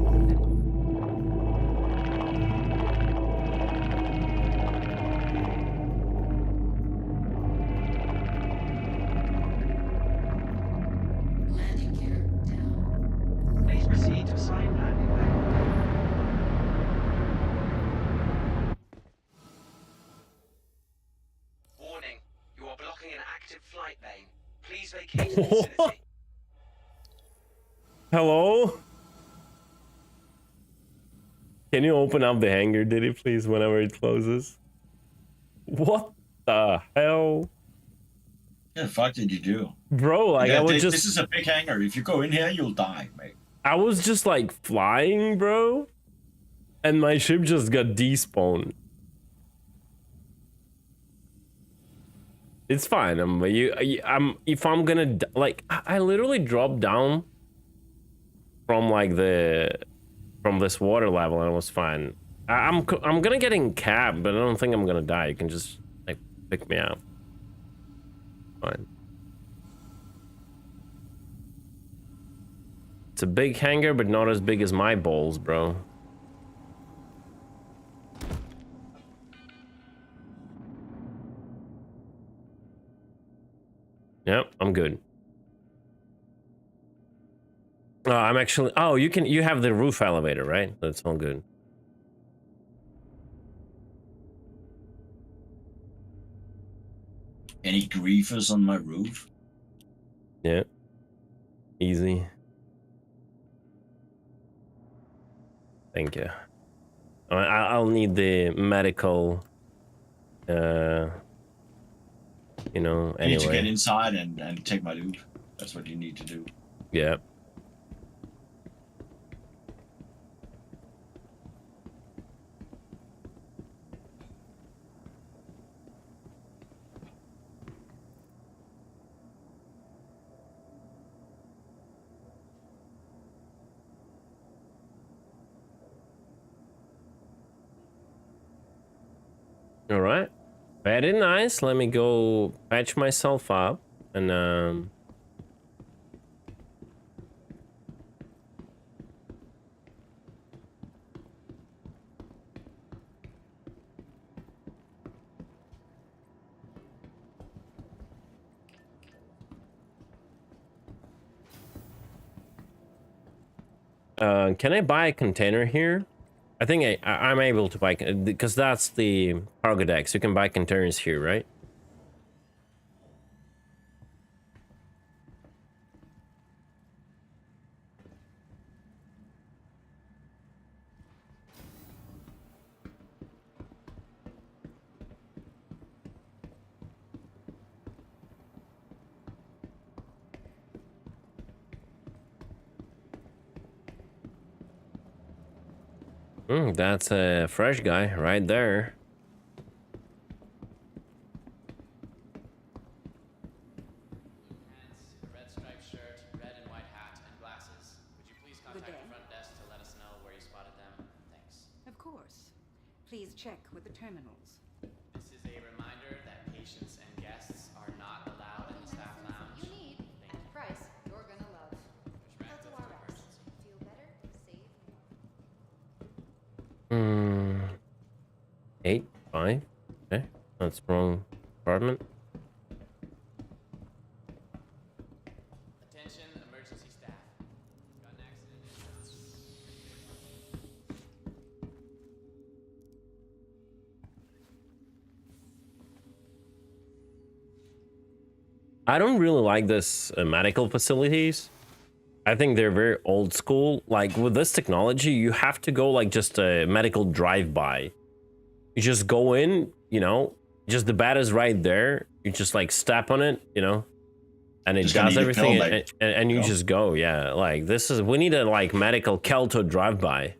Landing gear down. Please proceed to sign landing. What? Hello? Can you open up the hangar, Diddy, please, whenever it closes? What the hell? Yeah, the fuck did you do? Bro, like, Yeah, I was this is a big hangar. If you go in here, you'll die, mate. I was just like flying, bro, and my ship just got despawned. It's fine. If I'm gonna like, I literally dropped down from like from this water level and it was fine. I'm gonna get in cab, but I don't think I'm gonna die. You can just like pick me up. Fine. It's a big hangar, but not as big as my balls, bro. Yep, I'm good. I'm actually. Oh, you have the roof elevator, right? That's all good. Any griefers on my roof? Yeah. Easy. Thank you. I'll need the medical. You know, You need to anyway. get inside and take my loot. That's what you need to do. Yeah. All right. Very nice. Let me go patch myself up and can I buy a container here? I think I'm able to buy, because that's the cargo decks. You can buy containers here, right? That's a fresh guy right there. Red striped shirt, red and white hat, and glasses. Would you please contact the front desk to let us know where you spotted them? Thanks. Of course. Please check with the terminals. This is a reminder that patients and guests are not allowed in the staff lounge. You need at a price you're gonna love. Kelto RX. Feel better, save more. 8, 5. Okay, that's wrong apartment. Attention, emergency staff. Got an accident I don't really like this medical facilities. I think they're very old school. Like with this technology, you have to go like just a medical drive-by. You just go in, you know, just the bed is right there. You just like step on it, you know, and it Just does gonna eat a everything, pill, like, and you you know? just go. Yeah, like this is, we need a like medical Kelto drive-by.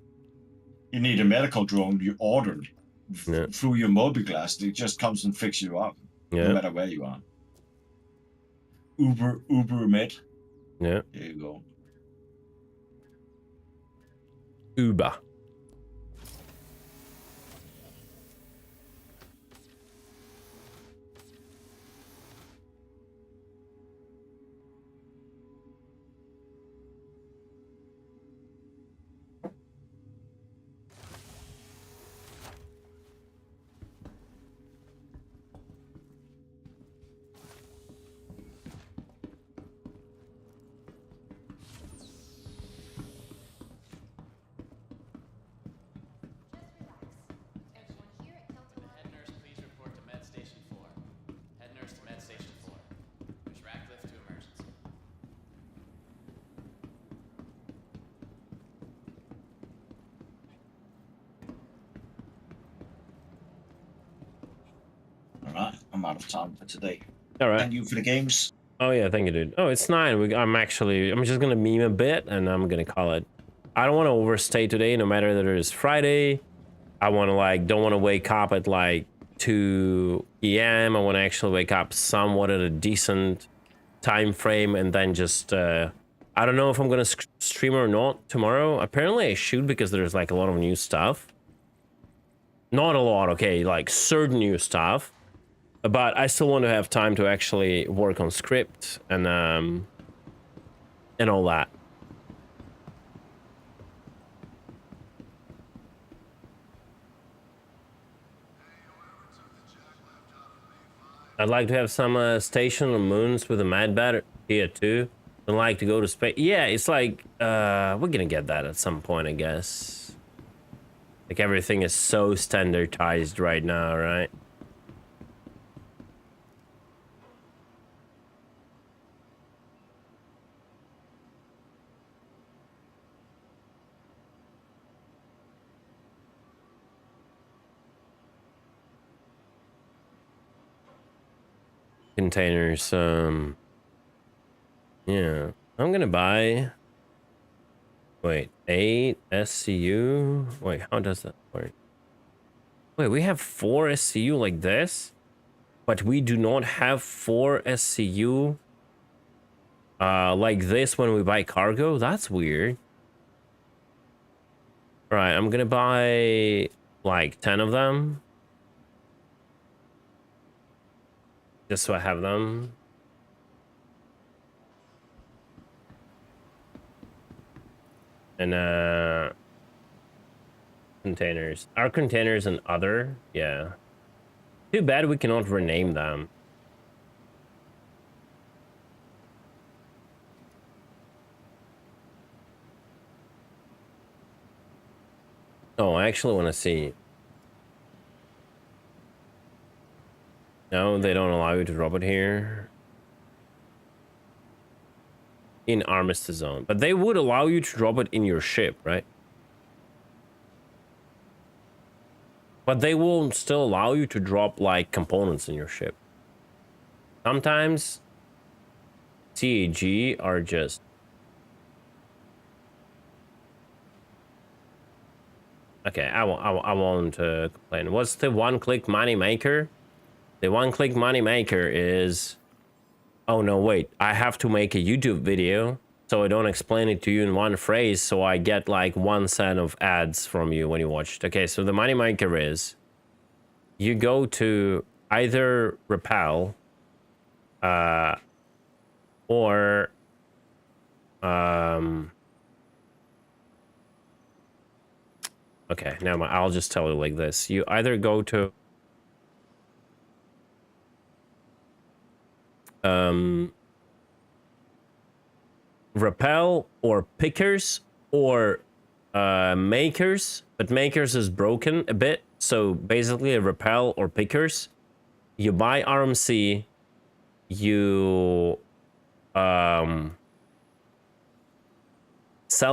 You need a medical drone you ordered through your mobiGlas. It just comes and fixes you up, Yeah. no matter where you are. Uber Med. Yeah. There you go. Uber. I'm out of time for today. All right. Thank you for the games. Oh yeah, thank you, dude. Oh, it's 9. I'm just gonna meme a bit and I'm gonna call it. I don't want to overstay today, no matter that it is Friday. I want to don't want to wake up at 2 p.m. I want to actually wake up somewhat at a decent time frame and then just I don't know if I'm gonna stream or not tomorrow. Apparently I should, because there's a lot of new stuff. Not a lot, okay, certain new stuff, but I still want to have time to actually work on script and all that. I'd like to have some station on moons with a mad batter here too. I'd like to go to space. Yeah, it's we're gonna get that at some point, I guess. Everything is so standardized right now, right? Containers, yeah, I'm gonna buy, wait, 8 SCU, wait, how does that work? Wait, we have 4 SCU like this, but we do not have 4 SCU like this when we buy cargo. That's weird. Right, I'm gonna buy 10 of them. Just so I have them. And containers. Our containers and other, yeah. Too bad we cannot rename them. Oh, I actually want to see. No, they don't allow you to drop it here. In Armistice Zone. But they would allow you to drop it in your ship, right? But they will still allow you to drop components in your ship. Sometimes TAG are just... Okay, I won't complain. What's the one-click money maker? The one-click money maker is... Oh no, wait, I have to make a YouTube video so I don't explain it to you in one phrase, so I get 1 cent of ads from you when you watch it. Okay, so the money maker is you go to either Repel or okay, never mind. I'll just tell you like this. You either go to Repel or Pickers or Makers, but Makers is broken a bit, so basically a Repel or Pickers. You buy RMC, you sell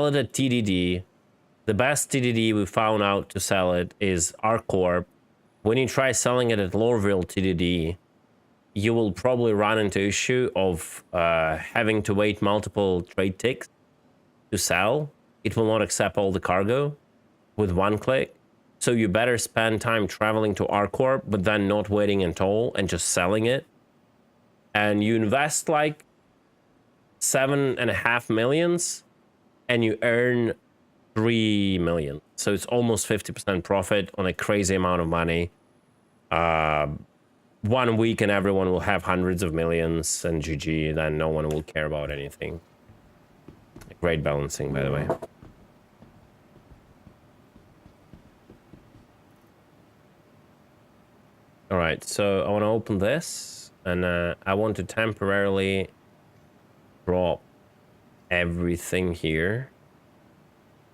it at TDD. The best TDD we found out to sell it is ArcCorp. When you try selling it at Lorville TDD, you will probably run into issue of having to wait multiple trade ticks to sell. It will not accept all the cargo with one click. So you better spend time traveling to ArcCorp, but then not waiting in toll and just selling it. And you invest 7.5 million and you earn 3 million. So it's almost 50% profit on a crazy amount of money. 1 week and everyone will have hundreds of millions and GG, then no one will care about anything. Great balancing, by the way. All right, so I want to open this and I want to temporarily drop everything here.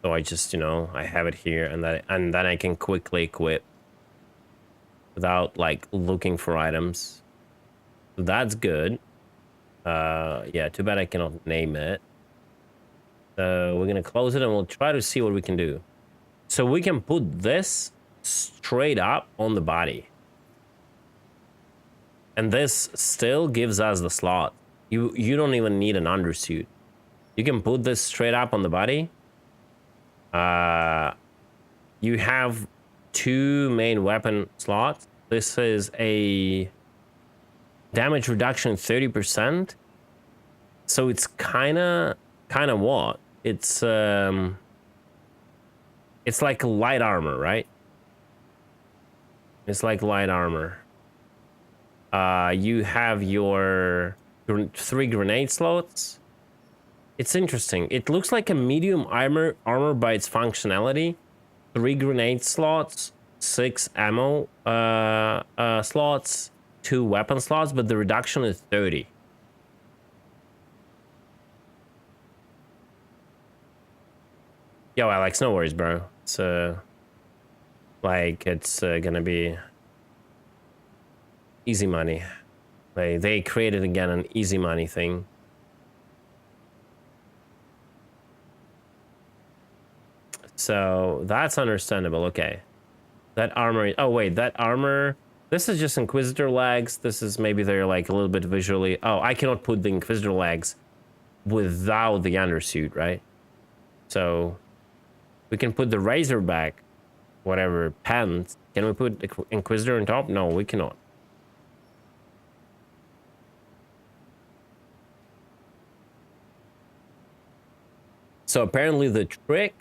So I just, I have it here and then I can quickly equip without looking for items. So that's good. Yeah, too bad I cannot name it. So we're gonna close it and we'll try to see what we can do. So we can put this straight up on the body. And this still gives us the slot. You don't even need an undersuit. You can put this straight up on the body. You have 2 main weapon slots. This is a damage reduction 30%. So it's kind of what? It's like light armor, right? It's like light armor. You have your 3 grenade slots. It's interesting. It looks like a medium armor by its functionality. 3 grenade slots, 6 ammo slots, 2 weapon slots, but the reduction is 30. Yo, Alex, no worries, bro. It's like it's gonna be easy money. They created again an easy money thing. So that's understandable. Okay, that armor. Oh wait, that armor. This is just Inquisitor legs. This is maybe they're like a little bit visually. Oh, I cannot put the Inquisitor legs without the undersuit, right? So we can put the Razorback, whatever, pants. Can we put Inquisitor on top? No, we cannot. So apparently the trick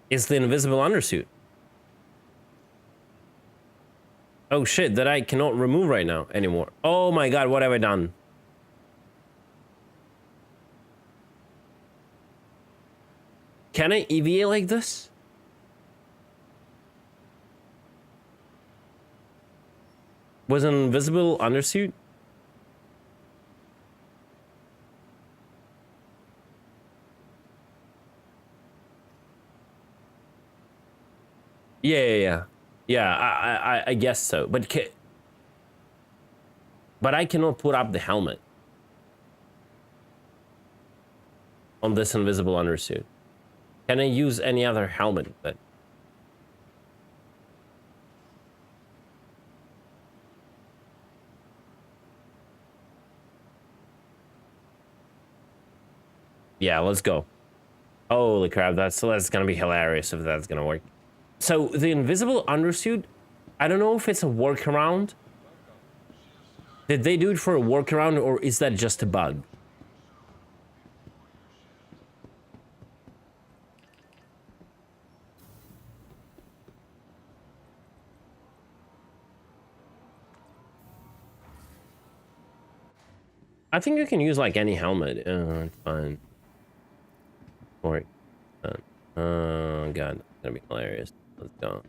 is the invisible undersuit. Oh shit, that I cannot remove right now anymore. Oh my god, what have I done? Can I EVA like this? Was an invisible undersuit? Yeah. I guess so. But I cannot put up the helmet on this invisible undersuit. Can I use any other helmet? But yeah, let's go. Holy crap, that's gonna be hilarious if that's gonna work. So the invisible undersuit, I don't know if it's a workaround. Did they do it for a workaround, or is that just a bug? I think you can use like any helmet. It's fine. Or, oh god, that's gonna be hilarious. Let's go.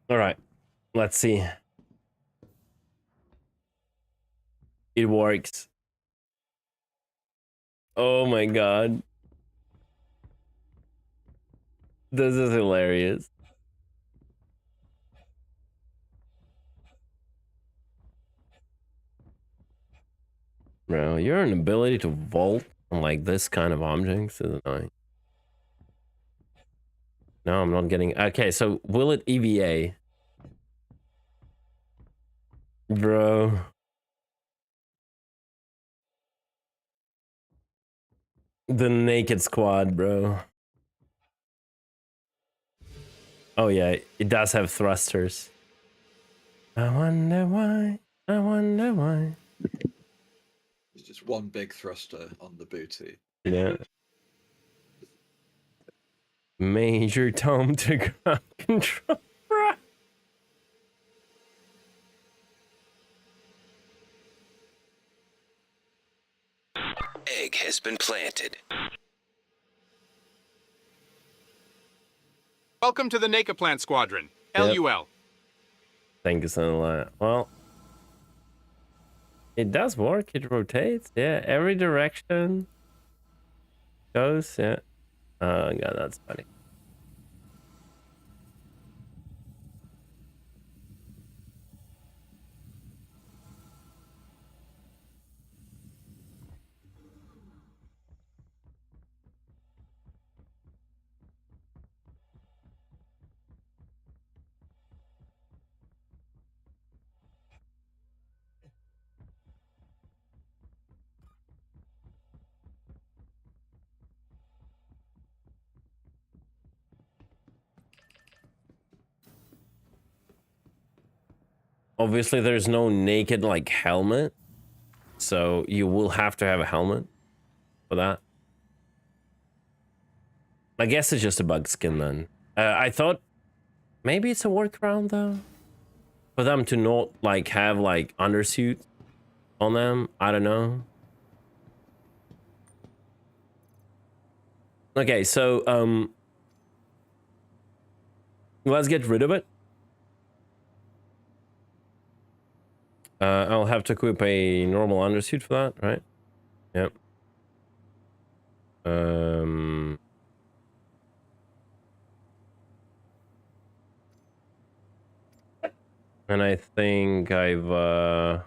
All right, let's see. It works. Oh my god. This is hilarious. Bro, your ability to vault on like this kind of objects is annoying. No, I'm not getting... Okay, so will it EVA? Bro. The naked squad, bro. Oh yeah, it does have thrusters. I wonder why. I wonder why. There's just one big thruster on the booty. Yeah. Major Tom to ground control. Egg has been planted. Welcome to the Naked Plant Squadron. Yep. LUL. Thank you so much. Well, it does work. It rotates. Yeah, every direction goes. Yeah. Oh god, that's funny. Obviously, there's no naked like helmet, so you will have to have a helmet for that. I guess it's just a bug skin then. I thought maybe it's a workaround though, for them to not like have like undersuit on them. I don't know. Okay, so let's get rid of it. I'll have to equip a normal undersuit for that, right? Yep. And I think I've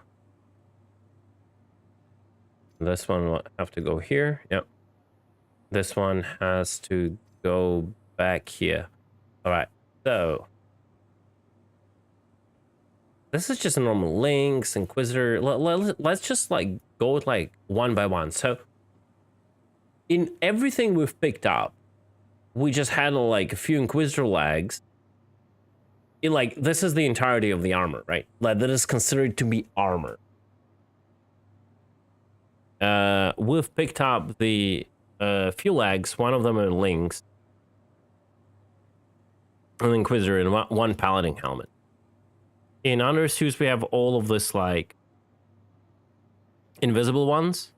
this one will have to go here. Yep. This one has to go back here. All right. So this is just a normal Lynx, Inquisitor. Let's just like go with like one by one. So in everything we've picked up, we just had like a few Inquisitor legs. Like this is the entirety of the armor, right? Like that is considered to be armor. We've picked up the few legs. One of them are Lynx, an Inquisitor, and one Paladin helmet. In undersuits, we have all of this like invisible ones.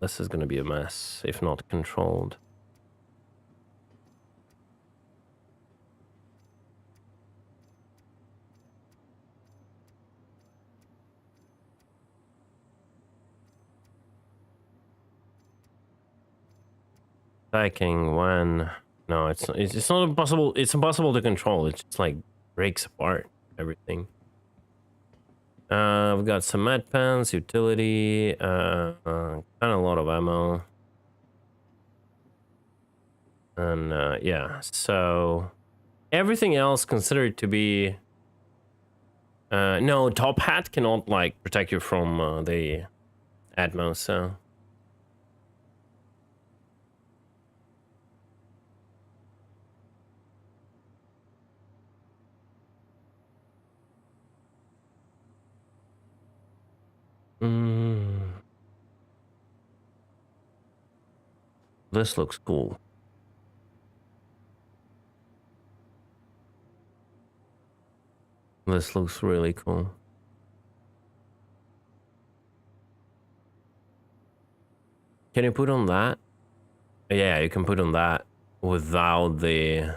This is going to be a mess if not controlled. Attacking when no, it's not impossible. It's impossible to control. It just like breaks apart everything. We've got some med pens, utility, kind of a lot of ammo, and yeah. So everything else considered to be no, top hat cannot like protect you from the Atmos. So. This looks cool. This looks really cool. Can you put on that? Yeah, you can put on that without the...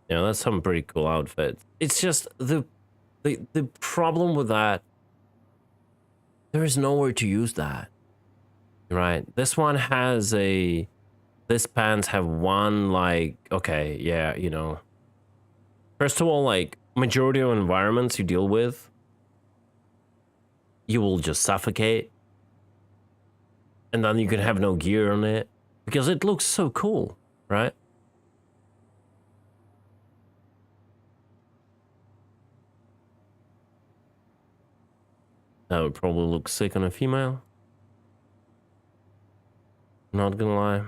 Yeah, that's some pretty cool outfit. It's just the problem with that, there is nowhere to use that. Right? This one has a... This pants have one, like... Okay, yeah, you know. First of all, like, majority of environments you deal with, you will just suffocate. And then you can have no gear on it. Because it looks so cool, right? That would probably look sick on a female. Not gonna lie.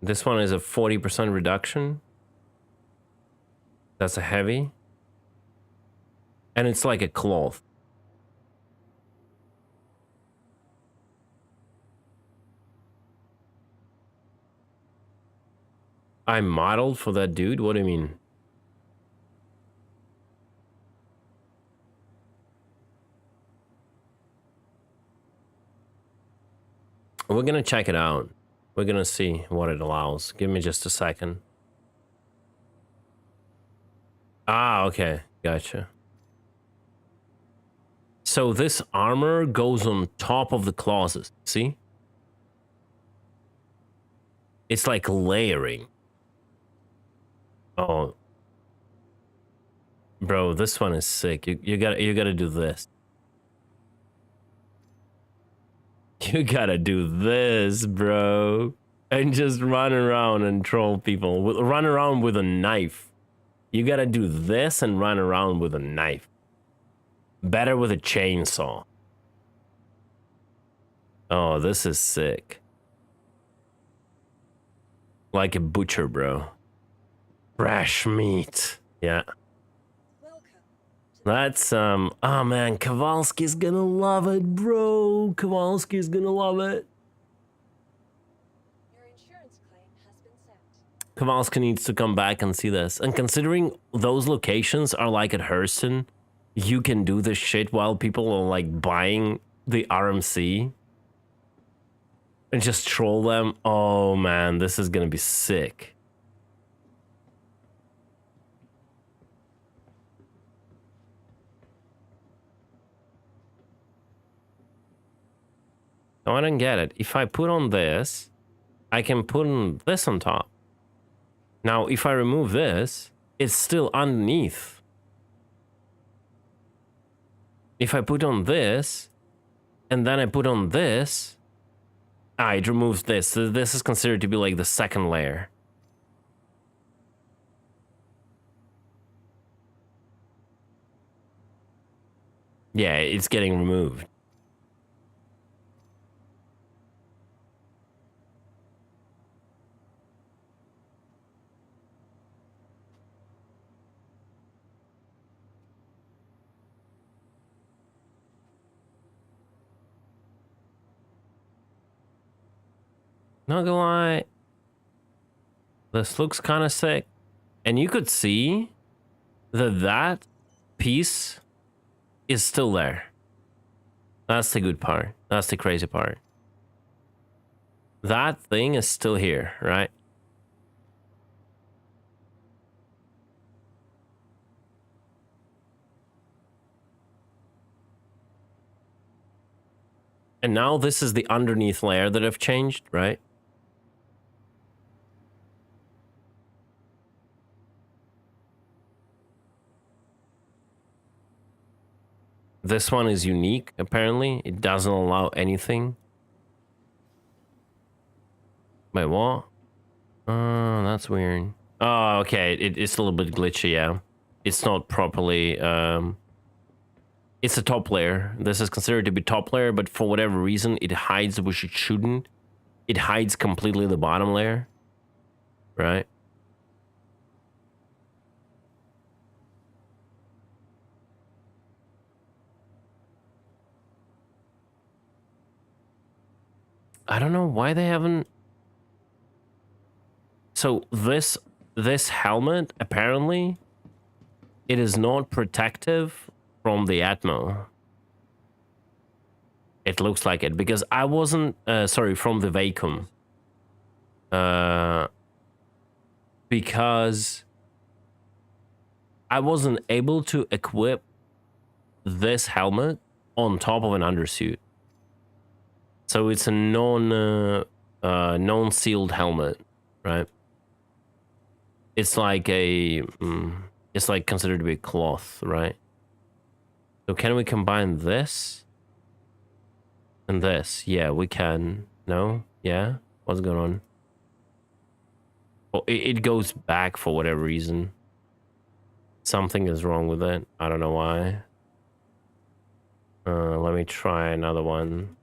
This one is a 40% reduction. That's a heavy. And it's like a cloth. I modeled for that dude? What do you mean? We're gonna check it out. We're gonna see what it allows. Give me just a second. Ah, okay. Gotcha. So this armor goes on top of the clauses. See? It's like layering. Oh. Bro, this one is sick. You gotta do this. You gotta do this, bro. And just run around and troll people. Run around with a knife. You gotta do this and run around with a knife. Better with a chainsaw. Oh, this is sick. Like a butcher, bro. Fresh meat. Yeah. That's, oh man, Kowalski's gonna love it, bro. Kowalski's gonna love it. Kowalski needs to come back and see this. And considering those locations are like at Hurston, you can do this shit while people are like buying the RMC. And just troll them. Oh man, this is gonna be sick. No, I don't get it. If I put on this, I can put on this on top. Now, if I remove this, it's still underneath. If I put on this, and then I put on this, it removes this. So this is considered to be like the second layer. Yeah, it's getting removed. Not gonna lie, this looks kind of sick. And you could see that that piece is still there. That's the good part. That's the crazy part. That thing is still here, right? And now this is the underneath layer that I've changed, right? This one is unique, apparently. It doesn't allow anything. Wait, what? Oh, that's weird. Oh, okay. It's a little bit glitchy, yeah. It's not properly... It's a top layer. This is considered to be top layer, but for whatever reason, it hides which it shouldn't. It hides completely the bottom layer. Right? I don't know why they haven't... So this helmet, apparently, it is not protective from the Atmo. It looks like it, because I wasn't... sorry, from the vacuum. Because I wasn't able to equip this helmet on top of an undersuit. So it's a non-sealed helmet, right? It's like a, it's like considered to be cloth, right? So can we combine this and this? Yeah, we can. No? Yeah? What's going on? Well, it goes back for whatever reason. Something is wrong with it. I don't know why. Let me try another one.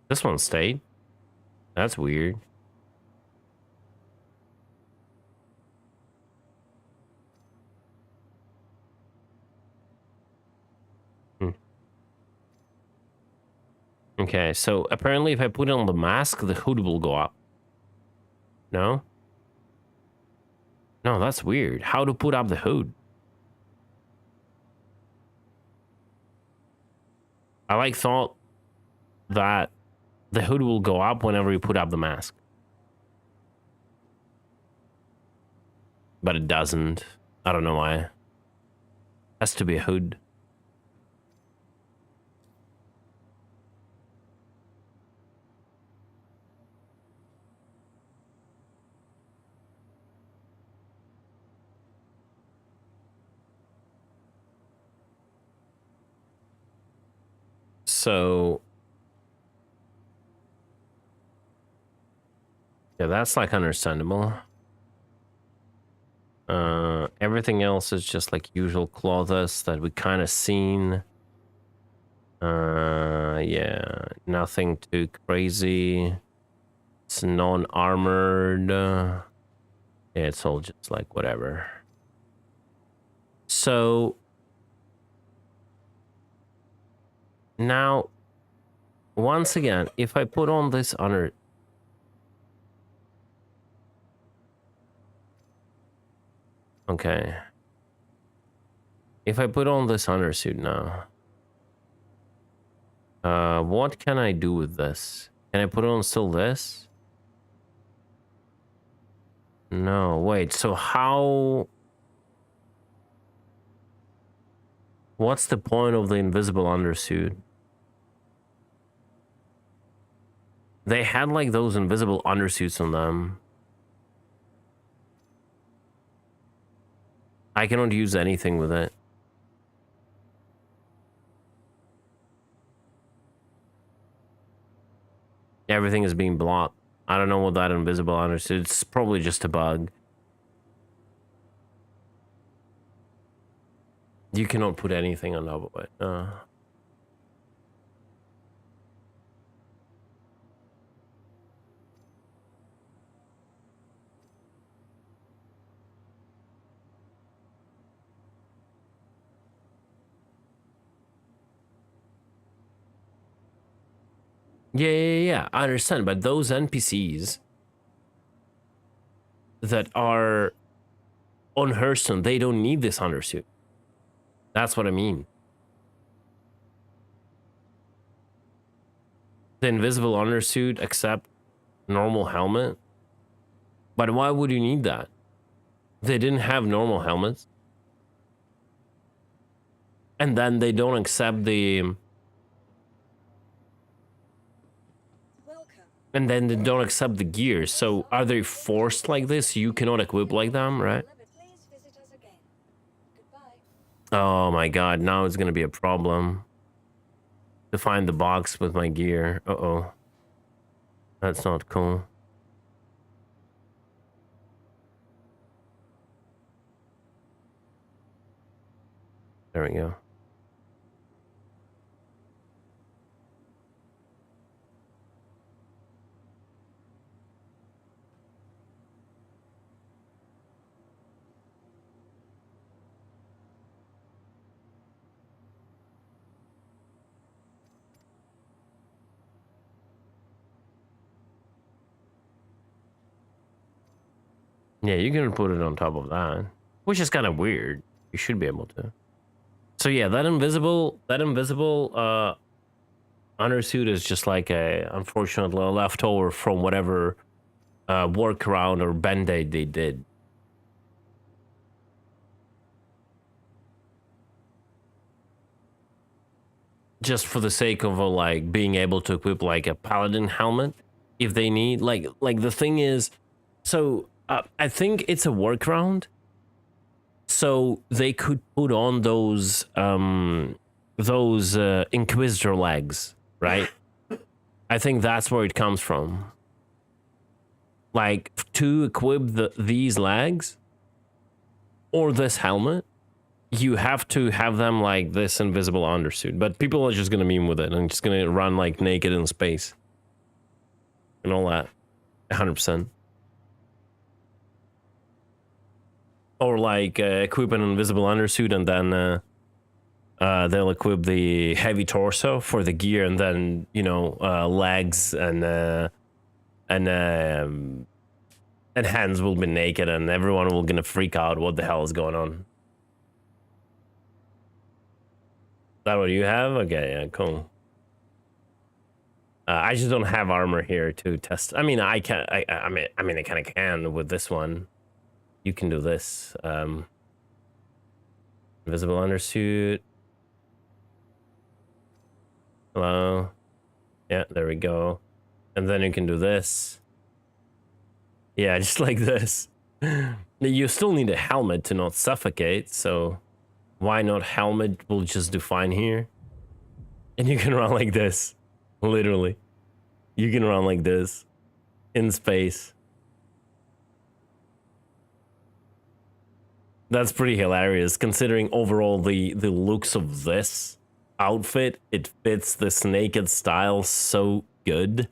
This one stayed. That's weird. Okay, so apparently if I put it on the mask, the hood will go up. No? No, that's weird. How to put up the hood? I like thought that the hood will go up whenever you put up the mask. But it doesn't. I don't know why. Has to be a hood. So yeah, that's like understandable. Everything else is just like usual clothes that we kind of seen. Yeah, nothing too crazy. It's non-armored. Yeah, it's all just like whatever. So now, once again, if I put on this under... Okay. If I put on this undersuit now, what can I do with this? Can I put on still this? No, wait, so how... What's the point of the invisible undersuit? They had like those invisible undersuits on them. I cannot use anything with it. Everything is being blocked. I don't know what that invisible undersuit. It's probably just a bug. You cannot put anything on top of it. Yeah, I understand, but those NPCs that are on Hearthstone, they don't need this undersuit. That's what I mean. The invisible undersuit except normal helmet. But why would you need that? They didn't have normal helmets. And then they don't accept the... And then they don't accept the gear. So are they forced like this? You cannot equip like them, right? Oh my god, now it's gonna be a problem to find the box with my gear. Uh-oh. That's not cool. There we go. Yeah, you can put it on top of that, which is kind of weird. You should be able to. So yeah, that invisible undersuit is just like a unfortunately leftover from whatever workaround or band-aid they did. Just for the sake of like being able to equip like a paladin helmet if they need like the thing is, so I think it's a workaround, so they could put on those Inquisitor legs, right? I think that's where it comes from. Like to equip these legs or this helmet, you have to have them like this invisible undersuit. But people are just gonna meme with it and just gonna run like naked in space. and all that. 100%. Or like equip an invisible undersuit and then they'll equip the heavy torso for the gear, and then legs and hands will be naked, and everyone will gonna freak out. What the hell is going on? Is that what you have? Okay, yeah, cool. I just don't have armor here to test. I mean, I can. I mean, I kind of can with this one. You can do this. Invisible undersuit. Hello. Yeah, there we go. And then you can do this. Yeah, just like this. You still need a helmet to not suffocate, so why not helmet will just do fine here. And you can run like this. Literally. You can run like this. In space. That's pretty hilarious, considering overall the looks of this outfit. It fits this naked style so good.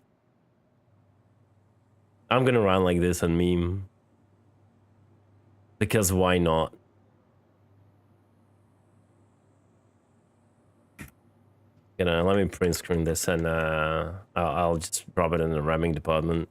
I'm gonna run like this and meme. Because why not? Let me print screen this, and I'll just drop it in the ramming department.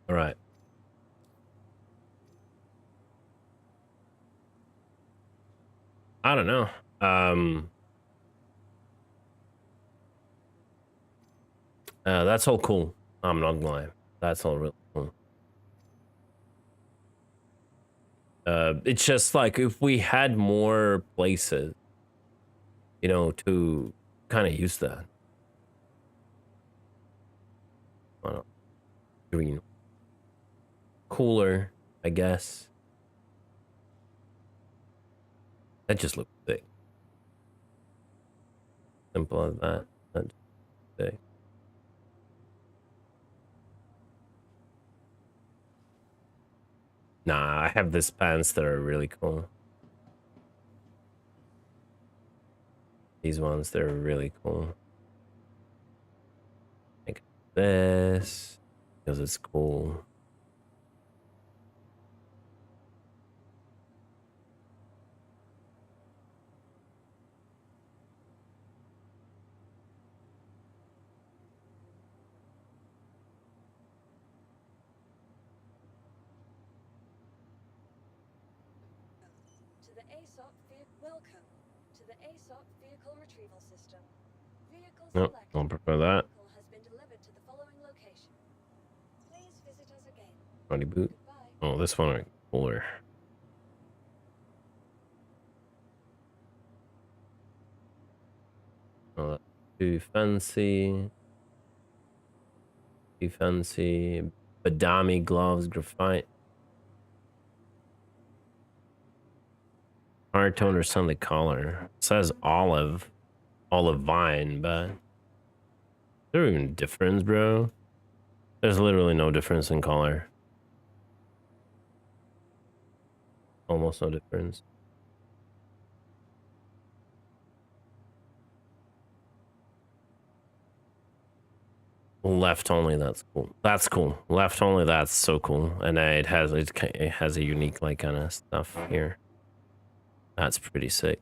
All right. I don't know. That's all cool. I'm not gonna lie. That's all real cool. It's just like if we had more places, to kind of use that. I don't know. Green. Cooler, I guess. That just looks sick. Simple as that. That's sick. Nah, I have these pants that are really cool. These ones, they're really cool. Like this, because it's cool. Welcome to the ASOP vehicle retrieval system. Vehicle Nope, I'll prefer that. has been delivered to the following location. Please visit us again. Body boot. Oh, this one are cooler. Oh, that's too fancy. Too fancy. Badami gloves, graphite. Hard tone or something color. It says olive vine, but is there even a difference, bro? There's literally no difference in color. Almost no difference. Left only, that's cool. That's cool. Left only, that's so cool. And it has a unique like kind of stuff here. That's pretty sick.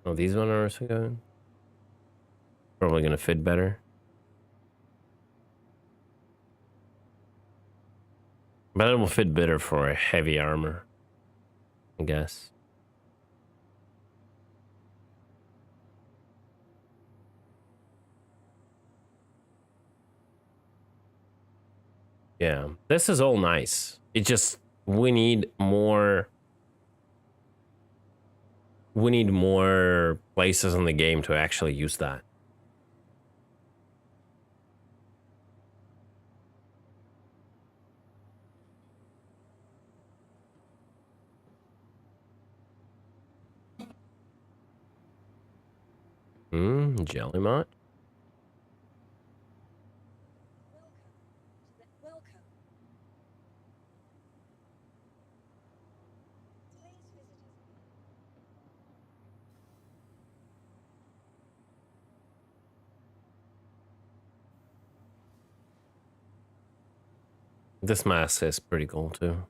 Oh, these ones are also good. Probably gonna fit better. But it will fit better for a heavy armor, I guess. Yeah, this is all nice. It just we need more places in the game to actually use that. Jellymot. This mask is pretty cool too.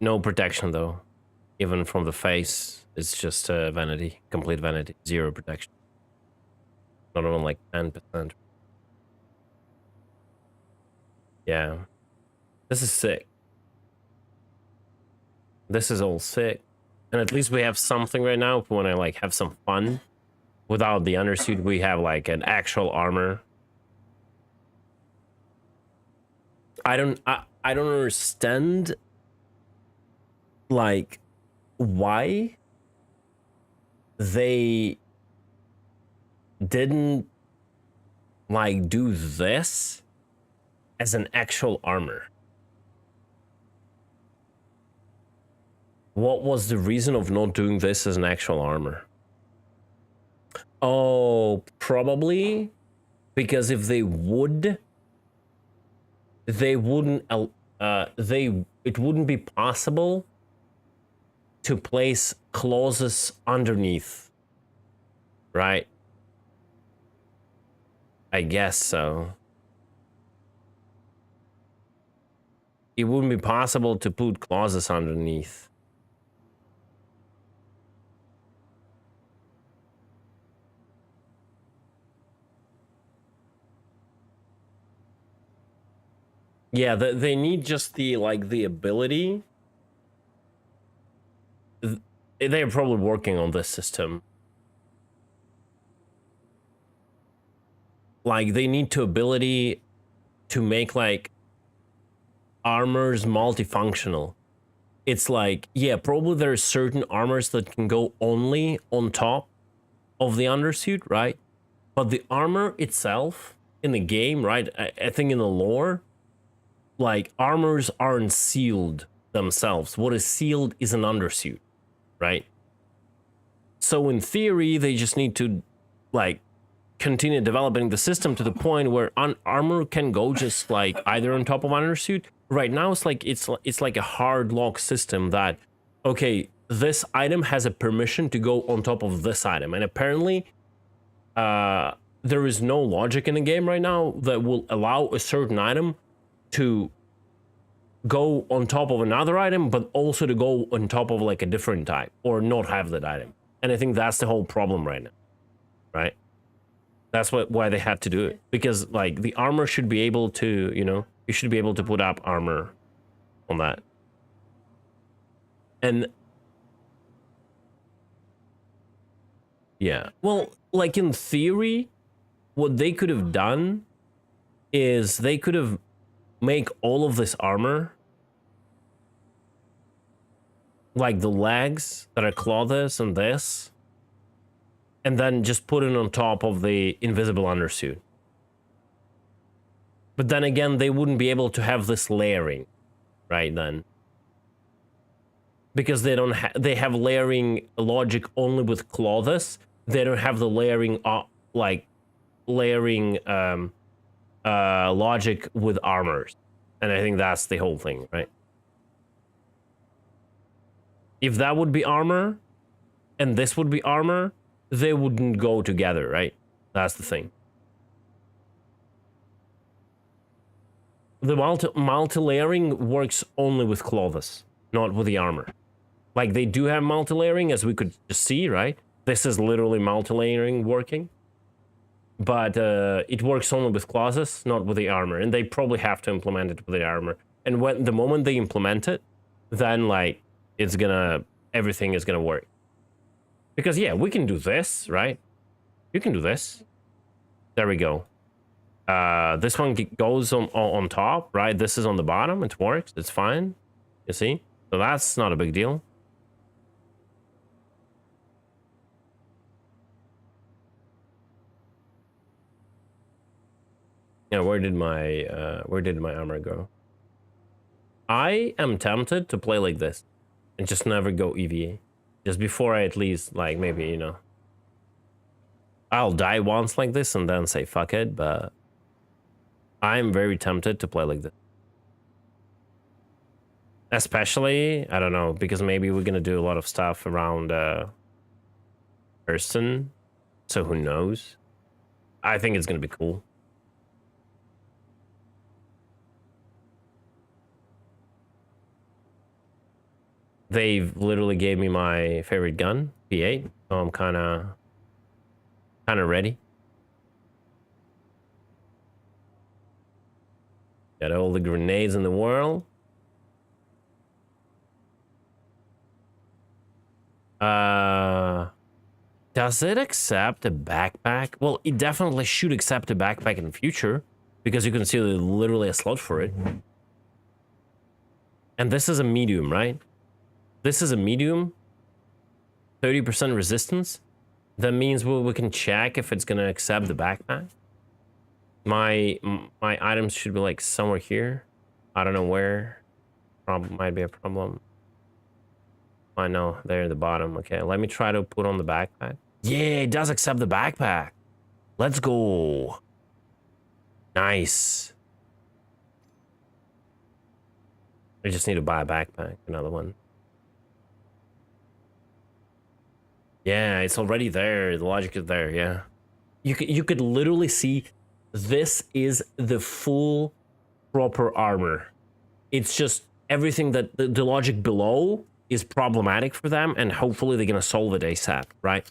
No protection though, even from the face. It's just vanity, complete vanity, 0 protection. Not even like 10%. Yeah, this is sick. This is all sick, and at least we have something right now. If we want to like have some fun, without the undersuit, we have like an actual armor. I don't understand like why they didn't like do this as an actual armor. What was the reason of not doing this as an actual armor? Oh, probably because if they would, they wouldn't it wouldn't be possible to place clauses underneath, right? I guess so. It wouldn't be possible to put clauses underneath. Yeah, they need just the ability. They're probably working on this system. Like they need the ability to make like armors multifunctional. It's like, yeah, probably there are certain armors that can go only on top of the undersuit, right? But the armor itself in the game, right? I think in the lore, like armors aren't sealed themselves. What is sealed is an undersuit, right? So in theory, they just need to like continue developing the system to the point where armor can go just like either on top of undersuit. Right now, it's like a hard lock system that, okay, this item has a permission to go on top of this item, and apparently, there is no logic in the game right now that will allow a certain item to go on top of another item, but also to go on top of like a different type or not have that item. And I think that's the whole problem right now, right? That's why they had to do it, because like the armor should be able to, you know, you should be able to put up armor on that. And yeah, well, like in theory, what they could have done is they could have make all of this armor, like the legs that are clawless and this, and then just put it on top of the invisible undersuit. But then again, they wouldn't be able to have this layering, right then. Because they don't they have layering logic only with clawless. They don't have the layering logic with armors. And I think that's the whole thing, right? If that would be armor and this would be armor, they wouldn't go together, right? That's the thing. The multi-layering works only with clawless, not with the armor. Like they do have multi-layering, as we could just see, right? This is literally multi-layering working. But it works only with clauses, not with the armor. And they probably have to implement it with the armor. And when the moment they implement it, then like everything is gonna work. Because yeah, we can do this, right? You can do this. There we go. This one goes on top, right? This is on the bottom. It works. It's fine. You see? So that's not a big deal. Yeah, where did my armor go? I am tempted to play like this and just never go EVA. Just before I at least, like, maybe, you know, I'll die once like this and then say fuck it, but I'm very tempted to play like this. Especially, I don't know, because maybe we're gonna do a lot of stuff around Hurston, so who knows? I think it's gonna be cool. They've literally gave me my favorite gun, P8, so I'm kind of ready. Got all the grenades in the world. Does it accept a backpack? Well, it definitely should accept a backpack in the future, because you can see there's literally a slot for it. And this is a medium, right? This is a medium, 30% resistance. That means we can check if it's gonna accept the backpack. My items should be like somewhere here. I don't know where. Might be a problem. I know, they're at the bottom. Okay, let me try to put on the backpack. Yeah, it does accept the backpack. Let's go. Nice. I just need to buy a backpack, another one. Yeah, it's already there. The logic is there, yeah. You could literally see this is the full proper armor. It's just everything that the logic below is problematic for them, and hopefully they're gonna solve it ASAP, right?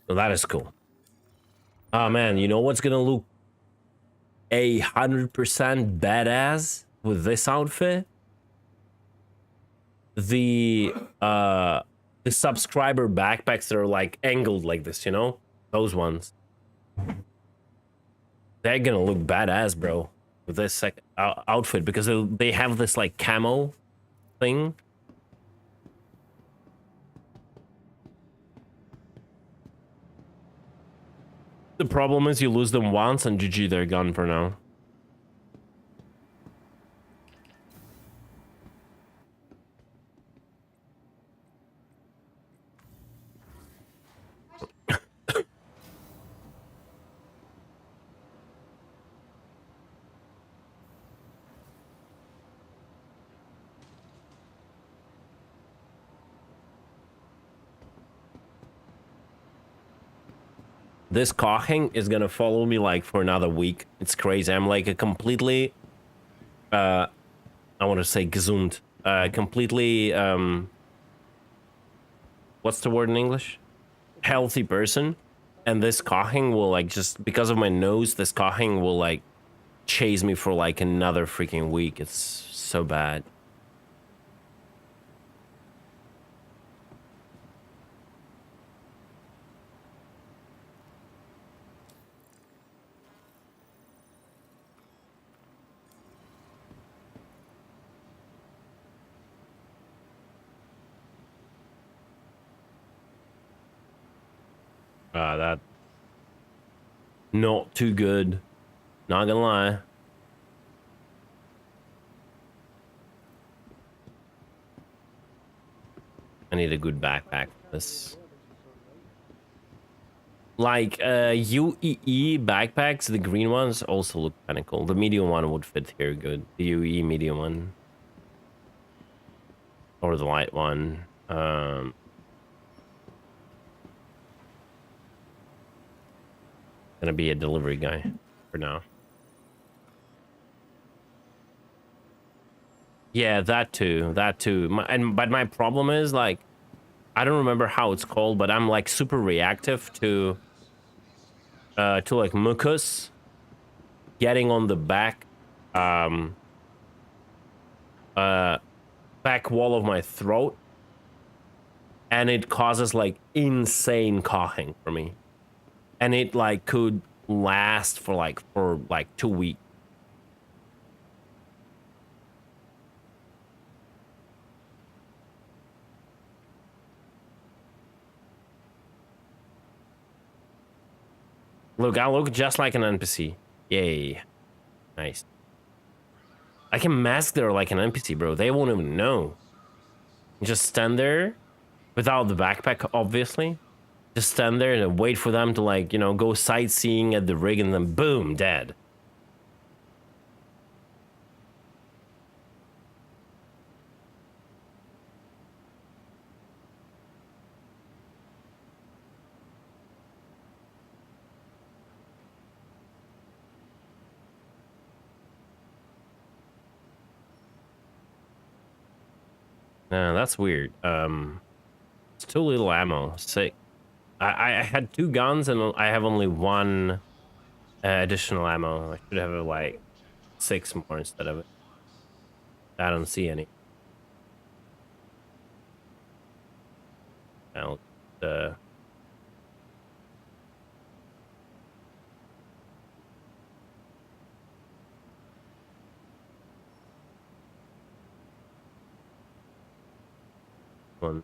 So that is cool. Oh man, you know what's gonna look 100% badass with this outfit? The subscriber backpacks that are like angled like this, you know? Those ones. They're gonna look badass, bro, with this outfit, because they have this like camo thing. The problem is you lose them once and GG, they're gone for now. This coughing is gonna follow me like for another week. It's crazy. I'm like a completely, I want to say gesund, completely, what's the word in English? Healthy person. And this coughing will like, just because of my nose, this coughing will like chase me for like another freaking week. It's so bad. That not too good, not gonna lie. I need a good backpack for this. Like UEE backpacks, the green ones also look kind of cool. The medium one would fit here good. The UEE medium one, or the light one. Gonna be a delivery guy for now. Yeah, that too. But my problem is like, I don't remember how it's called, but I'm like super reactive to like mucus getting on the back back wall of my throat. and it causes like insane coughing for me, and it like could last for like 2 weeks. Look, I look just like an NPC. Yay. Nice. I can mask there like an NPC, bro. They won't even know. Just stand there without the backpack, obviously. Just stand there and wait for them to, like, you know, go sightseeing at the rig, and then boom, dead. That's weird. It's too little ammo. Sick. I had 2 guns and I have only 1 additional ammo. I should have like 6 more instead of it. I don't see any. I'll one.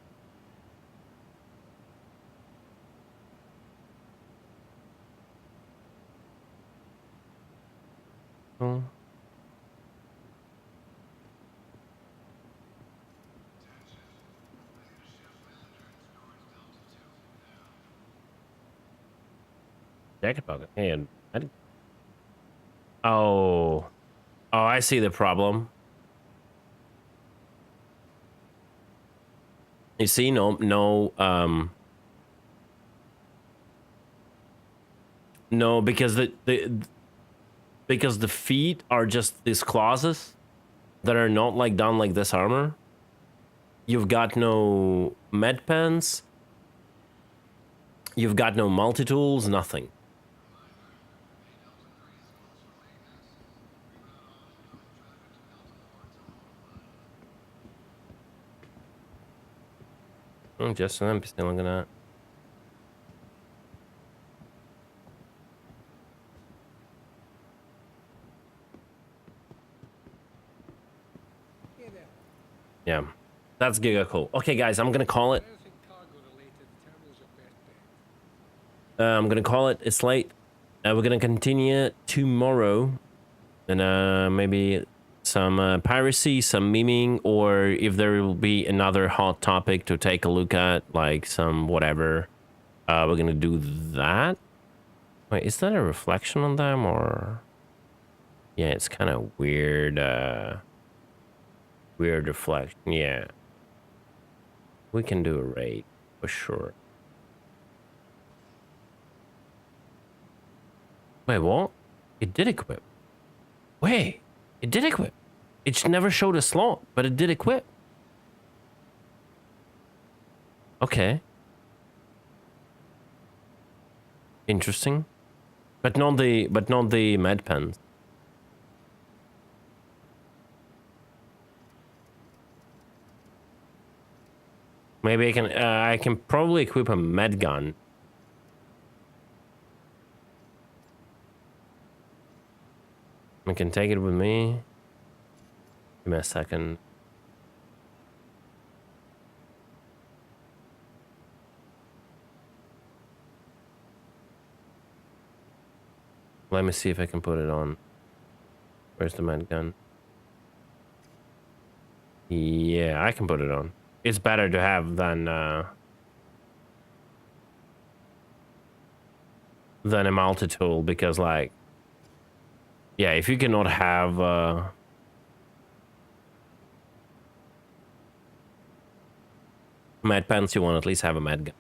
Oh. Jacket pocket. And oh, I see the problem. You see, no, because because the feet are just these clauses that are not like done like this armor. You've got no med pens. You've got no multi-tools, nothing. Oh, just an NPC looking at. Yeah, that's giga cool. Okay, guys, I'm gonna call it. I'm gonna call it. It's late. We're gonna continue tomorrow, and maybe some piracy, some memeing, or if there will be another hot topic to take a look at, like some whatever, we're gonna do that. Wait, is that a reflection on them, or? Yeah, it's kind of weird. Weird reflection. Yeah, we can do a raid for sure. Wait, what? It did equip. Wait, it did equip. It never showed a slot, but it did equip. Okay. Interesting. But not the med pens. Maybe I can probably equip a med gun. I can take it with me. Give me a second. Let me see if I can put it on. Where's the med gun? Yeah, I can put it on. It's better to have than a multi-tool, because, like, yeah, if you cannot have med pens, you want to at least have a med gun.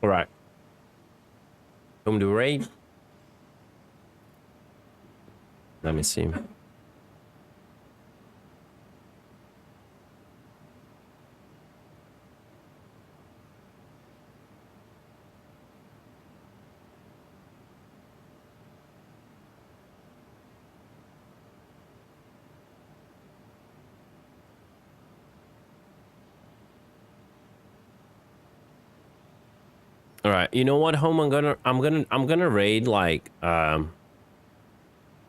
All right. Home to raid. Let me see. All right, you know what, Home? I'm gonna raid like I'm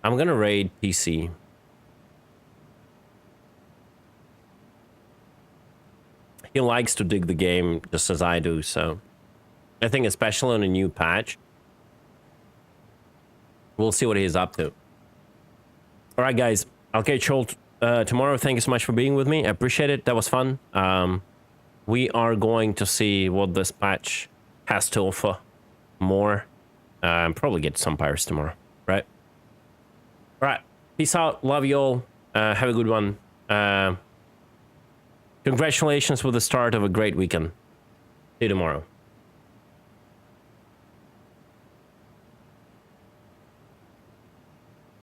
gonna raid PC. He likes to dig the game just as I do, so I think especially on a new patch, we'll see what he's up to. All right, guys, I'll catch you all tomorrow. Thank you so much for being with me. I appreciate it. That was fun. We are going to see what this patch has to offer more. Probably get some pirates tomorrow, right? All right, peace out. Love you all. Have a good one. Congratulations with the start of a great weekend. See you tomorrow.